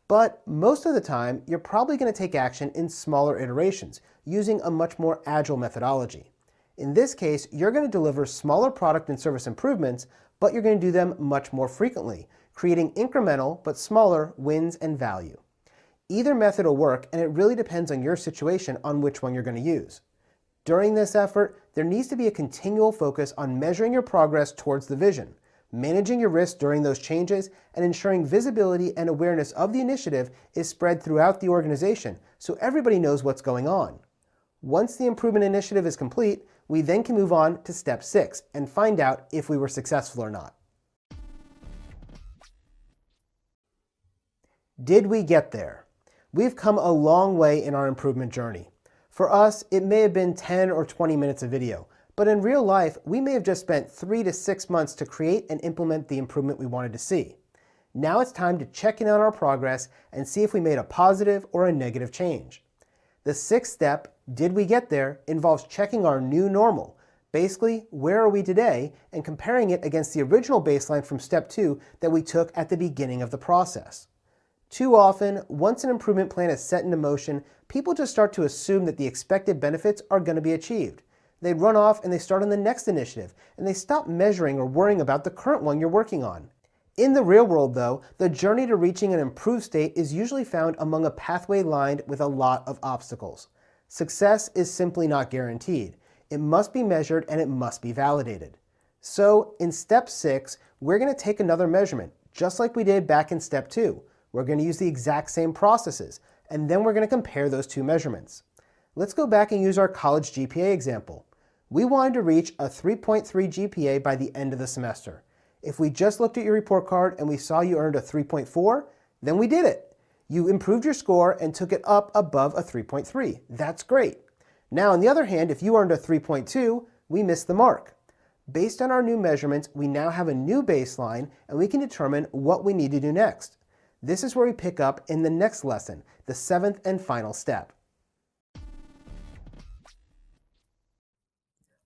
But most of the time, you're probably going to take action in smaller iterations, using a much more agile methodology. In this case, you're going to deliver smaller product and service improvements, but you're going to do them much more frequently, creating incremental but smaller wins and value. Either method will work, and it really depends on your situation on which one you're going to use. During this effort, there needs to be a continual focus on measuring your progress towards the vision, managing your risks during those changes, and ensuring visibility and awareness of the initiative is spread throughout the organization so everybody knows what's going on. Once the improvement initiative is complete, we then can move on to step 6 and find out if we were successful or not. Did we get there? We've come a long way in our improvement journey. For us, it may have been 10 or 20 minutes of video, but in real life, we may have just spent 3 to 6 months to create and implement the improvement we wanted to see. Now it's time to check in on our progress and see if we made a positive or a negative change. The 6th step, did we get there, involves checking our new normal. Basically, where are we today, and comparing it against the original baseline from step 2 that we took at the beginning of the process. Too often, once an improvement plan is set into motion, people just start to assume that the expected benefits are going to be achieved. They run off and they start on the next initiative, and they stop measuring or worrying about the current one you're working on. In the real world, though, the journey to reaching an improved state is usually found among a pathway lined with a lot of obstacles. Success is simply not guaranteed. It must be measured and it must be validated. So, in step 6, we're going to take another measurement, just like we did back in step 2. We're going to use the exact same processes, and then we're going to compare those two measurements. Let's go back and use our college GPA example. We wanted to reach a 3.3 GPA by the end of the semester. If we just looked at your report card and we saw you earned a 3.4, then we did it. You improved your score and took it up above a 3.3. That's great. Now, on the other hand, if you earned a 3.2, we missed the mark. Based on our new measurements, we now have a new baseline and we can determine what we need to do next. This is where we pick up in the next lesson, the 7th and final step.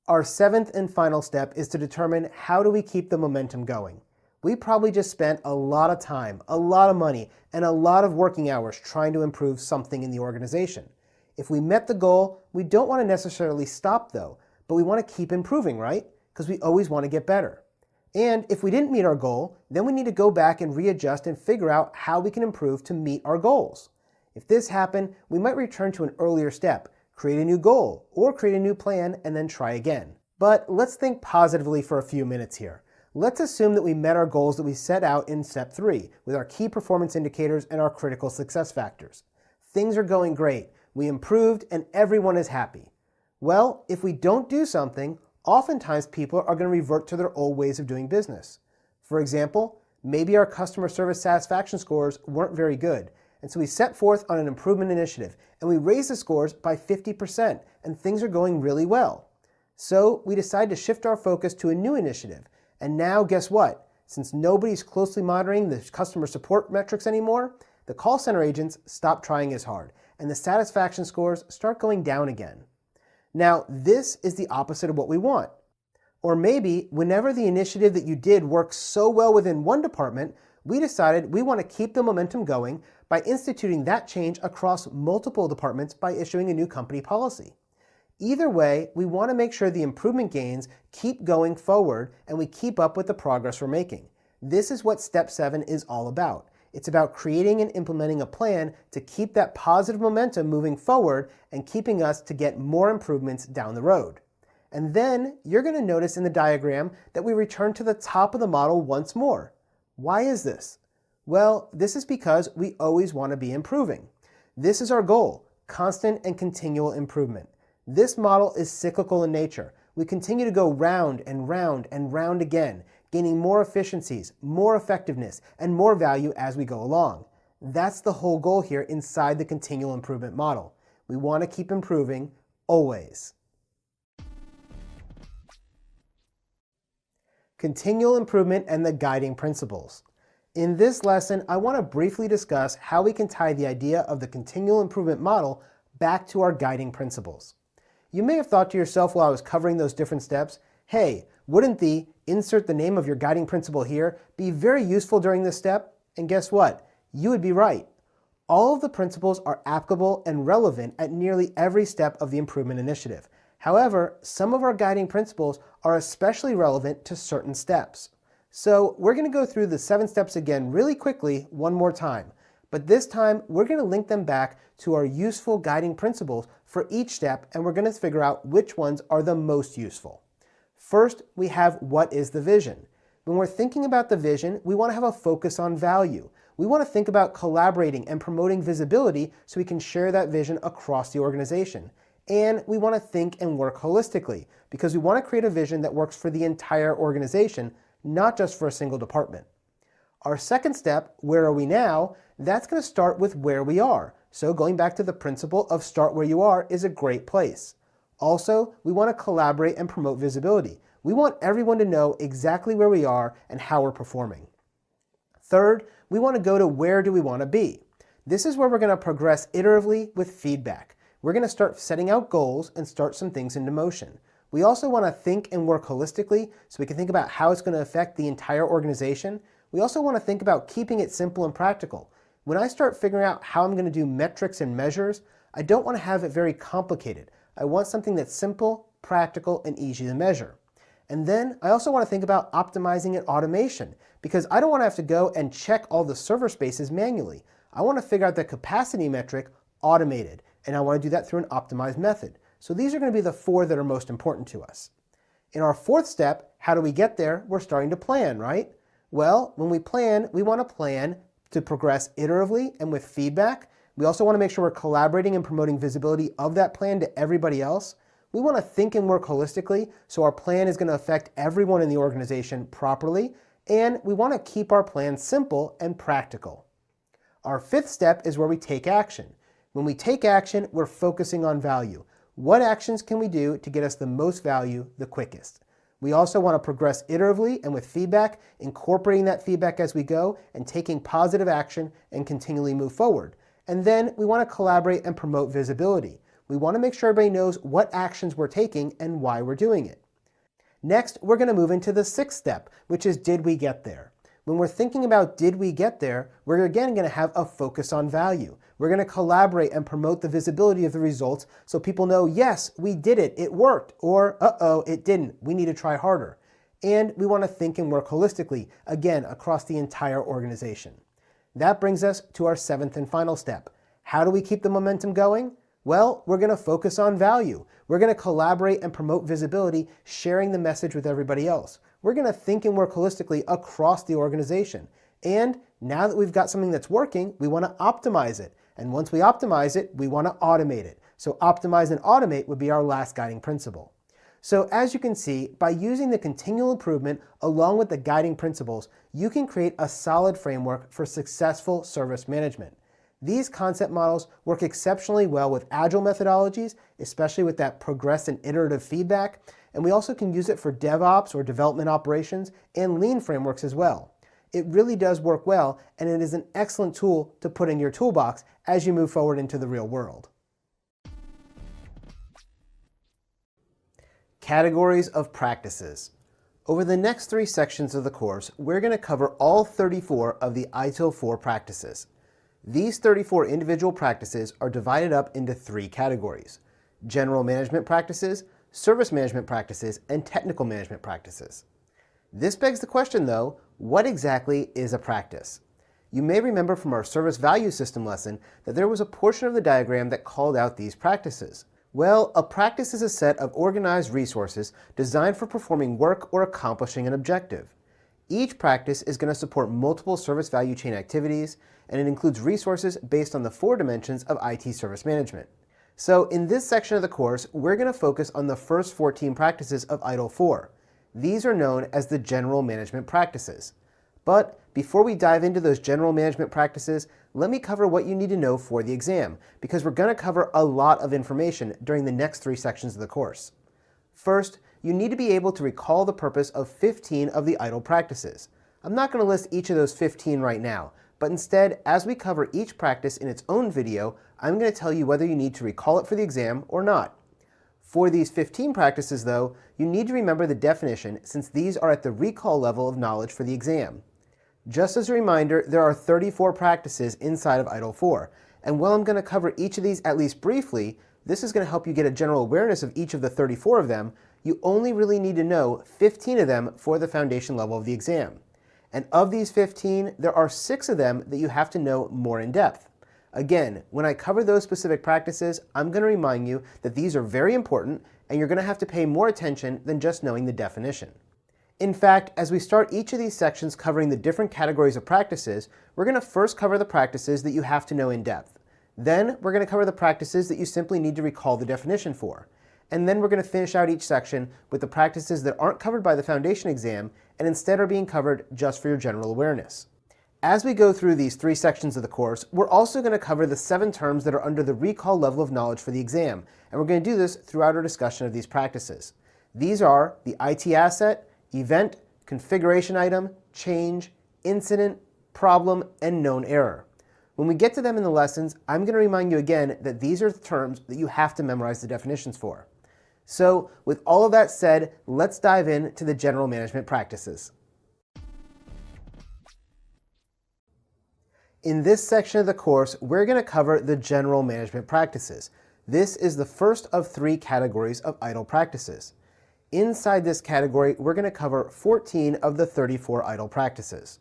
Our 7th and final step is to determine how do we keep the momentum going. We probably just spent a lot of time, a lot of money, and a lot of working hours trying to improve something in the organization. If we met the goal, we don't want to necessarily stop though, but we want to keep improving, right? Because we always want to get better. And if we didn't meet our goal, then we need to go back and readjust and figure out how we can improve to meet our goals. If this happened, we might return to an earlier step, create a new goal, or create a new plan and then try again. But let's think positively for a few minutes here. Let's assume that we met our goals that we set out in step 3 with our key performance indicators and our critical success factors. Things are going great, we improved, and everyone is happy. Well, if we don't do something, oftentimes people are going to revert to their old ways of doing business. For example, maybe our customer service satisfaction scores weren't very good, and so we set forth on an improvement initiative, and we raised the scores by 50%, and things are going really well. So we decide to shift our focus to a new initiative. And now, guess what? Since nobody's closely monitoring the customer support metrics anymore, the call center agents stop trying as hard, and the satisfaction scores start going down again. Now, this is the opposite of what we want. Or maybe, whenever the initiative that you did works so well within one department, we decided we want to keep the momentum going by instituting that change across multiple departments by issuing a new company policy. Either way, we want to make sure the improvement gains keep going forward and we keep up with the progress we're making. This is what Step 7 is all about. It's about creating and implementing a plan to keep that positive momentum moving forward and keeping us to get more improvements down the road. And then you're going to notice in the diagram that we return to the top of the model once more. Why is this? Well, this is because we always want to be improving. This is our goal, constant and continual improvement. This model is cyclical in nature. We continue to go round and round and round again, gaining more efficiencies, more effectiveness, and more value as we go along. That's the whole goal here inside the continual improvement model. We want to keep improving always. Continual improvement and the guiding principles. In this lesson, I want to briefly discuss how we can tie the idea of the continual improvement model back to our guiding principles. You may have thought to yourself while I was covering those different steps, hey, wouldn't the insert the name of your guiding principle here be very useful during this step? And guess what? You would be right. All of the principles are applicable and relevant at nearly every step of the improvement initiative. However, some of our guiding principles are especially relevant to certain steps. So we're going to go through the 7 steps again really quickly one more time. But this time, we're going to link them back to our useful guiding principles for each step, and we're going to figure out which ones are the most useful. First, we have what is the vision. When we're thinking about the vision, we want to have a focus on value. We want to think about collaborating and promoting visibility so we can share that vision across the organization. And we want to think and work holistically because we want to create a vision that works for the entire organization, not just for a single department. Our second step, where are we now? That's going to start with where we are. So going back to the principle of start where you are is a great place. Also, we want to collaborate and promote visibility. We want everyone to know exactly where we are and how we're performing. Third, we want to go to where do we want to be. This is where we're going to progress iteratively with feedback. We're going to start setting out goals and start some things into motion. We also want to think and work holistically so we can think about how it's going to affect the entire organization. We also want to think about keeping it simple and practical. When I start figuring out how I'm going to do metrics and measures, I don't want to have it very complicated. I want something that's simple, practical, and easy to measure. And then I also want to think about optimizing and automation because I don't want to have to go and check all the server spaces manually. I want to figure out the capacity metric automated, and I want to do that through an optimized method. So these are going to be the 4 that are most important to us. In our 4th step, how do we get there? We're starting to plan, right? Well, when we plan, we want to plan to progress iteratively and with feedback. We also want to make sure we're collaborating and promoting visibility of that plan to everybody else. We want to think and work holistically, so our plan is going to affect everyone in the organization properly, and we want to keep our plan simple and practical. Our 5th step is where we take action. When we take action, we're focusing on value. What actions can we do to get us the most value the quickest? We also want to progress iteratively and with feedback, incorporating that feedback as we go and taking positive action and continually move forward. And then we want to collaborate and promote visibility. We want to make sure everybody knows what actions we're taking and why we're doing it. Next, we're going to move into the 6th step, which is did we get there? When we're thinking about did we get there, we're again going to have a focus on value. We're going to collaborate and promote the visibility of the results so people know, yes, we did it, it worked, or uh-oh, it didn't, we need to try harder. And we want to think and work holistically, again, across the entire organization. That brings us to our 7th and final step. How do we keep the momentum going? Well, we're going to focus on value. We're going to collaborate and promote visibility, sharing the message with everybody else. we're going to think and work holistically across the organization. And now that we've got something that's working, we want to optimize it. And once we optimize it, we want to automate it. So optimize and automate would be our last guiding principle. So as you can see, by using the continual improvement along with the guiding principles, you can create a solid framework for successful service management. These concept models work exceptionally well with agile methodologies, especially with that progress and iterative feedback, and we also can use it for DevOps or development operations and lean frameworks as well. It really does work well, and it is an excellent tool to put in your toolbox as you move forward into the real world. Categories of practices. Over the next 3 sections of the course, we're going to cover all 34 of the Itil 4 practices. These 34 individual practices are divided up into 3 categories: general management practices, service management practices, and technical management practices. This begs the question though, what exactly is a practice? You may remember from our service value system lesson that there was a portion of the diagram that called out these practices. Well, a practice is a set of organized resources designed for performing work or accomplishing an objective. Each practice is going to support multiple service value chain activities, and it includes resources based on the 4 dimensions of IT service management. So in this section of the course, we're going to focus on the first 14 practices of Itil 4. These are known as the general management practices. But before we dive into those general management practices, let me cover what you need to know for the exam, because we're going to cover a lot of information during the next 3 sections of the course. First, you need to be able to recall the purpose of 15 of the Itil practices. I'm not going to list each of those 15 right now, but instead, as we cover each practice in its own video, I'm going to tell you whether you need to recall it for the exam or not. For these 15 practices though, you need to remember the definition, since these are at the recall level of knowledge for the exam. Just as a reminder, there are 34 practices inside of Itil 4, and while I'm going to cover each of these at least briefly, this is going to help you get a general awareness of each of the 34 of them. You only really need to know 15 of them for the foundation level of the exam. And of these 15, there are 6 of them that you have to know more in depth. Again, when I cover those specific practices, I'm going to remind you that these are very important, and you're going to have to pay more attention than just knowing the definition. In fact, as we start each of these sections covering the different categories of practices, we're going to first cover the practices that you have to know in depth. Then we're going to cover the practices that you simply need to recall the definition for. And then we're going to finish out each section with the practices that aren't covered by the foundation exam and instead are being covered just for your general awareness. As we go through these 3 sections of the course, we're also going to cover the 7 terms that are under the recall level of knowledge for the exam, and we're going to do this throughout our discussion of these practices. These are the IT asset, event, configuration item, change, incident, problem, and known error. When we get to them in the lessons, I'm going to remind you again that these are the terms that you have to memorize the definitions for. So with all of that said, let's dive into the general management practices. In this section of the course, we're going to cover the general management practices. This is the first of 3 categories of Itil practices. Inside this category, we're going to cover 14 of the 34 Itil practices.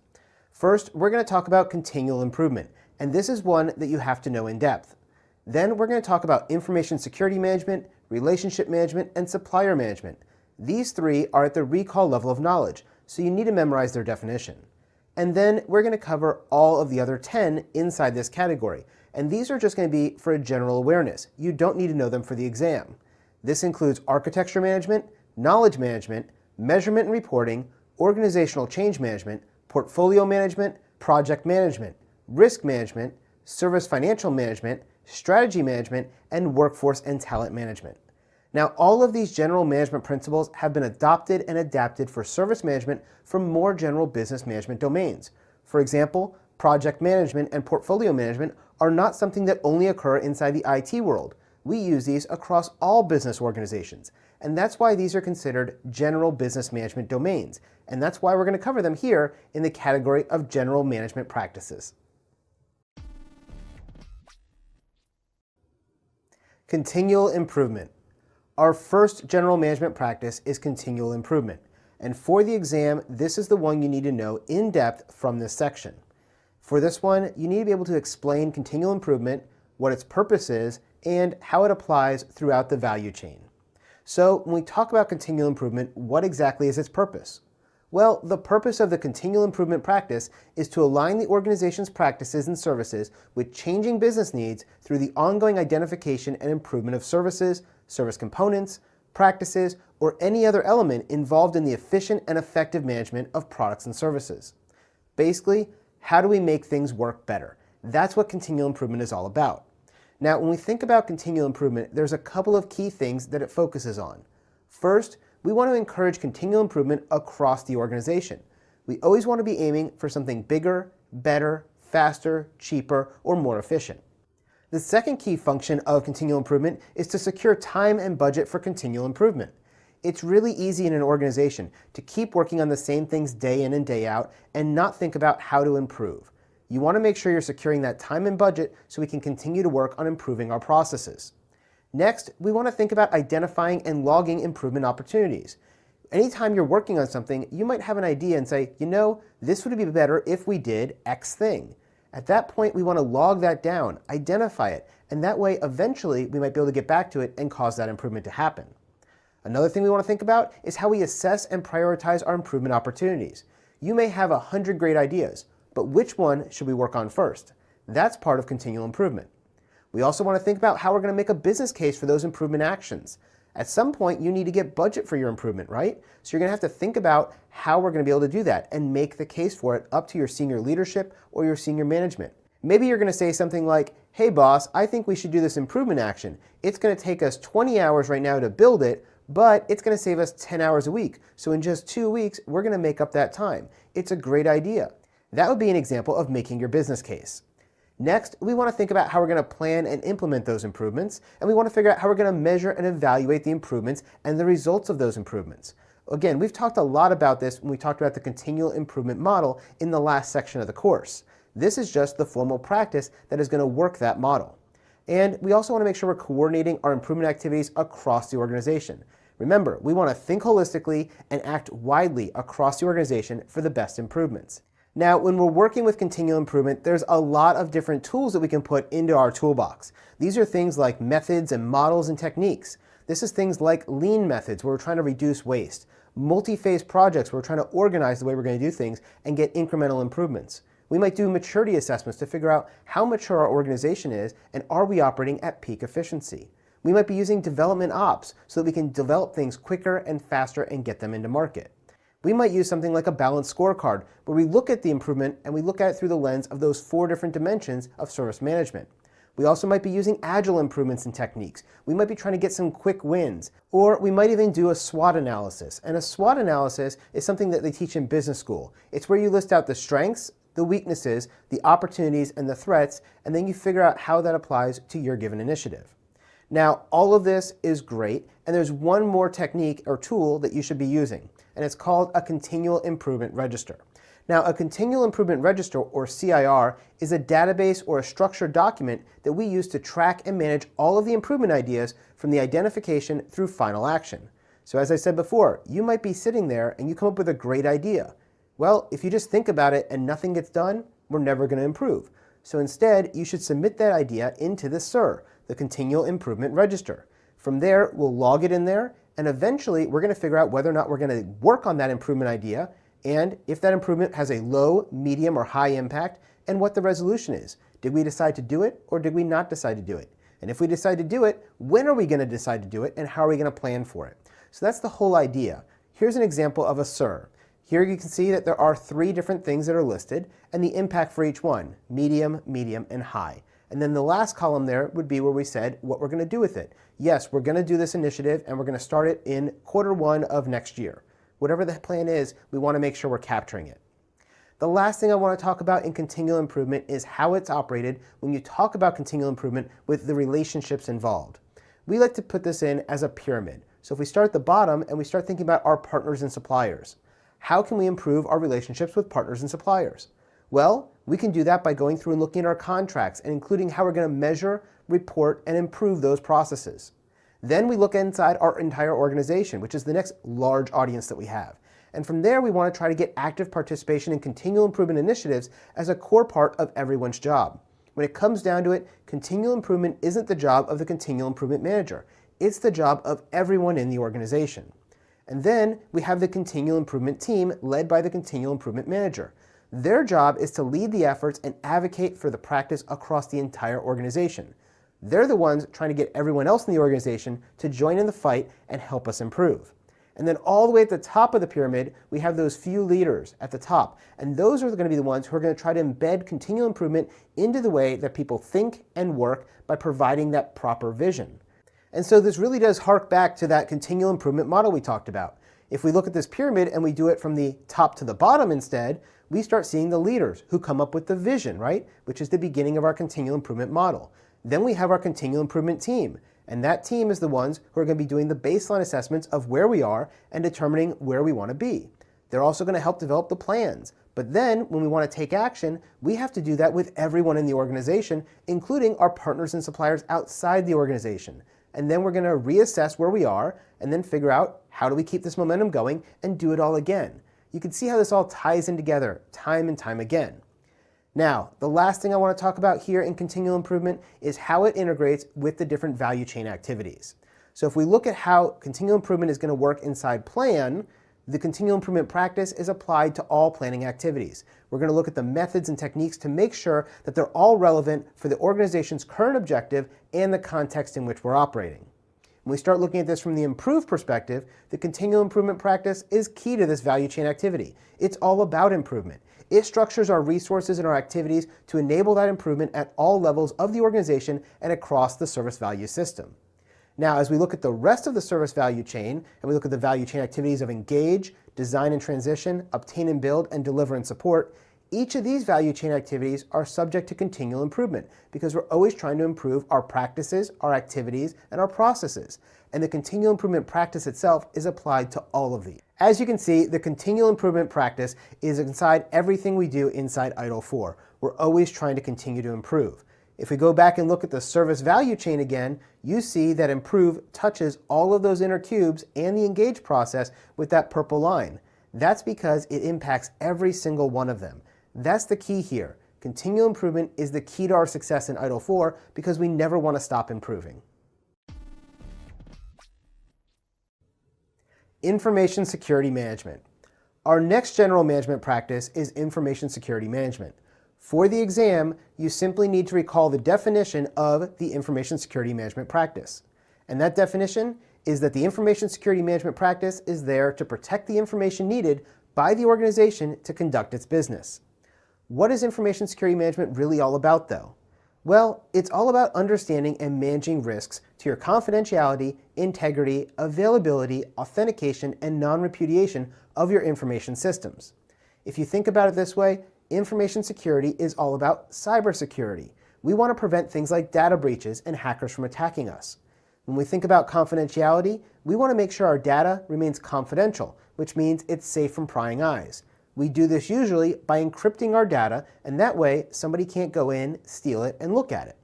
First, we're going to talk about continual improvement, and this is one that you have to know in depth. Then we're going to talk about information security management, relationship management, and supplier management. These 3 are at the recall level of knowledge, so you need to memorize their definition. And then we're going to cover all of the other 10 inside this category, and these are just going to be for a general awareness. You don't need to know them for the exam. This includes architecture management, knowledge management, measurement and reporting, organizational change management, portfolio management, project management, risk management, service financial management, strategy management, and workforce and talent management. Now, all of these general management principles have been adopted and adapted for service management from more general business management domains. For example, project management and portfolio management are not something that only occur inside the IT world. We use these across all business organizations, and that's why these are considered general business management domains, and that's why we're going to cover them here in the category of general management practices. Continual improvement. Our first general management practice is continual improvement, and for the exam, this is the one you need to know in depth from this section. For this one, you need to be able to explain continual improvement, what its purpose is, and how it applies throughout the value chain. So when we talk about continual improvement, what exactly is its purpose? Well, the purpose of the continual improvement practice is to align the organization's practices and services with changing business needs through the ongoing identification and improvement of services, service components, practices, or any other element involved in the efficient and effective management of products and services. Basically, how do we make things work better? That's what continual improvement is all about. Now, when we think about continual improvement, there's a couple of key things that it focuses on. First, we want to encourage continual improvement across the organization. We always want to be aiming for something bigger, better, faster, cheaper, or more efficient. The second key function of continual improvement is to secure time and budget for continual improvement. It's really easy in an organization to keep working on the same things day in and day out and not think about how to improve. You want to make sure you're securing that time and budget so we can continue to work on improving our processes. Next, we want to think about identifying and logging improvement opportunities. Anytime you're working on something, you might have an idea and say, this would be better if we did X thing. At that point, we want to log that down, identify it, and that way, eventually, we might be able to get back to it and cause that improvement to happen. Another thing we want to think about is how we assess and prioritize our improvement opportunities. You may have 100 great ideas, but which one should we work on first? That's part of continual improvement. We also want to think about how we're going to make a business case for those improvement actions. At some point, you need to get budget for your improvement, right? So you're going to have to think about how we're going to be able to do that and make the case for it up to your senior leadership or your senior management. Maybe you're going to say something like, hey boss, I think we should do this improvement action. It's going to take us 20 hours right now to build it, but it's going to save us 10 hours a week. So in just 2 weeks, we're going to make up that time. It's a great idea. That would be an example of making your business case. Next, we want to think about how we're going to plan and implement those improvements, and we want to figure out how we're going to measure and evaluate the improvements and the results of those improvements. Again, we've talked a lot about this when we talked about the continual improvement model in the last section of the course. This is just the formal practice that is going to work that model. And we also want to make sure we're coordinating our improvement activities across the organization. Remember, we want to think holistically and act widely across the organization for the best improvements. Now, when we're working with continual improvement, there's a lot of different tools that we can put into our toolbox. These are things like methods and models and techniques. This is things like lean methods where we're trying to reduce waste, multi-phase projects where we're trying to organize the way we're going to do things and get incremental improvements. We might do maturity assessments to figure out how mature our organization is and are we operating at peak efficiency. We might be using development ops so that we can develop things quicker and faster and get them into market. We might use something like a balanced scorecard where we look at the improvement and we look at it through the lens of those 4 different dimensions of service management. We also might be using agile improvements and techniques. We might be trying to get some quick wins, or we might even do a SWOT analysis. And a SWOT analysis is something that they teach in business school. It's where you list out the strengths, the weaknesses, the opportunities, and the threats, and then you figure out how that applies to your given initiative. Now, all of this is great, and there's one more technique or tool that you should be using, and it's called a continual improvement register. Now, a continual improvement register, or CIR, is a database or a structured document that we use to track and manage all of the improvement ideas from the identification through final action. So as I said before, you might be sitting there and you come up with a great idea. Well, if you just think about it and nothing gets done, we're never going to improve. So instead, you should submit that idea into the CIR, the Continual Improvement Register. From there, we'll log it in there, and eventually we're going to figure out whether or not we're going to work on that improvement idea, and if that improvement has a low, medium, or high impact, and what the resolution is. Did we decide to do it, or did we not decide to do it? And if we decide to do it, when are we going to decide to do it, and how are we going to plan for it? So that's the whole idea. Here's an example of a CIR. Here you can see that there are 3 different things that are listed, and the impact for each one, medium, medium, and high. And then the last column there would be where we said what we're going to do with it. Yes, we're going to do this initiative, and we're going to start it in Q1 of next year. Whatever the plan is, we want to make sure we're capturing it. The last thing I want to talk about in continual improvement is how it's operated when you talk about continual improvement with the relationships involved. We like to put this in as a pyramid. So if we start at the bottom and we start thinking about our partners and suppliers, how can we improve our relationships with partners and suppliers? Well, we can do that by going through and looking at our contracts and including how we're going to measure, report, and improve those processes. Then we look inside our entire organization, which is the next large audience that we have. And from there, we want to try to get active participation in continual improvement initiatives as a core part of everyone's job. When it comes down to it, continual improvement isn't the job of the continual improvement manager. It's the job of everyone in the organization. And then we have the continual improvement team led by the continual improvement manager. Their job is to lead the efforts and advocate for the practice across the entire organization. They're the ones trying to get everyone else in the organization to join in the fight and help us improve. And then all the way at the top of the pyramid, we have those few leaders at the top. And those are going to be the ones who are going to try to embed continual improvement into the way that people think and work by providing that proper vision. And so this really does hark back to that continual improvement model we talked about. If we look at this pyramid and we do it from the top to the bottom instead, we start seeing the leaders who come up with the vision, right? Which is the beginning of our continual improvement model. Then we have our continual improvement team. And that team is the ones who are going to be doing the baseline assessments of where we are and determining where we want to be. They're also going to help develop the plans. But then when we want to take action, we have to do that with everyone in the organization, including our partners and suppliers outside the organization. And then we're going to reassess where we are and then figure out how do we keep this momentum going and do it all again. You can see how this all ties in together time and time again. Now, the last thing I want to talk about here in continual improvement is how it integrates with the different value chain activities. So if we look at how continual improvement is going to work inside plan, the continual improvement practice is applied to all planning activities. We're going to look at the methods and techniques to make sure that they're all relevant for the organization's current objective and the context in which we're operating. When we start looking at this from the improved perspective, the continual improvement practice is key to this value chain activity. It's all about improvement. It structures our resources and our activities to enable that improvement at all levels of the organization and across the service value system. Now, as we look at the rest of the service value chain, and we look at the value chain activities of engage, design and transition, obtain and build, and deliver and support, each of these value chain activities are subject to continual improvement because we're always trying to improve our practices, our activities, and our processes. And the continual improvement practice itself is applied to all of these. As you can see, the continual improvement practice is inside everything we do inside Itil 4. We're always trying to continue to improve. If we go back and look at the service value chain again, you see that improve touches all of those inner cubes and the engage process with that purple line. That's because it impacts every single one of them. That's the key here. Continual improvement is the key to our success in Itil 4 because we never want to stop improving. Information security management. Our next general management practice is information security management. For the exam, you simply need to recall the definition of the information security management practice. And that definition is that the information security management practice is there to protect the information needed by the organization to conduct its business. What is information security management really all about, though? Well, it's all about understanding and managing risks to your confidentiality, integrity, availability, authentication, and non-repudiation of your information systems. If you think about it this way, information security is all about cybersecurity. We want to prevent things like data breaches and hackers from attacking us. When we think about confidentiality, we want to make sure our data remains confidential, which means it's safe from prying eyes. We do this usually by encrypting our data, and that way somebody can't go in, steal it, and look at it.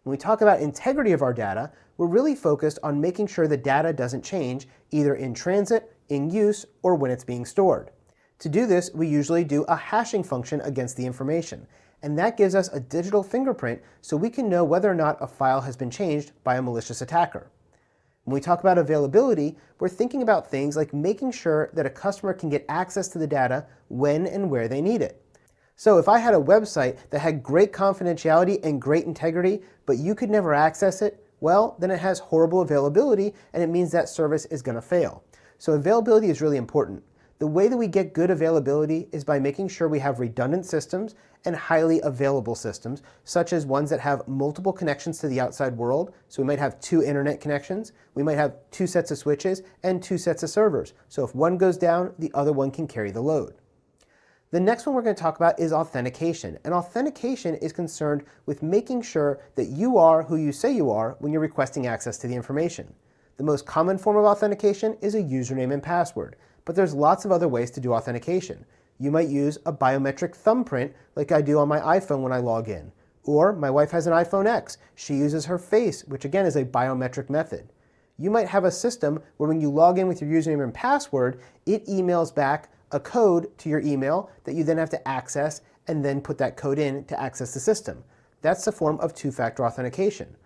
When we talk about integrity of our data, we're really focused on making sure the data doesn't change either in transit, in use, or when it's being stored. To do this, we usually do a hashing function against the information, and that gives us a digital fingerprint so we can know whether or not a file has been changed by a malicious attacker. When we talk about availability, we're thinking about things like making sure that a customer can get access to the data when and where they need it. So if I had a website that had great confidentiality and great integrity, but you could never access it, well, then it has horrible availability, and it means that service is going to fail. So availability is really important. The way that we get good availability is by making sure we have redundant systems and highly available systems, such as ones that have multiple connections to the outside world. So we might have 2 internet connections, we might have 2 sets of switches, and 2 sets of servers. So if one goes down, the other one can carry the load. The next one we're going to talk about is authentication. And authentication is concerned with making sure that you are who you say you are when you're requesting access to the information. The most common form of authentication is a username and password. But there's lots of other ways to do authentication. You might use a biometric thumbprint like I do on my iPhone when I log in. Or my wife has an iPhone X. She uses her face, which again is a biometric method. You might have a system where when you log in with your username and password, it emails back a code to your email that you then have to access and then put that code in to access the system. That's a form of 2-factor authentication.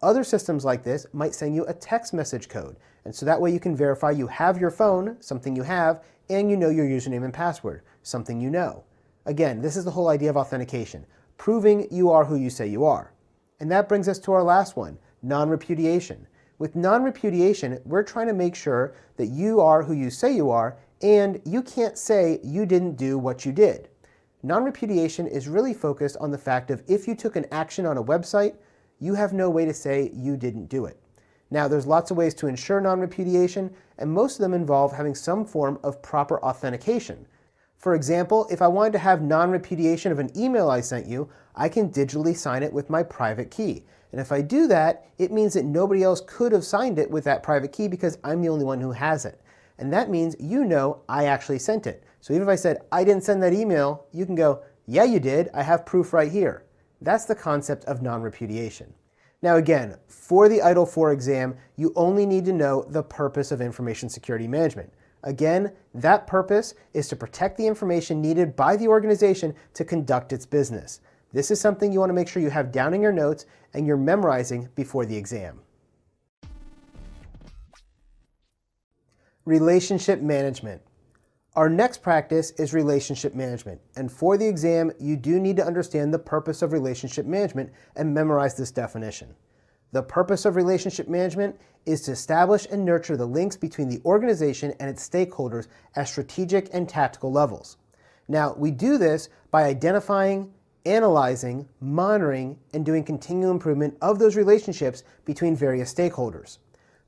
Other systems like this might send you a text message code, and so that way you can verify you have your phone, something you have, and you know your username and password, something you know. Again, this is the whole idea of authentication, proving you are who you say you are. And that brings us to our last one, non-repudiation. With non-repudiation, we're trying to make sure that you are who you say you are, and you can't say you didn't do what you did. Non-repudiation is really focused on the fact of if you took an action on a website, you have no way to say you didn't do it. Now, there's lots of ways to ensure non-repudiation, and most of them involve having some form of proper authentication. For example, if I wanted to have non-repudiation of an email I sent you, I can digitally sign it with my private key. And if I do that, it means that nobody else could have signed it with that private key because I'm the only one who has it. And that means you know I actually sent it. So even if I said, I didn't send that email, you can go, yeah, you did. I have proof right here. That's the concept of non-repudiation. Now again, for the Itil 4 exam, you only need to know the purpose of information security management. Again, that purpose is to protect the information needed by the organization to conduct its business. This is something you want to make sure you have down in your notes and you're memorizing before the exam. Relationship management. Our next practice is relationship management, and for the exam, you do need to understand the purpose of relationship management and memorize this definition. The purpose of relationship management is to establish and nurture the links between the organization and its stakeholders at strategic and tactical levels. Now, we do this by identifying, analyzing, monitoring, and doing continual improvement of those relationships between various stakeholders.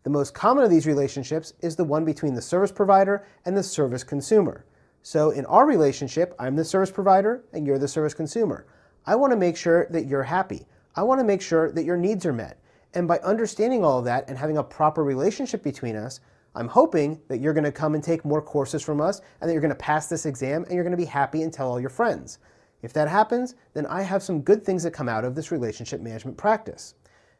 The most common of these relationships is the one between the service provider and the service consumer. So in our relationship, I'm the service provider and you're the service consumer. I want to make sure that you're happy. I want to make sure that your needs are met. And by understanding all of that and having a proper relationship between us, I'm hoping that you're going to come and take more courses from us and that you're going to pass this exam and you're going to be happy and tell all your friends. If that happens, then I have some good things that come out of this relationship management practice.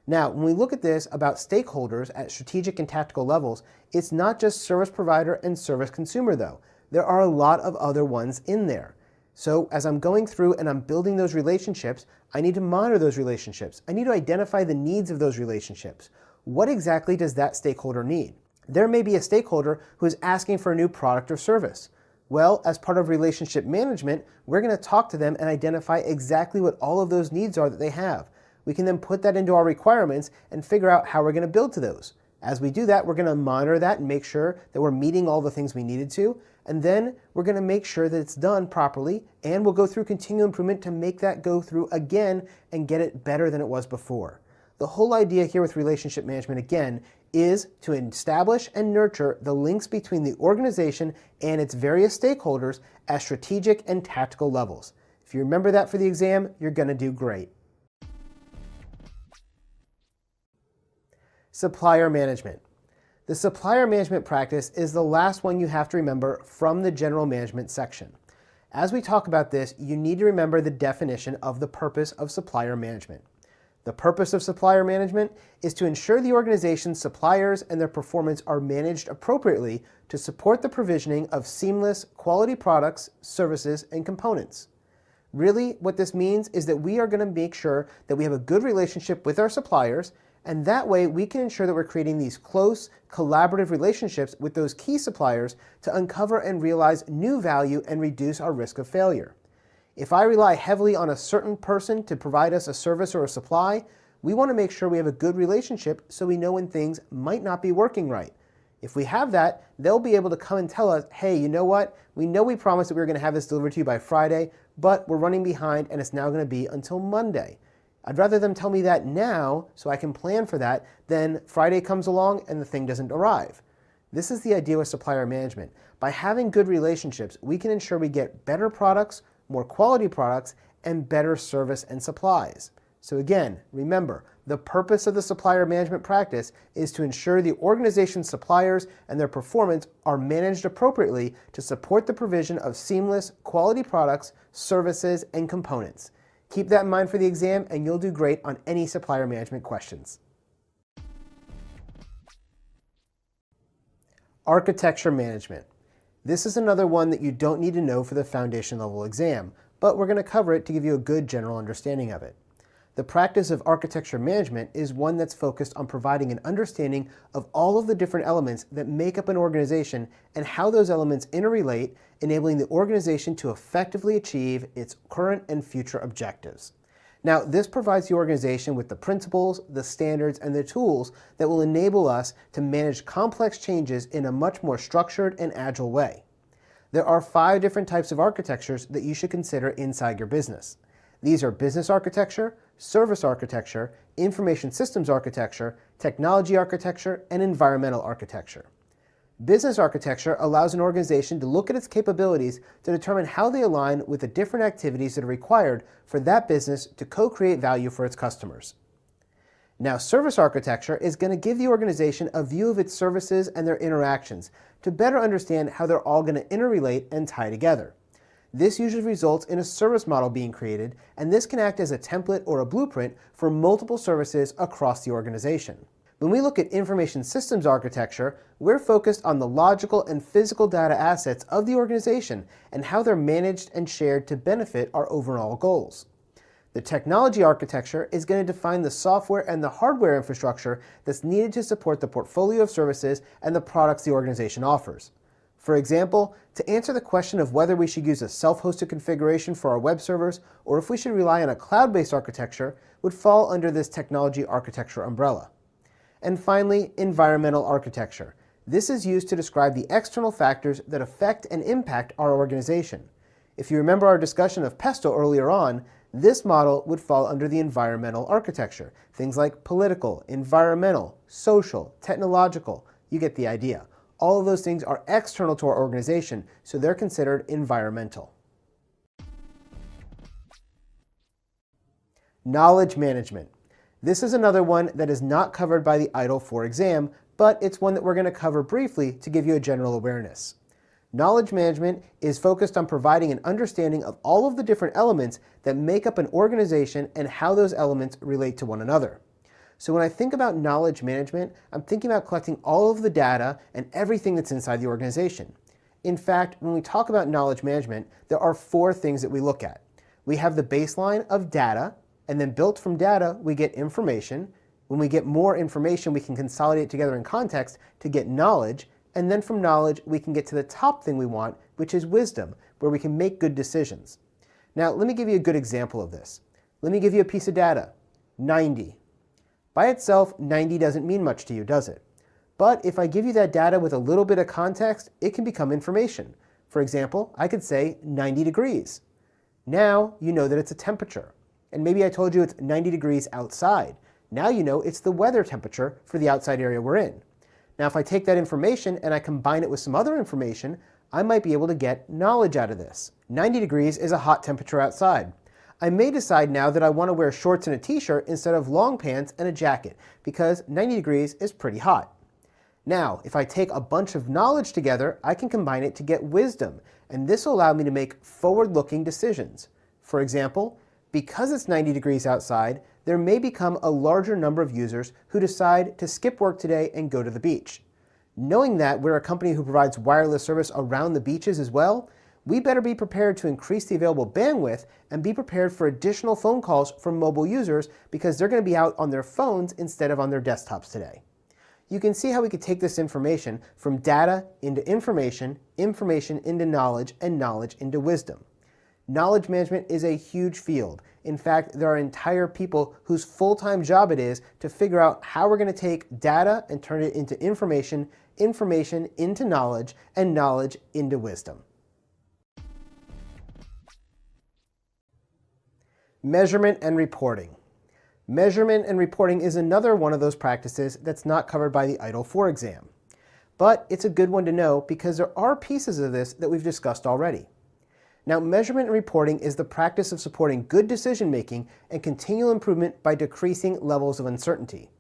Now, when we look at this about stakeholders at strategic and tactical levels, it's not just service provider and service consumer though. There are a lot of other ones in there. So as I'm going through and I'm building those relationships, I need to monitor those relationships. I need to identify the needs of those relationships. What exactly does that stakeholder need? There may be a stakeholder who is asking for a new product or service. Well, as part of relationship management, we're going to talk to them and identify exactly what all of those needs are that they have. We can then put that into our requirements and figure out how we're going to build to those. As we do that, we're going to monitor that and make sure that we're meeting all the things we needed to, and then we're going to make sure that it's done properly, and we'll go through continual improvement to make that go through again and get it better than it was before. The whole idea here with relationship management, again, is to establish and nurture the links between the organization and its various stakeholders at strategic and tactical levels. If you remember that for the exam, you're going to do great. Supplier management. The supplier management practice is the last one you have to remember from the general management section. As we talk about this, you need to remember the definition of the purpose of supplier management. The purpose of supplier management is to ensure the organization's suppliers and their performance are managed appropriately to support the provisioning of seamless, quality products, services, and components. Really, what this means is that we are going to make sure that we have a good relationship with our suppliers, and that way we can ensure that we're creating these close, collaborative relationships with those key suppliers to uncover and realize new value and reduce our risk of failure. If I rely heavily on a certain person to provide us a service or a supply, we want to make sure we have a good relationship so we know when things might not be working right. If we have that, they'll be able to come and tell us, hey, you know what? We know we promised that we were going to have this delivered to you by Friday, but we're running behind and it's now going to be until Monday. I'd rather them tell me that now so I can plan for that than Friday comes along and the thing doesn't arrive. This is the idea with supplier management. By having good relationships, we can ensure we get better products, more quality products, and better service and supplies. So again, remember, the purpose of the supplier management practice is to ensure the organization's suppliers and their performance are managed appropriately to support the provision of seamless, quality products, services, and components. Keep that in mind for the exam and you'll do great on any supplier management questions. Architecture management. This is another one that you don't need to know for the foundation level exam, but we're going to cover it to give you a good general understanding of it. The practice of architecture management is one that's focused on providing an understanding of all of the different elements that make up an organization and how those elements interrelate, enabling the organization to effectively achieve its current and future objectives. Now, this provides the organization with the principles, the standards, and the tools that will enable us to manage complex changes in a much more structured and agile way. There are 5 different types of architectures that you should consider inside your business. These are business architecture, service architecture, information systems architecture, technology architecture, and environmental architecture. Business architecture allows an organization to look at its capabilities to determine how they align with the different activities that are required for that business to co-create value for its customers. Now, service architecture is going to give the organization a view of its services and their interactions to better understand how they're all going to interrelate and tie together. This usually results in a service model being created, and this can act as a template or a blueprint for multiple services across the organization. When we look at information systems architecture, we're focused on the logical and physical data assets of the organization and how they're managed and shared to benefit our overall goals. The technology architecture is going to define the software and the hardware infrastructure that's needed to support the portfolio of services and the products the organization offers. For example, to answer the question of whether we should use a self-hosted configuration for our web servers or if we should rely on a cloud-based architecture would fall under this technology architecture umbrella. And finally, environmental architecture. This is used to describe the external factors that affect and impact our organization. If you remember our discussion of pesto earlier on, this model would fall under the environmental architecture. Things like political, environmental, social, technological. You get the idea. All of those things are external to our organization, so they're considered environmental. Knowledge management. This is another one that is not covered by the Itil 4 exam, but it's one that we're going to cover briefly to give you a general awareness. Knowledge management is focused on providing an understanding of all of the different elements that make up an organization and how those elements relate to one another. So when I think about knowledge management, I'm thinking about collecting all of the data and everything that's inside the organization. In fact, when we talk about knowledge management, there are 4 things that we look at. We have the baseline of data, and then built from data, we get information. When we get more information, we can consolidate it together in context to get knowledge, and then from knowledge, we can get to the top thing we want, which is wisdom, where we can make good decisions. Now, let me give you a good example of this. Let me give you a piece of data, 90. By itself, 90 doesn't mean much to you, does it? But if I give you that data with a little bit of context, it can become information. For example, I could say 90 degrees. Now you know that it's a temperature. And maybe I told you it's 90 degrees outside. Now you know it's the weather temperature for the outside area we're in. Now if I take that information and I combine it with some other information, I might be able to get knowledge out of this. 90 degrees is a hot temperature outside. I may decide now that I want to wear shorts and a t-shirt instead of long pants and a jacket because 90 degrees is pretty hot. Now, if I take a bunch of knowledge together, I can combine it to get wisdom, and this will allow me to make forward-looking decisions. For example, because it's 90 degrees outside, there may become a larger number of users who decide to skip work today and go to the beach. Knowing that we're a company who provides wireless service around the beaches as well, we better be prepared to increase the available bandwidth and be prepared for additional phone calls from mobile users because they're going to be out on their phones instead of on their desktops today. You can see how we could take this information from data into information, information into knowledge, and knowledge into wisdom. Knowledge management is a huge field. In fact, there are entire people whose full-time job it is to figure out how we're going to take data and turn it into information, information into knowledge, and knowledge into wisdom. Measurement and reporting. Measurement and reporting is another one of those practices that's not covered by the Itil 4 exam. But it's a good one to know because there are pieces of this that we've discussed already. Now, measurement and reporting is the practice of supporting good decision-making and continual improvement by decreasing levels of uncertainty.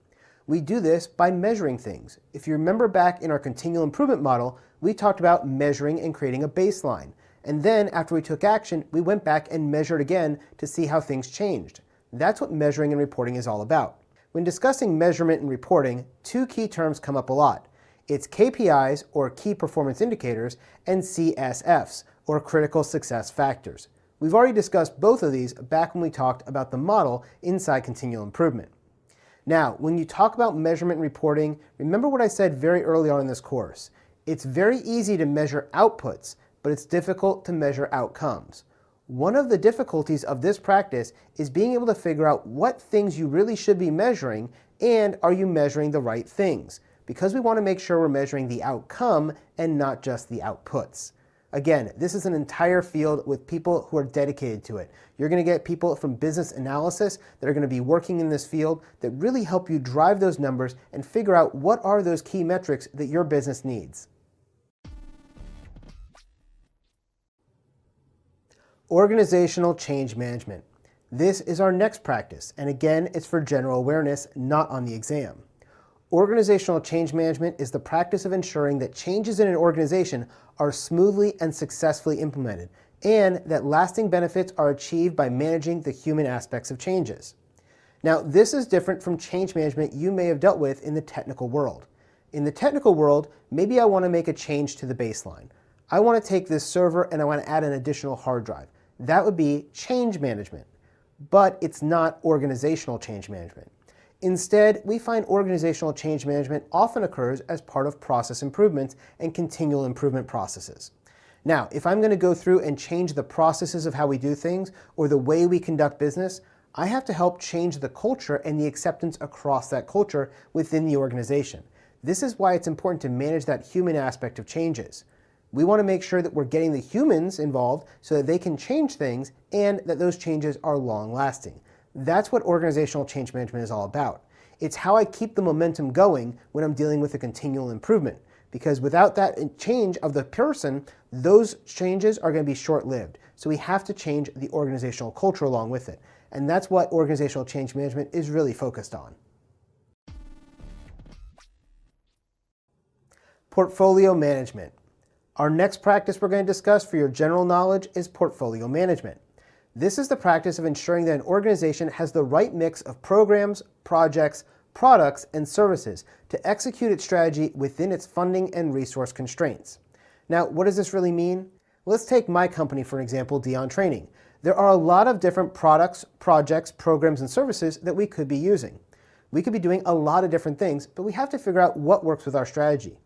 We do this by measuring things. If you remember back in our continual improvement model, we talked about measuring and creating a baseline. And then after we took action, we went back and measured again to see how things changed. That's what measuring and reporting is all about. When discussing measurement and reporting, 2 key terms come up a lot. It's KPIs, or Key Performance Indicators, and CSFs, or Critical Success Factors. We've already discussed both of these back when we talked about the model inside continual improvement. Now, when you talk about measurement and reporting, remember what I said very early on in this course. It's very easy to measure outputs, but it's difficult to measure outcomes. One of the difficulties of this practice is being able to figure out what things you really should be measuring and are you measuring the right things, because we want to make sure we're measuring the outcome and not just the outputs. Again, this is an entire field with people who are dedicated to it. You're going to get people from business analysis that are going to be working in this field that really help you drive those numbers and figure out what are those key metrics that your business needs. Organizational change management. This is our next practice, and again, it's for general awareness, not on the exam. Organizational change management is the practice of ensuring that changes in an organization are smoothly and successfully implemented, and that lasting benefits are achieved by managing the human aspects of changes. Now, this is different from change management you may have dealt with in the technical world. In the technical world, maybe I want to make a change to the baseline. I want to take this server and I want to add an additional hard drive. That would be change management, but it's not organizational change management. Instead, we find organizational change management often occurs as part of process improvements and continual improvement processes. Now, if I'm going to go through and change the processes of how we do things or the way we conduct business, I have to help change the culture and the acceptance across that culture within the organization. This is why it's important to manage that human aspect of changes. We want to make sure that we're getting the humans involved so that they can change things and that those changes are long-lasting. That's what organizational change management is all about. It's how I keep the momentum going when I'm dealing with a continual improvement. Because without that change of the person, those changes are going to be short-lived. So we have to change the organizational culture along with it. And that's what organizational change management is really focused on. Portfolio management. Our next practice we're going to discuss for your general knowledge is portfolio management. This is the practice of ensuring that an organization has the right mix of programs, projects, products, and services to execute its strategy within its funding and resource constraints. Now, what does this really mean? Let's take my company, for example, Dion Training. There are a lot of different products, projects, programs, and services that we could be using. We could be doing a lot of different things, but we have to figure out what works with our strategy.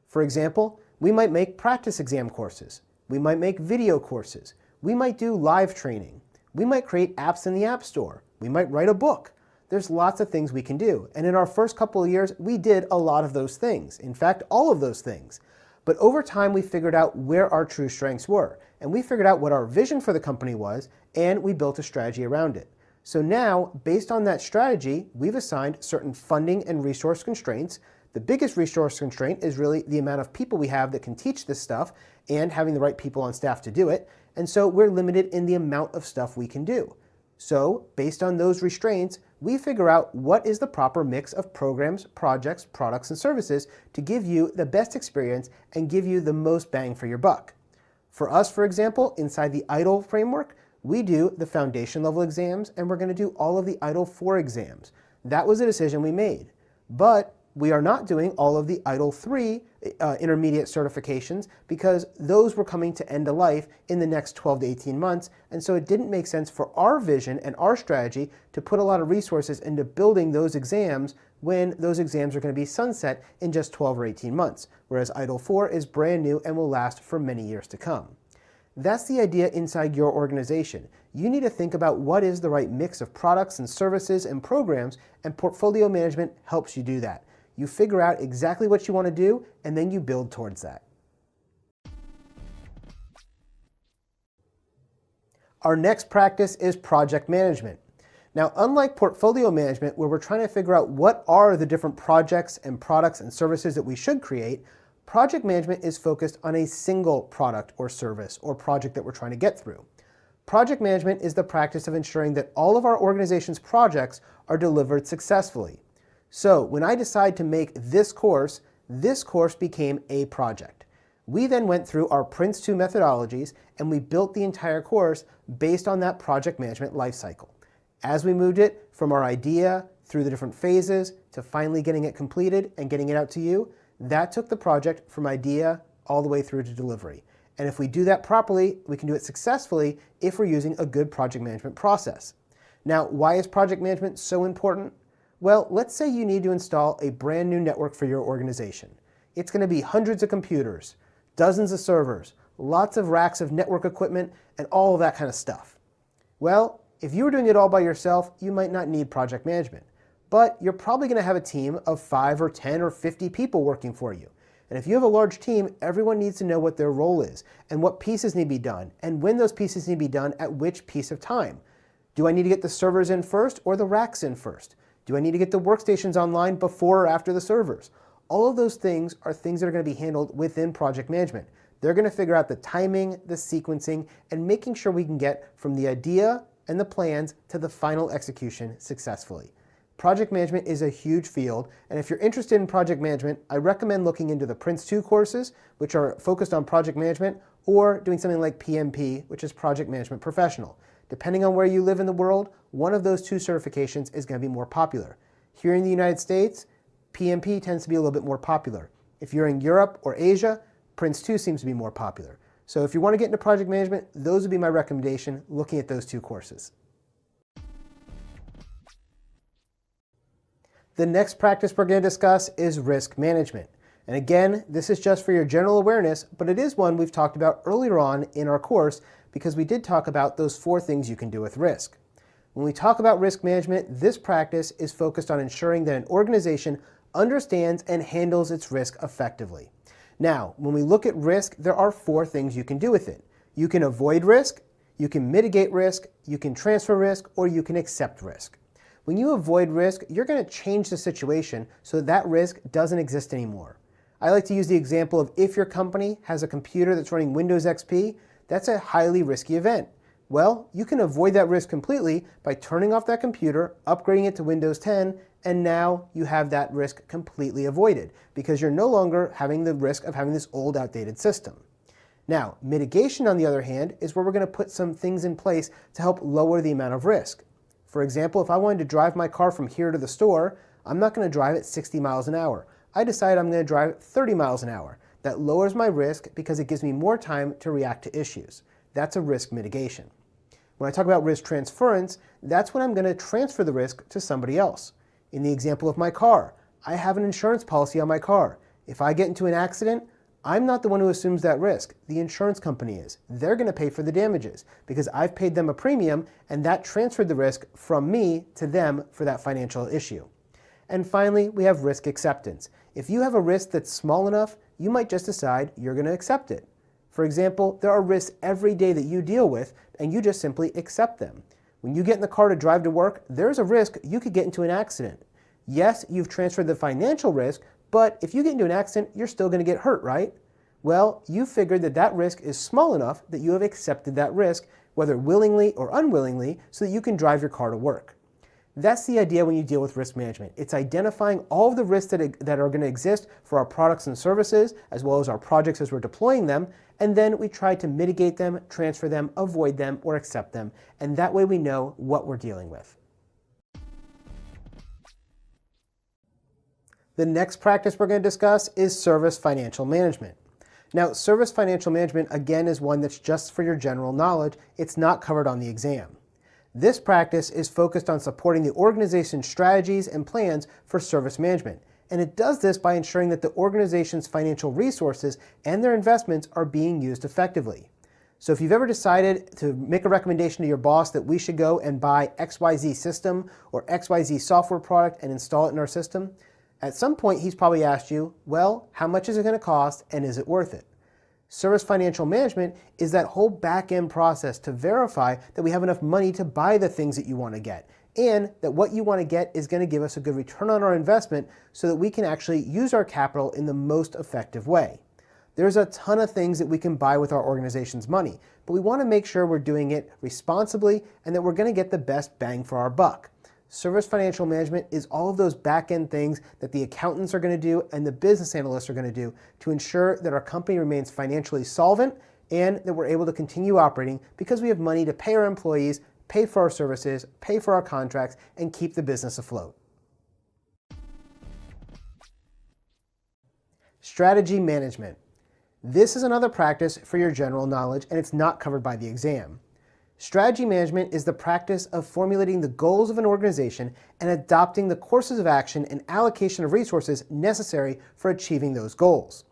For example, we might make practice exam courses. We might make video courses. We might do live training. We might create apps in the App Store. We might write a book. There's lots of things we can do. And in our first couple of years, we did a lot of those things. In fact, all of those things. But over time, we figured out where our true strengths were. And we figured out what our vision for the company was, and we built a strategy around it. So now, based on that strategy, we've assigned certain funding and resource constraints. The biggest resource constraint is really the amount of people we have that can teach this stuff and having the right people on staff to do it. And so we're limited in the amount of stuff we can do. So based on those restraints, we figure out what is the proper mix of programs, projects, products, and services to give you the best experience and give you the most bang for your buck. For us, for example, inside the Itil framework, we do the foundation level exams and we're going to do all of the Itil 4 exams. That was a decision we made. But we are not doing all of the Itil 3 intermediate certifications because those were coming to end of life in the next 12 to 18 months, and so it didn't make sense for our vision and our strategy to put a lot of resources into building those exams when those exams are going to be sunset in just 12 or 18 months, whereas Itil 4 is brand new and will last for many years to come. That's the idea inside your organization. You need to think about what is the right mix of products and services and programs, and portfolio management helps you do that. You figure out exactly what you want to do, and then you build towards that. Our next practice is project management. Now, unlike portfolio management, where we're trying to figure out what are the different projects and products and services that we should create, project management is focused on a single product or service or project that we're trying to get through. Project management is the practice of ensuring that all of our organization's projects are delivered successfully. So when I decide to make this course became a project. We then went through our Prince2 methodologies and we built the entire course based on that project management lifecycle. As we moved it from our idea through the different phases to finally getting it completed and getting it out to you, that took the project from idea all the way through to delivery. And if we do that properly, we can do it successfully if we're using a good project management process. Now, why is project management so important? Well, let's say you need to install a brand new network for your organization. It's going to be hundreds of computers, dozens of servers, lots of racks of network equipment, and all of that kind of stuff. Well, if you were doing it all by yourself, you might not need project management. But you're probably going to have a team of 5 or 10 or 50 people working for you. And if you have a large team, everyone needs to know what their role is and what pieces need to be done and when those pieces need to be done at which piece of time. Do I need to get the servers in first or the racks in first? Do I need to get the workstations online before or after the servers? All of those things are things that are going to be handled within project management. They're going to figure out the timing, the sequencing, and making sure we can get from the idea and the plans to the final execution successfully. Project management is a huge field, and if you're interested in project management, I recommend looking into the Prince 2 courses, which are focused on project management, or doing something like PMP, which is Project Management Professional. Depending on where you live in the world, one of those two certifications is going to be more popular. Here in the United States, PMP tends to be a little bit more popular. If you're in Europe or Asia, Prince 2 seems to be more popular. So if you want to get into project management, those would be my recommendation, looking at those two courses. The next practice we're going to discuss is risk management. And again, this is just for your general awareness, but it is one we've talked about earlier on in our course because we did talk about those 4 things you can do with risk. When we talk about risk management, this practice is focused on ensuring that an organization understands and handles its risk effectively. Now, when we look at risk, there are 4 things you can do with it. You can avoid risk, you can mitigate risk, you can transfer risk, or you can accept risk. When you avoid risk, you're going to change the situation so that risk doesn't exist anymore. I like to use the example of if your company has a computer that's running Windows XP, that's a highly risky event. Well, you can avoid that risk completely by turning off that computer, upgrading it to Windows 10, and now you have that risk completely avoided because you're no longer having the risk of having this old, outdated system. Now, mitigation, on the other hand, is where we're going to put some things in place to help lower the amount of risk. For example, if I wanted to drive my car from here to the store, I'm not going to drive at 60 miles an hour. I decide I'm going to drive 30 miles an hour. That lowers my risk because it gives me more time to react to issues. That's a risk mitigation. When I talk about risk transference, that's when I'm going to transfer the risk to somebody else. In the example of my car, I have an insurance policy on my car. If I get into an accident, I'm not the one who assumes that risk. The insurance company is. They're going to pay for the damages because I've paid them a premium and that transferred the risk from me to them for that financial issue. And finally, we have risk acceptance. If you have a risk that's small enough, you might just decide you're going to accept it. For example, there are risks every day that you deal with and you just simply accept them. When you get in the car to drive to work, there's a risk you could get into an accident. Yes, you've transferred the financial risk, but if you get into an accident, you're still going to get hurt, right? Well, you figured that that risk is small enough that you have accepted that risk, whether willingly or unwillingly, so that you can drive your car to work. That's the idea when you deal with risk management. It's identifying all of the risks that are going to exist for our products and services, as well as our projects as we're deploying them, and then we try to mitigate them, transfer them, avoid them, or accept them, and that way we know what we're dealing with. The next practice we're going to discuss is service financial management. Now, service financial management, again, is one that's just for your general knowledge. It's not covered on the exam. This practice is focused on supporting the organization's strategies and plans for service management, and it does this by ensuring that the organization's financial resources and their investments are being used effectively. So if you've ever decided to make a recommendation to your boss that we should go and buy XYZ system or XYZ software product and install it in our system, at some point he's probably asked you, well, how much is it going to cost and is it worth it? Service financial management is that whole back-end process to verify that we have enough money to buy the things that you want to get and that what you want to get is going to give us a good return on our investment so that we can actually use our capital in the most effective way. There's a ton of things that we can buy with our organization's money, but we want to make sure we're doing it responsibly and that we're going to get the best bang for our buck. Service financial management is all of those back-end things that the accountants are going to do and the business analysts are going to do to ensure that our company remains financially solvent and that we're able to continue operating because we have money to pay our employees, pay for our services, pay for our contracts, and keep the business afloat. Strategy management. This is another practice for your general knowledge, and it's not covered by the exam. Strategy management is the practice of formulating the goals of an organization and adopting the courses of action and allocation of resources necessary for achieving those goals.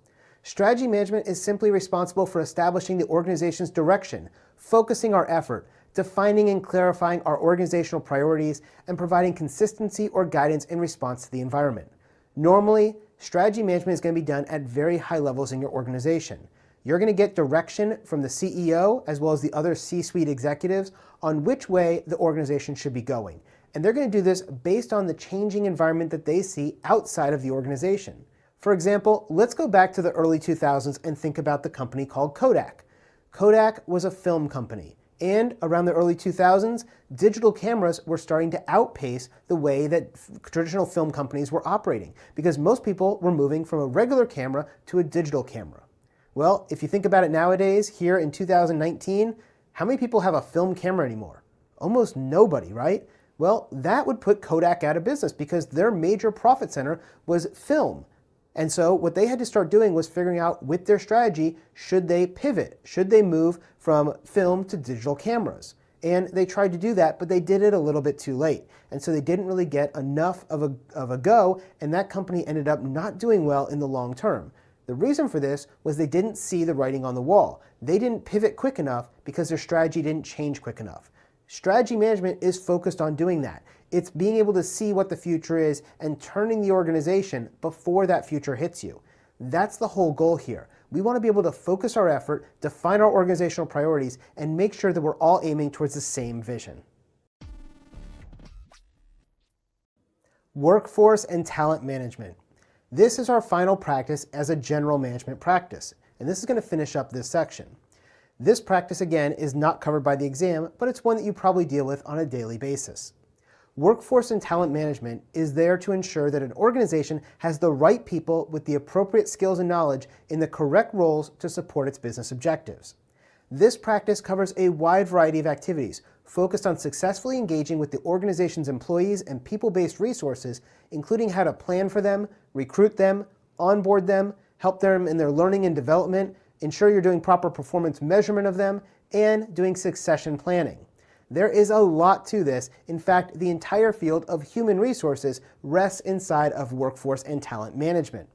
Strategy management is simply responsible for establishing the organization's direction, focusing our effort, defining and clarifying our organizational priorities, and providing consistency or guidance in response to the environment. Normally, strategy management is going to be done at very high levels in your organization. You're going to get direction from the CEO as well as the other C-suite executives on which way the organization should be going. And they're going to do this based on the changing environment that they see outside of the organization. For example, let's go back to the early 2000s and think about the company called Kodak. Kodak was a film company. And around the early 2000s, digital cameras were starting to outpace the way that traditional film companies were operating because most people were moving from a regular camera to a digital camera. Well, if you think about it nowadays, here in 2019, how many people have a film camera anymore? Almost nobody, right? Well, that would put Kodak out of business because their major profit center was film. And so what they had to start doing was figuring out with their strategy, should they pivot? Should they move from film to digital cameras? And they tried to do that, but they did it a little bit too late. And so they didn't really get enough of a go, and that company ended up not doing well in the long term. The reason for this was they didn't see the writing on the wall. They didn't pivot quick enough because their strategy didn't change quick enough. Strategy management is focused on doing that. It's being able to see what the future is and turning the organization before that future hits you. That's the whole goal here. We want to be able to focus our effort, define our organizational priorities, and make sure that we're all aiming towards the same vision. Workforce and talent management. This is our final practice as a general management practice, and this is going to finish up this section. This practice, again, is not covered by the exam, but it's one that you probably deal with on a daily basis. Workforce and talent management is there to ensure that an organization has the right people with the appropriate skills and knowledge in the correct roles to support its business objectives. This practice covers a wide variety of activities focused on successfully engaging with the organization's employees and people-based resources, including how to plan for them, recruit them, onboard them, help them in their learning and development, ensure you're doing proper performance measurement of them, and doing succession planning. There is a lot to this. In fact, the entire field of human resources rests inside of workforce and talent management.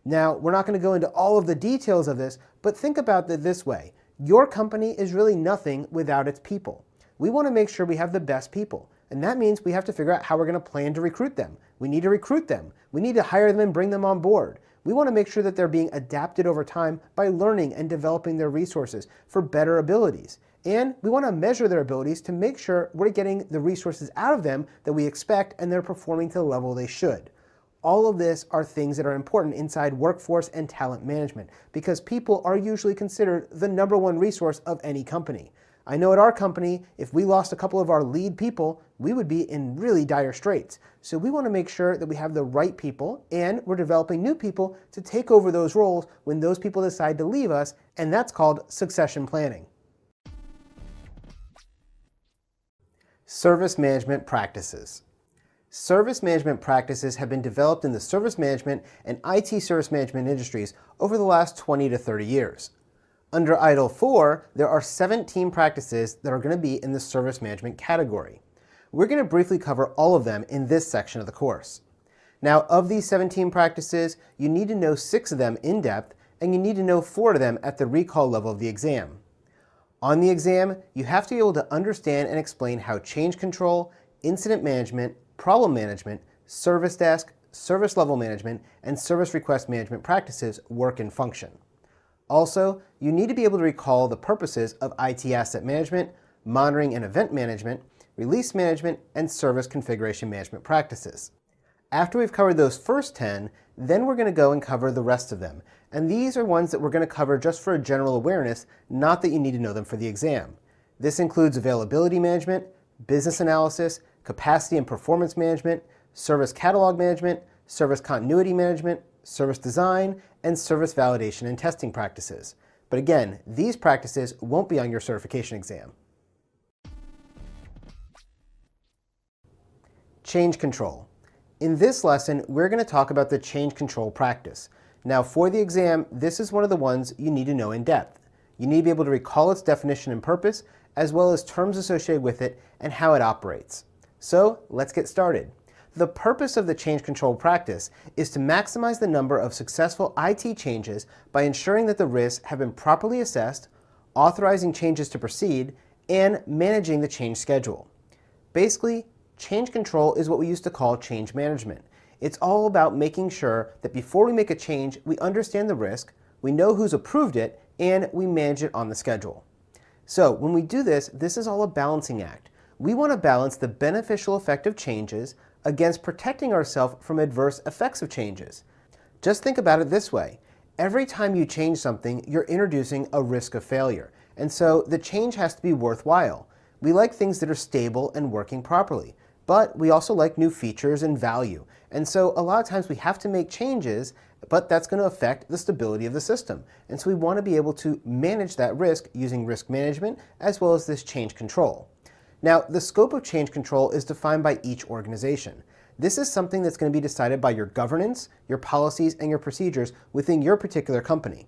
Now, we're not going to go into all of the details of this, but think about it this way. Your company is really nothing without its people. We want to make sure we have the best people, and that means we have to figure out how we're going to plan to recruit them. We need to recruit them. We need to hire them and bring them on board. We want to make sure that they're being adapted over time by learning and developing their resources for better abilities. And we want to measure their abilities to make sure we're getting the resources out of them that we expect and they're performing to the level they should. All of this are things that are important inside workforce and talent management because people are usually considered the #1 resource of any company. I know at our company, if we lost a couple of our lead people, we would be in really dire straits. So we want to make sure that we have the right people and we're developing new people to take over those roles when those people decide to leave us, and that's called succession planning. Service management practices. Service management practices have been developed in the service management and IT service management industries over the last 20 to 30 years. Under Itil 4, there are 17 practices that are going to be in the service management category. We're going to briefly cover all of them in this section of the course. Now, of these 17 practices, you need to know 6 of them in depth, and you need to know 4 of them at the recall level of the exam. On the exam, you have to be able to understand and explain how change control, incident management, problem management, service desk, service level management, and service request management practices work and function. Also, you need to be able to recall the purposes of IT asset management, monitoring and event management, release management, and service configuration management practices. After we've covered those first 10, then we're going to go and cover the rest of them. And these are ones that we're going to cover just for a general awareness, not that you need to know them for the exam. This includes availability management, business analysis, capacity and performance management, service catalog management, service continuity management, service design, and service validation and testing practices. But again, these practices won't be on your certification exam. Change control. In this lesson, we're going to talk about the change control practice. Now for the exam, this is one of the ones you need to know in depth. You need to be able to recall its definition and purpose, as well as terms associated with it and how it operates. So let's get started. The purpose of the change control practice is to maximize the number of successful IT changes by ensuring that the risks have been properly assessed, authorizing changes to proceed, and managing the change schedule. Basically, change control is what we used to call change management. It's all about making sure that before we make a change, we understand the risk, we know who's approved it, and we manage it on the schedule. So when we do this, this is all a balancing act. We want to balance the beneficial effect of changes against protecting ourselves from adverse effects of changes. Just think about it this way. Every time you change something, you're introducing a risk of failure. And so the change has to be worthwhile. We like things that are stable and working properly, but we also like new features and value. And so a lot of times we have to make changes, but that's going to affect the stability of the system. And so we want to be able to manage that risk using risk management as well as this change control. Now, the scope of change control is defined by each organization. This is something that's going to be decided by your governance, your policies, and your procedures within your particular company.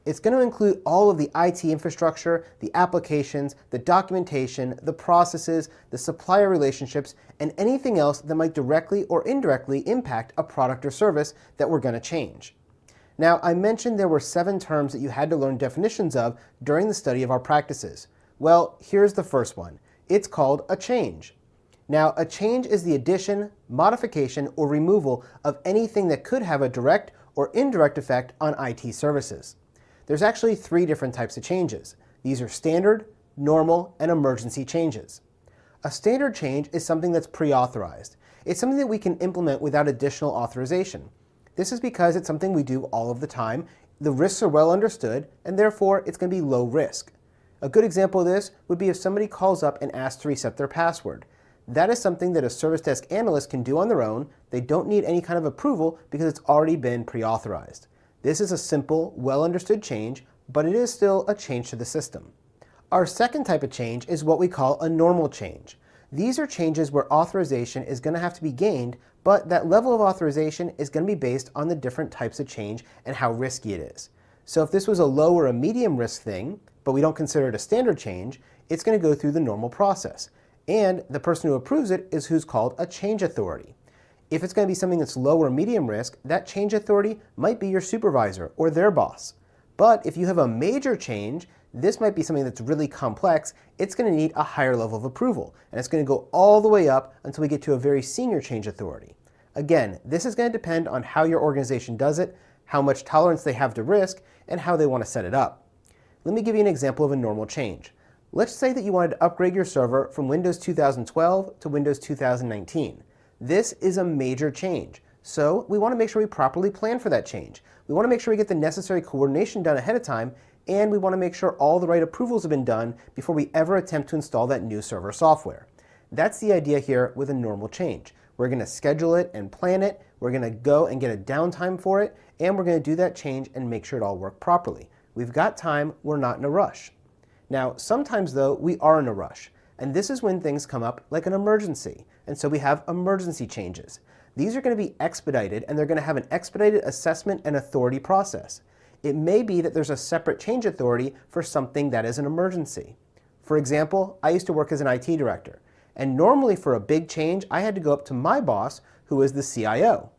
It's going to include all of the IT infrastructure, the applications, the documentation, the processes, the supplier relationships, and anything else that might directly or indirectly impact a product or service that we're going to change. Now, I mentioned there were 7 terms that you had to learn definitions of during the study of our practices. Well, here's the first one. It's called a change. Now, a change is the addition, modification, or removal of anything that could have a direct or indirect effect on IT services. There's actually 3 different types of changes. These are standard, normal, and emergency changes. A standard change is something that's pre-authorized. It's something that we can implement without additional authorization. This is because it's something we do all of the time. The risks are well understood, and therefore it's going to be low risk. A good example of this would be if somebody calls up and asks to reset their password. That is something that a service desk analyst can do on their own. They don't need any kind of approval because it's already been pre-authorized. This is a simple, well-understood change, but it is still a change to the system. Our second type of change is what we call a normal change. These are changes where authorization is going to have to be gained, but that level of authorization is going to be based on the different types of change and how risky it is. So if this was a low or a medium risk thing, but we don't consider it a standard change, it's going to go through the normal process. And the person who approves it is who's called a change authority. If it's going to be something that's low or medium risk, that change authority might be your supervisor or their boss. But if you have a major change, this might be something that's really complex, it's going to need a higher level of approval. And it's going to go all the way up until we get to a very senior change authority. Again, this is going to depend on how your organization does it, how much tolerance they have to risk, and how they want to set it up. Let me give you an example of a normal change. Let's say that you wanted to upgrade your server from Windows 2012 to Windows 2019. This is a major change, so we want to make sure we properly plan for that change. We want to make sure we get the necessary coordination done ahead of time, and we want to make sure all the right approvals have been done before we ever attempt to install that new server software. That's the idea here with a normal change. We're going to schedule it and plan it, we're going to go and get a downtime for it, and we're going to do that change and make sure it all works properly. We've got time, we're not in a rush. Now, sometimes though, we are in a rush. And this is when things come up like an emergency. And so we have emergency changes. These are going to be expedited, and they're going to have an expedited assessment and authority process. It may be that there's a separate change authority for something that is an emergency. For example, I used to work as an IT director. And normally for a big change, I had to go up to my boss, who was the CIO.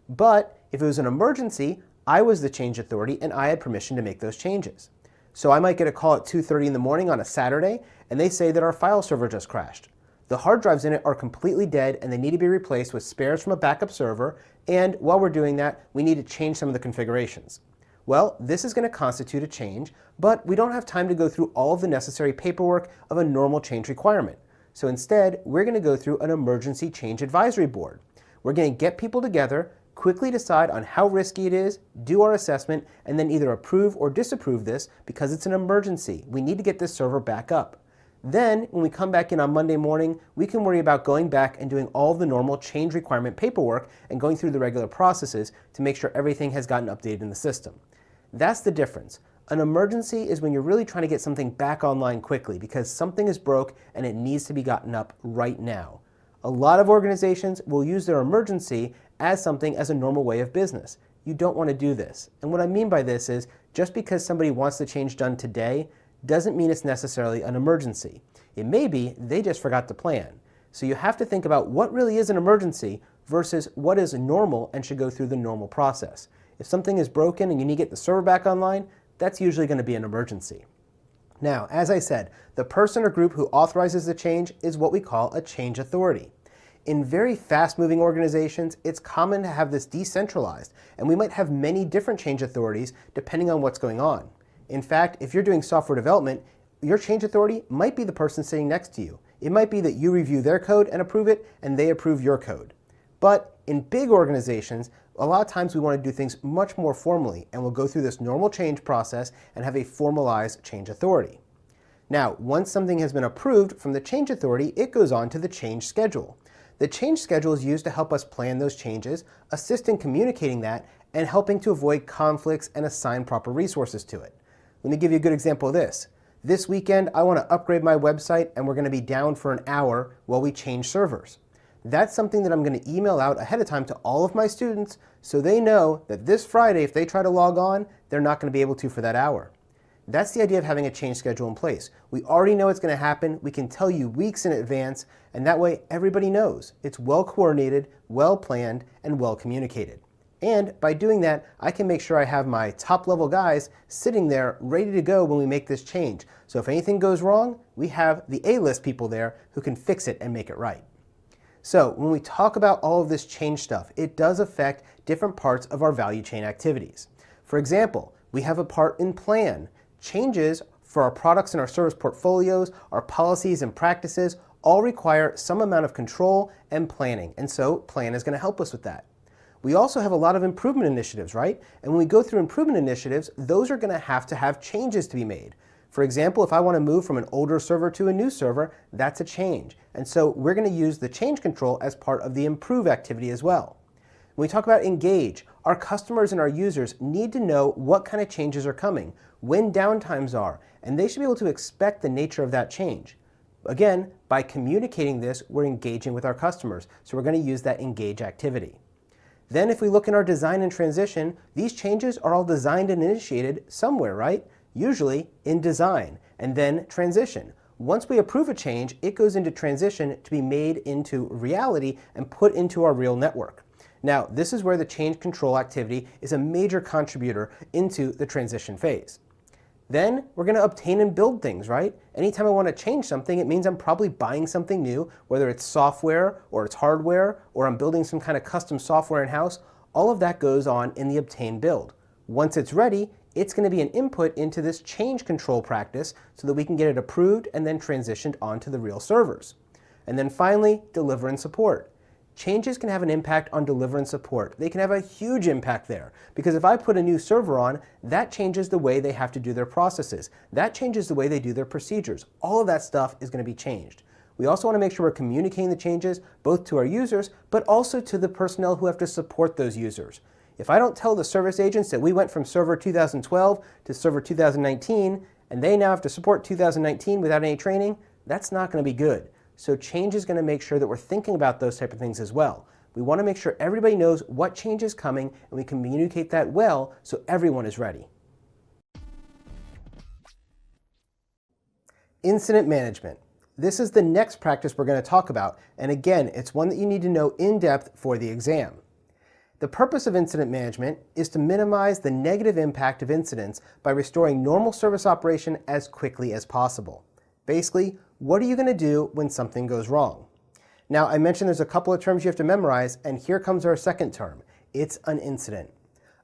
But if it was an emergency, I was the change authority, and I had permission to make those changes. So I might get a call at 2:30 in the morning on a Saturday, and they say that our file server just crashed. The hard drives in it are completely dead, and they need to be replaced with spares from a backup server, and while we're doing that, we need to change some of the configurations. Well, this is going to constitute a change, but we don't have time to go through all of the necessary paperwork of a normal change requirement. So instead, we're going to go through an emergency change advisory board. We're going to get people together, quickly decide on how risky it is, do our assessment, and then either approve or disapprove this because it's an emergency. We need to get this server back up. Then, when we come back in on Monday morning, we can worry about going back and doing all the normal change requirement paperwork and going through the regular processes to make sure everything has gotten updated in the system. That's the difference. An emergency is when you're really trying to get something back online quickly because something is broke and it needs to be gotten up right now. A lot of organizations will use their emergency as something as a normal way of business. you don't want to do this. And what I mean by this is, just because somebody wants the change done today doesn't mean it's necessarily an emergency. It may be they just forgot to plan. So you have to think about what really is an emergency versus what is normal and should go through the normal process. If something is broken and you need to get the server back online, that's usually going to be an emergency. Now, as I said, the person or group who authorizes the change is what we call a change authority. In very fast-moving organizations, it's common to have this decentralized, and we might have many different change authorities depending on what's going on. In fact, if you're doing software development, your change authority might be the person sitting next to you. It might be that you review their code and approve it, and they approve your code. But in big organizations, a lot of times we want to do things much more formally, and we'll go through this normal change process and have a formalized change authority. Now, once something has been approved from the change authority, it goes on to the change schedule. The change schedule is used to help us plan those changes, assist in communicating that, and helping to avoid conflicts and assign proper resources to it. Let me give you a good example of this. This weekend, I want to upgrade my website, and we're going to be down for an hour while we change servers. That's something that I'm going to email out ahead of time to all of my students so they know that this Friday, if they try to log on, they're not going to be able to for that hour. That's the idea of having a change schedule in place. We already know it's going to happen. We can tell you weeks in advance, and that way everybody knows. It's well coordinated, well planned, and well communicated. And by doing that, I can make sure I have my top level guys sitting there ready to go when we make this change. So if anything goes wrong, we have the A-list people there who can fix it and make it right. So when we talk about all of this change stuff, it does affect different parts of our value chain activities. For example, we have a part in plan. Changes for our products and our service portfolios, our policies and practices all require some amount of control and planning. And so plan is going to help us with that. We also have a lot of improvement initiatives, right? And when we go through improvement initiatives, those are going to have changes to be made. For example, if I want to move from an older server to a new server, that's a change. And so we're going to use the change control as part of the improve activity as well. When we talk about engage, our customers and our users need to know what kind of changes are coming, when downtimes are, and they should be able to expect the nature of that change. Again, by communicating this, we're engaging with our customers. So we're going to use that engage activity. Then if we look in our design and transition, these changes are all designed and initiated somewhere, right? Usually in design, and then transition. Once we approve a change, it goes into transition to be made into reality and put into our real network. Now, this is where the change control activity is a major contributor into the transition phase. Then we're going to obtain and build things, right? Anytime I want to change something, it means I'm probably buying something new, whether it's software or it's hardware, or I'm building some kind of custom software in-house. All of that goes on in the obtain build. Once it's ready, it's going to be an input into this change control practice so that we can get it approved and then transitioned onto the real servers. And then finally, deliver and support. Changes can have an impact on deliver and support. They can have a huge impact there, because if I put a new server on, that changes the way they have to do their processes. That changes the way they do their procedures. All of that stuff is going to be changed. We also want to make sure we're communicating the changes both to our users, but also to the personnel who have to support those users. If I don't tell the service agents that we went from server 2012 to server 2019, and they now have to support 2019 without any training, that's not going to be good. So change is going to make sure that we're thinking about those type of things as well. We want to make sure everybody knows what change is coming, and we communicate that well so everyone is ready. Incident management. This is the next practice we're going to talk about, and again, it's one that you need to know in depth for the exam. The purpose of incident management is to minimize the negative impact of incidents by restoring normal service operation as quickly as possible. Basically, what are you going to do when something goes wrong? Now, I mentioned there's a couple of terms you have to memorize, and here comes our second term. It's an incident.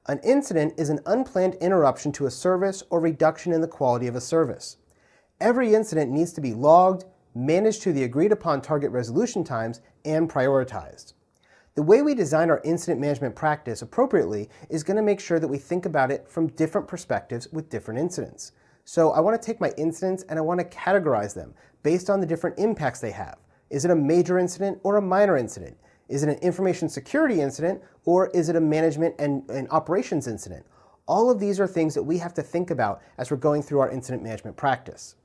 An incident is an unplanned interruption to a service or reduction in the quality of a service. Every incident needs to be logged, managed to the agreed upon target resolution times, and prioritized. The way we design our incident management practice appropriately is going to make sure that we think about it from different perspectives with different incidents. So I want to take my incidents and I want to categorize them based on the different impacts they have. Is it a major incident or a minor incident? Is it an information security incident, or is it a management and operations incident? All of these are things that we have to think about as we're going through our incident management practice.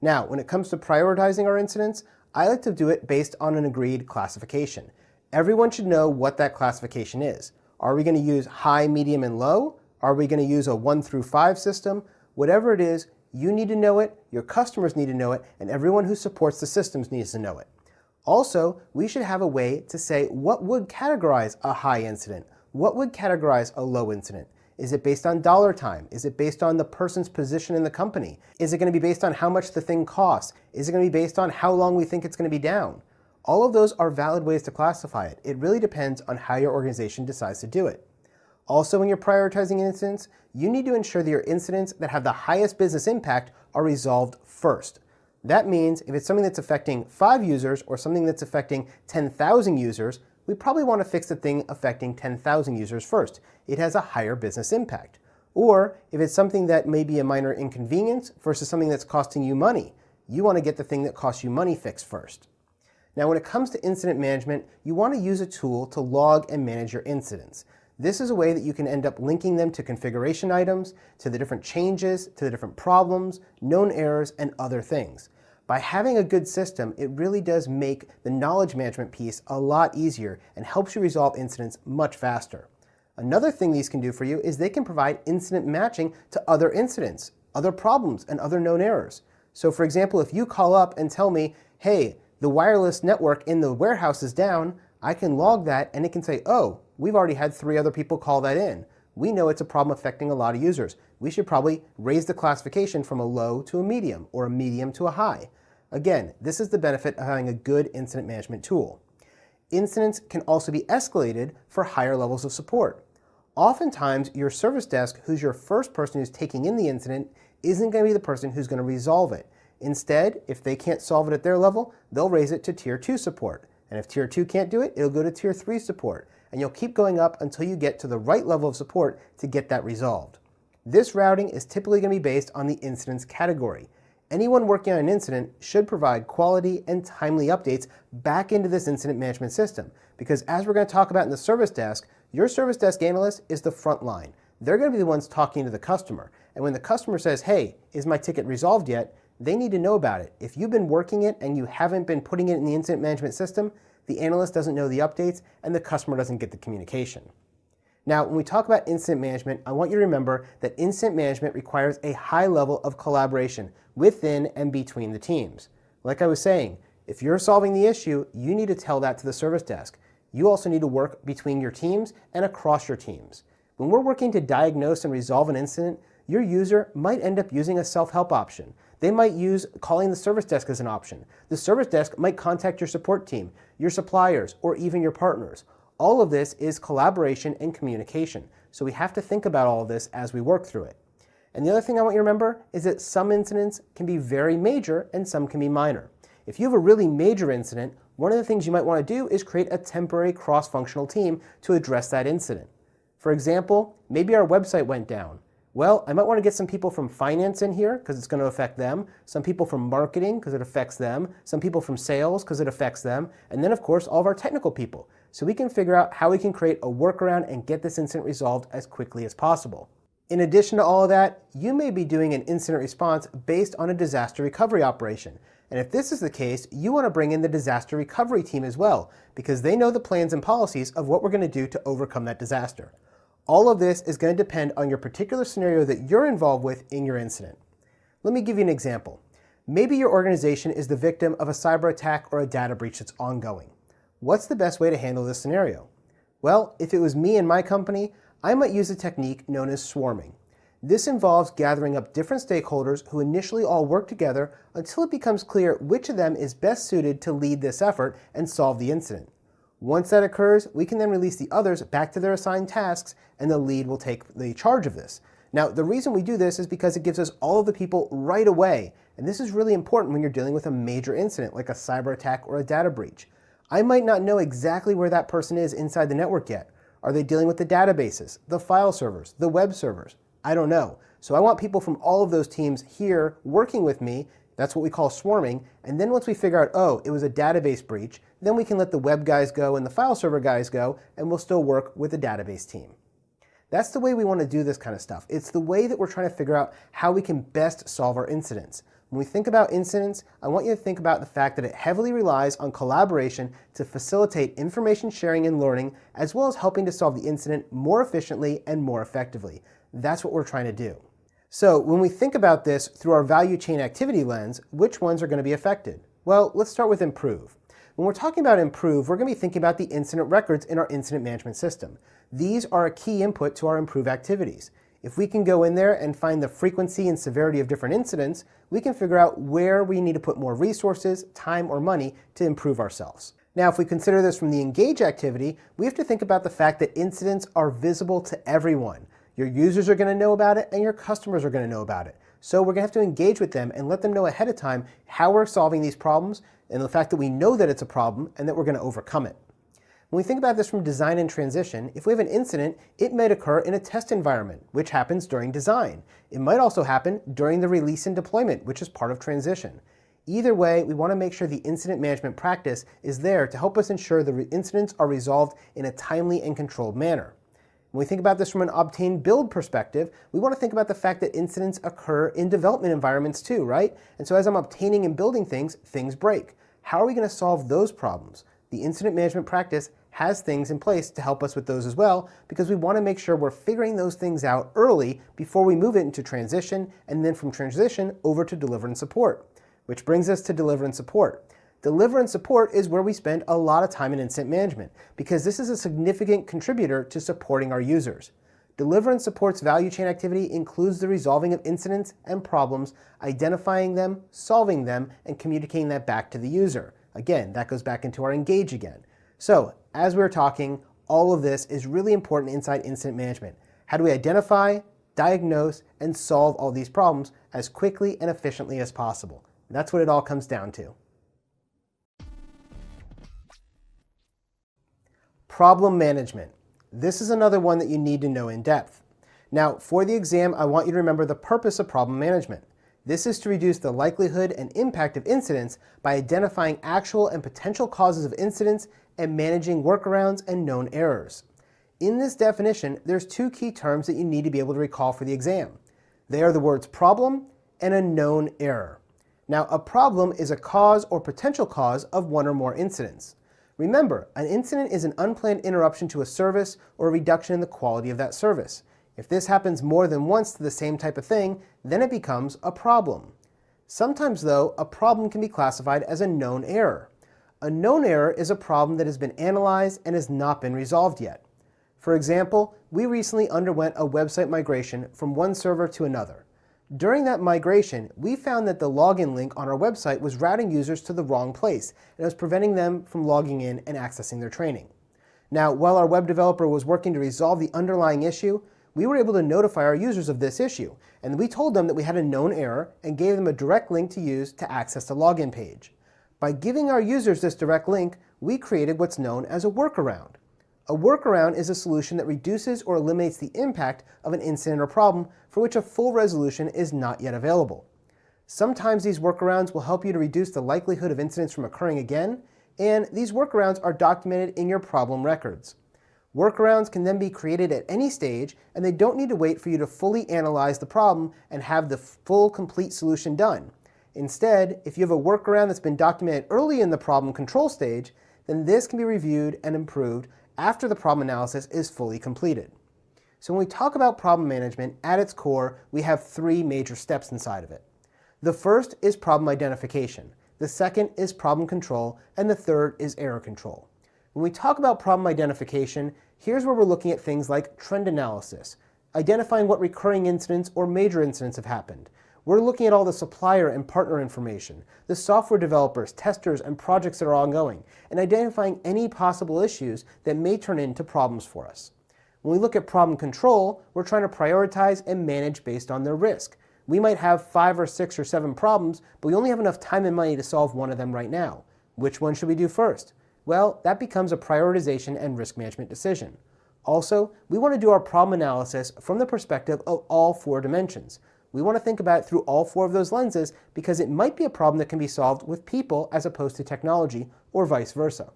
Now, when it comes to prioritizing our incidents, I like to do it based on an agreed classification. Everyone should know what that classification is. Are we going to use high, medium, and low? Are we going to use a 1 through 5 system? Whatever it is, you need to know it, your customers need to know it, and everyone who supports the systems needs to know it. Also, we should have a way to say what would categorize a high incident, what would categorize a low incident. Is it based on dollar time? Is it based on the person's position in the company? Is it going to be based on how much the thing costs? Is it going to be based on how long we think it's going to be down? All of those are valid ways to classify it. It really depends on how your organization decides to do it. Also, when you're prioritizing incidents, you need to ensure that your incidents that have the highest business impact are resolved first. That means if it's something that's affecting 5 users or something that's affecting 10,000 users, we probably want to fix the thing affecting 10,000 users first. It has a higher business impact. Or if it's something that may be a minor inconvenience versus something that's costing you money, you want to get the thing that costs you money fixed first. Now, when it comes to incident management, you want to use a tool to log and manage your incidents. This is a way that you can end up linking them to configuration items, to the different changes, to the different problems, known errors, and other things. By having a good system, it really does make the knowledge management piece a lot easier and helps you resolve incidents much faster. Another thing these can do for you is they can provide incident matching to other incidents, other problems, and other known errors. So for example, if you call up and tell me, hey, the wireless network in the warehouse is down, I can log that and it can say, oh, we've already had 3 other people call that in. We know it's a problem affecting a lot of users. We should probably raise the classification from a low to a medium or a medium to a high. Again, this is the benefit of having a good incident management tool. Incidents can also be escalated for higher levels of support. Oftentimes, your service desk, who's your first person who's taking in the incident, isn't going to be the person who's going to resolve it. Instead, if they can't solve it at their level, they'll raise it to Tier 2 support. And if Tier 2 can't do it, it'll go to Tier 3 support. And you'll keep going up until you get to the right level of support to get that resolved. This routing is typically going to be based on the incident's category. Anyone working on an incident should provide quality and timely updates back into this incident management system, because as we're going to talk about in the service desk, your service desk analyst is the front line. They're going to be the ones talking to the customer. And when the customer says, hey, is my ticket resolved yet? They need to know about it. If you've been working it and you haven't been putting it in the incident management system, the analyst doesn't know the updates and the customer doesn't get the communication. Now, when we talk about incident management, I want you to remember that incident management requires a high level of collaboration within and between the teams. Like I was saying, if you're solving the issue, you need to tell that to the service desk. You also need to work between your teams and across your teams. When we're working to diagnose and resolve an incident, your user might end up using a self-help option. They might use calling the service desk as an option. The service desk might contact your support team, your suppliers, or even your partners. All of this is collaboration and communication. So we have to think about all of this as we work through it. And the other thing I want you to remember is that some incidents can be very major and some can be minor. If you have a really major incident, one of the things you might want to do is create a temporary cross-functional team to address that incident. For example, maybe our website went down. Well, I might want to get some people from finance in here because it's going to affect them, some people from marketing because it affects them, some people from sales because it affects them, and then of course all of our technical people. So we can figure out how we can create a workaround and get this incident resolved as quickly as possible. In addition to all of that, you may be doing an incident response based on a disaster recovery operation. And if this is the case, you want to bring in the disaster recovery team as well, because they know the plans and policies of what we're going to do to overcome that disaster. All of this is going to depend on your particular scenario that you're involved with in your incident. Let me give you an example. Maybe your organization is the victim of a cyber attack or a data breach that's ongoing. What's the best way to handle this scenario? Well, if it was me and my company, I might use a technique known as swarming. This involves gathering up different stakeholders who initially all work together until it becomes clear which of them is best suited to lead this effort and solve the incident. Once that occurs, we can then release the others back to their assigned tasks and the lead will take the charge of this. Now, the reason we do this is because it gives us all of the people right away, and this is really important when you're dealing with a major incident like a cyber attack or a data breach. I might not know exactly where that person is inside the network yet. Are they dealing with the databases, the file servers, the web servers? I don't know. So I want people from all of those teams here working with me. That's what we call swarming. And then once we figure out, oh, it was a database breach, then we can let the web guys go and the file server guys go, and we'll still work with the database team. That's the way we want to do this kind of stuff. It's the way that we're trying to figure out how we can best solve our incidents. When we think about incidents, I want you to think about the fact that it heavily relies on collaboration to facilitate information sharing and learning, as well as helping to solve the incident more efficiently and more effectively. That's what we're trying to do. So when we think about this through our value chain activity lens, which ones are going to be affected? Well, let's start with improve. When we're talking about improve, we're going to be thinking about the incident records in our incident management system. These are a key input to our improve activities. If we can go in there and find the frequency and severity of different incidents, we can figure out where we need to put more resources, time, or money to improve ourselves. Now, if we consider this from the engage activity, we have to think about the fact that incidents are visible to everyone. Your users are going to know about it and your customers are going to know about it. So we're going to have to engage with them and let them know ahead of time how we're solving these problems and the fact that we know that it's a problem and that we're going to overcome it. When we think about this from design and transition, if we have an incident, it might occur in a test environment, which happens during design. It might also happen during the release and deployment, which is part of transition. Either way, we want to make sure the incident management practice is there to help us ensure the incidents are resolved in a timely and controlled manner. When we think about this from an obtain build perspective, we want to think about the fact that incidents occur in development environments too, right? And so as I'm obtaining and building things, things break. How are we going to solve those problems? The incident management practice has things in place to help us with those as well, because we want to make sure we're figuring those things out early before we move it into transition, and then from transition over to deliver and support. Which brings us to deliver and support. Deliver and support is where we spend a lot of time in incident management, because this is a significant contributor to supporting our users. Deliver and support's value chain activity includes the resolving of incidents and problems, identifying them, solving them, and communicating that back to the user. Again, that goes back into our engage again. So, as we were talking, all of this is really important inside incident management. How do we identify, diagnose, and solve all these problems as quickly and efficiently as possible? That's what it all comes down to. Problem management. This is another one that you need to know in depth. Now, for the exam, I want you to remember the purpose of problem management. This is to reduce the likelihood and impact of incidents by identifying actual and potential causes of incidents and managing workarounds and known errors. In this definition, there's two key terms that you need to be able to recall for the exam. They are the words problem and a known error. Now, a problem is a cause or potential cause of one or more incidents. Remember, an incident is an unplanned interruption to a service or a reduction in the quality of that service. If this happens more than once to the same type of thing, then it becomes a problem. Sometimes, though, a problem can be classified as a known error. A known error is a problem that has been analyzed and has not been resolved yet. For example, we recently underwent a website migration from one server to another. During that migration, we found that the login link on our website was routing users to the wrong place, and it was preventing them from logging in and accessing their training. Now, while our web developer was working to resolve the underlying issue, we were able to notify our users of this issue, and we told them that we had a known error and gave them a direct link to use to access the login page. By giving our users this direct link, we created what's known as a workaround. A workaround is a solution that reduces or eliminates the impact of an incident or problem for which a full resolution is not yet available. Sometimes these workarounds will help you to reduce the likelihood of incidents from occurring again, and these workarounds are documented in your problem records. Workarounds can then be created at any stage, and they don't need to wait for you to fully analyze the problem and have the full, complete solution done. Instead, if you have a workaround that's been documented early in the problem control stage, then this can be reviewed and improved after the problem analysis is fully completed. So when we talk about problem management, at its core, we have three major steps inside of it. The first is problem identification, the second is problem control, and the third is error control. When we talk about problem identification, here's where we're looking at things like trend analysis, identifying what recurring incidents or major incidents have happened. We're looking at all the supplier and partner information, the software developers, testers, and projects that are ongoing, and identifying any possible issues that may turn into problems for us. When we look at problem control, we're trying to prioritize and manage based on their risk. We might have 5 or 6 or 7 problems, but we only have enough time and money to solve one of them right now. Which one should we do first? Well, that becomes a prioritization and risk management decision. Also, we want to do our problem analysis from the perspective of all 4 dimensions. We want to think about it through all 4 of those lenses because it might be a problem that can be solved with people as opposed to technology, or vice versa.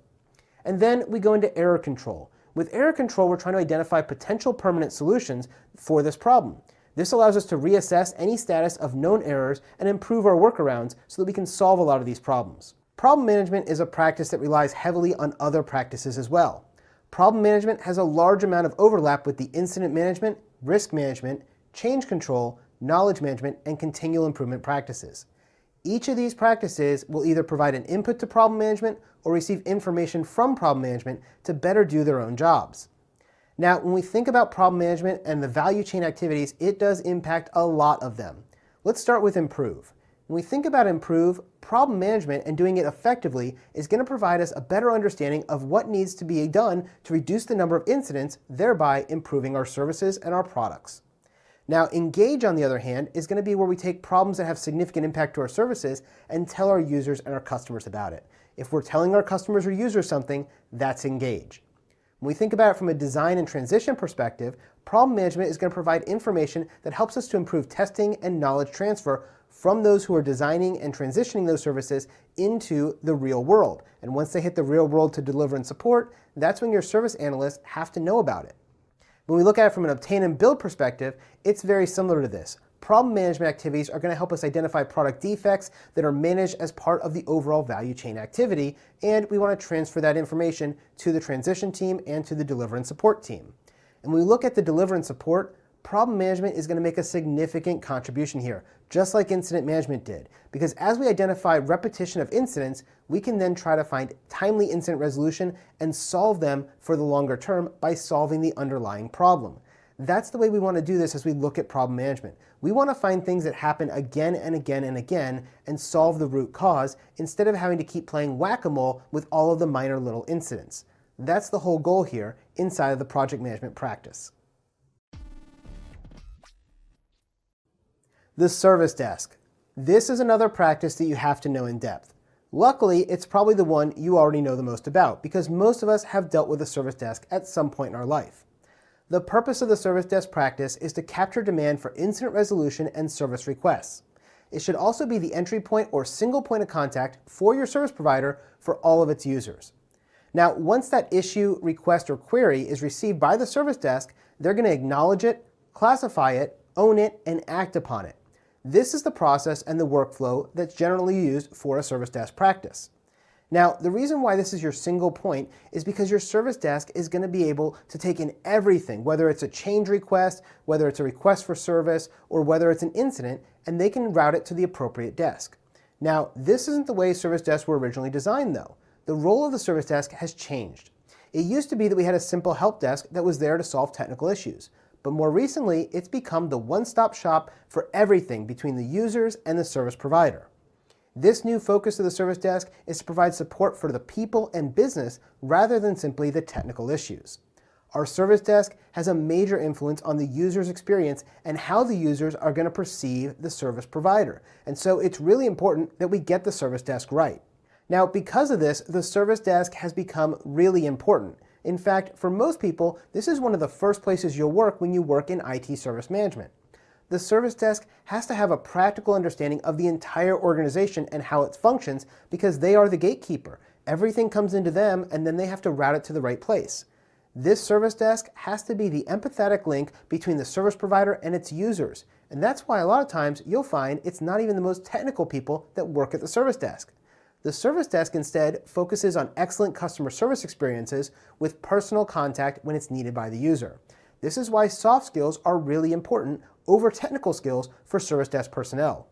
And then we go into error control. With error control, we're trying to identify potential permanent solutions for this problem. This allows us to reassess any status of known errors and improve our workarounds so that we can solve a lot of these problems. Problem management is a practice that relies heavily on other practices as well. Problem management has a large amount of overlap with the incident management, risk management, change control, knowledge management, and continual improvement practices. Each of these practices will either provide an input to problem management or receive information from problem management to better do their own jobs. Now, when we think about problem management and the value chain activities, it does impact a lot of them. Let's start with improve. When we think about improve, problem management and doing it effectively is going to provide us a better understanding of what needs to be done to reduce the number of incidents, thereby improving our services and our products. Now, engage, on the other hand, is going to be where we take problems that have significant impact to our services and tell our users and our customers about it. If we're telling our customers or users something, that's engage. When we think about it from a design and transition perspective, problem management is going to provide information that helps us to improve testing and knowledge transfer from those who are designing and transitioning those services into the real world. And once they hit the real world to deliver and support, that's when your service analysts have to know about it. When we look at it from an obtain and build perspective, it's very similar to this. Problem management activities are going to help us identify product defects that are managed as part of the overall value chain activity, and we want to transfer that information to the transition team and to the deliver and support team. And when we look at the deliver and support, problem management is going to make a significant contribution here, just like incident management did, because as we identify repetition of incidents, we can then try to find timely incident resolution and solve them for the longer term by solving the underlying problem. That's the way we want to do this as we look at problem management. We want to find things that happen again and again and again and solve the root cause instead of having to keep playing whack-a-mole with all of the minor little incidents. That's the whole goal here inside of the project management practice. The service desk. This is another practice that you have to know in depth. Luckily, it's probably the one you already know the most about because most of us have dealt with a service desk at some point in our life. The purpose of the service desk practice is to capture demand for incident resolution and service requests. It should also be the entry point or single point of contact for your service provider for all of its users. Now, once that issue, request, or query is received by the service desk, they're going to acknowledge it, classify it, own it, and act upon it. This is the process and the workflow that's generally used for a service desk practice. Now, the reason why this is your single point is because your service desk is going to be able to take in everything, whether it's a change request, whether it's a request for service, or whether it's an incident, and they can route it to the appropriate desk. Now, this isn't the way service desks were originally designed, though. The role of the service desk has changed. It used to be that we had a simple help desk that was there to solve technical issues. But more recently, it's become the one-stop shop for everything between the users and the service provider. This new focus of the service desk is to provide support for the people and business rather than simply the technical issues. Our service desk has a major influence on the user's experience and how the users are going to perceive the service provider. And so it's really important that we get the service desk right. Now, because of this, the service desk has become really important. In fact, for most people, this is one of the first places you'll work when you work in IT service management. The service desk has to have a practical understanding of the entire organization and how it functions because they are the gatekeeper. Everything comes into them and then they have to route it to the right place. This service desk has to be the empathetic link between the service provider and its users. And that's why a lot of times you'll find it's not even the most technical people that work at the service desk. The service desk instead focuses on excellent customer service experiences with personal contact when it's needed by the user. This is why soft skills are really important over technical skills for service desk personnel.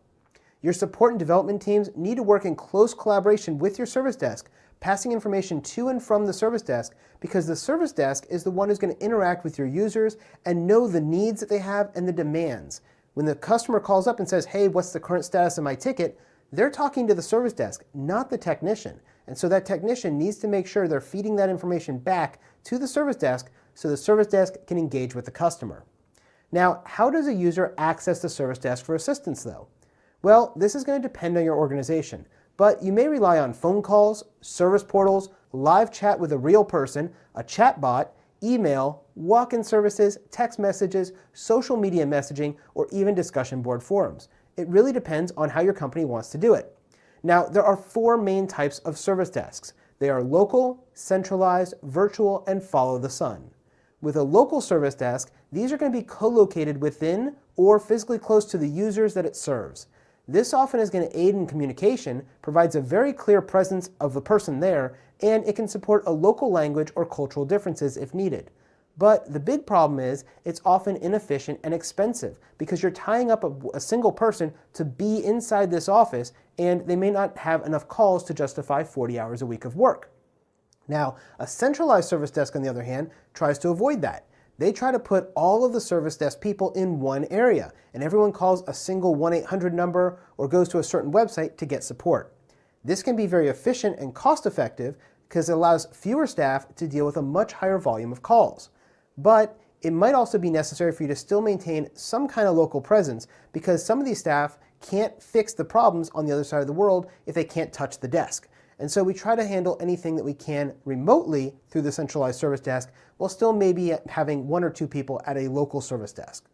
Your support and development teams need to work in close collaboration with your service desk, passing information to and from the service desk because the service desk is the one who's going to interact with your users and know the needs that they have and the demands. When the customer calls up and says, hey, what's the current status of my ticket? They're talking to the service desk, not the technician. And so that technician needs to make sure they're feeding that information back to the service desk so the service desk can engage with the customer. Now, how does a user access the service desk for assistance, though? Well, this is going to depend on your organization, but you may rely on phone calls, service portals, live chat with a real person, a chat bot, email, walk-in services, text messages, social media messaging, or even discussion board forums. It really depends on how your company wants to do it. Now, there are 4 main types of service desks. They are local, centralized, virtual, and follow the sun. With a local service desk, these are going to be co-located within or physically close to the users that it serves. This often is going to aid in communication, provides a very clear presence of the person there, and it can support a local language or cultural differences if needed. But the big problem is it's often inefficient and expensive because you're tying up a single person to be inside this office and they may not have enough calls to justify 40 hours a week of work. Now, a centralized service desk, on the other hand, tries to avoid that. They try to put all of the service desk people in one area, and everyone calls a single 1-800 number or goes to a certain website to get support. This can be very efficient and cost-effective because it allows fewer staff to deal with a much higher volume of calls. But it might also be necessary for you to still maintain some kind of local presence because some of these staff can't fix the problems on the other side of the world if they can't touch the desk. And so we try to handle anything that we can remotely through the centralized service desk while still maybe having 1 or 2 people at a local service desk.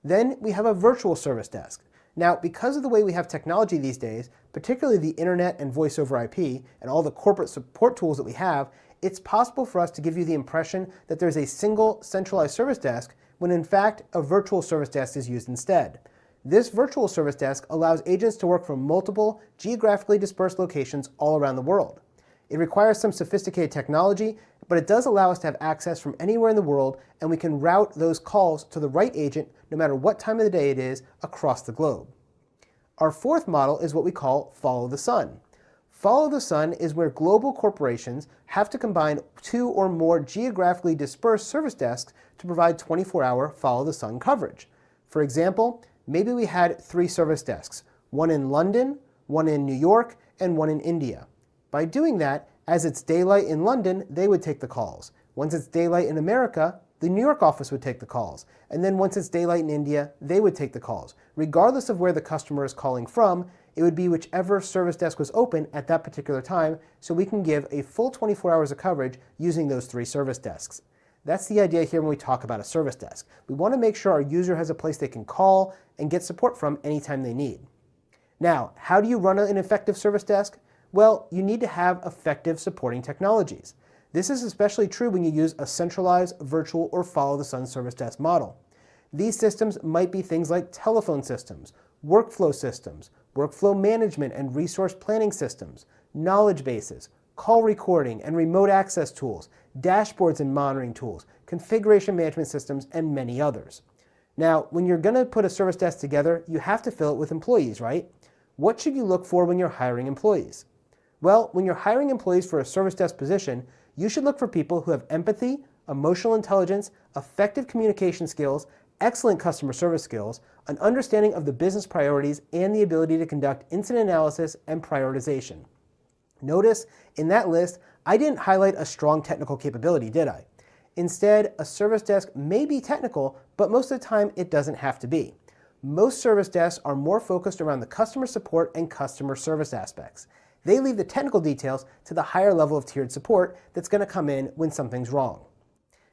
Then we have a virtual service desk. Now, because of the way we have technology these days, particularly the internet and voice over IP and all the corporate support tools that we have, it's possible for us to give you the impression that there's a single centralized service desk when in fact a virtual service desk is used instead. This virtual service desk allows agents to work from multiple geographically dispersed locations all around the world. It requires some sophisticated technology, but it does allow us to have access from anywhere in the world, and we can route those calls to the right agent no matter what time of the day it is across the globe. Our fourth model is what we call follow the sun. Follow the sun is where global corporations have to combine 2 or more geographically dispersed service desks to provide 24-hour follow the sun coverage. For example, maybe we had 3 service desks, one in London, one in New York, and one in India. By doing that, as it's daylight in London, they would take the calls. Once it's daylight in America, the New York office would take the calls. And then once it's daylight in India, they would take the calls. Regardless of where the customer is calling from, it would be whichever service desk was open at that particular time, so we can give a full 24 hours of coverage using those 3 service desks. That's the idea here when we talk about a service desk. We want to make sure our user has a place they can call and get support from anytime they need. Now, how do you run an effective service desk? Well, you need to have effective supporting technologies. This is especially true when you use a centralized, virtual, or follow-the-sun service desk model. These systems might be things like telephone systems, workflow systems, workflow management and resource planning systems, knowledge bases, call recording and remote access tools, dashboards and monitoring tools, configuration management systems, and many others. Now, when you're going to put a service desk together, you have to fill it with employees, right? What should you look for when you're hiring employees? Well, when you're hiring employees for a service desk position, you should look for people who have empathy, emotional intelligence, effective communication skills, excellent customer service skills, an understanding of the business priorities, and the ability to conduct incident analysis and prioritization. Notice, in that list, I didn't highlight a strong technical capability, did I? Instead, a service desk may be technical, but most of the time it doesn't have to be. Most service desks are more focused around the customer support and customer service aspects. They leave the technical details to the higher level of tiered support that's going to come in when something's wrong.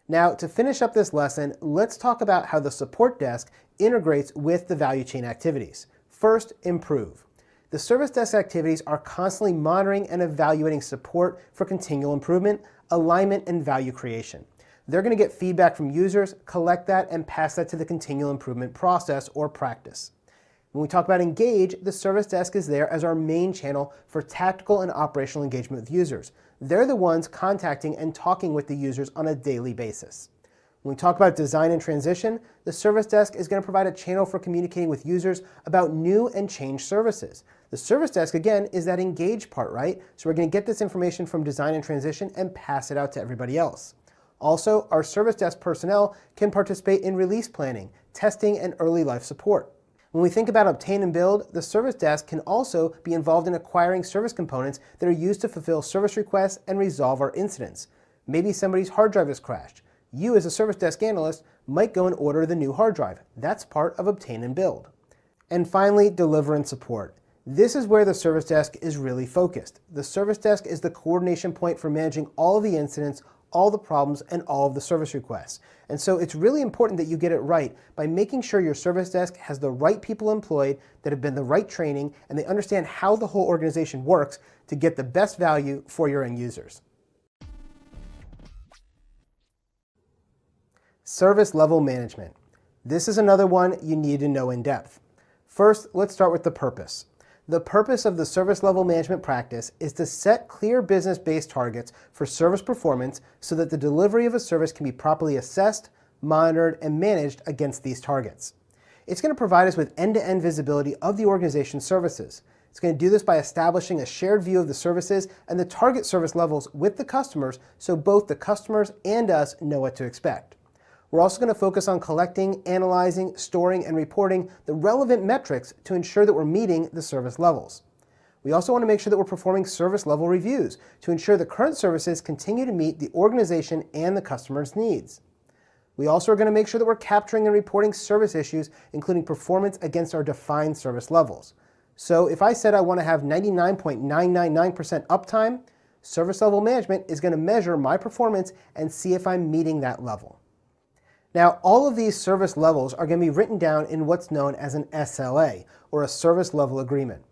Now, to finish up this lesson, let's talk about how the support desk integrates with the value chain activities. First, improve. The service desk activities are constantly monitoring and evaluating support for continual improvement, alignment, and value creation. They're going to get feedback from users, collect that, and pass that to the continual improvement process or practice. When we talk about engage, the service desk is there as our main channel for tactical and operational engagement with users. They're the ones contacting and talking with the users on a daily basis. When we talk about design and transition, the service desk is going to provide a channel for communicating with users about new and changed services. The service desk, again, is that engage part, right? So we're going to get this information from design and transition and pass it out to everybody else. Also, our service desk personnel can participate in release planning, testing, and early life support. When we think about obtain and build, the service desk can also be involved in acquiring service components that are used to fulfill service requests and resolve our incidents. Maybe somebody's hard drive has crashed. You, as a service desk analyst, might go and order the new hard drive. That's part of obtain and build. And finally, deliver and support. This is where the service desk is really focused. The service desk is the coordination point for managing all of the incidents, all the problems, and all of the service requests. And so it's really important that you get it right by making sure your service desk has the right people employed that have been the right training and they understand how the whole organization works to get the best value for your end users. Service level management. This is another one you need to know in depth. First, let's start with the purpose. The purpose of the service level management practice is to set clear business-based targets for service performance so that the delivery of a service can be properly assessed, monitored, and managed against these targets. It's going to provide us with end-to-end visibility of the organization's services. It's going to do this by establishing a shared view of the services and the target service levels with the customers so both the customers and us know what to expect. We're also going to focus on collecting, analyzing, storing, and reporting the relevant metrics to ensure that we're meeting the service levels. We also want to make sure that we're performing service level reviews to ensure the current services continue to meet the organization and the customer's needs. We also are going to make sure that we're capturing and reporting service issues, including performance against our defined service levels. So if I said I want to have 99.999% uptime, service level management is going to measure my performance and see if I'm meeting that level. Now, all of these service levels are going to be written down in what's known as an SLA, or a service level agreement.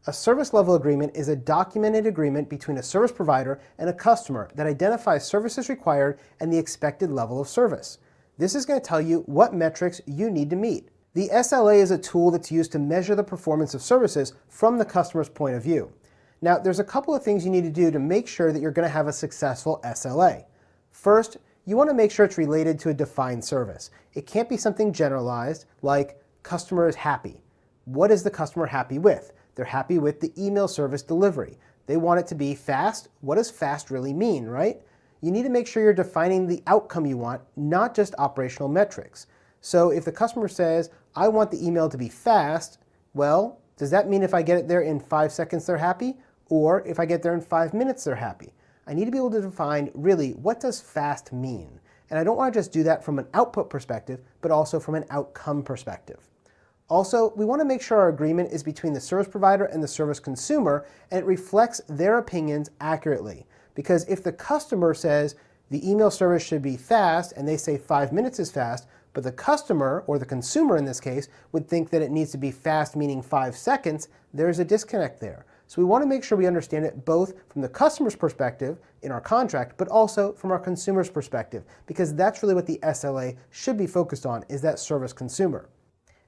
A service level agreement is a documented agreement between a service provider and a customer that identifies services required and the expected level of service. This is going to tell you what metrics you need to meet. The SLA is a tool that's used to measure the performance of services from the customer's point of view. Now, there's a couple of things you need to do to make sure that you're going to have a successful SLA. First, you want to make sure it's related to a defined service. It can't be something generalized like customer is happy. What is the customer happy with? They're happy with the email service delivery. They want it to be fast. What does fast really mean, right? You need to make sure you're defining the outcome you want, not just operational metrics. So if the customer says, I want the email to be fast, well, does that mean if I get it there in 5 seconds they're happy? Or if I get there in 5 minutes they're happy? I need to be able to define really what does fast mean. And I don't want to just do that from an output perspective, but also from an outcome perspective. Also, we want to make sure our agreement is between the service provider and the service consumer, and it reflects their opinions accurately. Because if the customer says the email service should be fast, and they say 5 minutes is fast, but the customer, or the consumer in this case, would think that it needs to be fast, meaning 5 seconds, there's a disconnect there. So we want to make sure we understand it both from the customer's perspective in our contract, but also from our consumer's perspective, because that's really what the SLA should be focused on, is that service consumer.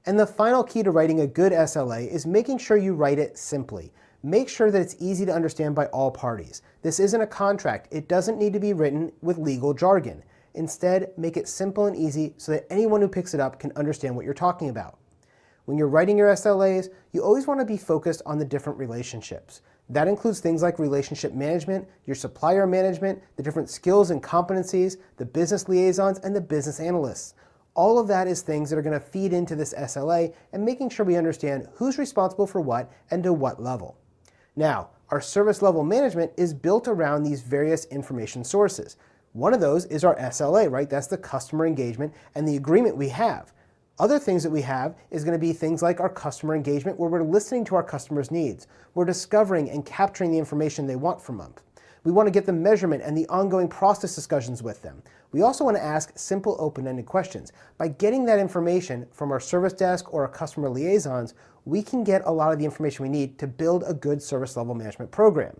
And the final key to writing a good SLA is making sure you write it simply. Make sure that it's easy to understand by all parties. This isn't a contract. It doesn't need to be written with legal jargon. Instead, make it simple and easy so that anyone who picks it up can understand what you're talking about. When you're writing your SLAs, you always want to be focused on the different relationships. That includes things like relationship management, your supplier management, the different skills and competencies, the business liaisons, and the business analysts. All of that is things that are going to feed into this SLA and making sure we understand who's responsible for what and to what level. Now, our service level management is built around these various information sources. One of those is our SLA, right? That's the customer engagement and the agreement we have. Other things that we have is going to be things like our customer engagement, where we're listening to our customers' needs. We're discovering and capturing the information they want from us. We want to get the measurement and the ongoing process discussions with them. We also want to ask simple open-ended questions. By getting that information from our service desk or our customer liaisons, we can get a lot of the information we need to build a good service level management program.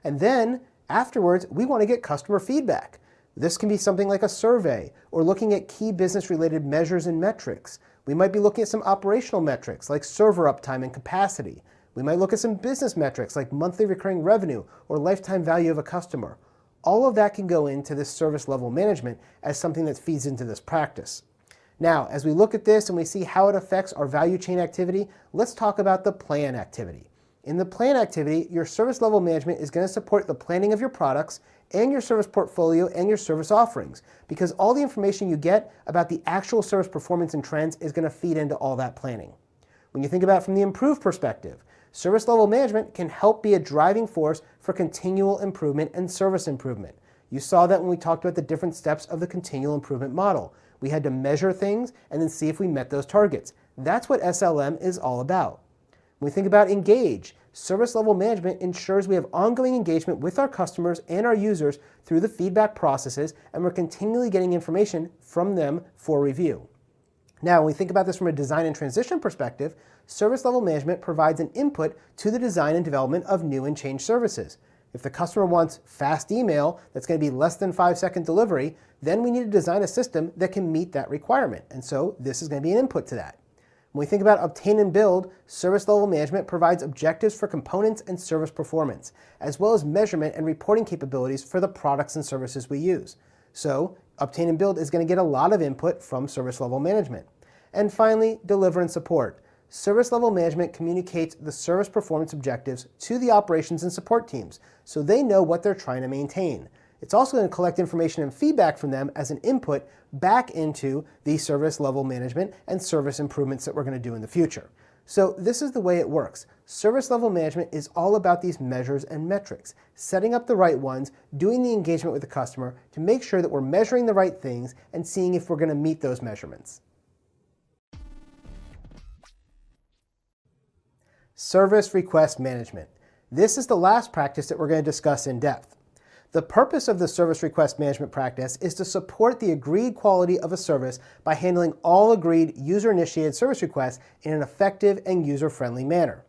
And then afterwards, we want to get customer feedback. This can be something like a survey or looking at key business-related measures and metrics. We might be looking at some operational metrics like server uptime and capacity. We might look at some business metrics like monthly recurring revenue or lifetime value of a customer. All of that can go into this service level management as something that feeds into this practice. Now, as we look at this and we see how it affects our value chain activity, let's talk about the plan activity. In the plan activity, your service level management is going to support the planning of your products and your service portfolio and your service offerings, because all the information you get about the actual service performance and trends is going to feed into all that planning. When you think about it from the improved perspective, service level management can help be a driving force for continual improvement and service improvement. You saw that when we talked about the different steps of the continual improvement model. We had to measure things and then see if we met those targets. That's what SLM is all about. When we think about engage, service level management ensures we have ongoing engagement with our customers and our users through the feedback processes, and we're continually getting information from them for review. Now, when we think about this from a design and transition perspective, service level management provides an input to the design and development of new and changed services. If the customer wants fast email that's going to be less than 5-second delivery, then we need to design a system that can meet that requirement. And so this is going to be an input to that. When we think about obtain and build, service level management provides objectives for components and service performance, as well as measurement and reporting capabilities for the products and services we use. So obtain and build is going to get a lot of input from service level management. And finally, deliver and support. Service level management communicates the service performance objectives to the operations and support teams, so they know what they're trying to maintain. It's also going to collect information and feedback from them as an input back into the service level management and service improvements that we're going to do in the future. So this is the way it works. Service level management is all about these measures and metrics, setting up the right ones, doing the engagement with the customer to make sure that we're measuring the right things and seeing if we're going to meet those measurements. Service request management. This is the last practice that we're going to discuss in depth. The purpose of the service request management practice is to support the agreed quality of a service by handling all agreed user-initiated service requests in an effective and user-friendly manner.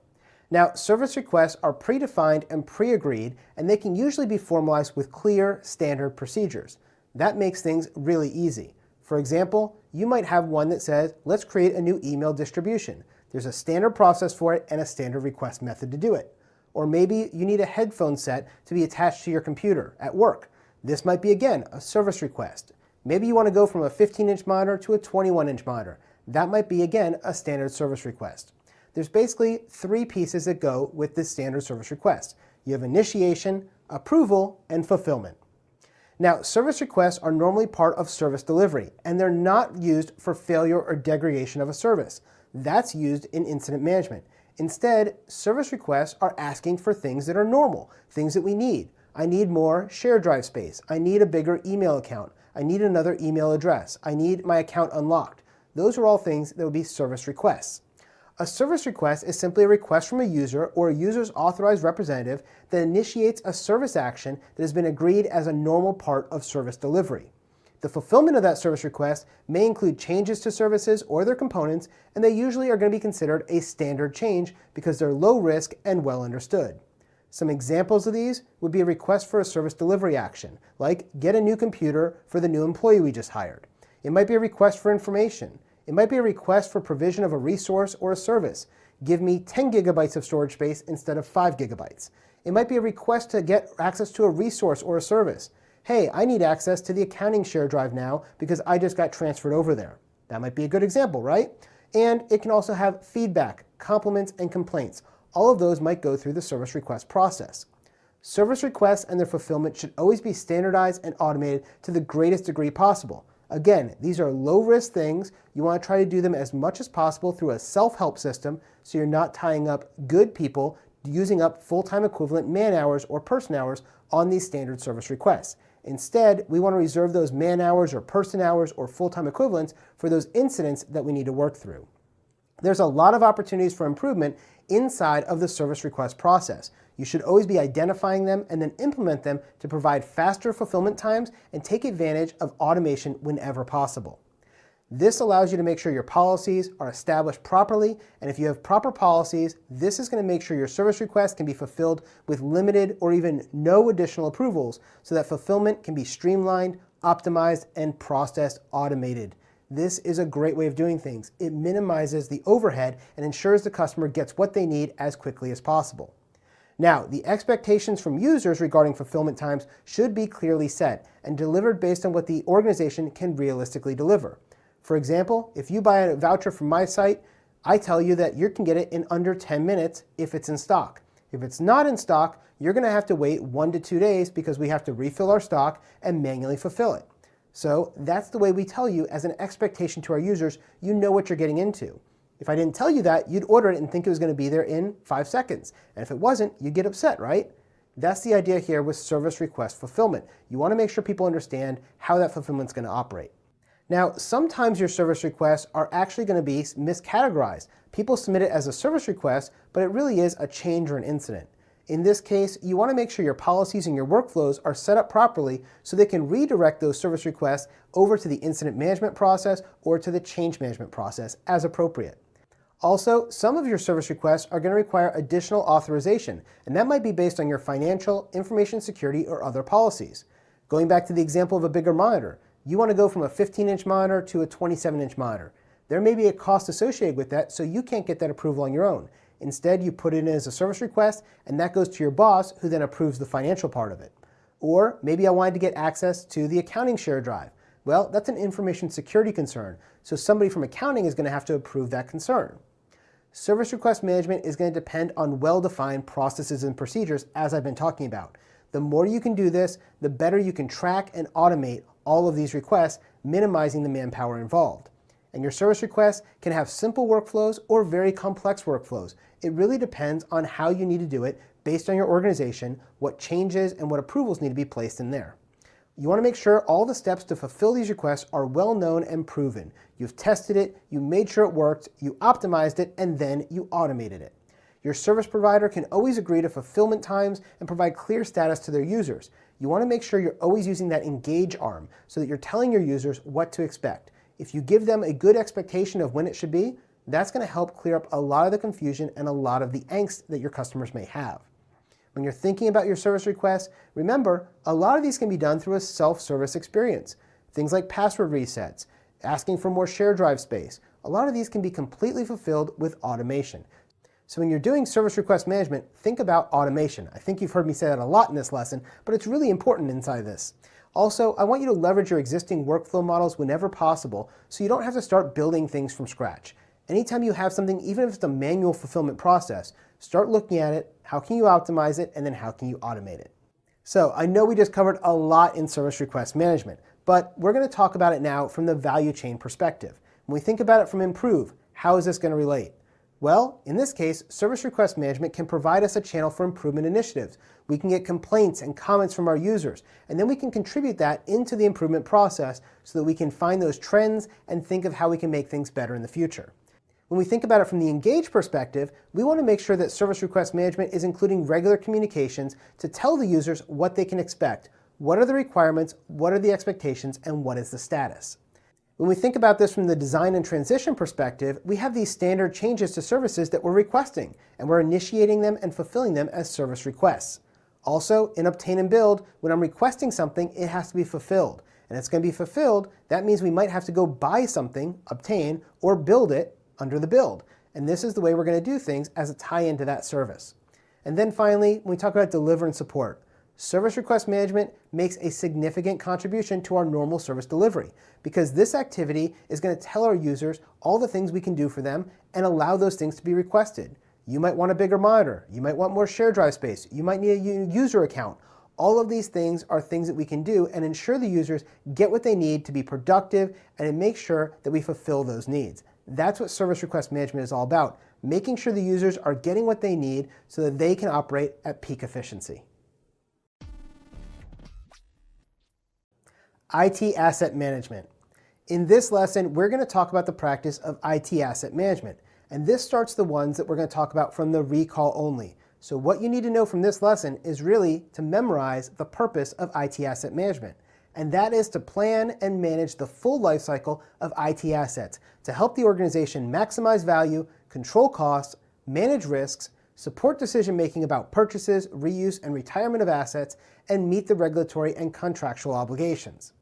Now, service requests are predefined and pre-agreed, and they can usually be formalized with clear, standard procedures. That makes things really easy. For example, you might have one that says, let's create a new email distribution. There's a standard process for it and a standard request method to do it. Or maybe you need a headphone set to be attached to your computer at work. This might be, again, a service request. Maybe you want to go from a 15-inch monitor to a 21-inch monitor. That might be, again, a standard service request. There's basically 3 pieces that go with this standard service request. You have initiation, approval, and fulfillment. Now, service requests are normally part of service delivery, and they're not used for failure or degradation of a service. That's used in incident management. Instead, service requests are asking for things that are normal, things that we need. I need more shared drive space. I need a bigger email account. I need another email address. I need my account unlocked. Those are all things that would be service requests. A service request is simply a request from a user or a user's authorized representative that initiates a service action that has been agreed as a normal part of service delivery. The fulfillment of that service request may include changes to services or their components, and they usually are going to be considered a standard change because they're low risk and well understood. Some examples of these would be a request for a service delivery action, like get a new computer for the new employee we just hired. It might be a request for information. It might be a request for provision of a resource or a service. Give me 10 gigabytes of storage space instead of 5 gigabytes. It might be a request to get access to a resource or a service. Hey, I need access to the accounting share drive now because I just got transferred over there. That might be a good example, right? And it can also have feedback, compliments, and complaints. All of those might go through the service request process. Service requests and their fulfillment should always be standardized and automated to the greatest degree possible. Again, these are low-risk things. You want to try to do them as much as possible through a self-help system so you're not tying up good people using up full-time equivalent man hours or person hours on these standard service requests. Instead, we want to reserve those man hours or person hours or full-time equivalents for those incidents that we need to work through. There's a lot of opportunities for improvement inside of the service request process. You should always be identifying them and then implement them to provide faster fulfillment times and take advantage of automation whenever possible. This allows you to make sure your policies are established properly, and if you have proper policies, this is going to make sure your service requests can be fulfilled with limited or even no additional approvals so that fulfillment can be streamlined, optimized, and process automated. This is a great way of doing things. It minimizes the overhead and ensures the customer gets what they need as quickly as possible. Now, the expectations from users regarding fulfillment times should be clearly set and delivered based on what the organization can realistically deliver. For example, if you buy a voucher from my site, I tell you that you can get it in under 10 minutes if it's in stock. If it's not in stock, you're going to have to wait 1 to 2 days because we have to refill our stock and manually fulfill it. So that's the way we tell you as an expectation to our users, you know what you're getting into. If I didn't tell you that, you'd order it and think it was going to be there in 5 seconds. And if it wasn't, you'd get upset, right? That's the idea here with service request fulfillment. You want to make sure people understand how that fulfillment is going to operate. Now, sometimes your service requests are actually going to be miscategorized. People submit it as a service request, but it really is a change or an incident. In this case, you want to make sure your policies and your workflows are set up properly so they can redirect those service requests over to the incident management process or to the change management process as appropriate. Also, some of your service requests are going to require additional authorization, and that might be based on your financial, information security, or other policies. Going back to the example of a bigger monitor, you want to go from a 15-inch monitor to a 27-inch monitor. There may be a cost associated with that, so you can't get that approval on your own. Instead, you put it in as a service request, and that goes to your boss, who then approves the financial part of it. Or maybe I wanted to get access to the accounting share drive. Well, that's an information security concern, so somebody from accounting is going to have to approve that concern. Service request management is going to depend on well-defined processes and procedures, as I've been talking about. The more you can do this, the better you can track and automate all of these requests, minimizing the manpower involved. And your service requests can have simple workflows or very complex workflows. It really depends on how you need to do it based on your organization, what changes and what approvals need to be placed in there. You want to make sure all the steps to fulfill these requests are well known and proven. You've tested it, you made sure it worked, you optimized it, and then you automated it. Your service provider can always agree to fulfillment times and provide clear status to their users. You want to make sure you're always using that engage arm so that you're telling your users what to expect. If you give them a good expectation of when it should be, that's going to help clear up a lot of the confusion and a lot of the angst that your customers may have. When you're thinking about your service requests, remember, a lot of these can be done through a self-service experience. Things like password resets, asking for more share drive space. A lot of these can be completely fulfilled with automation. So when you're doing service request management, think about automation. I think you've heard me say that a lot in this lesson, but it's really important inside this. Also, I want you to leverage your existing workflow models whenever possible so you don't have to start building things from scratch. Anytime you have something, even if it's a manual fulfillment process, start looking at it, how can you optimize it, and then how can you automate it. So I know we just covered a lot in service request management, but we're going to talk about it now from the value chain perspective. When we think about it from Improve, how is this going to relate? Well, in this case, service request management can provide us a channel for improvement initiatives. We can get complaints and comments from our users, and then we can contribute that into the improvement process so that we can find those trends and think of how we can make things better in the future. When we think about it from the engage perspective, we want to make sure that service request management is including regular communications to tell the users what they can expect. What are the requirements, what are the expectations, and what is the status? When we think about this from the design and transition perspective, we have these standard changes to services that we're requesting, and we're initiating them and fulfilling them as service requests. Also, in Obtain and Build, when I'm requesting something, it has to be fulfilled. And it's going to be fulfilled, that means we might have to go buy something, obtain, or build it under the build. And this is the way we're going to do things as a tie-in to that service. And then finally, when we talk about deliver and support, service request management makes a significant contribution to our normal service delivery because this activity is going to tell our users all the things we can do for them and allow those things to be requested. You might want a bigger monitor. You might want more share drive space. You might need a user account. All of these things are things that we can do and ensure the users get what they need to be productive and make sure that we fulfill those needs. That's what service request management is all about, making sure the users are getting what they need so that they can operate at peak efficiency. IT asset management. In this lesson, we're going to talk about the practice of IT asset management, and this starts the ones that we're going to talk about from the recall only. So what you need to know from this lesson is really to memorize the purpose of IT asset management. And that is to plan and manage the full life cycle of IT assets to help the organization maximize value, control costs, manage risks, support decision-making about purchases, reuse, and retirement of assets, and meet the regulatory and contractual obligations.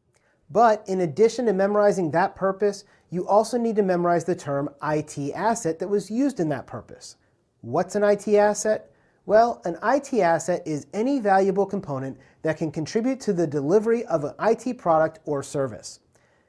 But in addition to memorizing that purpose, you also need to memorize the term IT asset that was used in that purpose. What's an IT asset? Well, an IT asset is any valuable component that can contribute to the delivery of an IT product or service.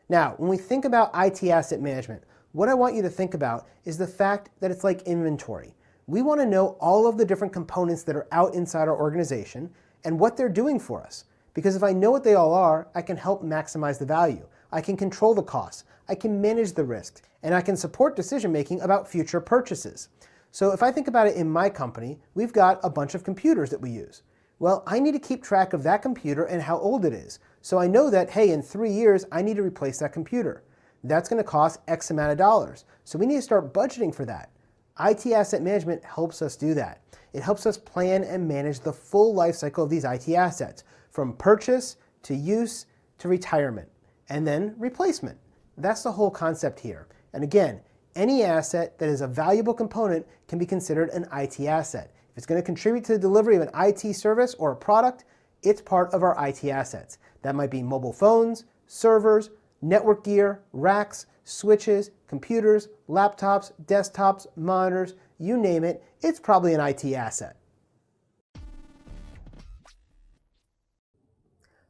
Now, when we think about IT asset management, what I want you to think about is the fact that it's like inventory. We want to know all of the different components that are out inside our organization and what they're doing for us. Because if I know what they all are, I can help maximize the value. I can control the costs. I can manage the risks. And I can support decision-making about future purchases. So if I think about it in my company, we've got a bunch of computers that we use. Well, I need to keep track of that computer and how old it is. So I know that, hey, in 3 years, I need to replace that computer. That's going to cost X amount of dollars. So we need to start budgeting for that. IT asset management helps us do that. It helps us plan and manage the full life cycle of these IT assets, from purchase to use to retirement, and then replacement. That's the whole concept here. And again, any asset that is a valuable component can be considered an IT asset. If it's going to contribute to the delivery of an IT service or a product, it's part of our IT assets. That might be mobile phones, servers, network gear, racks, switches, computers, laptops, desktops, monitors, you name it, it's probably an IT asset.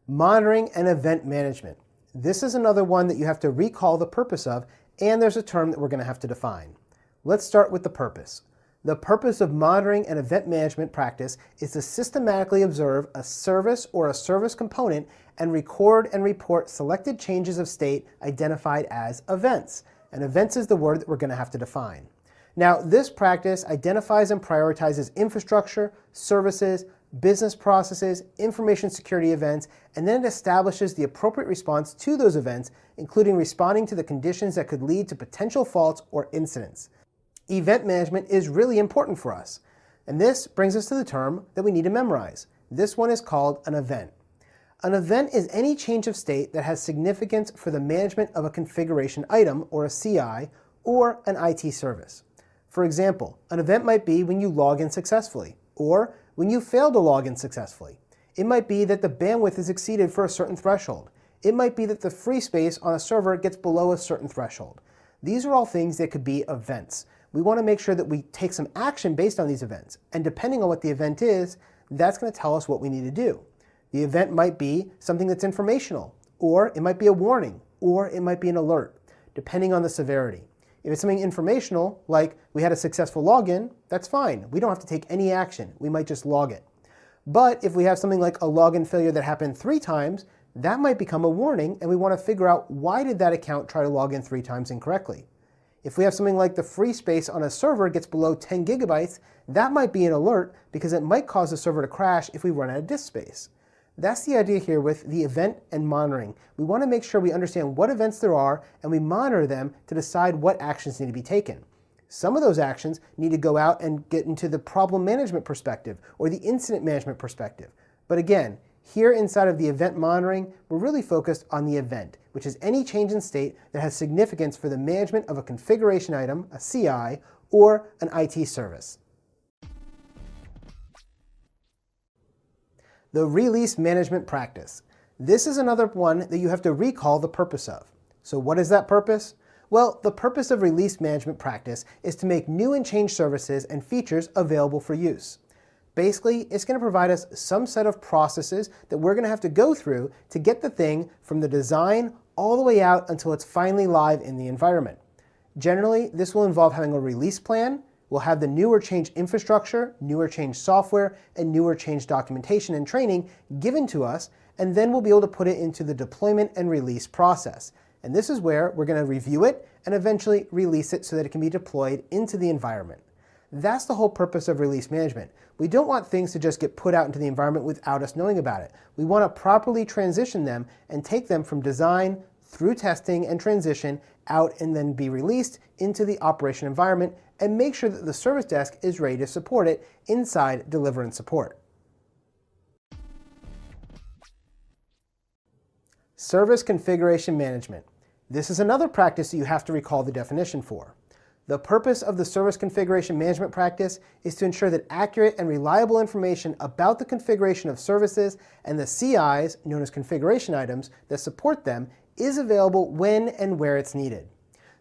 Monitoring and event management. This is another one that you have to recall the purpose of, and there's a term that we're going to have to define. Let's start with the purpose. The purpose of monitoring and event management practice is to systematically observe a service or a service component and record and report selected changes of state identified as events. And events is the word that we're going to have to define. Now, this practice identifies and prioritizes infrastructure, services, business processes, information security events, and then it establishes the appropriate response to those events, including responding to the conditions that could lead to potential faults or incidents. Event management is really important for us. And this brings us to the term that we need to memorize. This one is called an event. An event is any change of state that has significance for the management of a configuration item, or a CI, or an IT service. For example, an event might be when you log in successfully, or when you fail to log in successfully. It might be that the bandwidth is exceeded for a certain threshold. It might be that the free space on a server gets below a certain threshold. These are all things that could be events. We want to make sure that we take some action based on these events. And depending on what the event is, that's going to tell us what we need to do. The event might be something that's informational, or it might be a warning, or it might be an alert, depending on the severity. If it's something informational, like we had a successful login, that's fine. We don't have to take any action. We might just log it. But if we have something like a login failure that happened 3 times, that might become a warning, and we want to figure out why did that account try to log in 3 times incorrectly. If we have something like the free space on a server gets below 10 gigabytes, that might be an alert because it might cause the server to crash if we run out of disk space. That's the idea here with the event and monitoring. We want to make sure we understand what events there are and we monitor them to decide what actions need to be taken. Some of those actions need to go out and get into the problem management perspective or the incident management perspective. But again, here inside of the event monitoring, we're really focused on the event, which is any change in state that has significance for the management of a configuration item, a CI, or an IT service. The release management practice. This is another one that you have to recall the purpose of. So what is that purpose? Well, the purpose of release management practice is to make new and changed services and features available for use. Basically, it's going to provide us some set of processes that we're going to have to go through to get the thing from the design all the way out until it's finally live in the environment. Generally, this will involve having a release plan. We'll have the new or changed infrastructure, new or changed software, and new or changed documentation and training given to us, and then we'll be able to put it into the deployment and release process. And this is where we're going to review it and eventually release it so that it can be deployed into the environment. That's the whole purpose of release management. We don't want things to just get put out into the environment without us knowing about it. We want to properly transition them and take them from design through testing and transition out and then be released into the operation environment and make sure that the service desk is ready to support it inside deliver and support. Service configuration management. This is another practice that you have to recall the definition for. The purpose of the service configuration management practice is to ensure that accurate and reliable information about the configuration of services and the CIs, known as configuration items, that support them is available when and where it's needed.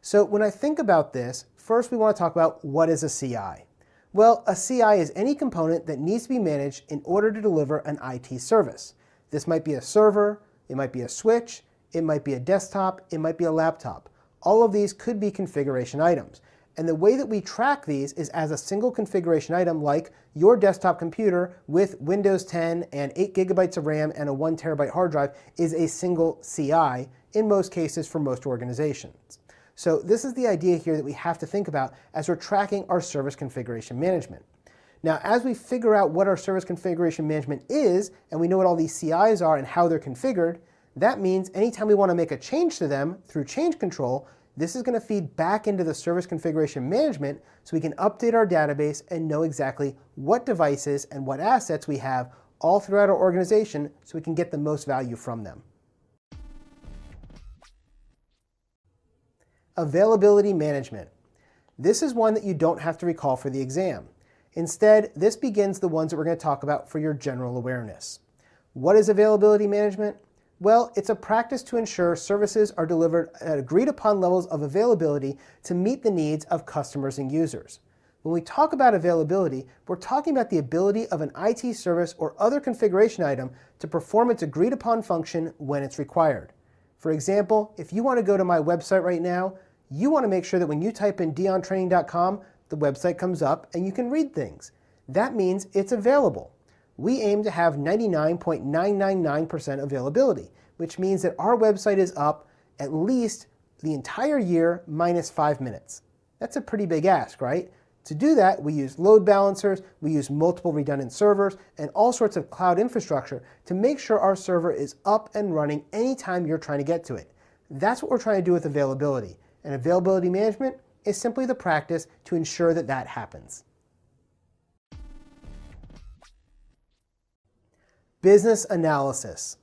So when I think about this, first we want to talk about what is a CI. Well, a CI is any component that needs to be managed in order to deliver an IT service. This might be a server, it might be a switch, it might be a desktop, it might be a laptop. All of these could be configuration items. And the way that we track these is as a single configuration item, like your desktop computer with Windows 10 and 8 gigabytes of RAM and a 1 terabyte hard drive is a single CI in most cases for most organizations. So this is the idea here that we have to think about as we're tracking our service configuration management. Now, as we figure out what our service configuration management is, and we know what all these CIs are and how they're configured, that means anytime we want to make a change to them through change control, this is going to feed back into the service configuration management so we can update our database and know exactly what devices and what assets we have all throughout our organization so we can get the most value from them. Availability management. This is one that you don't have to recall for the exam. Instead, this begins the ones that we're going to talk about for your general awareness. What is availability management? Well, it's a practice to ensure services are delivered at agreed upon levels of availability to meet the needs of customers and users. When we talk about availability, we're talking about the ability of an IT service or other configuration item to perform its agreed upon function when it's required. For example, if you want to go to my website right now, you want to make sure that when you type in diontraining.com, the website comes up and you can read things. That means it's available. We aim to have 99.999% availability, which means that our website is up at least the entire year minus 5 minutes. That's a pretty big ask, right? To do that, we use load balancers, we use multiple redundant servers, and all sorts of cloud infrastructure to make sure our server is up and running anytime you're trying to get to it. That's what we're trying to do with availability. And availability management is simply the practice to ensure that that happens. Business analysis.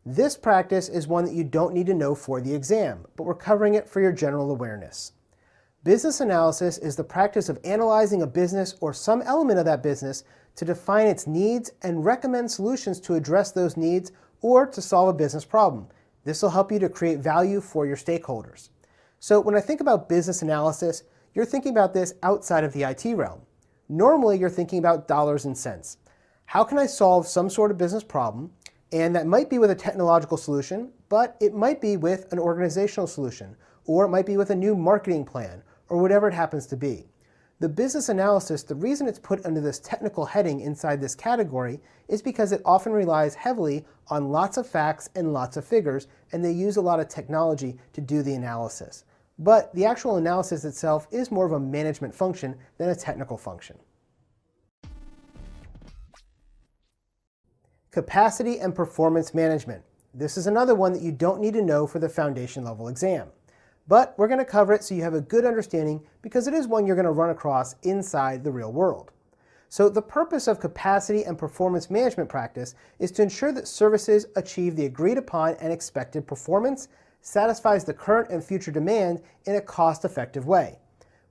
This practice is one that you don't need to know for the exam, but we're covering it for your general awareness. Business analysis is the practice of analyzing a business or some element of that business to define its needs and recommend solutions to address those needs or to solve a business problem. This will help you to create value for your stakeholders. So when I think about business analysis, you're thinking about this outside of the IT realm. Normally, you're thinking about dollars and cents. How can I solve some sort of business problem? And that might be with a technological solution, but it might be with an organizational solution, or it might be with a new marketing plan, or whatever it happens to be. The business analysis, the reason it's put under this technical heading inside this category is because it often relies heavily on lots of facts and lots of figures, and they use a lot of technology to do the analysis. But the actual analysis itself is more of a management function than a technical function. Capacity and performance management. This is another one that you don't need to know for the foundation level exam. But we're going to cover it so you have a good understanding because it is one you're going to run across inside the real world. So the purpose of capacity and performance management practice is to ensure that services achieve the agreed upon and expected performance, satisfies the current and future demand in a cost-effective way.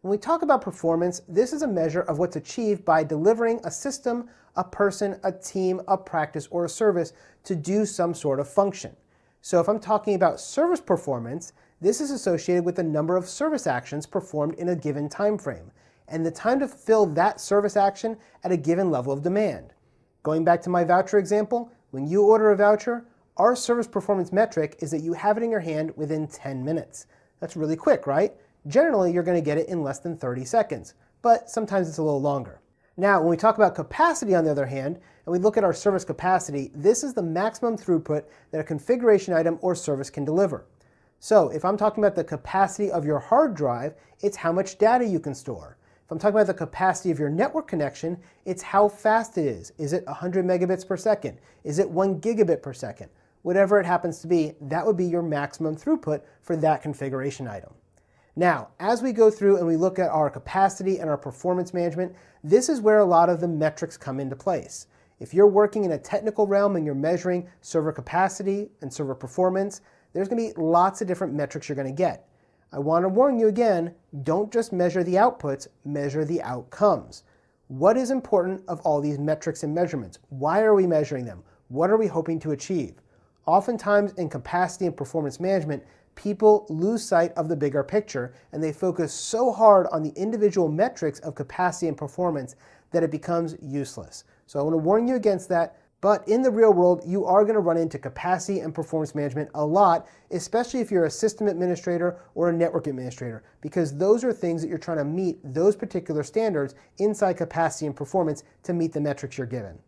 When we talk about performance, this is a measure of what's achieved by delivering a system, a person, a team, a practice, or a service to do some sort of function. So if I'm talking about service performance, this is associated with the number of service actions performed in a given time frame, and the time to fulfill that service action at a given level of demand. Going back to my voucher example, when you order a voucher, our service performance metric is that you have it in your hand within 10 minutes. That's really quick, right? Generally, you're going to get it in less than 30 seconds, but sometimes it's a little longer. Now, when we talk about capacity, on the other hand, and we look at our service capacity, this is the maximum throughput that a configuration item or service can deliver. So if I'm talking about the capacity of your hard drive, it's how much data you can store. If I'm talking about the capacity of your network connection, it's how fast it is. Is it 100 megabits per second? Is it 1 gigabit per second? Whatever it happens to be, that would be your maximum throughput for that configuration item. Now, as we go through and we look at our capacity and our performance management, this is where a lot of the metrics come into place. If you're working in a technical realm and you're measuring server capacity and server performance, there's going to be lots of different metrics you're going to get. I want to warn you again, don't just measure the outputs, measure the outcomes. What is important of all these metrics and measurements? Why are we measuring them? What are we hoping to achieve? Oftentimes in capacity and performance management, people lose sight of the bigger picture and they focus so hard on the individual metrics of capacity and performance that it becomes useless. So I want to warn you against that. But in the real world, you are going to run into capacity and performance management a lot, especially if you're a system administrator or a network administrator, because those are things that you're trying to meet those particular standards inside capacity and performance to meet the metrics you're given.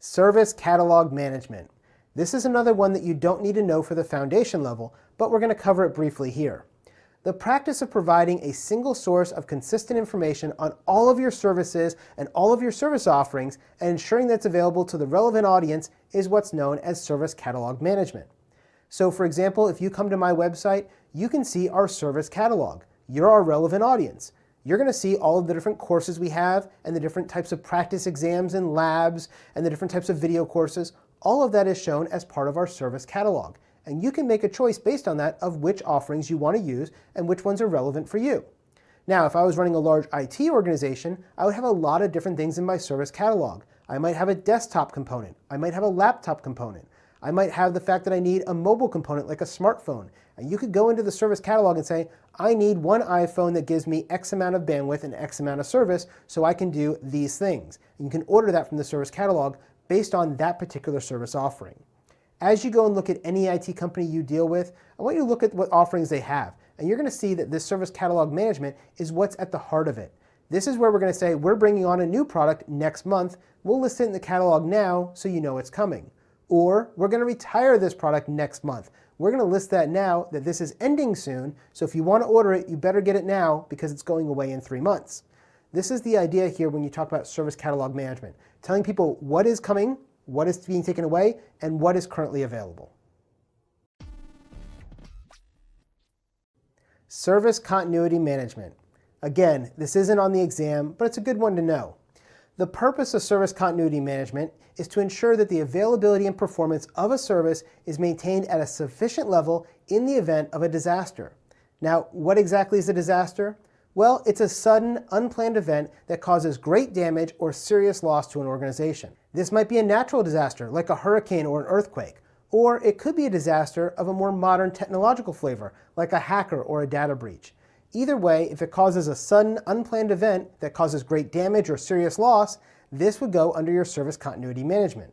Service catalog management. This is another one that you don't need to know for the foundation level, but we're going to cover it briefly here. The practice of providing a single source of consistent information on all of your services and all of your service offerings and ensuring that it's available to the relevant audience is what's known as service catalog management. So for example, if you come to my website, you can see our service catalog. You're our relevant audience. You're going to see all of the different courses we have and the different types of practice exams and labs and the different types of video courses. All of that is shown as part of our service catalog. and you can make a choice based on that of which offerings you want to use and which ones are relevant for you. Now, if I was running a large IT organization, I would have a lot of different things in my service catalog. I might have a desktop component. I might have a laptop component. I might have the fact that I need a mobile component like a smartphone. And you could go into the service catalog and say, I need one iPhone that gives me X amount of bandwidth and X amount of service so I can do these things. And you can order that from the service catalog based on that particular service offering. As you go and look at any IT company you deal with, I want you to look at what offerings they have. And you're going to see that this service catalog management is what's at the heart of it. This is where we're going to say, we're bringing on a new product next month. We'll list it in the catalog now so you know it's coming. Or we're going to retire this product next month. We're going to list that now that this is ending soon. So if you want to order it, you better get it now because it's going away in 3 months. This is the idea here when you talk about service catalog management, telling people what is coming, what is being taken away, and what is currently available. Service continuity management. Again, this isn't on the exam, but it's a good one to know. The purpose of service continuity management is to ensure that the availability and performance of a service is maintained at a sufficient level in the event of a disaster. Now, what exactly is a disaster? Well, it's a sudden, unplanned event that causes great damage or serious loss to an organization. This might be a natural disaster, like a hurricane or an earthquake, or it could be a disaster of a more modern technological flavor, like a hacker or a data breach. Either way, if it causes a sudden, unplanned event that causes great damage or serious loss, this would go under your service continuity management.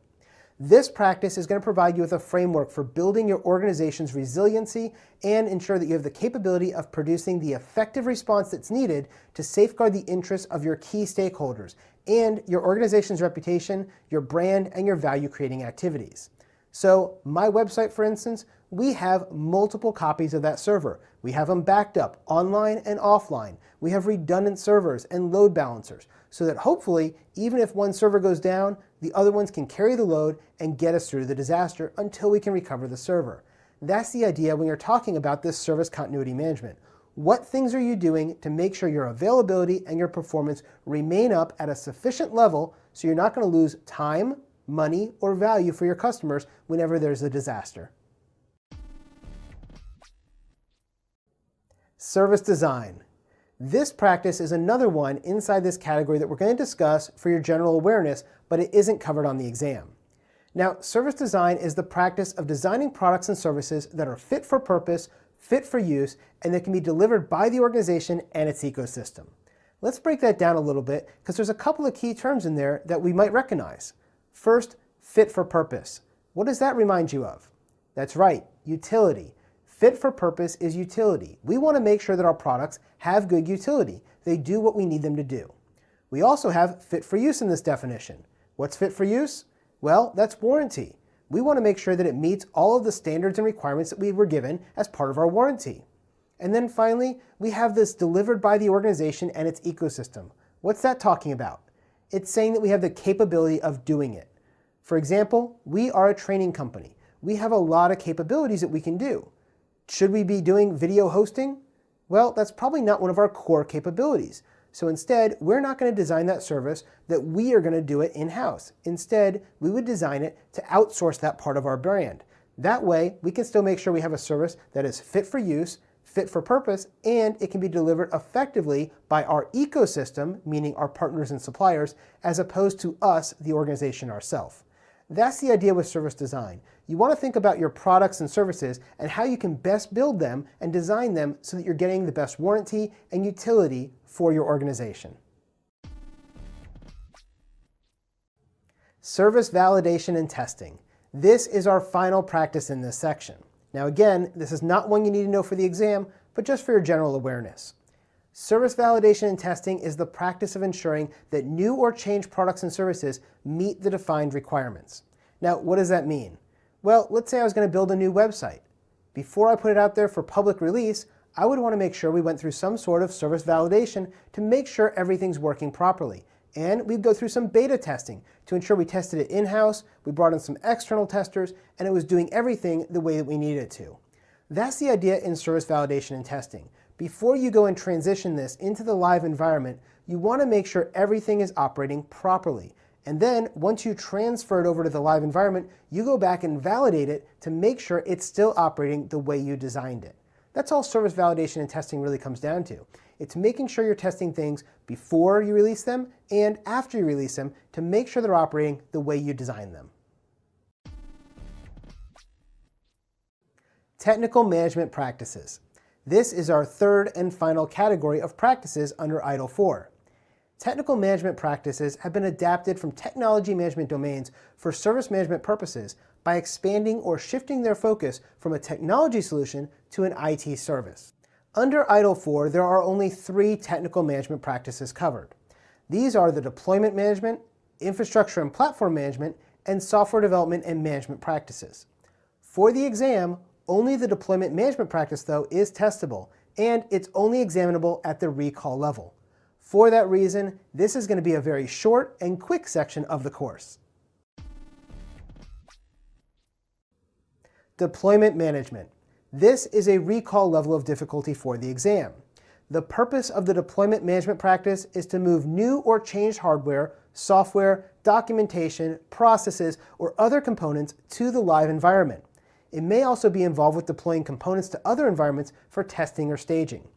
This practice is going to provide you with a framework for building your organization's resiliency and ensure that you have the capability of producing the effective response that's needed to safeguard the interests of your key stakeholders and your organization's reputation, your brand, and your value-creating activities. So my website, for instance, we have multiple copies of that server. We have them backed up online and offline. We have redundant servers and load balancers so that hopefully, even if one server goes down, the other ones can carry the load and get us through the disaster until we can recover the server. That's the idea when you're talking about this service continuity management. What things are you doing to make sure your availability and your performance remain up at a sufficient level so you're not going to lose time, money, or value for your customers whenever there's a disaster? Service design. This practice is another one inside this category that we're going to discuss for your general awareness, but it isn't covered on the exam. Now, service design is the practice of designing products and services that are fit for purpose, fit for use, and that can be delivered by the organization and its ecosystem. Let's break that down a little bit because there's a couple of key terms in there that we might recognize. First, fit for purpose. What does that remind you of? That's right, utility. Fit for purpose is utility. We want to make sure that our products have good utility. They do what we need them to do. We also have fit for use in this definition. What's fit for use? Well, that's warranty. We want to make sure that it meets all of the standards and requirements that we were given as part of our warranty. And then finally, we have this delivered by the organization and its ecosystem. What's that talking about? It's saying that we have the capability of doing it. For example, we are a training company. We have a lot of capabilities that we can do. Should we be doing video hosting? Well, that's probably not one of our core capabilities. So instead, we're not going to design that service that we are going to do it in-house. Instead, we would design it to outsource that part of our brand. That way, we can still make sure we have a service that is fit for use, fit for purpose, and it can be delivered effectively by our ecosystem, meaning our partners and suppliers, as opposed to us, the organization ourselves. That's the idea with service design. You want to think about your products and services and how you can best build them and design them so that you're getting the best warranty and utility for your organization. Service validation and testing. This is our final practice in this section. Now again, this is not one you need to know for the exam, but just for your general awareness. Service validation and testing is the practice of ensuring that new or changed products and services meet the defined requirements. Now, what does that mean? Well, let's say I was going to build a new website. Before I put it out there for public release, I would want to make sure we went through some sort of service validation to make sure everything's working properly. And we'd go through some beta testing to ensure we tested it in-house, we brought in some external testers, and it was doing everything the way that we needed it to. That's the idea in service validation and testing. Before you go and transition this into the live environment, you want to make sure everything is operating properly. And then once you transfer it over to the live environment, you go back and validate it to make sure it's still operating the way you designed it. That's all service validation and testing really comes down to. It's making sure you're testing things before you release them and after you release them to make sure they're operating the way you designed them. Technical management practices. This is our third and final category of practices under Itil 4. Technical management practices have been adapted from technology management domains for service management purposes by expanding or shifting their focus from a technology solution to an IT service. Under Itil 4, there are only 3 technical management practices covered. These are the deployment management, infrastructure and platform management, and software development and management practices. For the exam, only the deployment management practice, though, is testable, and it's only examinable at the recall level. For that reason, this is going to be a very short and quick section of the course. Deployment management. This is a recall level of difficulty for the exam. The purpose of the deployment management practice is to move new or changed hardware, software, documentation, processes, or other components to the live environment. It may also be involved with deploying components to other environments for testing or staging.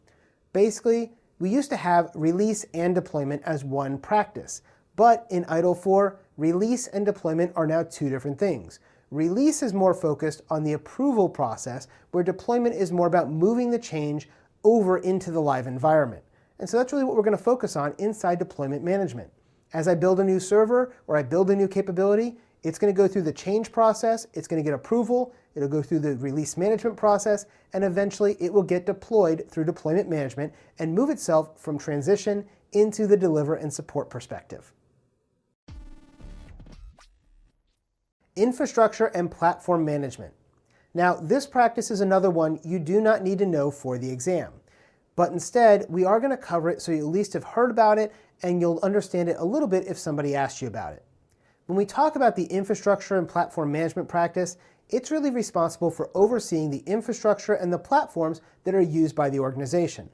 Basically, we used to have release and deployment as one practice, but in Itil 4, release and deployment are now 2 different things. Release is more focused on the approval process, where deployment is more about moving the change over into the live environment. And so that's really what we're going to focus on inside deployment management. As I build a new server or I build a new capability, it's going to go through the change process, it's going to get approval, it'll go through the release management process, and eventually it will get deployed through deployment management and move itself from transition into the deliver and support perspective. Infrastructure and platform management. Now, this practice is another one you do not need to know for the exam, but instead we are going to cover it so you at least have heard about it and you'll understand it a little bit if somebody asks you about it. When we talk about the infrastructure and platform management practice, it's really responsible for overseeing the infrastructure and the platforms that are used by the organization.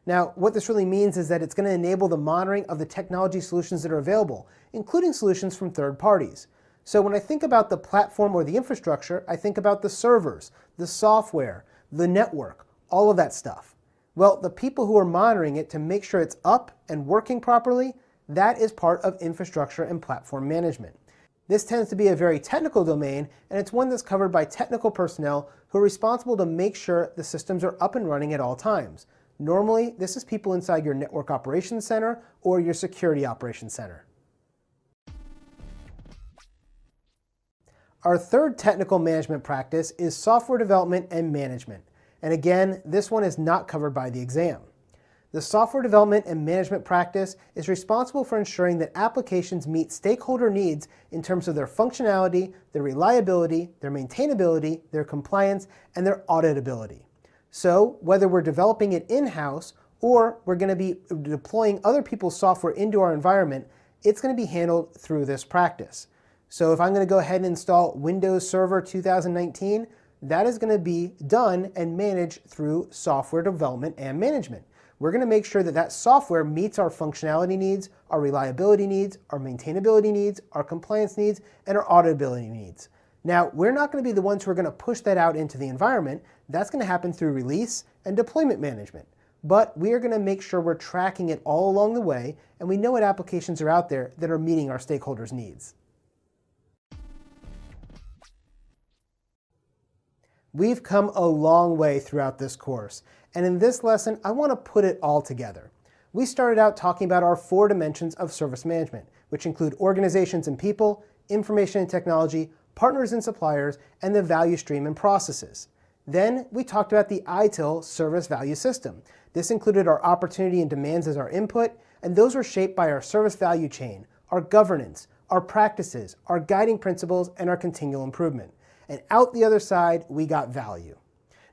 Now, what this really means is that it's going to enable the monitoring of the technology solutions that are available, including solutions from third parties. So when I think about the platform or the infrastructure, I think about the servers, the software, the network, all of that stuff. Well, the people who are monitoring it to make sure it's up and working properly, that is part of infrastructure and platform management. This tends to be a very technical domain, and it's one that's covered by technical personnel who are responsible to make sure the systems are up and running at all times. Normally, this is people inside your network operations center or your security operations center. Our third technical management practice is software development and management. And again, this one is not covered by the exam. The software development and management practice is responsible for ensuring that applications meet stakeholder needs in terms of their functionality, their reliability, their maintainability, their compliance, and their auditability. So whether we're developing it in-house or we're going to be deploying other people's software into our environment, it's going to be handled through this practice. So if I'm going to go ahead and install Windows Server 2019, that is going to be done and managed through software development and management. We're going to make sure that that software meets our functionality needs, our reliability needs, our maintainability needs, our compliance needs, and our auditability needs. Now, we're not going to be the ones who are going to push that out into the environment. That's going to happen through release and deployment management. But we are going to make sure we're tracking it all along the way, and we know what applications are out there that are meeting our stakeholders' needs. We've come a long way throughout this course, and in this lesson, I want to put it all together. We started out talking about our 4 dimensions of service management, which include organizations and people, information and technology, partners and suppliers, and the value stream and processes. Then we talked about the Itil service value system. This included our opportunity and demands as our input, and those were shaped by our service value chain, our governance, our practices, our guiding principles, and our continual improvement. And out the other side, we got value.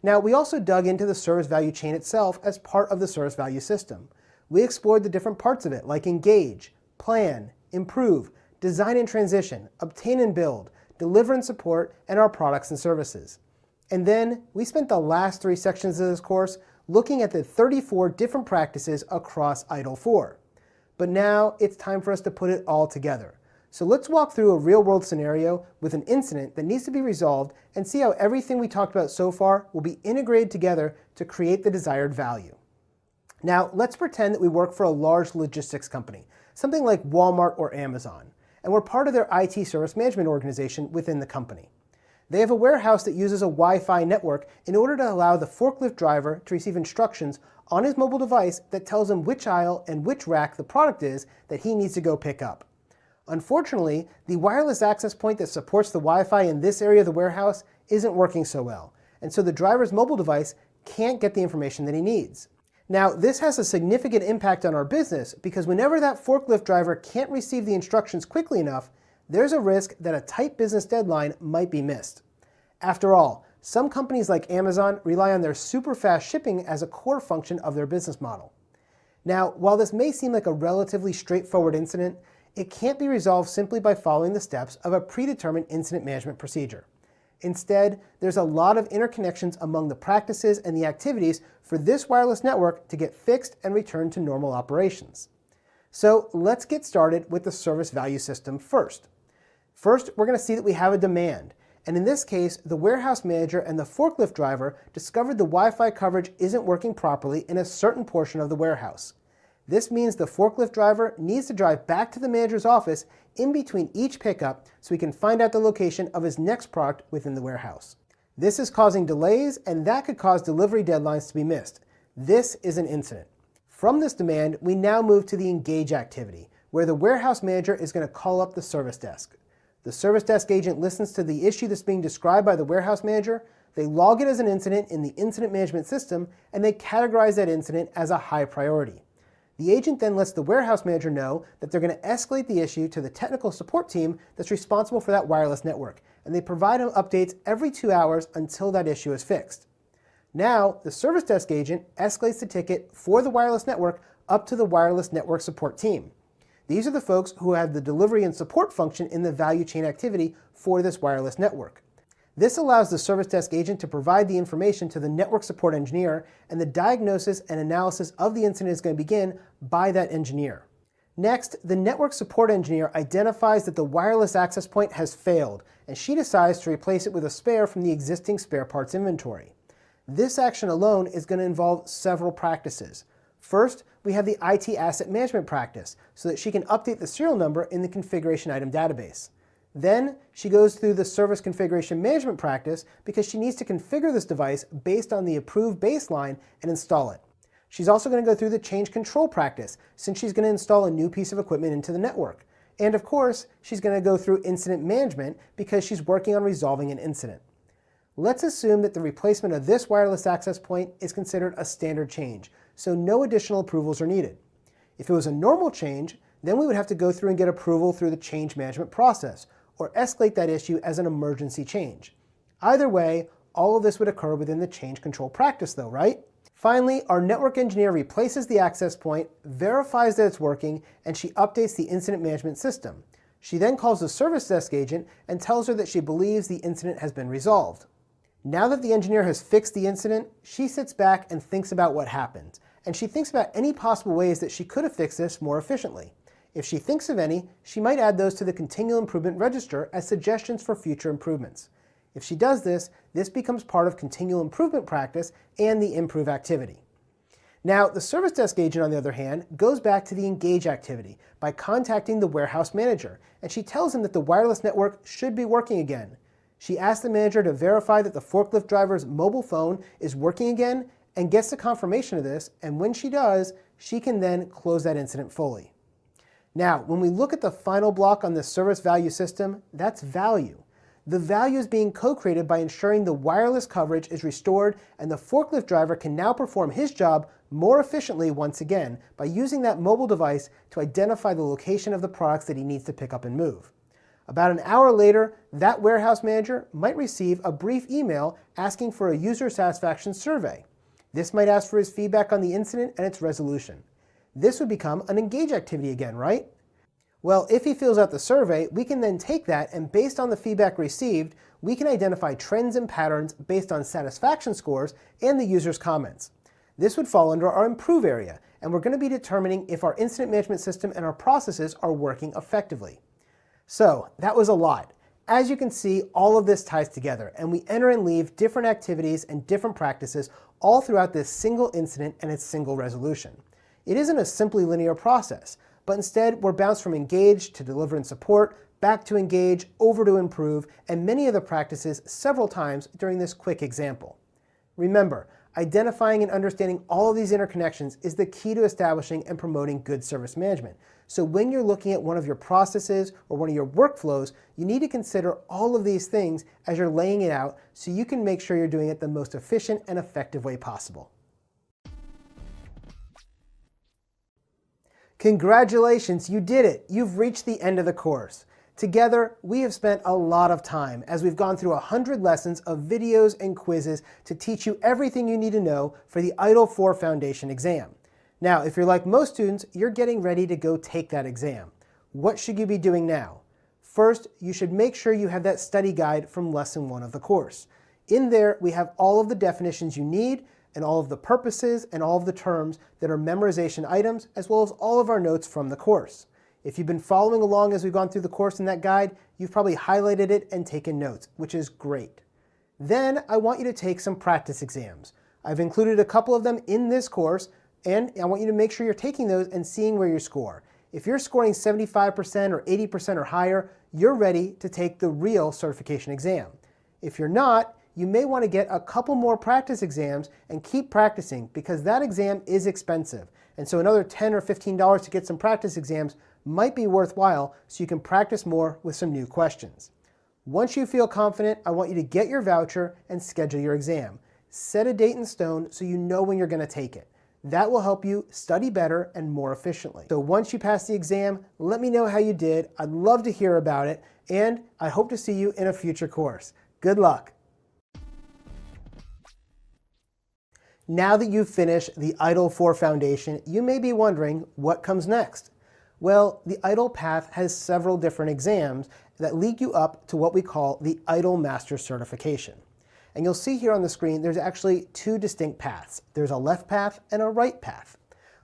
Now, we also dug into the service value chain itself as part of the service value system. We explored the different parts of it, like engage, plan, improve, design and transition, obtain and build, deliver and support, and our products and services. And then we spent the last 3 sections of this course looking at the 34 different practices across Itil 4. But now it's time for us to put it all together. So let's walk through a real-world scenario with an incident that needs to be resolved and see how everything we talked about so far will be integrated together to create the desired value. Now, let's pretend that we work for a large logistics company, something like Walmart or Amazon, and we're part of their IT service management organization within the company. They have a warehouse that uses a Wi-Fi network in order to allow the forklift driver to receive instructions on his mobile device that tells him which aisle and which rack the product is that he needs to go pick up. Unfortunately, the wireless access point that supports the Wi-Fi in this area of the warehouse isn't working so well, and so the driver's mobile device can't get the information that he needs. Now, this has a significant impact on our business because whenever that forklift driver can't receive the instructions quickly enough, there's a risk that a tight business deadline might be missed. After all, some companies like Amazon rely on their super fast shipping as a core function of their business model. Now, while this may seem like a relatively straightforward incident, it can't be resolved simply by following the steps of a predetermined incident management procedure. Instead, there's a lot of interconnections among the practices and the activities for this wireless network to get fixed and return to normal operations. So let's get started with the service value system first. First, we're going to see that we have a demand. And in this case, the warehouse manager and the forklift driver discovered the Wi-Fi coverage isn't working properly in a certain portion of the warehouse. This means the forklift driver needs to drive back to the manager's office in between each pickup so he can find out the location of his next product within the warehouse. This is causing delays, and that could cause delivery deadlines to be missed. This is an incident. From this demand, we now move to the engage activity, where the warehouse manager is going to call up the service desk. The service desk agent listens to the issue that's being described by the warehouse manager, they log it as an incident in the incident management system, and they categorize that incident as a high priority. The agent then lets the warehouse manager know that they're going to escalate the issue to the technical support team that's responsible for that wireless network, and they provide them updates every 2 hours until that issue is fixed. Now, the service desk agent escalates the ticket for the wireless network up to the wireless network support team. These are the folks who have the delivery and support function in the value chain activity for this wireless network. This allows the service desk agent to provide the information to the network support engineer, and the diagnosis and analysis of the incident is going to begin by that engineer. Next, the network support engineer identifies that the wireless access point has failed, and she decides to replace it with a spare from the existing spare parts inventory. This action alone is going to involve several practices. First, we have the IT asset management practice, so that she can update the serial number in the configuration item database. Then, she goes through the service configuration management practice because she needs to configure this device based on the approved baseline and install it. She's also going to go through the change control practice since she's going to install a new piece of equipment into the network. And of course, she's going to go through incident management because she's working on resolving an incident. Let's assume that the replacement of this wireless access point is considered a standard change, so no additional approvals are needed. If it was a normal change, then we would have to go through and get approval through the change management process, or escalate that issue as an emergency change. Either way, all of this would occur within the change control practice though, right? Finally, our network engineer replaces the access point, verifies that it's working, and she updates the incident management system. She then calls the service desk agent and tells her that she believes the incident has been resolved. Now that the engineer has fixed the incident, she sits back and thinks about what happened, and she thinks about any possible ways that she could have fixed this more efficiently. If she thinks of any, she might add those to the continual improvement register as suggestions for future improvements. If she does this, this becomes part of continual improvement practice and the improve activity. Now, the service desk agent, on the other hand, goes back to the engage activity by contacting the warehouse manager, and she tells him that the wireless network should be working again. She asks the manager to verify that the forklift driver's mobile phone is working again and gets the confirmation of this, and when she does, she can then close that incident fully. Now, when we look at the final block on the service value system, that's value. The value is being co-created by ensuring the wireless coverage is restored, and the forklift driver can now perform his job more efficiently once again by using that mobile device to identify the location of the products that he needs to pick up and move. About an hour later, that warehouse manager might receive a brief email asking for a user satisfaction survey. This might ask for his feedback on the incident and its resolution. This would become an engage activity again, right? Well, if he fills out the survey, we can then take that, and based on the feedback received, we can identify trends and patterns based on satisfaction scores and the user's comments. This would fall under our improve area, and we're going to be determining if our incident management system and our processes are working effectively. So that was a lot. As you can see, all of this ties together, and we enter and leave different activities and different practices all throughout this single incident and its single resolution. It isn't a simply linear process, but instead we're bounced from engage to deliver and support, back to engage, over to improve, and many of the practices several times during this quick example. Remember, identifying and understanding all of these interconnections is the key to establishing and promoting good service management. So when you're looking at one of your processes or one of your workflows, you need to consider all of these things as you're laying it out so you can make sure you're doing it the most efficient and effective way possible. Congratulations, you did it! You've reached the end of the course. Together, we have spent a lot of time as we've gone through 100 lessons of videos and quizzes to teach you everything you need to know for the Itil 4 Foundation exam. Now, if you're like most students, you're getting ready to go take that exam. What should you be doing now? First, you should make sure you have that study guide from lesson 1 of the course. In there, we have all of the definitions you need and all of the purposes and all of the terms that are memorization items, as well as all of our notes from the course. If you've been following along as we've gone through the course in that guide, you've probably highlighted it and taken notes, which is great. Then I want you to take some practice exams. I've included a couple of them in this course, and I want you to make sure you're taking those and seeing where you score. If you're scoring 75% or 80% or higher, you're ready to take the real certification exam. If you're not, you may want to get a couple more practice exams and keep practicing because that exam is expensive. And so another $10 or $15 to get some practice exams might be worthwhile so you can practice more with some new questions. Once you feel confident, I want you to get your voucher and schedule your exam. Set a date in stone so you know when you're going to take it. That will help you study better and more efficiently. So once you pass the exam, let me know how you did. I'd love to hear about it, and I hope to see you in a future course. Good luck. Now that you've finished the Itil 4 Foundation, you may be wondering what comes next. Well, the Itil path has several different exams that lead you up to what we call the Itil Master Certification. And you'll see here on the screen there's actually two distinct paths. There's a left path and a right path.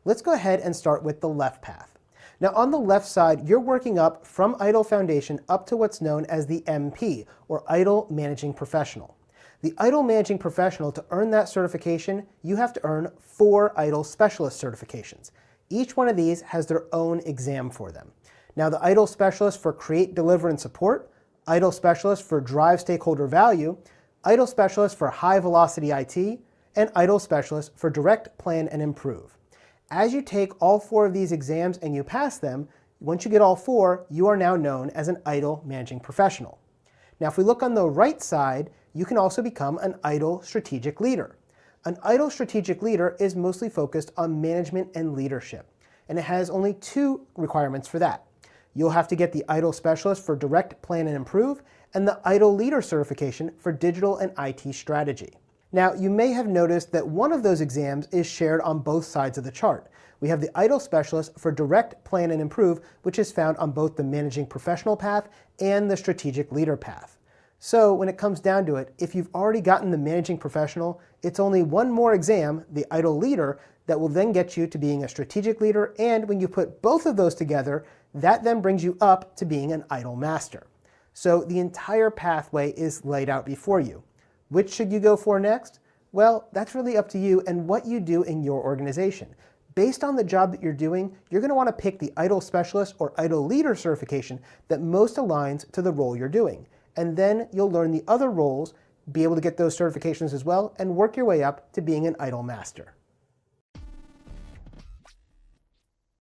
Let's go ahead and start with the left path. Now on the left side, you're working up from Itil Foundation up to what's known as the MP, or Itil Managing Professional. The Itil Managing Professional, to earn that certification, you have to earn 4 Itil Specialist certifications. Each one of these has their own exam for them. Now the Itil Specialist for Create, Deliver, and Support, Itil Specialist for Drive Stakeholder Value, Itil Specialist for High Velocity IT, and Itil Specialist for Direct, Plan, and Improve. As you take all 4 of these exams and you pass them, once you get all 4, you are now known as an Itil Managing Professional. Now if we look on the right side, you can also become an Itil Strategic Leader. An Itil Strategic Leader is mostly focused on management and leadership, and it has only 2 requirements for that. You'll have to get the Itil Specialist for Direct, Plan, and Improve, and the Itil Leader certification for Digital and IT Strategy. Now, you may have noticed that one of those exams is shared on both sides of the chart. We have the Itil Specialist for Direct, Plan, and Improve, which is found on both the Managing Professional path and the Strategic Leader path. So when it comes down to it, if you've already gotten the Managing Professional, it's only one more exam, the Itil Leader, that will then get you to being a Strategic Leader, and when you put both of those together, that then brings you up to being an Itil Master. So the entire pathway is laid out before you. Which should you go for next? Well, that's really up to you and what you do in your organization. Based on the job that you're doing, you're going to want to pick the Itil Specialist or Itil Leader certification that most aligns to the role you're doing. And then you'll learn the other roles, be able to get those certifications as well, and work your way up to being an Itil Master.